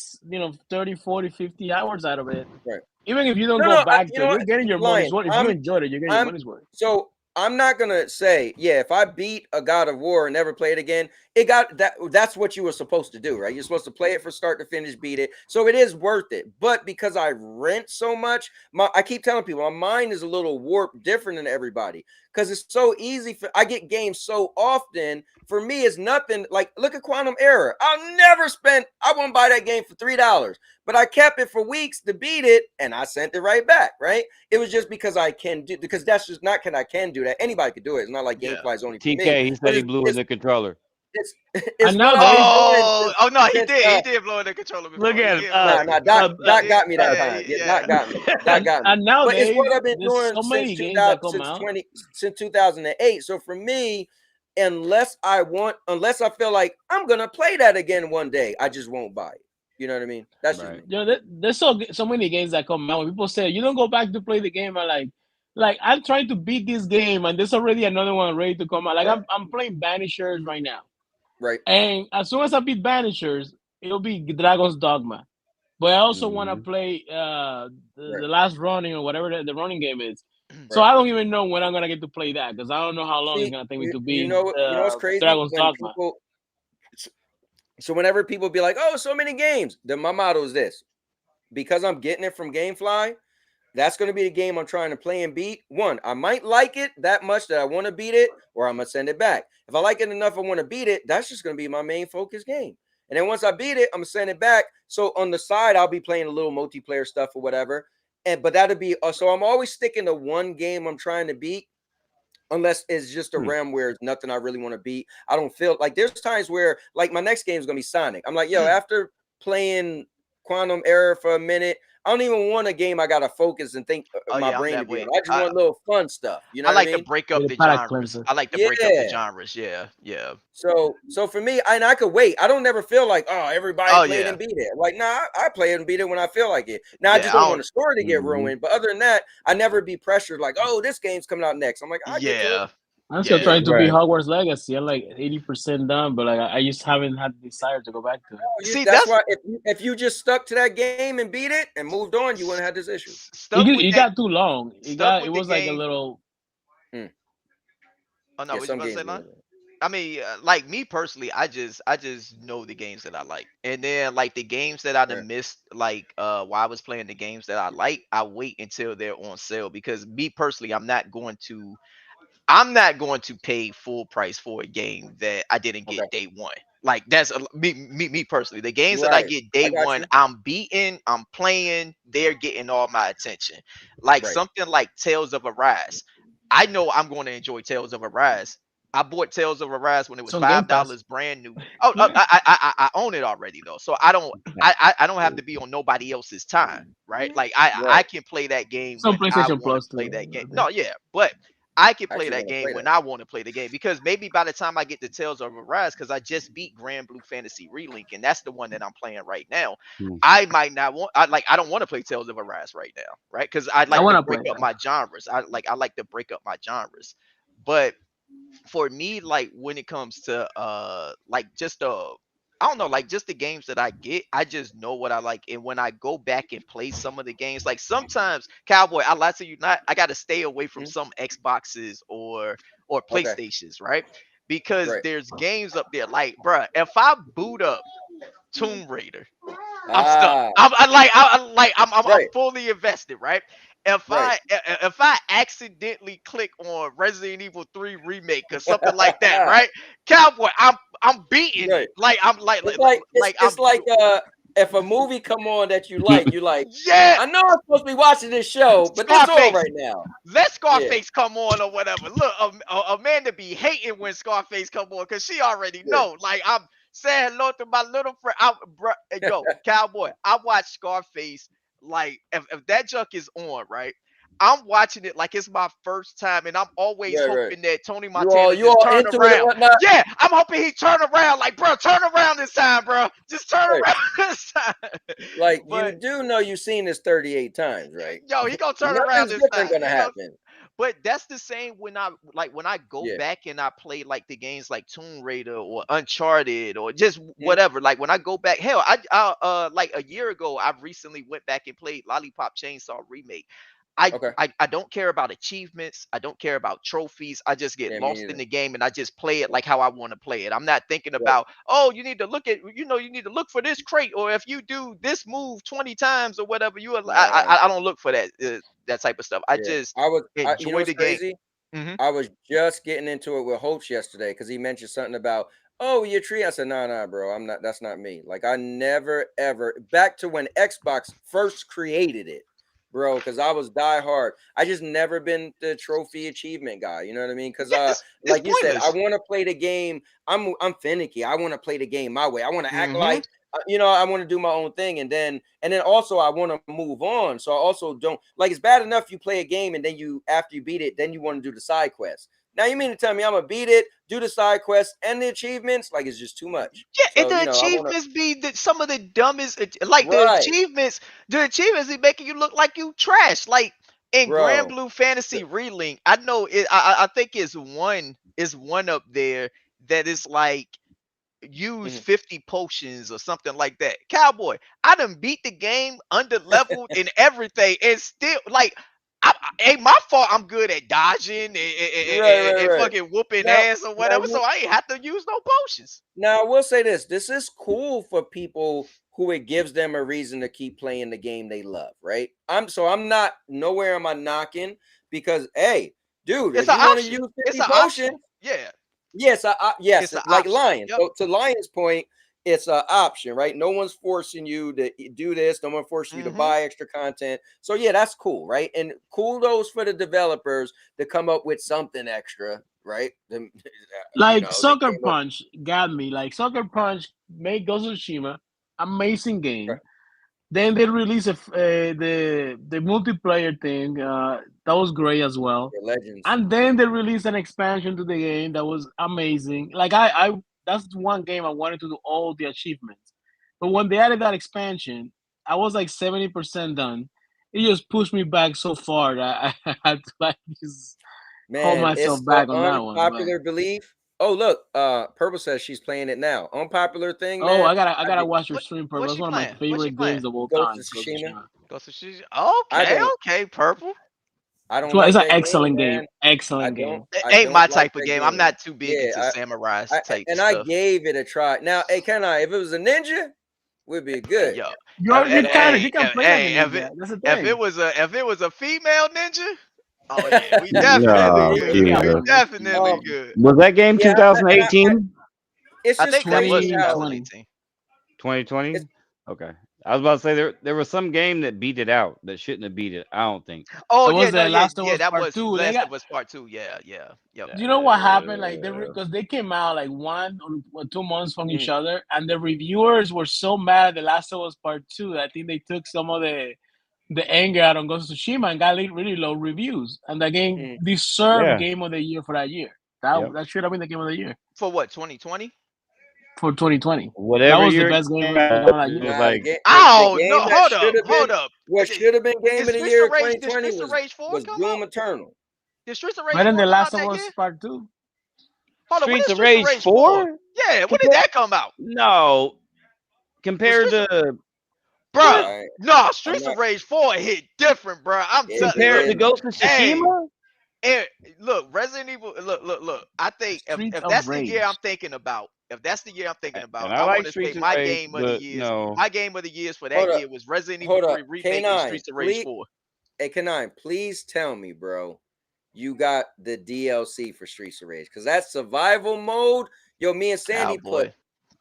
30, 40, 50 hours out of it. right. Even if you don't No, go no, back you to know it, you're what? getting your money's Lion, worth. If you enjoyed it, you're getting your money's worth. So I'm not gonna say, yeah, if I beat a God of War and never play it again, that's what you were supposed to do, right? You're supposed to play it from start to finish, beat it. So it is worth it. But because I rent so much, I keep telling people my mind is a little warped different than everybody. Because it's so easy I get games so often. For me, it's nothing. Like, look at Quantum Error. I won't buy that game for $3. But I kept it for weeks to beat it, and I sent it right back, right? It was just because I can do, because that's just not I can do that. Anybody could do it. It's not like GameFly is only for me. TK, he said he blew in the controller. It's now what I've been Oh, doing no, he since, did. He did blow in the controller before. Look at him. Doc got me that time. Yeah. Doc got me. Doc got me. And But it's nowadays, what I've been there's doing so many since games that come out. since 2008. So for me, unless I feel like I'm gonna play that again one day, I just won't buy it. You know what I mean? That's just me. You know, there's so many games that come out. When people say you don't go back to play the game, I'm like I'm trying to beat this game, and there's already another one ready to come out. Like I'm playing Banishers right now, right? And as soon as I beat Banishers, it'll be Dragon's Dogma. But I also want to play the last running or whatever the running game is. So I don't even know when I'm gonna get to play that because I don't know how long it's gonna take me to beat. You know what's crazy? Dragon's When Dogma. So whenever people be like, "Oh, so many games," then my motto is this: because I'm getting it from GameFly, that's going to be the game I'm trying to play and beat. One, I might like it that much that I want to beat it, or I'm gonna send it back. If I like it enough, I want to beat it. That's just going to be my main focus game. And then once I beat it, I'm gonna send it back. So on the side, I'll be playing a little multiplayer stuff or whatever. But that'll be so I'm always sticking to one game I'm trying to beat. Unless it's just a realm where it's nothing I really want to beat. I don't feel like there's times where like my next game is gonna be Sonic. I'm like, yo, after playing Quantum Error for a minute, I don't even want a game I gotta focus and think my brain to be on. I just want little fun stuff. You know I what like I mean? to break up the genres. I like to break up the genres. Yeah. So for me, I could wait. I don't never feel like, oh, everybody played and beat it. Like, nah, I play it and beat it when I feel like it. Now I just don't want the story to get ruined. But other than that, I never be pressured like, oh, this game's coming out next. I'm like, I get to it. I'm still trying to beat Hogwarts Legacy. I'm like 80% done, but like I just haven't had the desire to go back to it. See, that's why if you just stuck to that game and beat it and moved on, you wouldn't have this issue. It got too long. It was like a little. Oh no, what you about to say, man? I mean, like me personally, I just know the games that I like, and then like the games that I done missed, like while I was playing the games that I like, I wait until they're on sale because me personally, I'm not going to pay full price for a game that I didn't get day one. Like that's me personally. The games that I get day one, I'm beating, I'm playing, they're getting all my attention. Like something like Tales of Arise. I know I'm going to enjoy Tales of Arise. I bought Tales of Arise when it was $5 brand new. I own it already though, so I don't have to be on nobody else's time, right? Like I can play that game when I want to play that game. No, yeah, but I can play Actually that wanna game play when that. I want to play the game because maybe by the time I get to Tales of Arise, because I just beat Grand Blue Fantasy Relink, and that's the one that I'm playing right now. Hmm. I might not want. I don't want to play Tales of Arise right now, right? Because I I like to want to break play up that. my genres. I like to break up my genres, but for me, like when it comes to like just I don't know, like just the games that I get, I just know what I like. And when I go back and play some of the games, like sometimes Cowboy, I lie to you not, I gotta stay away from Mhm. some Xboxes or Okay. PlayStations, right? Because Right. there's games up there, like, bruh, if I boot up Tomb Raider, I'm stuck. Ah, I'm right, fully invested, right? right. If I accidentally click on Resident Evil 3 remake or something like that, right? Cowboy, I'm beating Right. it. Like I'm like It's like like like I'm it's like if a movie come on that you like, yeah, I know I'm supposed to be watching this show, but this on Scarface. right now. Let Yeah, Scarface come on or whatever. Look, Amanda be hating when Scarface come on because she already know. Like I'm saying hello to my little friend. Yo, Cowboy, I watch Scarface. Like if that junk is on, right? I'm watching it like it's my first time, and I'm always right. hoping that Tony You all Montana you just all turn into it and around. whatnot. Yeah, I'm hoping he turn around. Like, bro, turn around this time, bro. Just turn Right. around this time. Like you But do know you've seen this 38 times, right? yo, he gonna turn around Nothing's this different time. gonna You know. happen. But that's the same when I go Yeah. back and I play like the games like Tomb Raider or Uncharted or just Mhm. whatever. Like when I go back, hell, I like a year ago, I recently went back and played Lollipop Chainsaw Remake. Okay. I don't care about achievements. I don't care about trophies. I just get Yeah, me lost in neither. the game and I just play it like how I want to play it. I'm not thinking Right. about, oh, you need to look at, you need to look for this crate, or if you do this move 20 times or whatever, Nah. I don't look for that type of stuff. I Yeah. just You know enjoy what's the game. crazy? Hmm. I was just getting into it with Holtz yesterday because he mentioned something about, oh, your tree. I said, nah, bro, I'm not. That's not me. Like I never ever back to when Xbox first created it, bro. Because I was die hard. I just never been the trophy achievement guy. You know what I mean? Because Yeah, it's like you said, I pointless. want to play the game. I'm finicky. I want to play the game my way. I want to act Hmm. like. I want to do my own thing, and then also I want to move on. So I also don't like it's bad enough you play a game and then you after you beat it, then you want to do the side quest. Now you mean to tell me I'm gonna beat it, do the side quests and the achievements? Like it's just too much. Yeah, and So the I want to achievements be some of the dumbest. Like right, the achievements be making you look like you trash. Like in Grand bro. Blue The- Fantasy Relink, I know it. I think it's one up there that is like use mhm. 50 potions or something like that. Cowboy, I done beat the game under leveled and everything, and still like ain't my fault. I'm good at dodging and Right. fucking whooping Now, ass or now, whatever, so I ain't have to use no potions. now I will say this: this is cool for people who it gives them a reason to keep playing the game they love. Right? I'm not nowhere am I knocking because hey, dude, It's if an you want to option. use It's 50 an option. potions. Yeah, Yes, it's an like option. Lion. Yep. So to Lion's point, it's an option, right? No one's forcing you to do this. No one forcing you to Hmm. buy extra content. So yeah, that's cool, right? And kudos for the developers to come up with something extra, right? Like They Sucker came up Punch got me. Like Sucker Punch made Ghost of Tsushima, amazing right, game. Then they released the multiplayer thing. That was great as well. for Legends. And then they released an expansion to the game that was amazing. Like I that's one game I wanted to do all the achievements. But when they added that expansion, I was like 70% done. It just pushed me back so far that I had to like just hold Man, it's myself an back on that one. But unpopular belief. Oh, look, Purple says she's playing it now. Unpopular thing, oh, man. I I gotta get watch your What stream, Purple. what's That's she one of my playing? What's she favorite playing? games of all Ghost time. of Ghost of Tsushima. Tsushima. Ghost of Tsushima. I Okay, don't okay, purple. like It's an that game, excellent game. man. Excellent game. It I ain't don't my like type of that game. I'm game. not too big into Yeah, samurai type and I stuff. gave it a try. Now, hey, can I? If it was a ninja, would be Hey, good. yo, But You can play as a hey, ninja. That's the if it thing. was a female ninja, oh yeah, we it definitely No, would be good. We Jesus. good. definitely Um, good. Was that game yeah, I 2018? it's I just think that was crazy how 2020. 2018. 2020? it's Okay. I was about to say there was some game that beat it out that shouldn't have beat it. I don't think. Oh It yeah, was no, the yeah, Last of yeah. Us That Part was Two. They Last got. of Us Part Two. Yeah, yeah, yep. Do you know what happened? Like they because they came out like 1 or 2 months from each mm, other, and the reviewers were so mad at the Last of Us Part Two. I think they took some of the anger out on Ghost of Tsushima and got really low reviews, and the game deserved Yeah. Game of the Year for that year. That Yep. that should have been the Game of the Year For what? 2020? for 2020. That Whatever was the year best it game came that came out, out that it year. was Nah, like the Oh no! game that Hold should up! have Hold been up! what should have been game Did of the Streets year of Rage? Did 2020 Streets of Rage 4 was come Doom out? Eternal. Did Streets of Rage But then 4 The come out Last of that Us year? Part 2. Hold on. When Streets did of Streets of Rage Rage 4? 4? Yeah. When did that come out? No. Compared Streets to Bruh, Alright. nah, I'm Streets not of Rage 4 hit different, bruh. I'm it telling compared to did. Ghost of Hey, Tsushima? look, Resident Evil, look. I think Streets if of that's the year I'm Rage. thinking about, if that's the year I'm thinking about, And I I like want to say Streets of my Rage, game of the but years, no. my game of the years for Hold that up. year was Resident Evil Hold 3 up. Remake and K9, Streets of Rage please 4. hey K9, please tell me, bro, you got the DLC for Streets of Rage. Because that survival mode, yo, me and Sandy Cowboy. put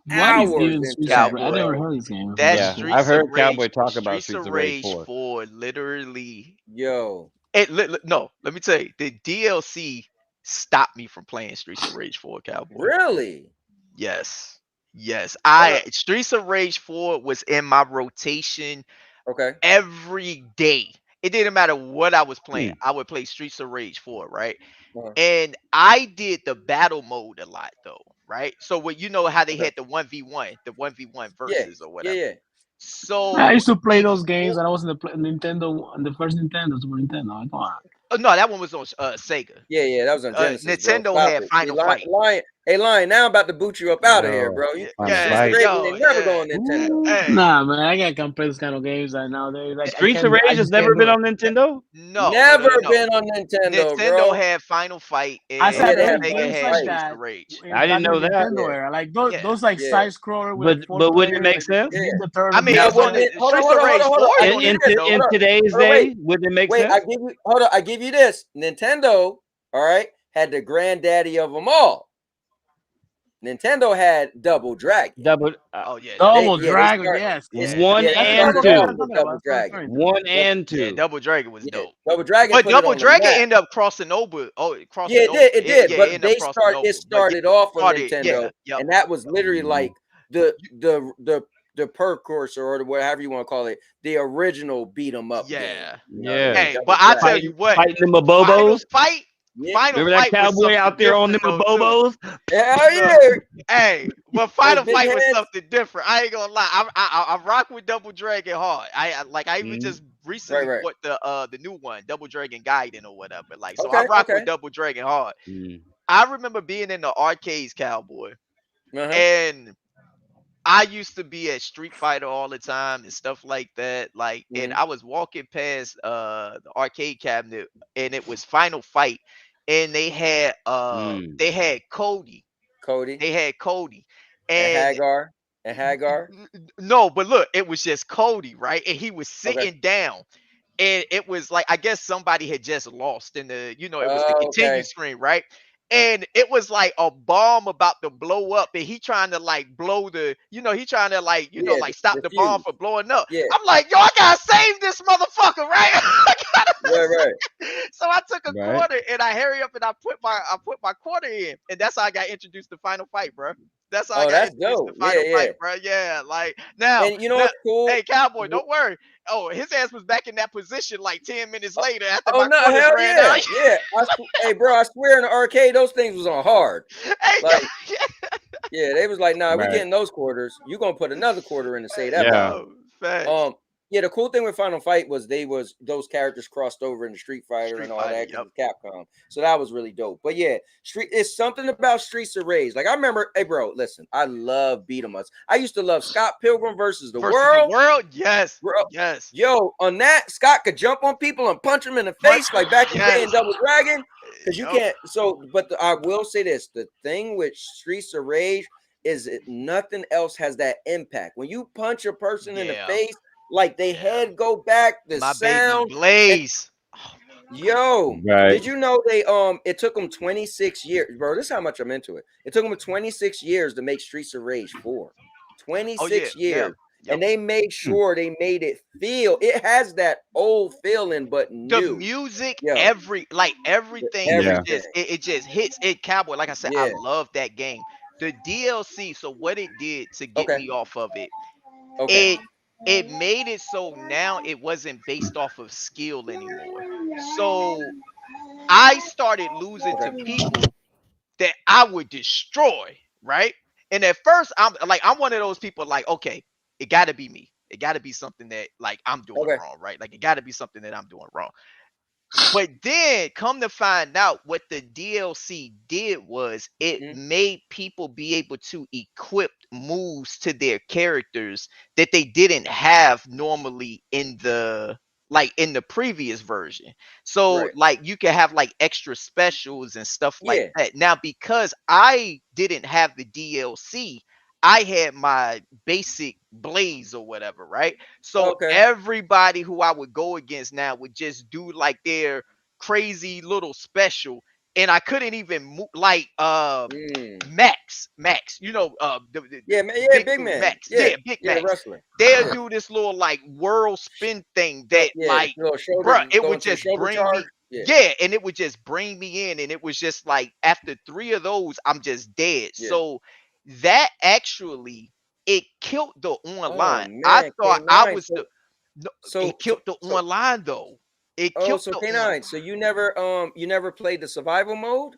What is hours even into Streets of that, Rage? I Cowboy. never bro. heard this game. That Yeah, Before. I've Streets of heard Cowboy Rage, talk about Streets of Streets of Rage Rage 4. 4 literally. Yo. No, let me tell you, the DLC stopped me from playing Streets of Rage 4, Cowboy. Really? Yes. Hold up. Streets of Rage 4 was in my rotation Okay. every day. It didn't matter what I was playing. I would play Streets of Rage 4, right? Uh-huh. And I did the battle mode a lot though, right? So what you know how they Okay. had the 1v1, the 1v1 Yeah. versus or Yeah, whatever. yeah. So I used to play those before games when I was in the Nintendo, the first Nintendo, Super Nintendo. Come on. no, that one was on Sega. Yeah, that was on Genesis, bro. Nintendo Stop had it. Final Fight. Lion, now I'm about to boot you up out of here, Yo, bro. You Final Streets of Fight. Rage yo, ain't never yeah. go on Nintendo. Hey, Nah, man, I can't play this kind of games right nowadays. Like, Streets of I Rage has just never can't do been it. on Nintendo? no. Never been on Nintendo, Nintendo bro. had Final Fight I and said Yeah, they had those Sega Final games had like Fight. Streets that of Rage. in I didn't back in know the that. Nintendo Yeah. era, like Yeah. those like Yeah. side scroller with But 4 wouldn't it players, make like sense? beat Yeah. the third I and mean, Yeah, the it's on when the it, hold on, Streets hold of on, hold Rage on, 4 hold on. I is give on you this. Nintendo. In Hold on. today's Hold on, day, would it make wait, sense? hold on, I give you this. Nintendo, all right, had the granddaddy of them all. Nintendo had Double Dragon. Double Oh yeah, Double Yeah, they Dragon. start. Yes, yeah, one Yeah, they that's the and started Double Dragon off I'm two. with talking Double about. That's what I'm Dragon. referring to. One Dou- and yeah. two. Double Dragon was Yeah, dope. Double Dragon But put it Double on the Dragon map. ended up crossing over. Oh, Yeah, crossing it over. did. It did. Yeah, it But ended up crossing over. it But yeah, started off on started. Nintendo, Yeah, yep. and that was literally Mhm. like the precursor or whatever you want to call it, the original beat 'em up game. Yeah. You know what I mean? Yeah. Hey, Double but I tell Dragon. you what, Fighting them Final abobos. Fight, Yeah. Final Remember that Fight was cowboy something out there on them different though too. abobos? Hell Look, yeah. hey, but Those Final big Fight was heads. something different. I ain't gonna lie. I rock with Double Dragon hard. I even Mhm. just recently Right. bought the new one, Double Dragon Gaiden or whatever. Like, so I Okay. rock Okay. with Double Dragon hard. Mm. I remember being in the arcades, Cowboy, Uh-huh. and I used to be at Street Fighter all the time and stuff like that. Like, and Mhm. I was walking past the arcade cabinet, and it was Final Fight, and they had Cody. Cody They had Cody, and and Hagar. no, but look, it was just Cody, right? And he was Okay. sitting down. And it was like, I guess somebody had just lost in the, it was the continue Okay. screen, right? And it was like a bomb about to blow up, and he trying to like blow the, he trying to like, Yeah, like stop the bomb defuse. from blowing up. Yeah. I'm like, yo, I gotta save this motherfucker, right? I gotta Right. So I took a Right. quarter and I hurry up and I put my quarter in, and that's how I got introduced to Final Fight, bro. That's how I Oh, got that's introduced dope. to Final Yeah. Fight, bro. Yeah, like now, And you know what's cool? hey, Cowboy, don't worry. Oh, his ass was back in that position like 10 minutes later after Oh my no, quarters hell ran yeah, out. yeah. Hey, bro, I swear in the arcade, those things was on hard. Hey, Like, yeah, they was like, nah, we Right. getting those quarters. You gonna put another quarter in to say that Yeah. about. yo, facts. Yeah, the cool thing with Final Fight was those characters crossed over into Street Fighter Street and all Fighter, that 'cause yep. of Capcom. So that was really dope. But yeah, it's something about Streets of Rage. Like I remember, hey bro, listen, I love beat 'em ups. I used to love Scott Pilgrim versus the World. Yes, Bro, yes. yo, on that, Scott could jump on people and punch them in the face like back in the day in Yes. Double Dragon. Because you Yup. can't. So, but I will say this: the thing with Streets of Rage is nothing else has that impact. When you punch a person in the Yeah. face, like they head go back, the My sound. baby Blaze. Yo, Right. did you know it took them 26 years, bro? This is how much I'm into it. It took them 26 years to make Streets of Rage 4. 26 yeah. years. Yep. And they made sure they made it has that old feeling, but The new. music, Yo. everything Yeah. was just it just hits it. Cowboy, like I said, I Yeah. love that game. The DLC, so what it did to get Okay. me off of it, Okay. it made it so now it wasn't based off of skill anymore. So I started losing to people that I would destroy, right? And at first, I'm one of those people like, okay, it got to be me. It got to be something that like I'm doing Okay. wrong, right? Like it got to be something that I'm doing wrong. But then come to find out what the DLC did was it Mhm. made people be able to equip moves to their characters that they didn't have normally in the previous version. So Right. like you can have like extra specials and stuff like Yeah. that. Now because I didn't have the DLC, I had my basic blaze or whatever, right? So Okay. everybody who I would go against now would just do like their crazy little special, and I couldn't even move like Mm. Max, the Yeah, man. Yeah, big big dude man. Max. Yeah. Yeah, Big Yeah, the Max. wrestler. They'll Yeah. do this little like whirl spin thing So, that yeah, like little shoulder bruh, it go would into the just shoulder bring charge. me Yeah. yeah, and it would just bring me in, and it was just like after 3 of those, I'm just dead. Yeah. So that actually it killed the Oh online. I man, thought I K9. was the no, So it killed the so online though. It oh, killed so the on. K9. So you never played the survival mode?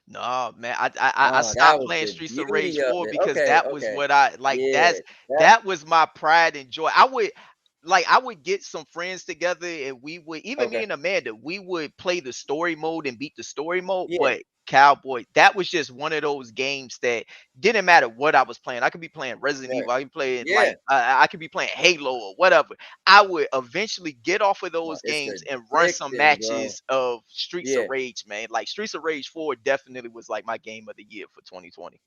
No, man, I Oh, that stopped was playing the Streets of Rage beauty of 4 it. because Okay, that was okay. what I like. Yeah. That That was my pride and joy. I would get some friends together and we would even me okay. and Amanda, we would play the story mode and beat the story mode. Yeah. But Cowboy, that was just one of those games that didn't matter what I was playing. I could be playing Resident Right. Evil, I could be playing Yeah. like I could be playing Halo or whatever. I would eventually get off of Oh, those it's games and run some addicting, bro. matches of Streets of Yeah. Rage, man. Like Streets of Rage 4 definitely was like my game of the year for 2020.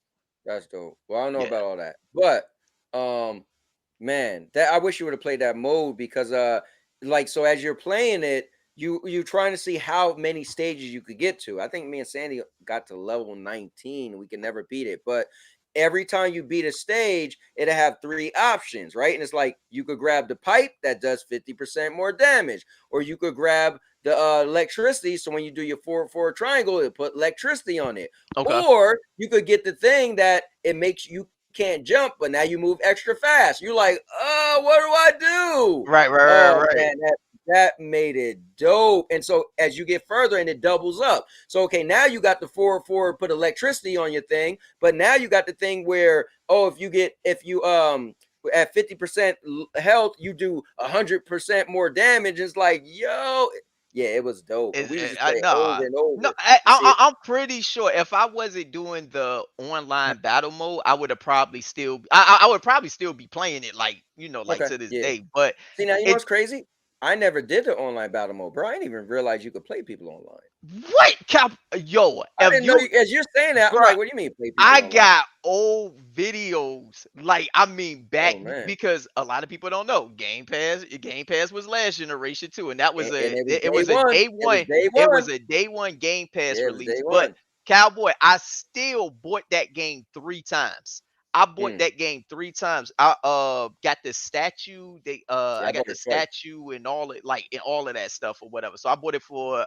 That's dope. Well, I don't know Yeah. about all that, but man, that I wish you would have played that mode because like so as you're playing it, you're trying to see how many stages you could get to. I think me and Sandy got to level 19. We could never beat it, but every time you beat a stage, it'll have 3 options, right? And it's like you could grab the pipe that does 50% more damage, or you could grab the electricity. So when you do your 4-4 triangle, it put electricity on it. Okay. Or you could get the thing that it makes you can't jump, but now you move extra fast. You're like, oh, what do I do? Right, right, right, Oh right. man, that made it dope. And so as you get further and it doubles up. So okay, now you got the 4-4 put electricity on your thing, but now you got the thing where if you at 50% health, you do 100% more damage. It's like, yo, yeah, it was dope. And we was just playing over and No, over I, to see it. I'm pretty sure if I wasn't doing the online battle mode, I would have probably still, I would probably still be playing it like like Okay, to this yeah. day. But See, now you know it what's crazy? I never did the online battle mode, bro. I didn't even realize you could play people online. what yo, I if didn't know you, you. As you're saying that, I'm bro, like, what do you mean play people I online? got old videos, like I mean back Oh man, because a lot of people don't know Game Pass was last generation too, and that was and it was it day was a one. day It was one day it was one. a day one Game Pass Yeah, it was day release. But one. Cowboy, I still bought that game 3 times. I bought Mm. that game 3 times. I got the statue. Yeah, I I got bought the it twice. statue and all it like and all of that stuff or whatever. So I bought it for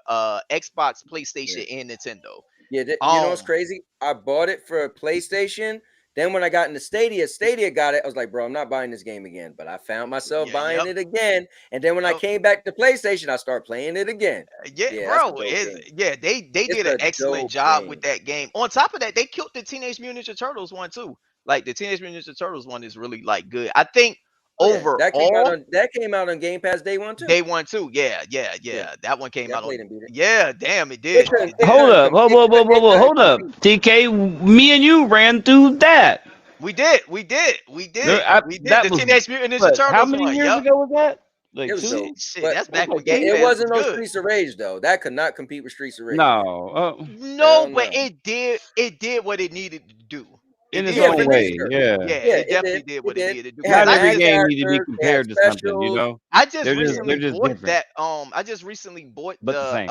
Xbox, Yeah. PlayStation, and Nintendo. Yeah, you know what's Um, crazy? I bought it for PlayStation. Then when I got into Stadia got it. I was like, bro, I'm not buying this game again. But I found myself yeah, buying yep. it again. And then when I Yep. came back to PlayStation, I started playing it again. Yeah, Yeah, that's a bro. dope game. They It's did an a excellent dope job with game. that game. On top of that, they killed the Teenage Mutant Ninja Turtles one too. Like the Teenage Mutant Ninja Turtles one is really like good. I think Oh yeah, overall that came out on Game Pass day one too. day one too. Yeah, yeah, Yeah, yeah. That one came yeah, I out played on. and beat it. Yeah, damn, it It did. couldn't, It it did. Hold couldn't up, compete. It couldn't, it couldn't hold up, compete. TK. Me and you ran through that. We did. We did. We There, did. I, We did. that The was Teenage Mutant Ninja what? How Turtles many one. years Yep. ago was that? It Like was two? dope, Shit, but that's That's back when like but Game it Pass 2 years. was wasn't no good. Streets of Rage though. That could not compete with Streets of Rage, man. No, No, Hell but no. it did. It did what it needed to do. It in its did Yeah, what for own it me, needed. way. sure. Yeah. Yeah, Yeah, it it did. definitely did It what it did. needed to do. It Because had Not I every mad just game need to be characters. It had compared to something, you specials. know. I just They're Yeah. recently just bought different, that. I just recently bought but the the same.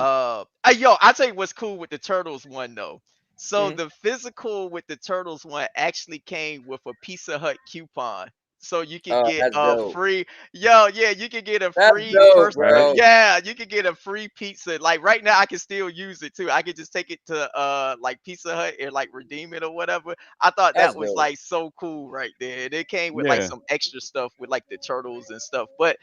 yo, I'll tell you what's cool with the Turtles one though. So Mhm. the physical with the Turtles one actually came with a Pizza Hut coupon. so you can Oh, get that's a dope. free yeah, you can get a That's free dope, person. Right. bro. Yeah, you can get a free pizza. Like right now, I can still use it too. I could just take it to like Pizza Hut and like redeem it or whatever. I thought That's that was dope. like so cool right there. And it came with like Yeah. some extra stuff with like the turtles and stuff. But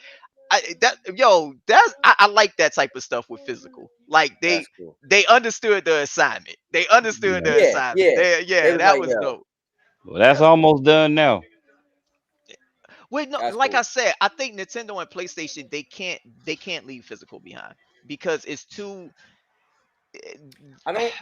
I like that type of stuff with physical. Like That's cool. they understood the assignment. They understood Yeah. the Yeah, assignment. yeah. They Yeah, was that like, was yo, dope. Well, that's that's cool. almost done now. Well, no, That's like I cool. said, I think Nintendo and PlayStation they can't leave physical behind because it's too. eh,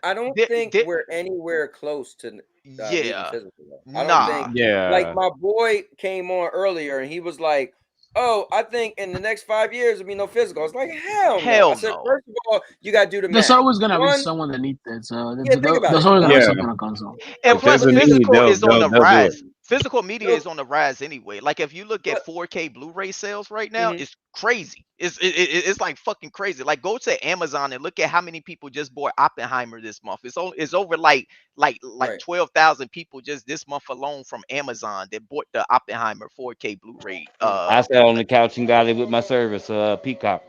I don't think they we're anywhere close to leaving yeah, physical though. I don't nah, think like Yeah. my boy came on earlier and he was like, "Oh, I think in the next 5 years there'll be no physical." I was like, "Hell no!" I hell said, no. first of all, you gotta do the There's math. always gonna be One, someone that needs it. So yeah, think about there's it. always gonna be One, Yeah. something on console. And If there's plus, a look, need, physical is on the they'll do it. rise. Physical media look, is on the rise anyway. Like if you look at look. 4K Blu-ray sales right now, Mhm. it's crazy. It's like fucking crazy. Like go to Amazon and look at how many people just bought Oppenheimer this month. It's over like Right. 12,000 people just this month alone from Amazon that bought the Oppenheimer 4K Blu-ray. Mm. I sat on the couch and got it with my service, Peacock.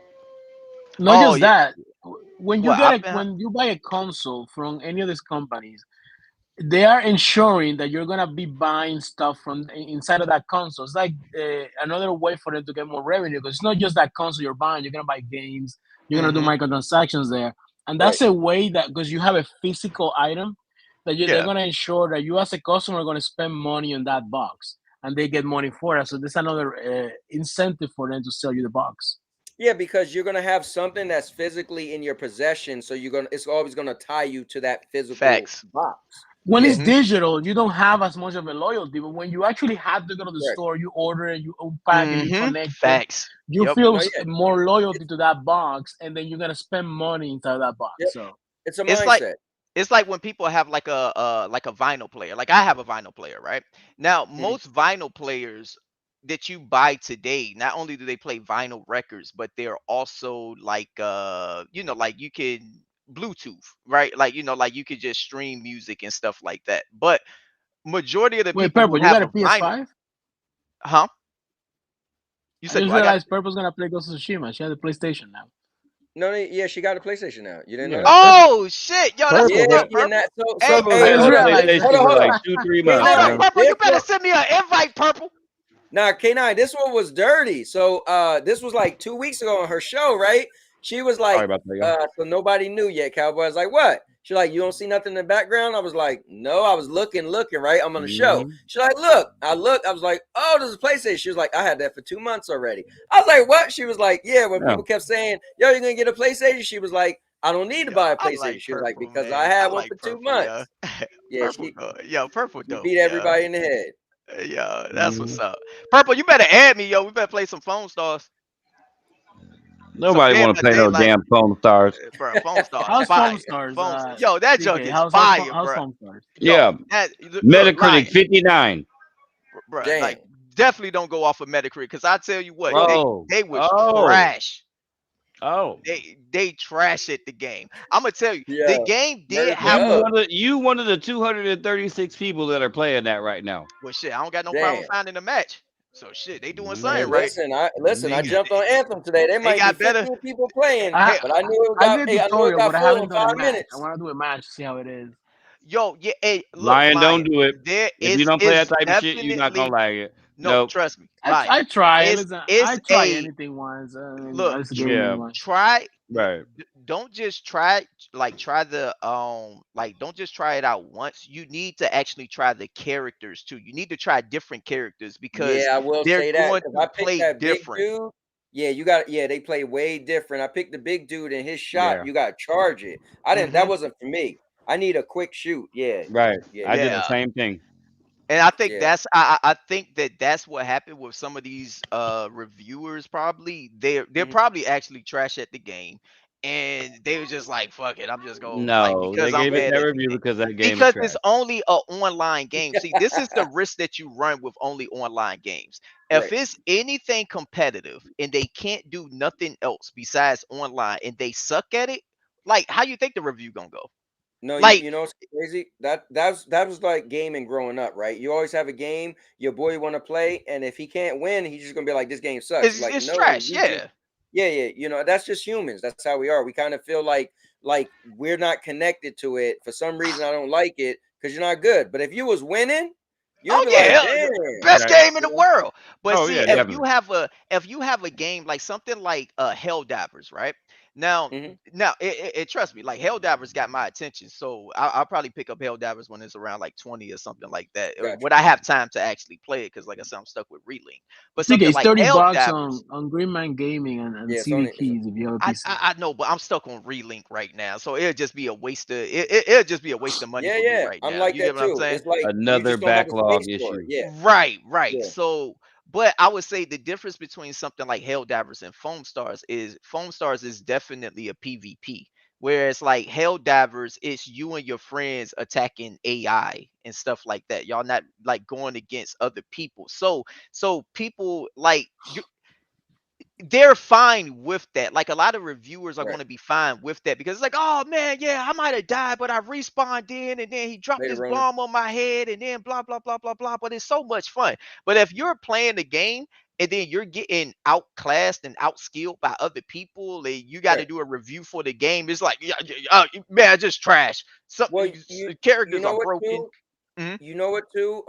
Not Oh just yeah, that. When you what get a Oppenheimer? when you buy a console from any of these companies, they are ensuring that you're gonna be buying stuff from inside of that console. It's like another way for them to get more revenue because it's not just that console you're buying. You're gonna buy games. You're gonna do Hmm. microtransactions there, and Right. that's a way that because you have a physical item they're Yeah. gonna ensure that you as a customer are gonna spend money on that box, and they get money for it. So there's another incentive for them to sell you the box. Yeah, because you're gonna have something that's physically in your possession, so it's always gonna tie you to that physical Facts. box. When Yeah, it's Hmm. digital, you don't have as much of a loyalty. But when you actually have to go to the correct. store, you order it, you unpack it, you Hmm. connect it, Facts. you Yep. feel No, yeah, more loyalty it's to that box, and then you're gonna spend money inside that box. yep, So it's a It's like mindset. it's like when people have like a vinyl player. Like I have a vinyl player, right? Now, Mhm. most vinyl players that you buy today, not only do they play vinyl records, but they're also like you can Bluetooth, right? Like like you could just stream music and stuff like that. But majority of the wait, people who Purple, you got have a a vinyl, PS5? huh? You I said just what? I got realized Purple's gonna play Ghost of Tsushima. She has a PlayStation now. No, yeah, she got a PlayStation now. You didn't know Yeah. that? Purple, Oh shit, yo, that's Yeah, Purple what's had up, she and Purple. that. So, Hey, Purple I hey, had just hold that on, realized hold PlayStation on, for hold like on. 2, 3 months, hold on, K9, man. Purple. this You better one. send me an invite, Purple. Nah, K9, this one was dirty. So this was like 2 weeks ago on her show, right? She was Sorry like, about that, y'all. so nobody knew yet. Cowboy was like, what? She like, you don't see nothing in the background? I was like, no, I was looking, right? I'm on the show. Hmm. She like, look, I looked, I was like, oh, this is a PlayStation. She was like, I had that for 2 months already. I was like, what? She was like, yeah, when Yeah. people kept saying, yo, you're gonna get a PlayStation, she was like, I don't need to Yo, buy a I PlayStation. like She was like, Purple, because I man. I had one like for two Purple, yo. months. Yeah, Purple, yo, Purple she dope, beat yeah. everybody in the head. Yeah, that's Hmm. what's up. Purple, you better add me, yo. We better play some Phone Stars, some Nobody Dead want by to play no Daylight, damn Phone Stars. bro. Phone Stars, How's fire. Foam Stars? Yo, that junk DK, is fire, how's bro. Foam Stars? Yo, Yeah. that look, Metacritic 59. bro, like Damn. definitely don't go off of Metacritic because I tell you what, Yo, they was Oh. trash. Oh. They trash at the game. I'm gonna tell you, the yeah, game did murder have You a up. one of the 236 people that are playing that right now. well shit. I don't got no problem Damn. finding a match. So shit, they doing Hey, something Mhm. right. listen. They I got jumped on Anthem today. There they might be got better. 15 people playing, I Hell, but I knew I did a it tutorial, but got I full haven't in done a 5 minutes. match. I want to do a match to see how it is. yo, yeah, hey, look, Lion, don't Lion. do it. There If you is don't play that type of shit, you're not gonna definitely like it. no, Nope. trust me, Lion. I try it. It's Listen, I it's try a anything once. look. I just game Yeah. once. Try Right. don't just try try the don't just try it out once. You need to actually try the characters too. You need to try different characters because Yeah, I will they're say that going because to I picked play that big different. dude. Yeah, you got. Yeah, they play way different. I picked the big dude, and his shot, Yeah. you got to charge it. I didn't. That Hmm. wasn't for me. I need a quick shoot. Yeah, Right. yeah, I did the Yeah. same thing. And I think yeah. I think that's what happened with some of these reviewers probably. They're Mhm. probably actually trash at the game. And they were just like, fuck it, I'm just going like No, they because I'm gave it mad that at the review game. because that game is Because trash. it's only a online game. See, this is the risk that you run with only online games. If Right. it's anything competitive and they can't do nothing else besides online and they suck at it, like how you think the review gonna go? No, Like, you know what's crazy? That was like gaming growing up, right? You always have a game your boy want to play, and if he can't win, he's just gonna be like, "This game sucks." Like, it's no, trash. you just Yeah. yeah. You know, that's just humans. That's how we are. We kind of feel like we're not connected to it for some reason. I don't like it because you're not good. But if you was winning, you'd Oh be yeah, like, hell, "Damn." best Right. game in the world. But Oh see, yeah, Yeah. definitely. if you have a game like something like HellDivers, right? Now, hmm trust me, like HellDivers got my attention, so I'll probably pick up HellDivers when it's around like 20 or something like that. Gotcha. Would I have time to actually play it? Because like I said, I'm stuck with Relink. But TK, something it's like $30 HellDivers, on Greenman Gaming and Yeah, CD Sony. Keys if you have a I, PC. I I know, but I'm stuck on Relink right now, so it'll just be a waste of it'll just be a waste of money Yeah, for me yeah. right I'm now. like You get that what I'm too. saying? It's like you Another just don't have a backlog space for it. issue. Yeah, Right. yeah. So, but I would say the difference between something like HellDivers and Foam Stars is definitely a PvP. Whereas like HellDivers, it's you and your friends attacking AI and stuff like that. Y'all not like going against other people. So people like they're fine with that. Like a lot of reviewers are Right. going to be fine with that because it's like, oh man, yeah, I might have died, but I respawned in, and then he dropped Later, this Roman. bomb on my head, and then blah blah blah blah blah. But it's so much fun. But if you're playing the game and then you're getting outclassed and outskilled by other people, and you got to Right. do a review for the game, it's like, man, just trash. Some Well, you characters are know what broken. too? Mhm. You know what too?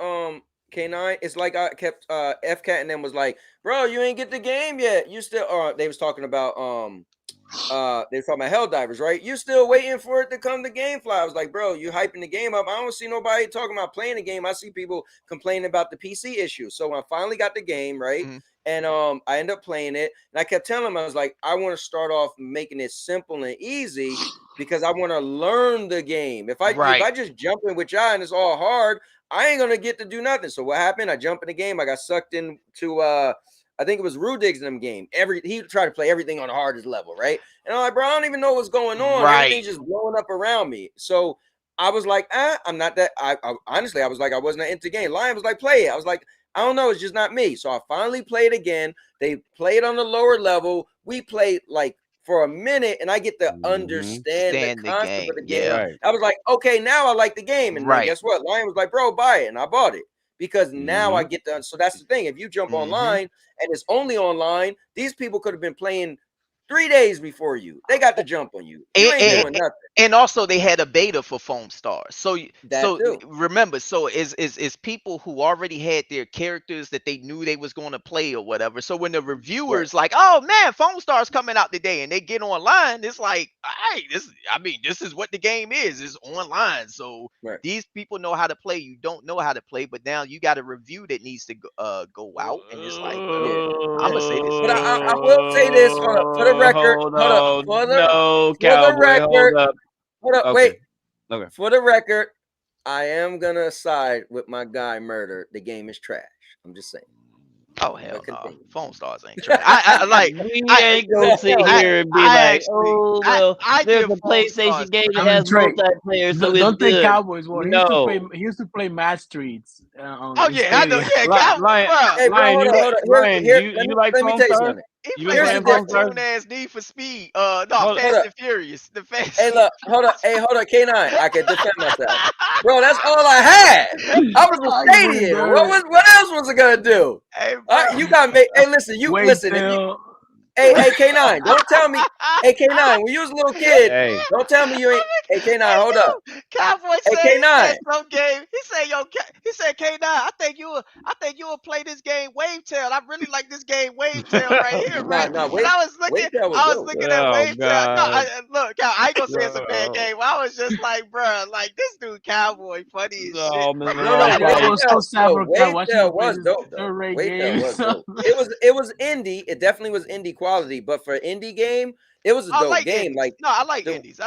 K9. It's like I kept FCat and them was like, bro, you ain't get the game yet. You still they was talking about they were talking about HellDivers, right? You still waiting for it to come to GameFly. I was like, bro, you hyping the game up. I don't see nobody talking about playing the game. I see people complaining about the PC issue. So when I finally got the game, right? Mhm. And I ended up playing it. And I kept telling him, I was like, I want to start off making it simple and easy because I want to learn the game. If Right. I just jump in with y'all and it's all hard, I ain't gonna get to do nothing. So what happened? I jumped in the game. I got sucked into I think it was Rudig's in them game. He tried to play everything on the hardest level, right? And I'm like, bro, I don't even know what's going on. Right. Everything's just blowing up around me. So I was like, I'm not that. I honestly, I was like, I wasn't into the game. Lion was like, play it. I was like, I don't know, it's just not me. So I finally played again. They played on the lower level. We played like for a minute, and I get to understand the Stand the concept of game. the Yeah. game. Right. I was like, okay, now I like the game. And then Right. guess what? Lion was like, bro, buy it, and I bought it because now I get to. So that's the thing. If you jump online and it's only online, these people could have been playing 3 days before you. They got the jump on you. You ain't doing nothing. And also they had a beta for Foam Stars. So That too. remember, so is people who already had their characters that they knew they was going to play or whatever. So when the reviewers like, oh man, Foam Stars coming out today, and they get online, it's like, hey, this is what the game is. It's online. So these people know how to play. You don't know how to play, but now you got a review that needs to go out, and it's like, well, I'm gonna say this. But I will say this for the record. Hold Hold up. on. For No, the cowboy, record. hold up. Hold up. Okay. Wait. Okay. For the record, I am gonna side with my guy Murder. The game is trash. I'm just saying. Oh hell no, Foam Stars ain't trash. I like we ain't gonna sit here and be like, oh well, there's a PlayStation game that has multiplayer, so don't it's think good. Cowboys won. No. He used to play Match Streets. Oh yeah, I know. Yeah, Lion, Hey, bro, Lion, hold on. Lion, Here, you like let me Foam tell you Stars? something. He You been played playing that Foam Stars? cartoon ass Need for Speed. Hold Fast up. and Furious. The Fast. Hey, look, hold up. Hey, hold up, K9. I can defend myself, bro. That's all I had. I was a stadium. What else was I gonna do? Hey, you got me. Hey, listen. Listen. If you, hey, K9. Don't tell me. Hey, K9. When you was a little kid, don't tell me you ain't. Hey, K9. Hold up. Cowboy Hey, said K9. some game. He said, he said, K9, I think you will play this game Wavetail. I really like this game Wavetail right here, right? Nah, and I was looking at Wavetail. No, look, I ain't gonna say it's a bad game. I was just like, bro, like this dude Cowboy funny as shit. man. I was so sad for Cal watching him play was this dope though. third-rate Wavetail game. was dope. It was indie. It definitely was indie quality, but for indie game, it was a dope like game. indies. Like No, I like indies.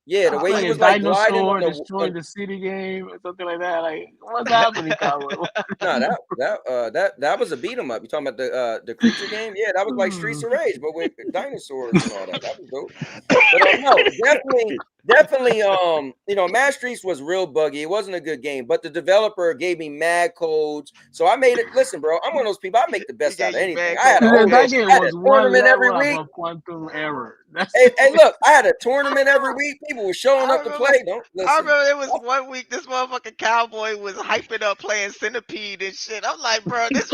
The way he was like gliding on the destroying the city game or something like that. Like, what's happening, Cowboy? No, that was a beat 'em up. You talking about the creature game? Yeah, that was like Streets of Rage, but with dinosaurs and all that. That was dope. But no, definitely, Mad Streets was real buggy. It wasn't a good game, but the developer gave me mad codes, so I made it. Listen, bro, I'm one of those people. I make the best out of anything. I had a whole That game I had a was one tournament every level week. above quantum error. That's Hey, look, I had a tournament every week. People were showing up to play. Don't I listen. remember it was 1 week. This motherfucking cowboy was hyping up playing Centipede and shit. I'm like, bro, this.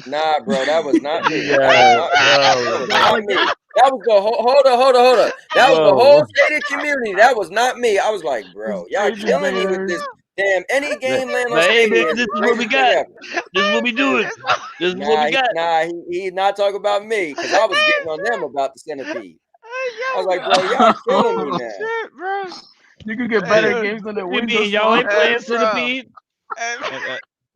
Nah, bro, that was not me. That Yeah, was not me. That was not like me. That was the whole. Hold up. That was the whoa. whole stated community. That was not me. I was like, bro, y'all Space killing me with Invaders. this damn any game land on Like, hey Stadia man, is this the is what we greatest thing got. ever. This is what we doing. This is what we got. He's not talking about me because I was getting on them about the centipede. I was Hey, like, bro, y'all killing me Oh, now. shit, bro. you could get Hey, better yo, games than the What you mean Windows y'all ain't Phone. hey, playing bro. Centipede? Hey,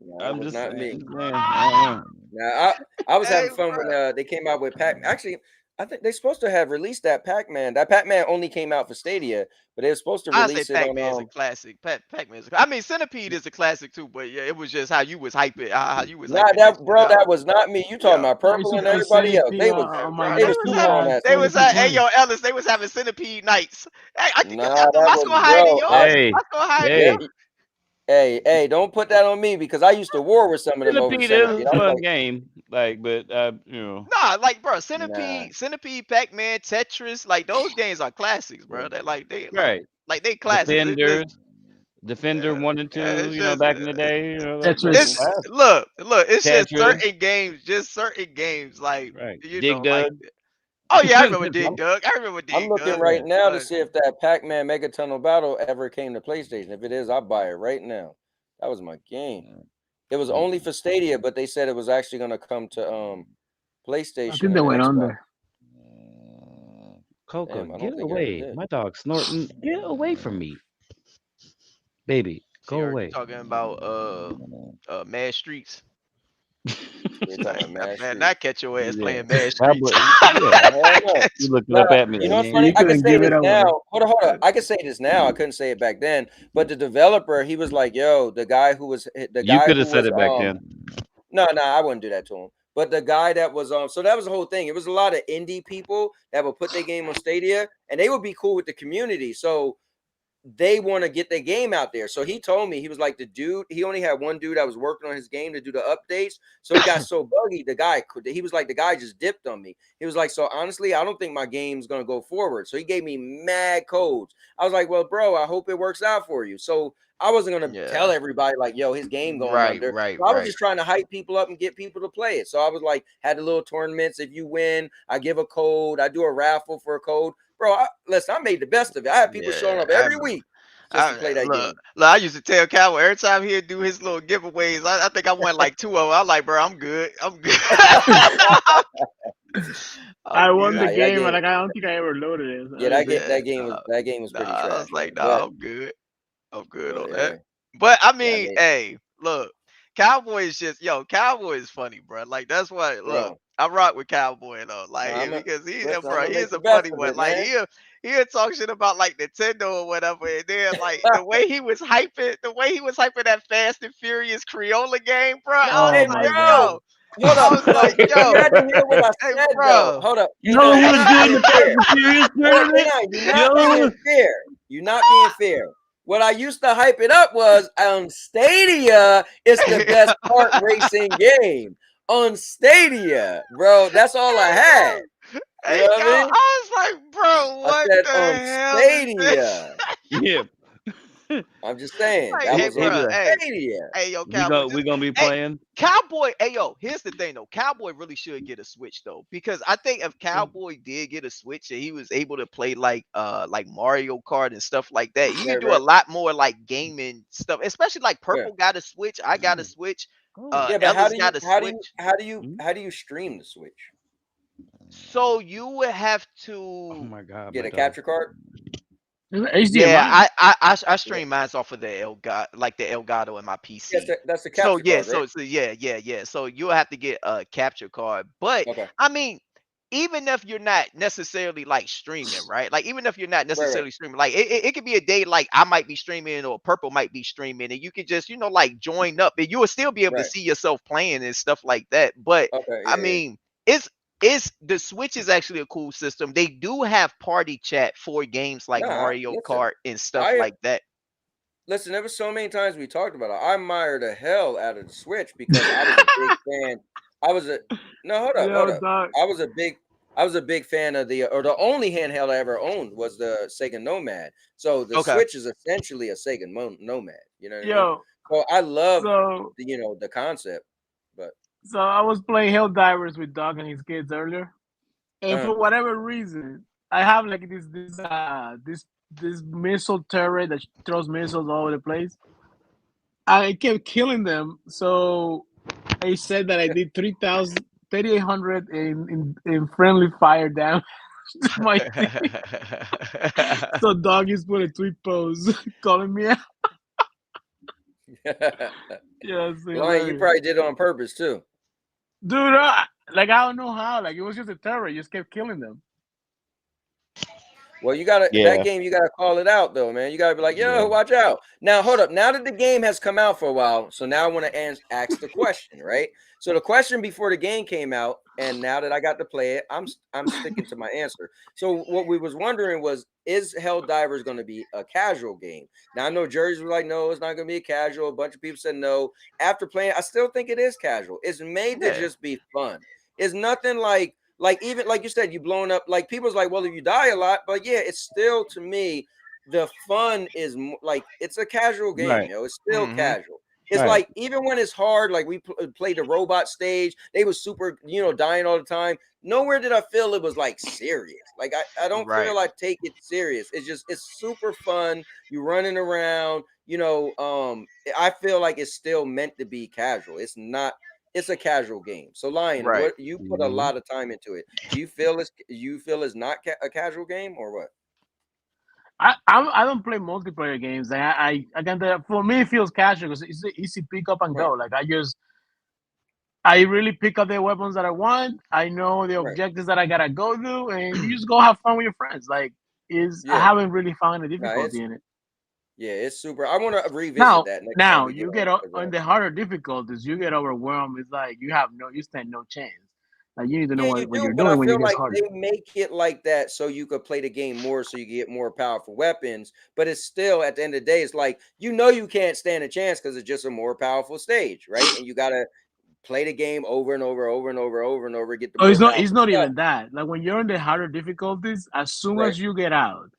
No, that I'm was just not me. saying, man. I don't know. Now I was hey, having fun when bro. they came out with Pac. Actually, I think they're supposed to have released that Pac-Man. That Pac-Man only came out for Stadia, but they were supposed to I say release it Pac-Man is a on. classic. Pac-Man is. I mean, Centipede is a classic too, but yeah, it was just how you was hyping, how you was Nah, hyping that that shit bro, up. that was not me. You talking Yeah, about I used Purple to and play everybody else? Centipede on my bro, They was Nokia sleeping on that they stuff. was hey 3220. yo Ellis, they was having Centipede nights. Hey, I think Nah, that let's was go hide in bro. yours. Hey, Let's go hide in Yeah, hey, yours. hey, don't put that on me because I used to war with some of them over the Centipede is centipede. a I was fun like, game. Like, but Nah, like bro, nah. Centipede, Pac-Man, Tetris, like those games are classics, bro. They right. like they classics. It's just Defender 1 and 2. it's just Back in the day, those are Tetris. it's classic. look, it's just Tetris, certain games, like right? you know, Dig like Dug. oh yeah, I remember Dig Dug. I remember I'm Dig looking Dug. right Yeah. now to But see if that Pac-Man Mega Tunnel Battle ever came to PlayStation. If it is, I'll buy it right now. That was my game. It was only for Stadia, but they said it was actually going to come to I PlayStation think they and went Xbox. under. Coco, Damn, I get don't think it ever away. did. My dog snorting. Get away from me, baby. she Go heard you away. talking about Mad Streets. We're talking about I Mad better Street. not catch your ass Yeah. playing Mad Streets. Cowboy. Yeah. Nah, hell no. You looking Nah, up at me you like, know what's man. funny? You I can couldn't say give this it away. now. Hold on. I can say this now. I couldn't say it back then. But the developer, he was like, "Yo, the guy who was You could have said it back then. no, I wouldn't do that to him. But the guy that was so that was the whole thing. It was a lot of indie people that would put their game on Stadia, and they would be cool with the community. So they want to get their game out there. So he told me, he was like, the dude, he only had one dude that was working on his game to do the updates. So it got so buggy. He was like, the guy just dipped on me. He was like, so honestly, I don't think my game's going to go forward. So he gave me mad codes. I was like, well, bro, I hope it works out for you. So I wasn't going to tell Yeah. everybody like, yo, his game going Right, under. right, So I was right. just trying to hype people up and get people to play it. So I was like, had the little tournaments. If you win, I give a code. I do a raffle for a code. Bro, listen, I made the best of it. I had people showing Yeah, up every week just to play that look, game. I used to tell Cowboy every time he'd do his little giveaways. I think I won like 2 of them. I'm like, bro, I'm good. I'm good. I I'm won good. the Nah, that game, game, but like, I don't think I ever loaded it. yeah, I just did. that game was Nah, pretty I trash, was like, man. nah, I'm good. I'm good But on yeah, that. But I yeah, I mean, made hey, look, Cowboy is just Cowboy is funny, bro. Like that's why look, bro. I rock with Cowboy though. Like Nah, because listen, I'm bro, gonna he make is the a best funny of one. it, Like man. he'll talk shit about like Nintendo or whatever, and then like the way he was hyping that Fast and Furious Crayola game, bro. I was Hey, Oh my like, god. bro, hold I up. was like, You yo, had to hear what I hey, said though. bro. Hold up. Hey, Yo, now who you're was not doing being the Fast fair. and Furious Hey, tournament? you're not being Yo, fair. You're not being fair. What I used to hype it up was on Stadia, it's the best kart racing game. On Stadia, bro. That's all I had. You Hey, know what I yo, mean? I was like, bro, I what said the on hell is this? Stadia. yeah. I'm just saying Like, that hey, was on He be bro, like, Stadia. hey, yo, Cowboy, we just gonna be hey, playing. Cowboy, hey, yo, here's the thing though, Cowboy really should get a Switch though, because I think if Cowboy did get a Switch and he was able to play like Mario Kart and stuff like that, you could Right, do a right. lot more like gaming stuff, especially like Yeah. Purple got a Switch, I got a Switch, Yeah, but Ellis got a Switch, how do you stream the Switch? so you would have Oh to. my god, Get my a dog. capture card? Yeah, HDMI. I Yeah. stream mine off of the like the Elgato in my Yes, PC. that's the So capture yeah, card, right? yeah. So you'll have to get a capture card. But Okay. I mean, even if you're not necessarily like streaming, right? Like even if you're not Right, right. necessarily streaming, like it could be a day like I might be streaming or Purple might be streaming, and you could just like join up, and you will still be able to Right. see yourself playing and stuff like that. But Okay, I yeah, yeah. mean, it's it's the Switch is actually a cool system. They do have party chat for games like Nah, Mario listen, Kart and stuff I like that. listen. There was so many times we talked about it. I admired the hell out of the Switch because I was a big fan. I was a no, hold Yo, up. dog. I was a big fan of the only handheld I ever owned was the Sega Nomad. So the Okay. Switch is essentially a Sega Nomad. You know what I mean? Yo, So I love so the concept, but I was playing HellDivers with Doc and his kids earlier, and uh, for whatever reason, I have like this missile turret that throws missiles all over the place. I kept killing them, so I said that I did 3,800 in friendly fire damage to my team. So Dog is put a tweet post calling me out. Yeah, it's Lion, you hilarious. probably did it on purpose too. Dude, like I don't know how. Like it was just a terror. You just kept killing them. Well, you gotta that Yeah. game. You gotta call it out though, man. You gotta be like, yo, Yeah. watch out. Now, hold up. Now that the game has come out for a while, so now I want to ask the question, right? So the question before the game came out, and now that I got to play it, I'm sticking to my answer. So what we was wondering was, is Helldivers going to be a casual game? Now I know Jersey was like, no, it's not going to be a casual. A bunch of people said no. After playing, I still think it is casual. It's made to Yeah. just be fun. It's nothing like even like you said, you blowing up. Like people's like, well, if you die a lot, but yeah, it's still to me the fun is like it's a casual game, Right. yo. It's still Hmm. casual. It's Right. like even when it's hard, like we played the robot stage, they was super, dying all the time. Nowhere did I feel it was like serious. Like I don't Right. feel I take it serious. It's super fun. You running around, I feel like it's still meant to be casual. It's not it's a casual game. So Lion, Right. what you put a Mhm. lot of time into it. Do you feel it's not a casual game or what? I don't play multiplayer games. I can tell, for me it feels casual because it's easy pick up and Right, go. Like I really pick up the weapons that I want. I know the right. objectives that I gotta go do, and you just go have fun with your friends. Like is I Yeah. haven't really found a No, difficulty in it. it's super. I want to revisit Now, that next time now we get you on get as on well. the harder difficulties, you get overwhelmed. It's like you stand no chance. Like you need to know Yeah, you what do, you're but I doing when feel it gets like they harder. make it like that so you could play the game more, so you get more powerful weapons. But it's still at the end of the day, it's like you can't stand a chance because it's just a more powerful stage, right? And you gotta play the game over and over, over and over, over and over, get the Oh, more it's powerful not stuff, even that. Like when you're in the harder difficulties, as soon right? as you get out,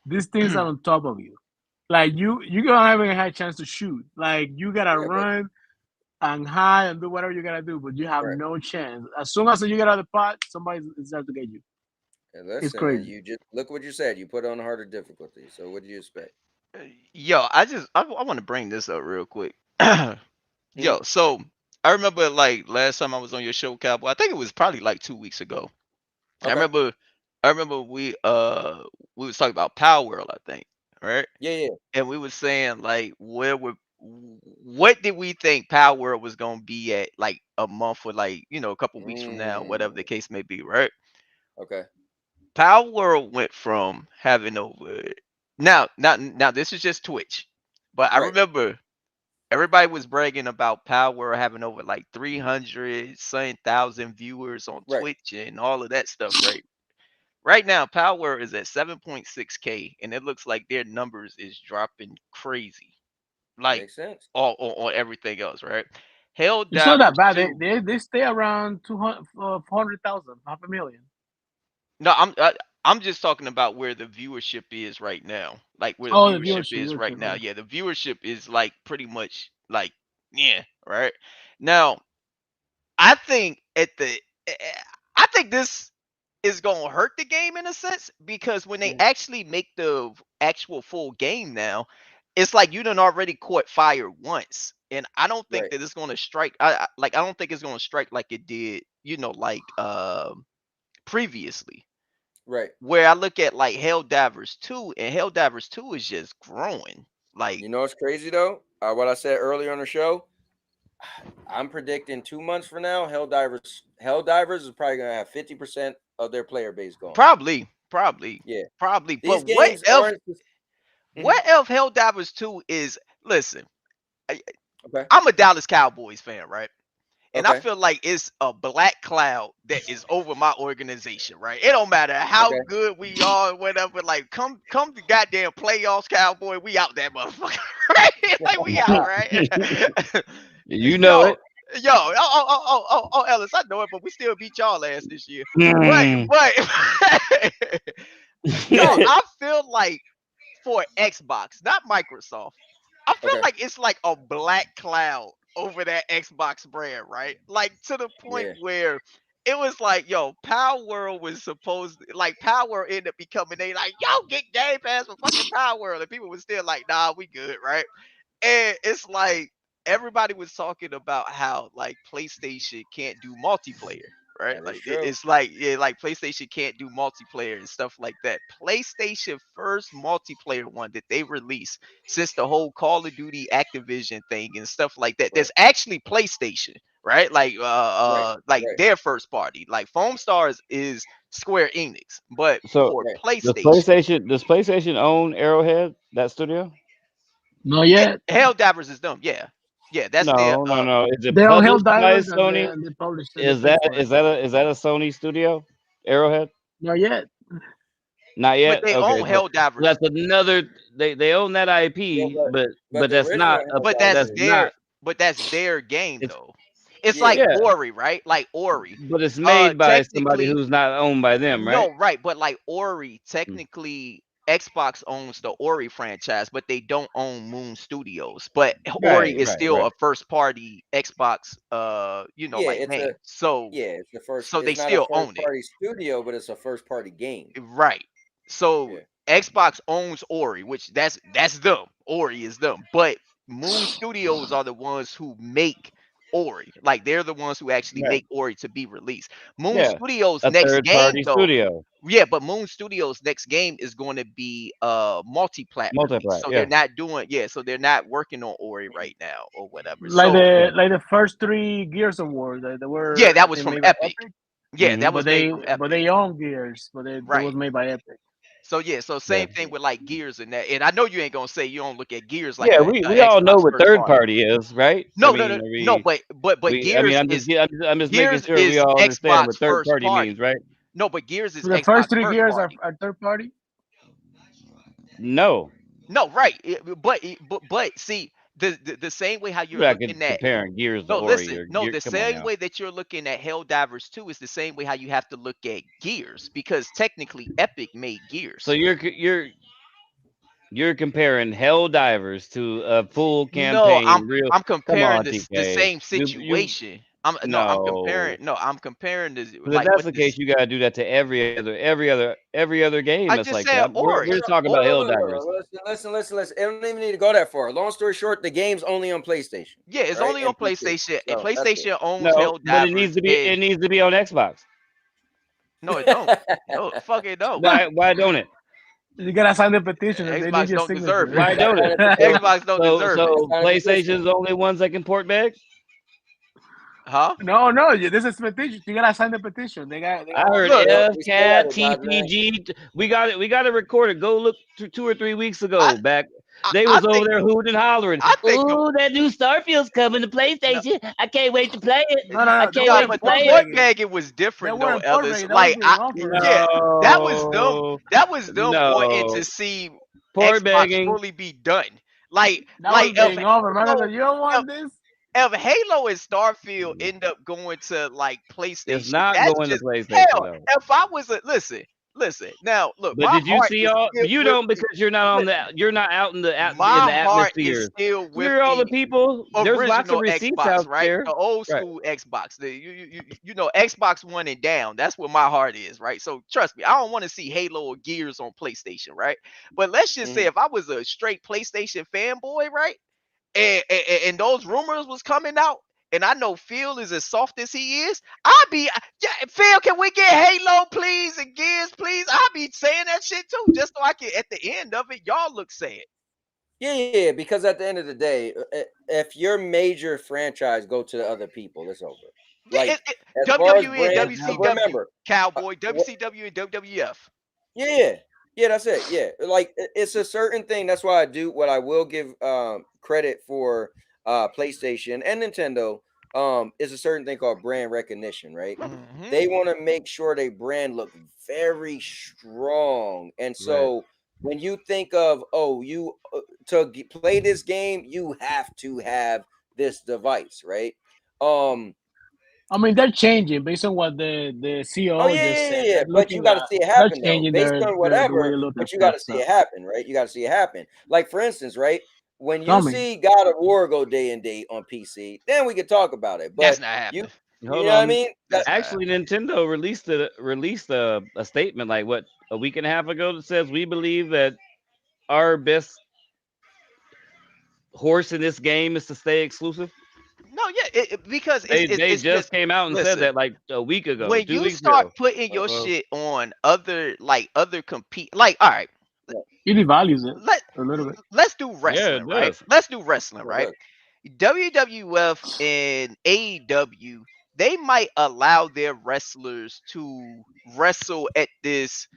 these things are on top of you. Like you don't even have a chance to shoot. Like you gotta Yeah, but run and hide and do whatever you gotta do, but you have right. no chance. As soon as you get out of the pot, somebody is out to get you. And It's listen, and crazy. you just look what you said. You put on harder difficulty. So what do you expect? Yo, I want to bring this up real quick. Hmm? Yo, so I remember like last time I was on your show, Cowboy. I think it was probably like 2 weeks ago. I Okay. remember I remember we was talking about Power World, I think, right? Yeah, yeah. And we was saying like what did we think Power World was gonna be at like a month or like, a couple weeks from now, whatever the Mm, case may be, right? okay. Power World went from having over now this is just Twitch. But I Right. remember everybody was bragging about Power having over like 300 something thousand viewers on Right. Twitch and all of that stuff, right? Right now, Power is at 7.6K, and it looks like their numbers is dropping crazy, like Makes sense. all on everything else, right? Hell It's not that Divers bad. 2. They stay around 200, 400,000, half a million. No, I'm just talking about where the viewership is right now. Like where the Oh, the viewership is right viewership. now. Okay. Yeah, the viewership is like pretty much like yeah, right? Now, I think I think this is going to hurt the game in a sense because when they Mhm. actually make the actual full game now, it's like you done already caught fire once. And I don't think Right. that it's going to strike I don't think it's going to strike like it did, like previously. Right. Where I look at like HellDivers 2 and HellDivers 2 is just growing. Like You know what's crazy though? What I said earlier on the show. I'm predicting 2 months from now, Helldivers is probably gonna have 50% of their player base gone. probably, probably, Yeah. probably. These But what games if aren't Mhm. what if HellDivers 2 is listen, I, Okay. I'm a Dallas Cowboys fan, right? And I feel like it's a black cloud that is over my organization, right? It don't matter how good we are, whatever. Like, come the goddamn playoffs, Cowboy. We out that motherfucker, right? Like, we out, right? You know it. Yo, Ellis, I know it, but we still beat y'all ass this year. Mm. But yo, I feel like for Xbox, not Microsoft, I feel like it's like a black cloud over that Xbox brand, right? Like to the point where it was like, yo, Power World was supposed like Power World ended up becoming they like, yo, get Game Pass for fucking Power World, and people were still like, nah, we good, right? And it's like everybody was talking about how like PlayStation can't do multiplayer, right? Like it's like like PlayStation can't do multiplayer and stuff like that. PlayStation first multiplayer one that they released since the whole Call of Duty Activision thing and stuff like that. There's actually PlayStation, right? Like their first party. Like Foam Stars is Square Enix, but So for PlayStation, does PlayStation own Arrowhead, that studio? Not yet. HellDivers is them, yeah. Yeah, that's their No. Is it They're on published by HellDivers Sony? and they published it. Is that a Sony studio? Arrowhead? Not yet. Not yet. But they Okay, own HellDivers. that's another. They own that IP, but that's not. But that's their game though. It's like Ori, right? Like Ori. But it's made by somebody who's not owned by them, right? No, right. But like Ori, technically Xbox owns the Ori franchise, but they don't own Moon Studios. But Ori is still a first party Xbox like name. So it's the first, so they not still a first own it. party studio, but it's a first party game. Right. So Xbox owns Ori, which that's them. Ori is them. But Moon Studios are the ones who make Ori. Like they're the ones who actually make Ori to be released. Moon Studios next game though. Studio. Yeah, but Moon Studios next game is going to be multi-platform. So they're not doing so they're not working on Ori right now or whatever. Like the first 3 Gears Awards that were that was from Epic. Yeah, that was but they own Gears, but it was made by Epic. So so same thing with like Gears and that. And I know you ain't gonna say you don't look at Gears like we all know what third party is, right? No, but Gears I'm just making sure we all understand what third party means, right? No, but Gears is the Xbox first 3 Gears party. are third party. No, right. But see. The same way how you're looking at comparing Gears to Ori. The same way that you're looking at HellDivers 2 is the same way how you have to look at Gears, because technically Epic made Gears. So you're comparing HellDivers to a full campaign. No, I'm comparing the same situation. I'm comparing this. If that's the case, you gotta do that to every other game. That's like that. We're talking about HellDivers. Listen. It don't even need to go that far. Long story short, the game's only on PlayStation. Yeah, it's only on PlayStation. And PlayStation owns HellDivers. But it needs to be on Xbox. No, it don't. No, fuck it don't. Why don't it? You gotta sign the petition. Xbox don't deserve it. Why don't it? Xbox don't deserve it. So PlayStation's the only ones that can port back? Huh? No. This is petition. You gotta sign the petition. They got I heard FCAT, TPG. We got it recorded. Go look 2 or 3 weeks ago. They was over there hooting and hollering. Oh, that new Starfield's coming to PlayStation. I can't wait to play it. I can't wait to play it. Port bagging was different though, Ellis. Like that was them wanting to see port Xbox bagging fully be done. Like you don't want this. If Halo and Starfield end up going to like PlayStation, it's not going to PlayStation. Hell, if I was listen. Now, look. But did you see all? You don't, because you're not on the. You're not out in the atmosphere. Still with You're all the people. There's lots of receipts Xbox, out right? there. The old school Xbox. You know Xbox One and down. That's where my heart is, right? So trust me, I don't want to see Halo or Gears on PlayStation, right? But let's just say if I was a straight PlayStation fanboy, right? And those rumors was coming out, and I know Phil is as soft as he is, I'd be, Phil, can we get Halo, please, and Gears, please? I'd be saying that shit too, just so I can, at the end of it, y'all look sad. Yeah, because at the end of the day, if your major franchise go to the other people, it's over. Like WWE and WCW, remember, Cowboy, WCW and WWF. Yeah, that's it. Yeah, like it's a certain thing. That's why I do what I will give credit for PlayStation and Nintendo is a certain thing called brand recognition, right? Mhm. They want to make sure their brand look very strong, and Right. so when you think of you play this game, you have to have this device, right? I mean, they're changing based on what the Oh CEO yeah, just yeah, said. yeah, yeah. They're But you looking got to at see it they're happen though, changing based on the way whatever. you look at But you got stuff. to see So it happen, right? You got to see it happen. Like for instance, right? When you coming. see God of War go day and date on PC, then we could talk about it. That's But not happening. you Hold know what I on. mean? That's not Actually, happening. Nintendo released a statement like what, a week and a half ago, that says we believe that our best horse in this game is to stay exclusive. No, yeah, because They it's just just came out and said listen. that like a week ago, When 2 you weeks start ago. putting your Uh, shit on other compete, like all right, It devalues it let a little bit. let's do yeah, wrestling, it right? does. Let's do wrestling, Yeah, right? look, WWF and AEW, they might allow their wrestlers to wrestle at this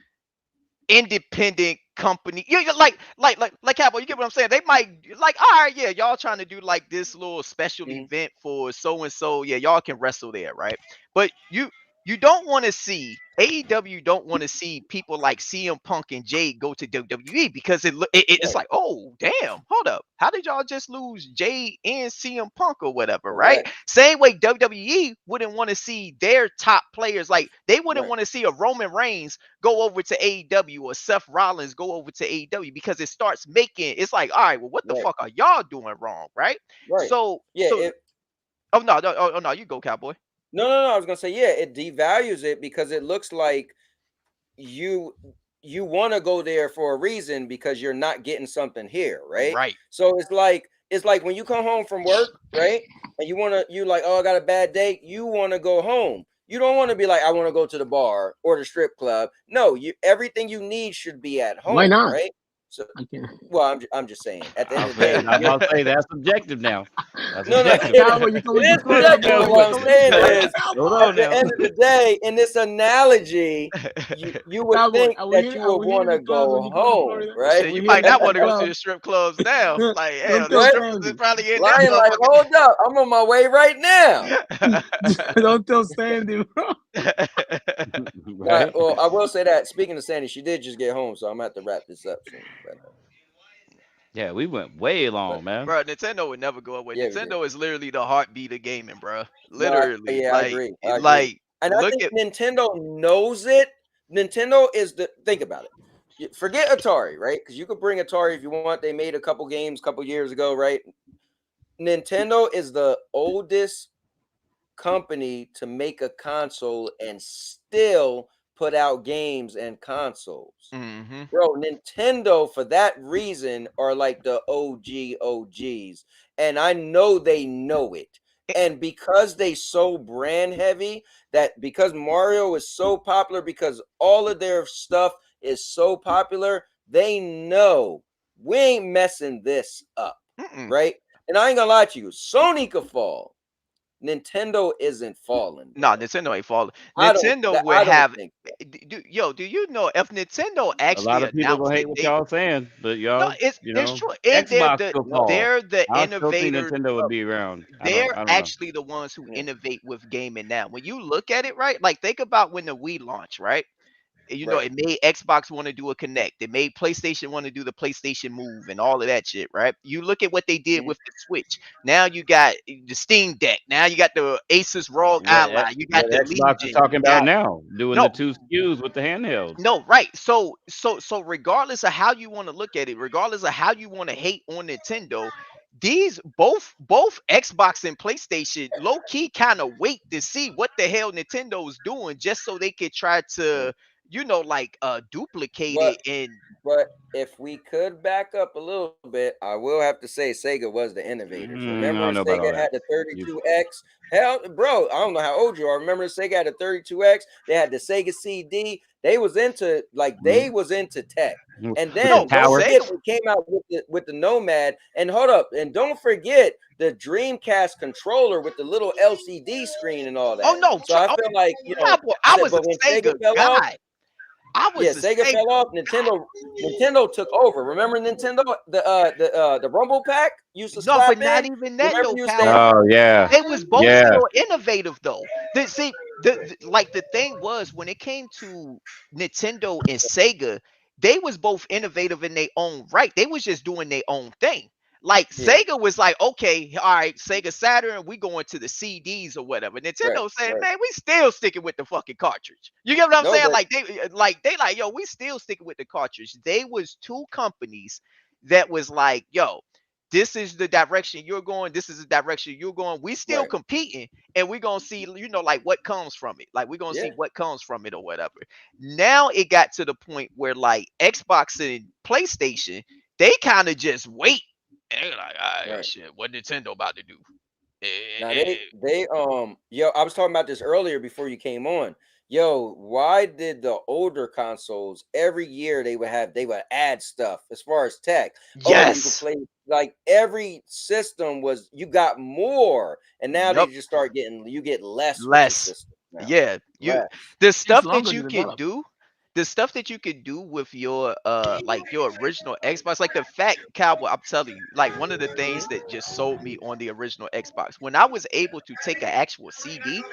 independent company. You like Cowboy, you get what I'm saying? They might like, all right, yeah, y'all trying to do like this little special mhm, event for so and so. Yeah, y'all can wrestle there, right? But you don't want to see AEW don't want to see people like CM Punk and Jade go to WWE because it's right, like, oh damn, hold up, how did y'all just lose Jade and CM Punk or whatever, right? correct, Same way WWE wouldn't want to see their top players, like they wouldn't right, want to see a Roman Reigns go over to AEW or Seth Rollins go over to AEW because it starts making it's like, all right, well, what the right, fuck are y'all doing wrong, right? right. So Yeah, it oh no, no, oh no, you go, Cowboy. no. I was gonna say, yeah, it devalues it because it looks like you you want to go there for a reason because you're not getting something here, right? Right. So it's like when you come home from work, right? And you like, oh, I got a bad day. You want to go home. You don't want to be like, I want to go to the bar or the strip club. No, everything you need should be at Why home, not? right? So, I can well, I'm just saying. At the end of the I'm day, about to say that's subjective now. That's no, subjective. Cowboy, you it coming too is far now, subjective. boy. But You what I'm coming too saying far is, now, Hold Cowboy. at on the now. end of the day, in this analogy, you would Cowboy, think that you are would we hitting want the to clubs when go you come to home, Florida? right? Shit, Are we you hitting might the not strip want to go to club? the strip clubs now. Like, hell, Don't the tell Right? strippers is Sandy. probably in that Lion, like, hold up, I'm on my way right now. motherfucker. Don't tell Sandy, bro. Now, Right? well, I will say that speaking of Sandy, she did just get home, so I'm gonna have to wrap this up soon. Yeah, we went way But long, man. Bro, Nintendo would never go away. yeah, we did. Nintendo is literally the heartbeat of gaming, bro. No, Literally, yeah, I like, agree. I agree. And I look think at. Nintendo knows it. Nintendo is the think about it. Forget Atari, right? Because you could bring Atari if you want. They made a couple games a couple years ago, right? Nintendo is the oldest company to make a console and still put out games and consoles. Mm-hmm. Bro, Nintendo for that reason are like the OGs. And I know they know it. And because they so brand heavy, that because Mario is so popular, because all of their stuff is so popular, they know we ain't messing this up, Mm-mm. right? And I ain't gonna lie to you, Sony could fall. Nintendo isn't falling, Nah, bro. Nintendo ain't falling. Nintendo would I don't have. think so. Do you know if Nintendo A lot actually of people gonna announced hate that what they y'all saying, but no, y'all, it's true, and Xbox could No, fall. they're the I still think innovators. Nintendo would be around. They're I don't know. actually the ones who yeah, innovate with gaming now. When you look at it, right? Like think about when the Wii launched, right? right. It made Xbox want to do a Connect. It made PlayStation want to do the PlayStation Move and all of that shit, right? You look at what they did Mhm. with the Switch. Now you got the Steam Deck. Now you got the Asus ROG Ally. You got What the Xbox is Legion. talking You about got now, doing the no, two SKUs with the handhelds. no, right. So regardless of how you want to look at it, regardless of how you want to hate on Nintendo, these both Xbox and PlayStation low key kind of wait to see what the hell Nintendo is doing just so they could try Mm. to duplicate But it and but if we could back up a little bit, I will have to say Sega was the innovators. I Remember don't know about all Sega that. had the 32X? Hell, bro, I don't know how old you are. Remember Sega had the 32X? They had the Sega CD. They was into tech. And With the no then don't tower. forget Sega. we came out with the Nomad. And hold up, and don't forget the Dreamcast controller with the little LCD screen and all Oh that. no, So I feel like, Cowboy, I was a but when Sega Sega fell off, guy. I was Yeah, a Sega fell off. Nintendo took over. Remember Nintendo? The Rumble Pack used to No, slap but not in. even that Remember though, you saying, Cowboy. Oh yeah, They was both yeah. still innovative though. Like the thing was when it came to Nintendo and Sega, they was both innovative in their own right. They was just doing their own thing. Like yeah, Sega was like, okay, all right, Sega Saturn, we going to the CDs or whatever. right, Nintendo saying, right. man, we still sticking with the fucking cartridge. You get what I'm No, saying? but They like, yo, we still sticking with the cartridge. They was two companies that was like, yo, this is the direction you're going. This is the direction you're going. We still right, competing, and we're gonna see, like what comes from it. Like we're gonna see yeah, what comes from it or whatever. Now it got to the point where like Xbox and PlayStation, they kind of just wait. And they're like, all right, right. shit, what Nintendo about to do? Now Eh, yo, I was talking about this earlier before you came on. Yo, why did the older consoles every year they would add stuff as far as tech? Oh, you could Yes. play like every system was you got more, and now they Yup. just start getting you get less with your Less. system now. Yeah. Less. The It's stuff longer that to you can develop. do, the stuff that you could do with your like your original Xbox, like the fact, Cowboy, I'm telling you, like one of the things that just sold me on the original Xbox, when I was able to take an actual CD,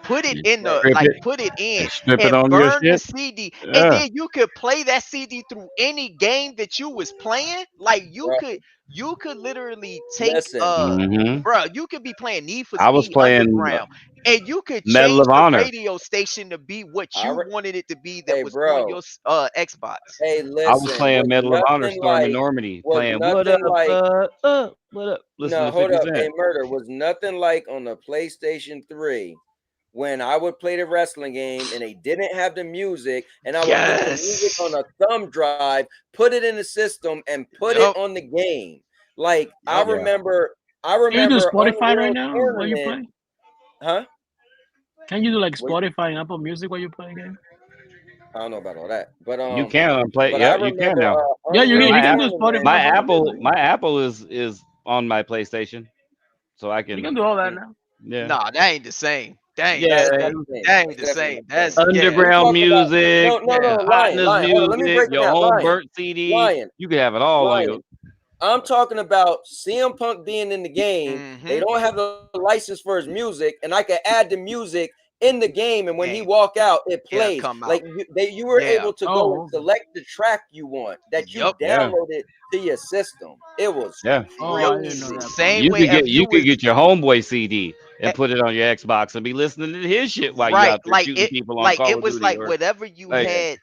put it You in the Right, strip it put it in and strip it and on your burn the shit. CD, and Yeah. then you could play that CD through any game that you was playing. Like right. you could literally take Listen, bro, you could be playing Need for I was Speed playing Underground, and you could Medal change of the Honor. radio station to be what I you re- wanted it to be that hey, was on your bro. Xbox. Hey, I was listen. playing Medal of Honor, Storm Normandy, Was playing What Up, nothing like. What Up? Listen No, to hold 50 up. Hey, Cent. murder was nothing like on the PlayStation 3 when I would play the wrestling game and they didn't have the music, and I would put the music on Yes. a thumb drive, put it in the system, and put it Yup. on the game. Like Yup. Yeah. I Can you do remember Spotify right Unreal now while you Tournament, play? huh? Can you do like Wait, Spotify and Apple Music while you play a game? I don't know about all that, You can play. but I Yeah, you can remember now. Yeah, Unreal My you can app, do Spotify Tournament. my and Apple Apple, Music. my Apple is on my PlayStation, so I You can. can do all that Mm, now. Yeah. Nah, that ain't the same. That ain't the Yeah. That's not same. the same. That ain't That's the definitely same. not the That's same. yeah. We Underground talking about music, no, Yeah. Lion, hotness hold on. Let me music, break it your down, own Lion, burnt CD. Lion, You can have it all on your. Lion. I'm talking about CM Punk being in the game. They Mm-hmm. don't have the license for his music, and I could add the music in the game, and when he Game. walk out, it It'll plays. come out. Like you were Yeah. able to go and Oh, okay. select the track you want that you Yup. Yeah. downloaded to your system. It was Yeah. Oh, I didn't know crazy. that part. Same way if You you could was get your homeboy CD eh, and put it on your Xbox and be listening to his shit while you right, out there shooting people on like Call it of was Duty like or whatever you like. Yeah, had,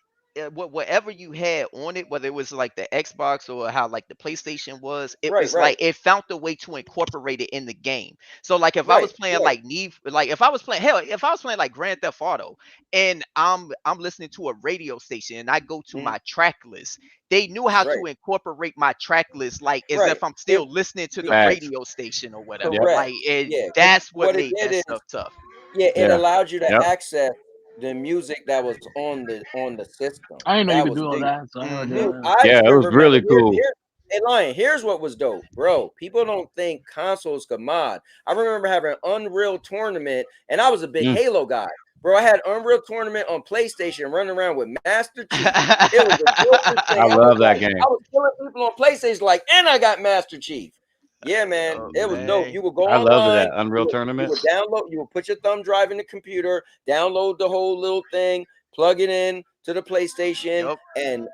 whatever you had on it, whether it was like the Xbox or how like the PlayStation was, it right, was like right, it found a way to incorporate it in the game. So like if I right, was playing right. like like if I was playing hell, if I was playing like Grand Theft Auto and I'm listening to a radio station and I go to Mhm, my track list, they knew how right, to incorporate my track list like as right. if I'm It still listening to the Facts. radio station or whatever. Yep. correct. Like and Yeah, because that's what what it made did that is stuff tough. yeah, it Yeah. allowed you to Yep. access the music that was on the system. I didn't know you That could was do all big. that, so I never did Mm-hmm. Dude, that. I Yeah. It still was remember really cool. hey Lion, here's what was dope, bro. People don't think consoles could mod. I remember having Unreal Tournament, and I was a big Mm. Halo guy. Bro, I had Unreal Tournament on PlayStation running around with Master Chief. It was the dopest thing. I love that game. I was killing people on PlayStation like, and I got Master Chief. Yeah, man, Oh it was dope. man. You would go I loved online, that Unreal you Tournament. would download, you would put your thumb drive in the computer, download the whole little thing, plug it in to the PlayStation, Yup. and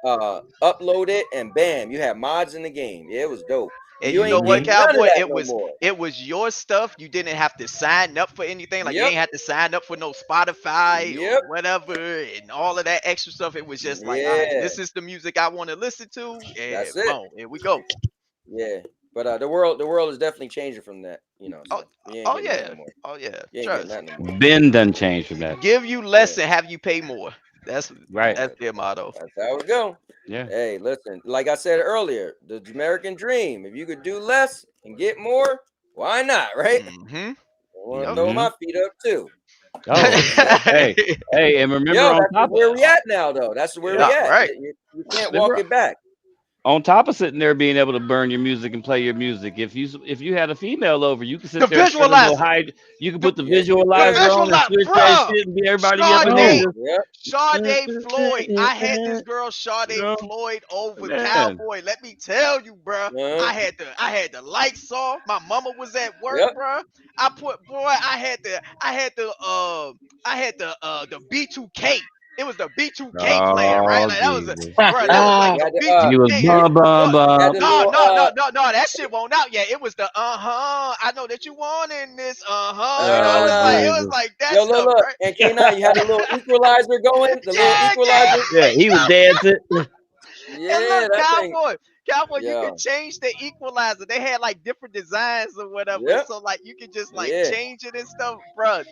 upload it, and bam, you have mods in the game. Yeah, it was dope. And You you know ain't Hmm. what, getting none of Cowboy? that no more. It was your stuff. You didn't have to sign up for anything. Like you Yep, ain't have to sign up for no Spotify or yep, whatever and all of that extra stuff. It was just like, all right, yeah, this is the music I want to listen to, and that's it. boom, here we go. Yeah, but the world is definitely changing from that. Oh, So you ain't oh getting that yeah, no more. oh yeah. You ain't getting Trust. that no more. Ben done changed from that. Give you less and have you pay more. That's Right. that's their motto. That's how it go. Yeah. Hey, listen, like I said earlier, the American dream. If you could do less and get more, why not, right? Mm-hmm. I want to Yup. throw Hmm. my feet up too. Oh. Hey. Hey. And remember Yo, on that's top where of we at now, though. That's where we Yeah, at. right. You can't remember walk it back. On top of sitting there being able to burn your music and play your music, if you had a female over, you could The sit there and turn a little visualizer. high. You could The, put the Yes, you the can. visualizer on and visualizer, switch that bruh. shit and be everybody up in there No. Sade. just Yep. Sade Floyd. I had this girl you Sade know, Floyd over man. Cowboy. Let me tell you, bruh. Yep. I had the lights off. My mama was at work, Yep. bruh. I had the B2K. It was the B2K playing, right? Oh Like Jesus. that was like You the had the You was B2K. bum bum you had bum. the No, little no, no, no, no. That shit won't out yet. It was the I know that you want in this. You know, Oh it was Jesus. like that yo, look, stuff, look, right? and K9, you had the little equalizer going, the little Yeah, equalizer. Yeah, he was yeah. dancing. And Yeah, look, that thing. Cowboy, you Yeah. could change the equalizer. They had like different designs or whatever, Yep. so like you could just like Yeah. change it and stuff, bruh.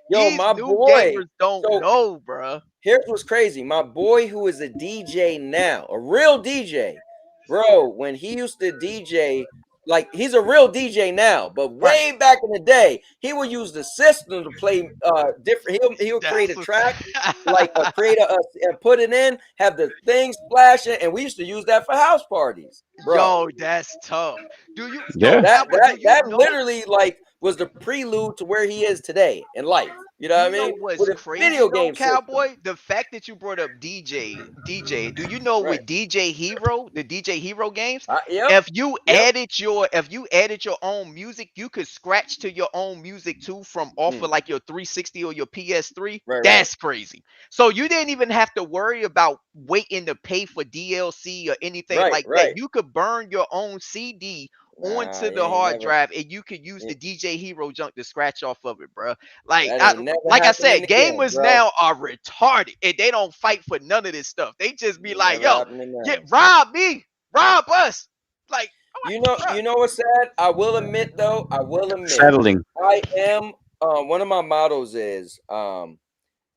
Yo, These my new boy. gamers don't So know, bruh. here's what's crazy. My boy, who is a DJ now, a real DJ, bro, when he used to DJ, like he's a real DJ now, but Right. way back in the day, he would use the system to play different. He'll create That's a track, like create and put it in, have the things flashing, and we used to use that for house parties, bro. Yo, that's tough. Yeah. Cowboy, do you That know? literally like was the prelude to where he is today in life. You know what You I know mean? what's With a crazy video though, game system. Cowboy? The fact that you brought up DJ. Do you know Right. with DJ Hero, the DJ Hero games, Yep. if you Yep. added your own music, you could scratch to your own music too from off of like your 360 or your PS3. Right. That's crazy. So you didn't even have to worry about waiting to pay for DLC or anything Right. like Right. that. You could burn your own CD Nah, onto you the ain't hard never. drive and you could use the DJ Hero junk to scratch off of it, bro. Like That ain't never like I said, happening again, gamers bro. now are retarded and they don't fight for none of this stuff. They just be like, Never yo, happening now. yeah, rob me, rob us. Like, You know what's sad? I will admit though, Settling. I am one of my mottos is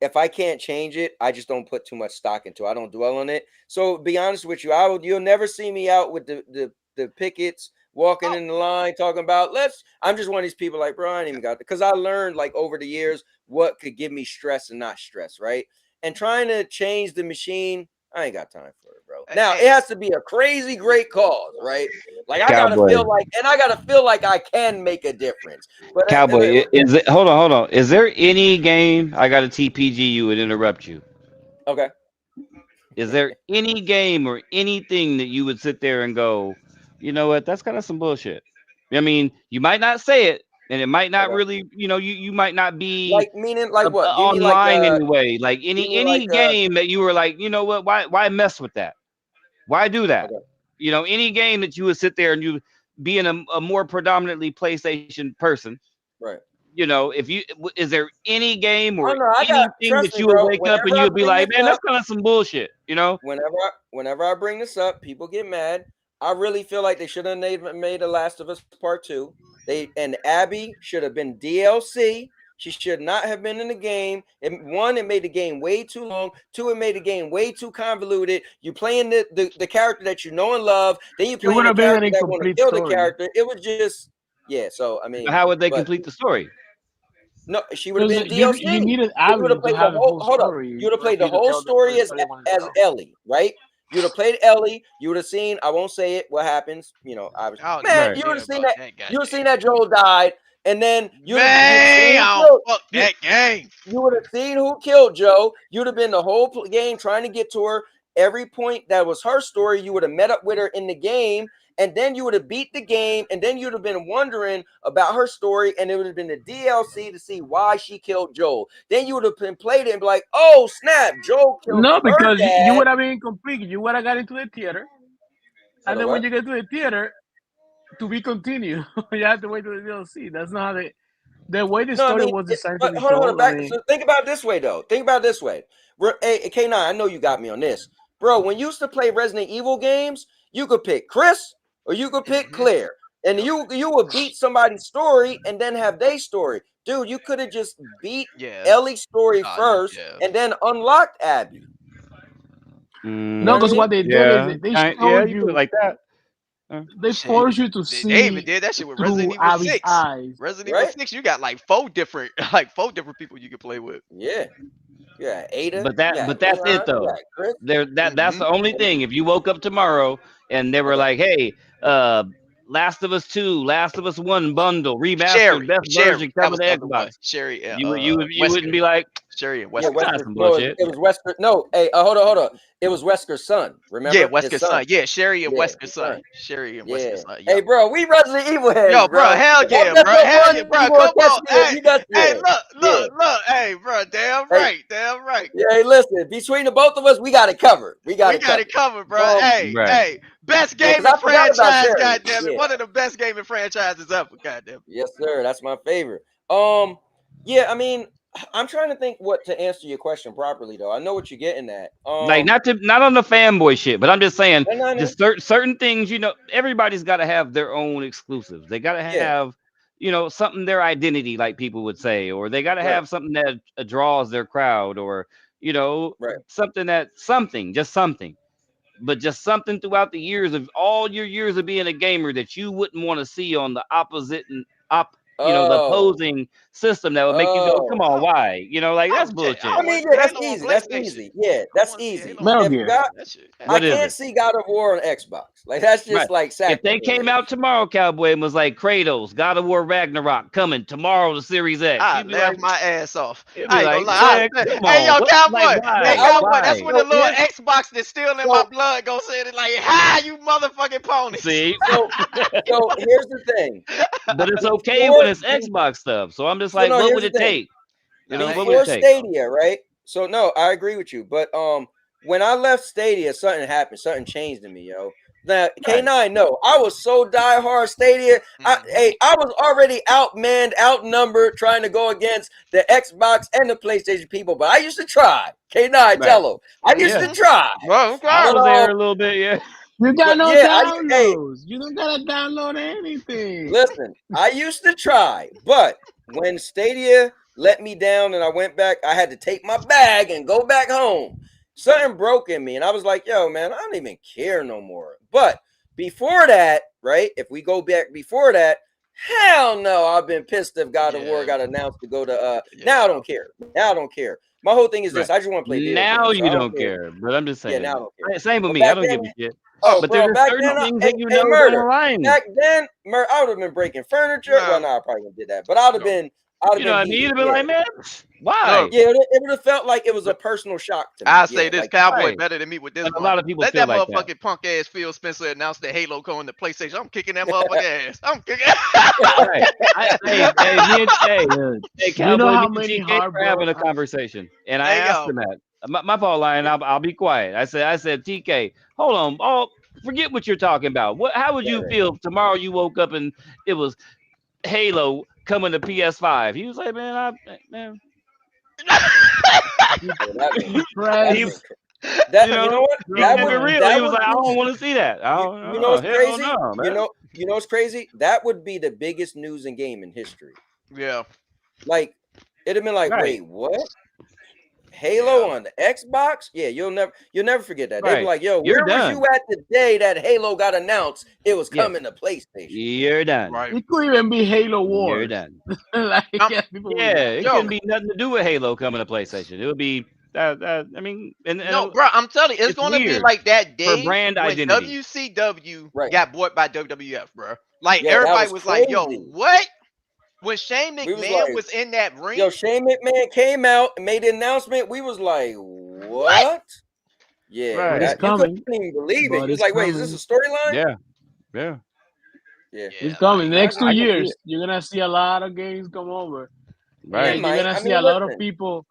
if I can't change it, I just don't put too much stock into it. I don't dwell on it. So be honest with you, you'll never see me out with the pickets walking in the line talking about I'm just one of these people like, bro, I ain't even got because I learned like over the years what could give me stress and not stress, right? And trying to change the machine, I ain't got time for it, bro. Now it has to be a crazy great cause, right? Like I gotta Cowboy. feel like I can make a difference. But Cowboy, is it? Hold on. Is there any game? I got a TPG you and interrupt you. Okay. Is there any game or anything that you would sit there and go, you know what? That's kind of some bullshit. I mean, you might not say it, and it might not Okay. really, you might not be Like meaning like what? Give me online anyway. Like give me any game that you were like, you know what? Why mess with that? Why do that? Okay. Any game that you would sit there and you being a more predominantly PlayStation person, Right. if you is there any game or no, anything trust that me, you would bro. wake up and Whenever I you'd be bring like, this man, that's up, kind of some bullshit, whenever I bring this up, people get mad. I really feel like they should have made The Last of Us Part 2. And Abby should have been DLC. She should not have been in the game. One, it made the game way too long. Two, it made the game way too convoluted. You playing the character that you know and love, then you It playing would the have been an character that want to incomplete kill the story. character. It was just So I mean, how would they but complete the story? no, she would have been Because DLC. you needed So you would Abby have to played the have the whole. whole Hold up. story. You would have played for the you to whole tell story the story you wanted to as tell. Ellie, right? You would have played Ellie. You would have seen. I won't say it. What happens? Obviously, I don't man. even You would care have seen about that. that You would have goddamn seen that Joel died, and then you'd seen man. who I killed. don't fuck that game. You would have seen who killed Joe. You'd have been the whole game trying to get to her. Every point that was her story, you would have met up with her in the game, and then you would have beat the game, and then you'd have been wondering about her story, and it would have been the DLC to see why she killed Joel. Then you would have been played it and be like, "Oh snap, Joel killed No, her because you dad." would have been incomplete. You would have got into the theater, Hold and on, then when what? you get to the theater, to be continued, you have to wait to the DLC. That's not how the way the No, I story mean, was designed to but be hold on, told. back. So think about it this way, though. Think about it this way. Hey, K9, I know you got me on this, bro. When you used to play Resident Evil games, you could pick Chris or you could pick Claire, and you would beat somebody's story and then have their story. Dude, you could have just beat Ellie's story first and then unlocked Abby. No, because what they did is they showed you you do it like that. They force you to They see even did that shit with through Resident Evil Abby's 6. eyes. Resident Evil 6, you got like four different people you can play with. Yeah. Yeah, Ada. But that, Yeah, but that's it though. Yeah, Chris. That's the only thing. If you woke up tomorrow and they were like, "Hey, Last of Us 2, Last of Us 1 bundle, remastered, best version That coming was to the other one. Xbox," Sherry and you wouldn't be like, Sherry and Yeah, Wesker. "That's Wesker. some No, bullshit." it was Wesker. No, hey, hold on. It was Wesker's son. Yeah, Remember his Wesker's son? son. Yeah, Sherry and Yeah, Wesker's his son. son. Sherry and Yeah. Wesker's son. Hey, Yep. bro, we Resident Evil heads, Yo, bro, hell Don't yeah, mess bro. up Hell one, yeah, bro. you gonna Come catch on. me if you got Hey, yeah. Yeah. look. Hey, bro, damn Hey. right. Damn right. Yeah, hey, listen, between the both of us, we got it covered. We got it covered, bro. Hey, best yeah, 'cause gaming I forgot about franchise, Sherry. goddamn it. Yeah. One of the best gaming franchises ever, goddamn. Yes, sir. That's my favorite. Yeah, I mean, I'm trying to think what to answer your question properly, though. I know what you're getting at. Like not on the fanboy shit, but I'm just saying, No. just certain things. Everybody's got to have their own exclusives. They got to have, something their identity, like people would say, or they got to have something that draws their crowd, or something, just something. But just something throughout the years of all your years of being a gamer that you wouldn't want to see on the opposite and the opposing system that would make you go, come on, why? That's bullshit. I mean, yeah, that's easy. That's easy. Yeah, that's easy. Metal If Gear. God, I What is can't it? see God of War on Xbox. Like that's just Right. like If they sacrilege. came out tomorrow, Cowboy, and was like Kratos, God of War Ragnarok coming tomorrow to Series X, I you'd be laugh like, my ass off. you'd I be ain't like, gonna lie. man, come Hey, yo, on. Cowboy. Like, why? Hey, Cowboy, Why? that's when the little Xbox that's still in my blood goes in it like, hi, you motherfucking ponies. See? So here's the thing. But it's okay when it's Xbox stuff. So I'm just like, what would it take? What would Before it take? Stadia, right? So no, I agree with you. But when I left Stadia, something happened. Something changed in me, yo. Now K9, no, I was so diehard Stadia. I was already outmanned, outnumbered, trying to go against the Xbox and the PlayStation people. But I used to try. K9, tell them. I used to try. Well, I was there a little bit, yeah. You got no yeah, downloads. You don't gotta download anything. Listen, I used to try, but when Stadia let me down and I went back, I had to take my bag and go back home. Something broke in me, and I was like, yo, man, I don't even care no more. But before that, right? If we go back before that, hell no, I've been pissed if God of War got announced to go to now I don't care. Now I don't care. My whole thing is this: I just want to play video Now games, so you I don't care, but I'm just saying. now I don't care. Same with But me. I back don't then, give a shit. Oh, but bro, there's back certain then, things that you know murder. don't align. Back then, I would have been breaking furniture. Well, no, I probably wouldn't did that, but I'd have been. You know what I mean? You'd have been like, man, why? No. Yeah, it would have felt like it was a personal shock to me. I say this like, Cowboy better than me with this But one. a lot of people Let feel that like motherfucking punk ass Phil Spencer announce that Halo going to PlayStation. I'm kicking that motherfucking ass. I'm kicking. Hey, Cowboy, you know how me and many TK were having a conversation, and I asked him that. My fault, Lion. I'll be quiet. I said, TK, hold on. Oh, forget what you're talking about. How would you feel if tomorrow you woke up and it was Halo coming to PS5? He was like, man, you know what? That would be real. He was like, I don't want to see that. You know what's crazy? You know what's crazy? That would be the biggest news in gaming history. Yeah. Like it'd have been like, wait, what? Halo on the Xbox? Yeah, you'll never forget that. They'd be like, yo, where was you at the day that Halo got announced? It was coming to PlayStation. You're done. Right. It could even be Halo Wars. You're done. It couldn't be nothing to do with Halo coming to PlayStation. It would be I mean, no, bro, I'm telling you, it's gonna be like that day for brand when identity. WCW got bought by WWF, bro. Like Yeah, everybody was like, yo, crazy. what? When Shane McMahon was in that ring, yo, Shane McMahon came out and made the announcement. We was like, what? Yeah, It's you coming. couldn't even believe it. But You was it's like, wait, is this a storyline? Yeah. It's coming. The next 2 I can see years, it. you're gonna see a lot of games come over. Right. And you're gonna see a lot of people.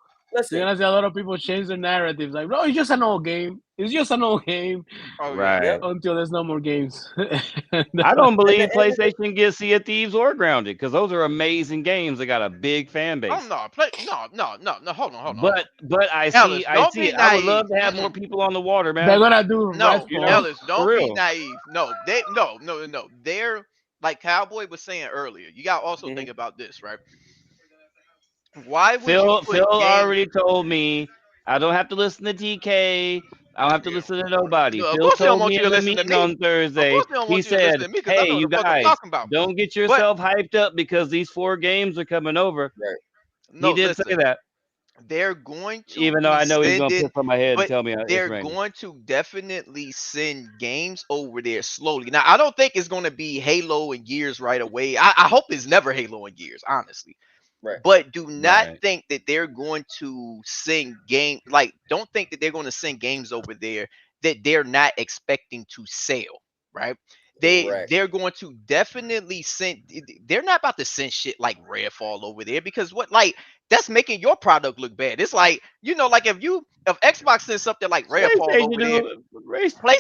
You're gonna see a lot of people change their narratives. Like, no, it's just an old game. It's just an old game. Right. Until there's no more games. I don't believe PlayStation gets Sea of Thieves or Grounded because those are amazing games that got a big fan base. Oh no, no, hold on. But I Ellis, see. I don't see. be It. I would naive. love to have more people on the water, man. They're gonna do no, Redfall. Ellis, don't For be real. naive. No, no. They're like Cowboy was saying earlier. You gotta also think about this, right? Why would Phil you put games... already told me I don't have to listen to TK. I don't have to listen to nobody. Of Phil course he don't told want me you to in the listen to meeting me. on Thursday. Of course he don't He want you to listen said, to me 'cause I "Hey, know you what the fuck I'm guys, talking about." don't get yourself hyped up because these 4 games are coming over." No, he did listen. say that. they're going to Even though be I know he's gonna sending, piss on my head and but tell me it's they're raining. going to definitely send games over there slowly. Now, I don't think it's going to be Halo and Gears right away. I hope it's never Halo and Gears, honestly. Right. But do not Right. think that they're going to send game like don't think that they're going to send games over there that they're not expecting to sell, right? Correct. They're going to definitely send they're not about to send shit like Redfall over there because what like that's making your product look bad. It's like, like if Xbox sends something like Redfall PlayStation over there,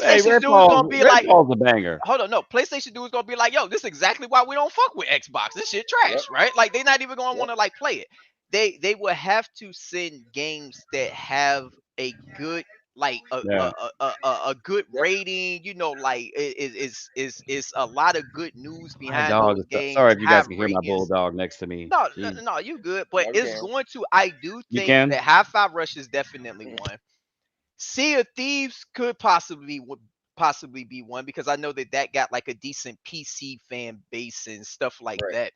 hey, PlayStation dude is gonna be like, Redfall's a banger. hold on, no, PlayStation dude is gonna be like, yo, this is exactly why we don't fuck with Xbox. This shit Yep. trash, right? Like they're not even gonna Yep. want to like play it. They will have to send games that have a good like Yeah. a good Yep. rating, like is a lot of good news My behind dog those is games sorry and if you guys have can hear my ratings. bulldog next to me. No, no, Jeez. no, you good, but No, we it's can. going to. I do You think can? that High Five Rush is definitely Mm. one. Sea of Thieves could possibly be one because I know that got like a decent PC fan base and stuff like Right. that.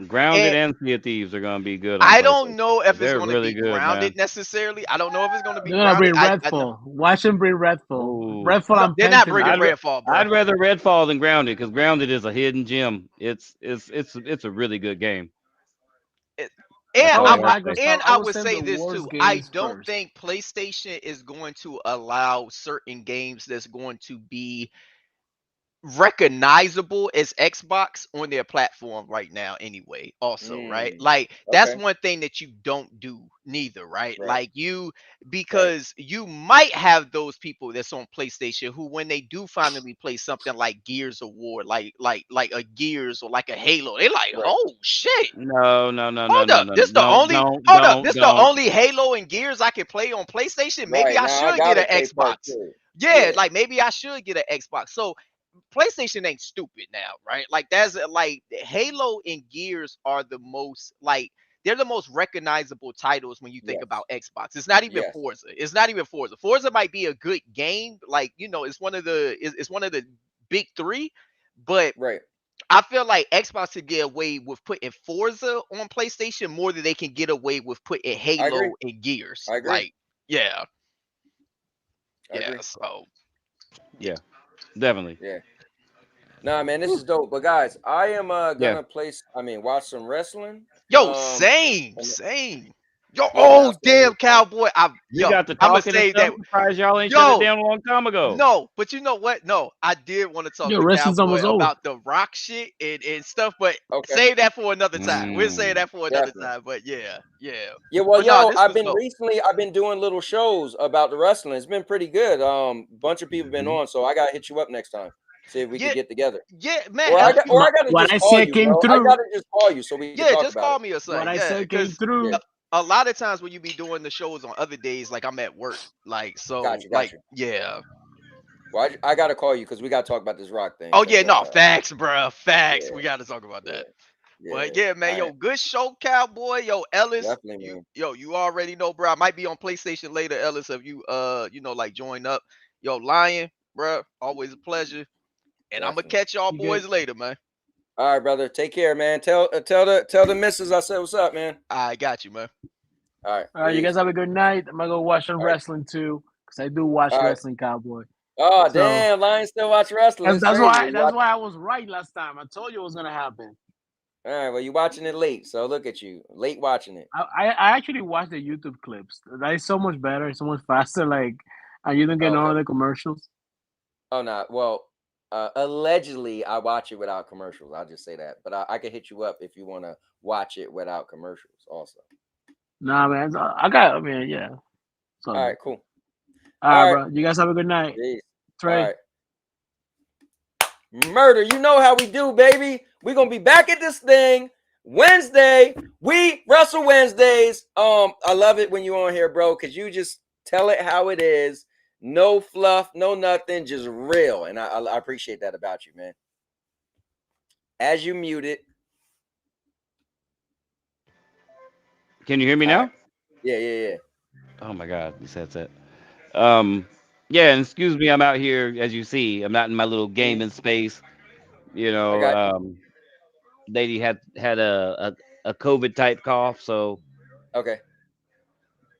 Grounded And and Sea of Thieves are gonna be good on I don't PlayStation. know if it's They're going to really be good, grounded man. necessarily. I don't know if it's going to be They're gonna grounded. bring I know Redfall. Watch them bring Redfall. Ooh. Redfall no, and they're not bringing Pentiment. Redfall, bro. I'd rather Redfall than Grounded because Grounded is a hidden gem. It's a really good game. It- If That's I and all I was I, gotta I say. and Microsoft, I I would would send say the this too. worst I games don't first. think PlayStation is going to allow certain games that's going to be recognizable as Xbox on their platform right now anyway also, right? Mm. Like that's Okay. one thing that you don't do neither, right? Right. Like Right. because you might have those people that's on PlayStation who when they do finally play something like Gears of War, like a Gears or like a Halo, they like, Right. "Oh shit. No, no, no, no, Hold no, up. no, This the no, only don't, hold up. don't, This the don't. only Halo and Gears I can play on PlayStation. Maybe Right. I Now I should get gotta an play part Xbox." two. Yeah, Yeah. like maybe I should get an Xbox. So PlayStation ain't stupid now, right? Like that's like Halo and Gears are the most like they're the most recognizable titles when you think Yes. about Xbox. It's not even Yes. Forza. It's not even Forza. Forza might be a good game, like it's one of the big three, but Right. I feel like Xbox could get away with putting Forza on PlayStation more than they can get away with putting I agree. Halo and Gears. I agree. Like, yeah, I yeah. agree. So Yeah, definitely. Yeah. Nah, man, this is dope. But guys, I am Yeah. gonna watch some wrestling. yo, same, And same. Yo, yeah, man, oh that's what I'm damn, gonna watch. cowboy. You got the I'm gonna talking and say stuff. that. Surprised y'all ain't shut it Yo, down a long time ago. no, but you know what? No, I did want to talk Yo, to wrestling's Cowboy almost over. about the rock shit and stuff, but Okay. save that for another time. We'll save Mm. that for another Definitely. time. But yeah, yeah. Yeah, well, But no, yo, this was dope. I've been doing little shows about the wrestling. It's been pretty good. Bunch of people been Mhm. on, so I gotta hit you up next time. See if we could Yeah, get together. yeah, man. Or I gotta What just I call said you, came bro. I through. gotta just call you so we can Yeah, talk just about call it. me or What something. I Yeah, said came because Yeah. through. a lot of times when you be doing the shows on other days, like I'm at work, like Got so, you, got like you. yeah. Well, I gotta call you because we gotta talk about this rock thing. Oh Cause yeah, no facts, bro. Facts. yeah, We got to talk about yeah, that. yeah. But yeah, man, All right, yo, good show, Cowboy. Yo, Ellis, definitely, man. you already know, bro. I might be on PlayStation later, Ellis, if you like join up. Yo, Lion, bro, always a pleasure. And I'm gonna Definitely. catch y'all You good? boys later, man. All right, brother. Take care, man. Tell the missus I said what's up, man. I got you, man. All right, All right, you peace. guys have a good night. I'm gonna go watch some All right, wrestling too, because I do watch all right. wrestling, Cowboy. Oh So damn, Lion still watch wrestling. that's It's that's crazy. why You that's watch. why I was right last time. I told you it was gonna happen. All right, well, you watching it late, so look at you, late watching it. I actually watched the YouTube clips. That is so much better, so much faster. Like, and you don't get Oh, none okay. of the commercials. Oh no. Well, allegedly, I watch it without commercials. I'll just say that, but I can hit you up if you want to watch it without commercials, also. Nah, man. I got. I mean, yeah. It's all All good. right, cool. All All right, right, bro. You guys have a good night. peace. All Trey. right. Murder. You know how we do, baby. We're gonna be back at this thing Wednesday. We wrestle Wednesdays. I love it when you on here, bro, because you just tell it how it is. No fluff, no nothing, just real. And I appreciate that about you, man. As you mute it. Can you hear me All right. now? Yeah. Oh my God, this headset. Um, yeah, and excuse me, I'm out here as you see. I'm not in my little Mhm. gaming space. You I know, got you. lady had a COVID type cough, so Okay.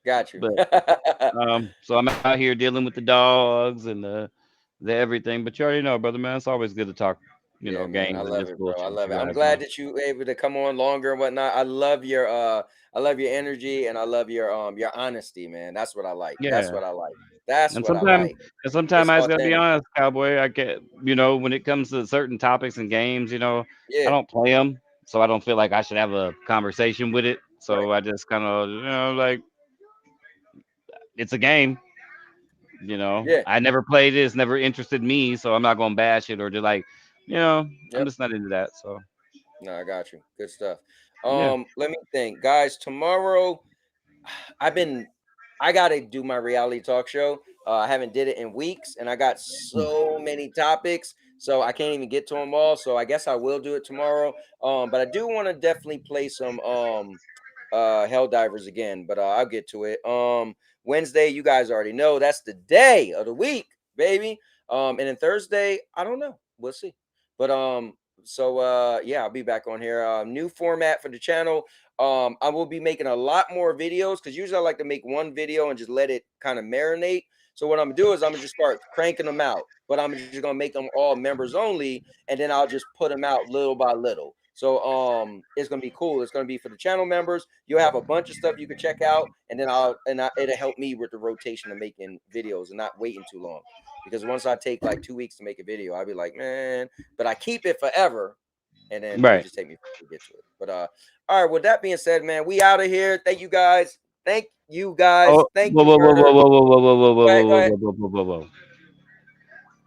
Got you. But so I'm out here dealing with the dogs and the everything. But you already know, brother, man. It's always good to talk, Yeah, man, I games and love just it, bro. I bullshit with love you it. I'm guys, glad man. that you were able to come on longer and whatnot. I love your energy and I love your honesty, man. That's what I like. That's Yeah. what I like. That's And what I sometimes, like. and sometimes It's I just gotta be authentic. honest, cowboy. I get, when it comes to certain topics and games, I Yeah, don't play them, so I don't feel like I should have a conversation with it. right. So I just kind of, like it's a game. Yeah. I never played it. It's never interested me, so I'm not gonna bash it or just like, I'm Yep. just not into that. So No, I got you. Good stuff. yeah. Let me think. Guys, tomorrow I've been I gotta do my reality talk show. I haven't did it in weeks, and I got so many topics, so I can't even get to them all. So I guess I will do it tomorrow. But I do want to definitely play some Helldivers again, but I'll get to it. Wednesday, you guys already know that's the day of the week, baby. And then Thursday, I don't know. We'll see. But yeah, I'll be back on here. New format for the channel. I will be making a lot more videos because usually I like to make one video and just let it kind of marinate. So what I'm gonna do is I'm gonna just start cranking them out, but I'm just gonna make them all members only, and then I'll just put them out little by little. So it's gonna be cool. It's gonna be for the channel members. You'll have a bunch of stuff you can check out, and then it'll help me with the rotation of making videos and not waiting too long. Because once I take like 2 weeks to make a video, I'll be like, man, but I keep it forever, and then it Right. just take me to get to it. But all right, with that being said, man, we out of here. Thank you guys. Thank you guys. Oh, Thank whoa, you, whoa, whoa, whoa, Murder. whoa, whoa, whoa, whoa, whoa, Go ahead, whoa, go whoa, ahead. whoa, whoa, whoa, whoa, whoa.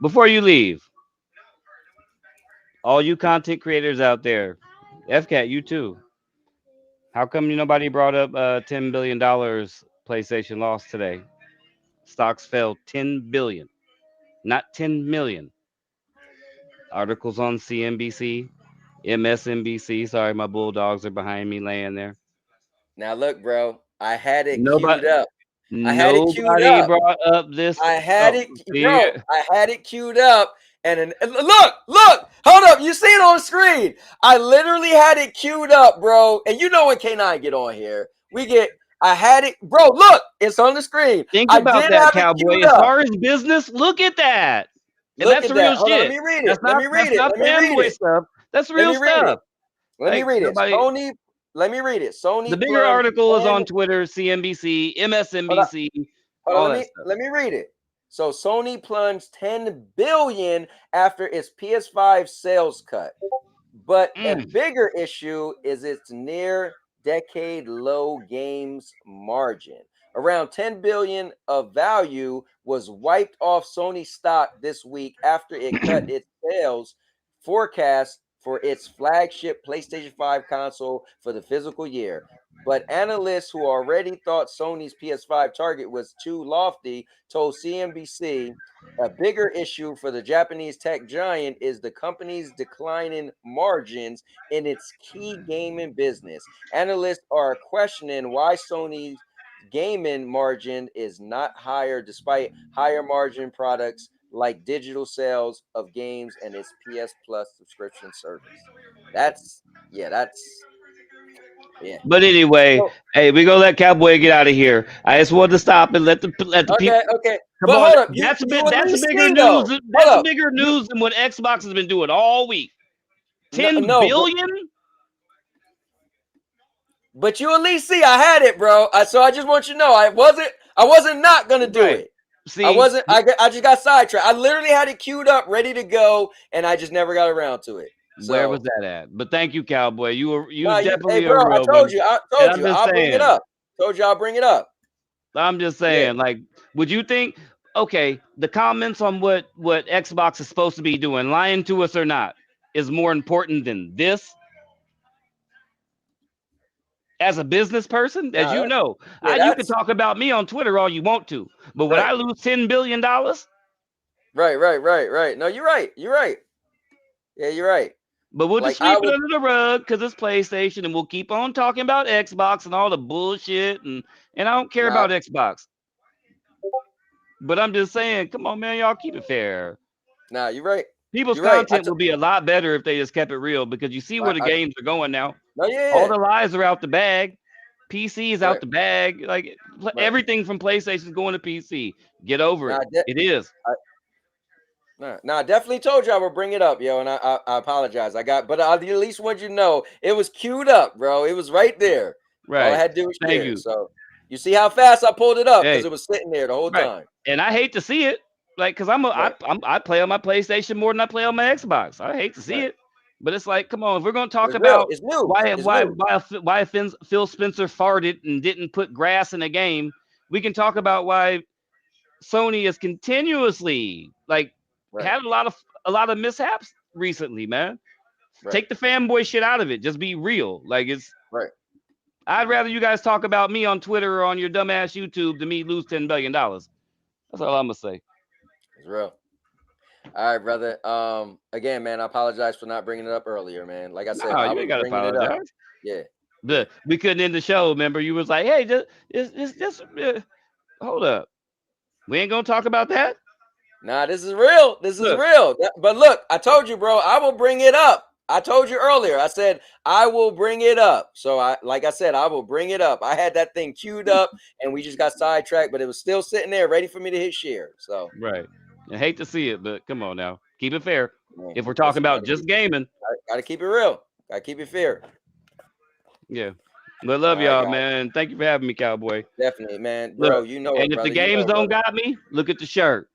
Before you leave, all you content creators out there, FCAT, you too. How come nobody brought up $10 billion PlayStation lost today? Stocks fell 10 billion, not 10 million. Articles on CNBC, MSNBC. Sorry, my bulldogs are behind me laying there. Now look, bro, I had it queued Nobody, up. I had it queued nobody up. brought up this. I had Oh, it, see, bro. I had it queued up, and look, hold up. You see it on screen. I literally had it queued up, bro. And you know when K9 get on here, I had it, bro. Look, it's on the screen. think I about did that, have it cowboy. queued As up. far as business, look at that, and Look that's at real that. Hold on, let shit. me read it. That's Let not me read that's it. not Let me read fanboy it. stuff. That's Let real me read it. stuff. Let me Like read it. nobody. Sony. Let me read it. The Sony bigger plunged article is 10. on Twitter, CNBC, Hold on. MSNBC, Hold on, all that stuff. let me read it. So Sony plunged 10 billion after its PS5 sales cut. But a bigger issue is its near decade low games margin. Around 10 billion of value was wiped off Sony stock this week after it cut its sales forecast for its flagship PlayStation 5 console for the physical year. But analysts who already thought Sony's PS5 target was too lofty told CNBC a bigger issue for the Japanese tech giant is the company's declining margins in its key gaming business. Analysts are questioning why Sony's gaming margin is not higher despite higher margin products like digital sales of games and its PS Plus subscription service. That's that's yeah. But anyway, So hey, we gonna let Cowboy get out of here. I just wanted to stop and let the people. okay. Come But on, hold up, that's a you bit. at That's a least bigger see news. though. Hold That's a up. bigger You news than what Xbox has been doing all week. 10 no, billion. but you at least see I had it, bro. So I just want you to know I wasn't not gonna do Right. it. I See, wasn't. I just got sidetracked. I literally had it queued up, ready to go, and I just never got around to it. where was So that at? But thank you, Cowboy. You no, hey, definitely a bro. I real told one. you. I And told I'm you. just I'll bring it saying. up. Told you I'll bring it up. I'm just Yeah. saying. Like, would you think? Okay, the comments on what Xbox is supposed to be doing, lying to us or not, is more important than this. As a business person, as Nah, you know, yeah. you can That's talk about me on Twitter all you want to, but when right. I lose $10 billion, Right. No, you're right. You're right. Yeah, you're right. but we'll just Like I sweep it would. under the rug because it's PlayStation, and we'll keep on talking about Xbox and all the bullshit, and I don't care Nah, about Xbox, but I'm just saying, come on, man, y'all keep it fair. nah. You're right. People's You're right. content would be a lot better if they just kept it real because you see where the I games are going now. no, All yeah. the lies are out the bag. PC is out the bag. Like everything from PlayStation is going to PC. Get over it. It is. No, I definitely told you I would bring it up, yo, and I apologize. But I at least want you to know it was queued up, bro. It was right there. All I Right. had to do was Thank share. you. So you see how fast I pulled it up because Hey. it was sitting there the whole Right. time. And I hate to see it, like, cause I play on my PlayStation more than I play on my Xbox. I hate to see it, but it's like, come on, if we're gonna talk about It's new. why Phil Spencer farted and didn't put grass in a game, we can talk about why Sony is continuously like had a lot of mishaps recently, man. Take the fanboy shit out of it. Just be real. Like it's I'd rather you guys talk about me on Twitter or on your dumbass YouTube than me lose $10 billion. That's all I'm gonna say. It's real. All right, brother. Again, man, I apologize for not bringing it up earlier, man. Like I said, I was bringing it up. Yeah. We couldn't end the show. Remember, you was like, "Hey, just hold up. We ain't gonna talk about that." Nah, this is real. This is real. But look, I told you, bro. I will bring it up. I told you earlier. I said I will bring it up. So like I said, I will bring it up. I had that thing queued up, and we just got sidetracked, but it was still sitting there, ready for me to hit share. So right. I hate to see it, but come on now, keep it fair. Man, if we're talking about just gaming, gotta keep it real. Gotta keep it fair. Yeah. But love y'all, man. Thank you for having me, Cowboy. Definitely, man. Bro, you know it, and if the games don't got me, look at the shirt.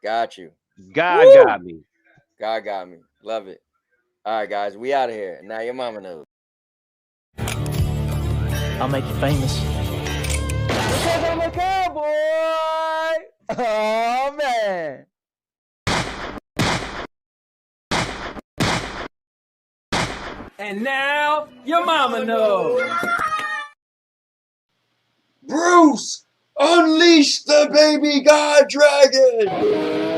Got you. God got me. God got me. Love it. All right, guys, we out of here. Now your mama knows. I'll make you famous. Because I'm a cowboy. Oh, man. And now your mama knows. Bruce, unleash the baby god dragon!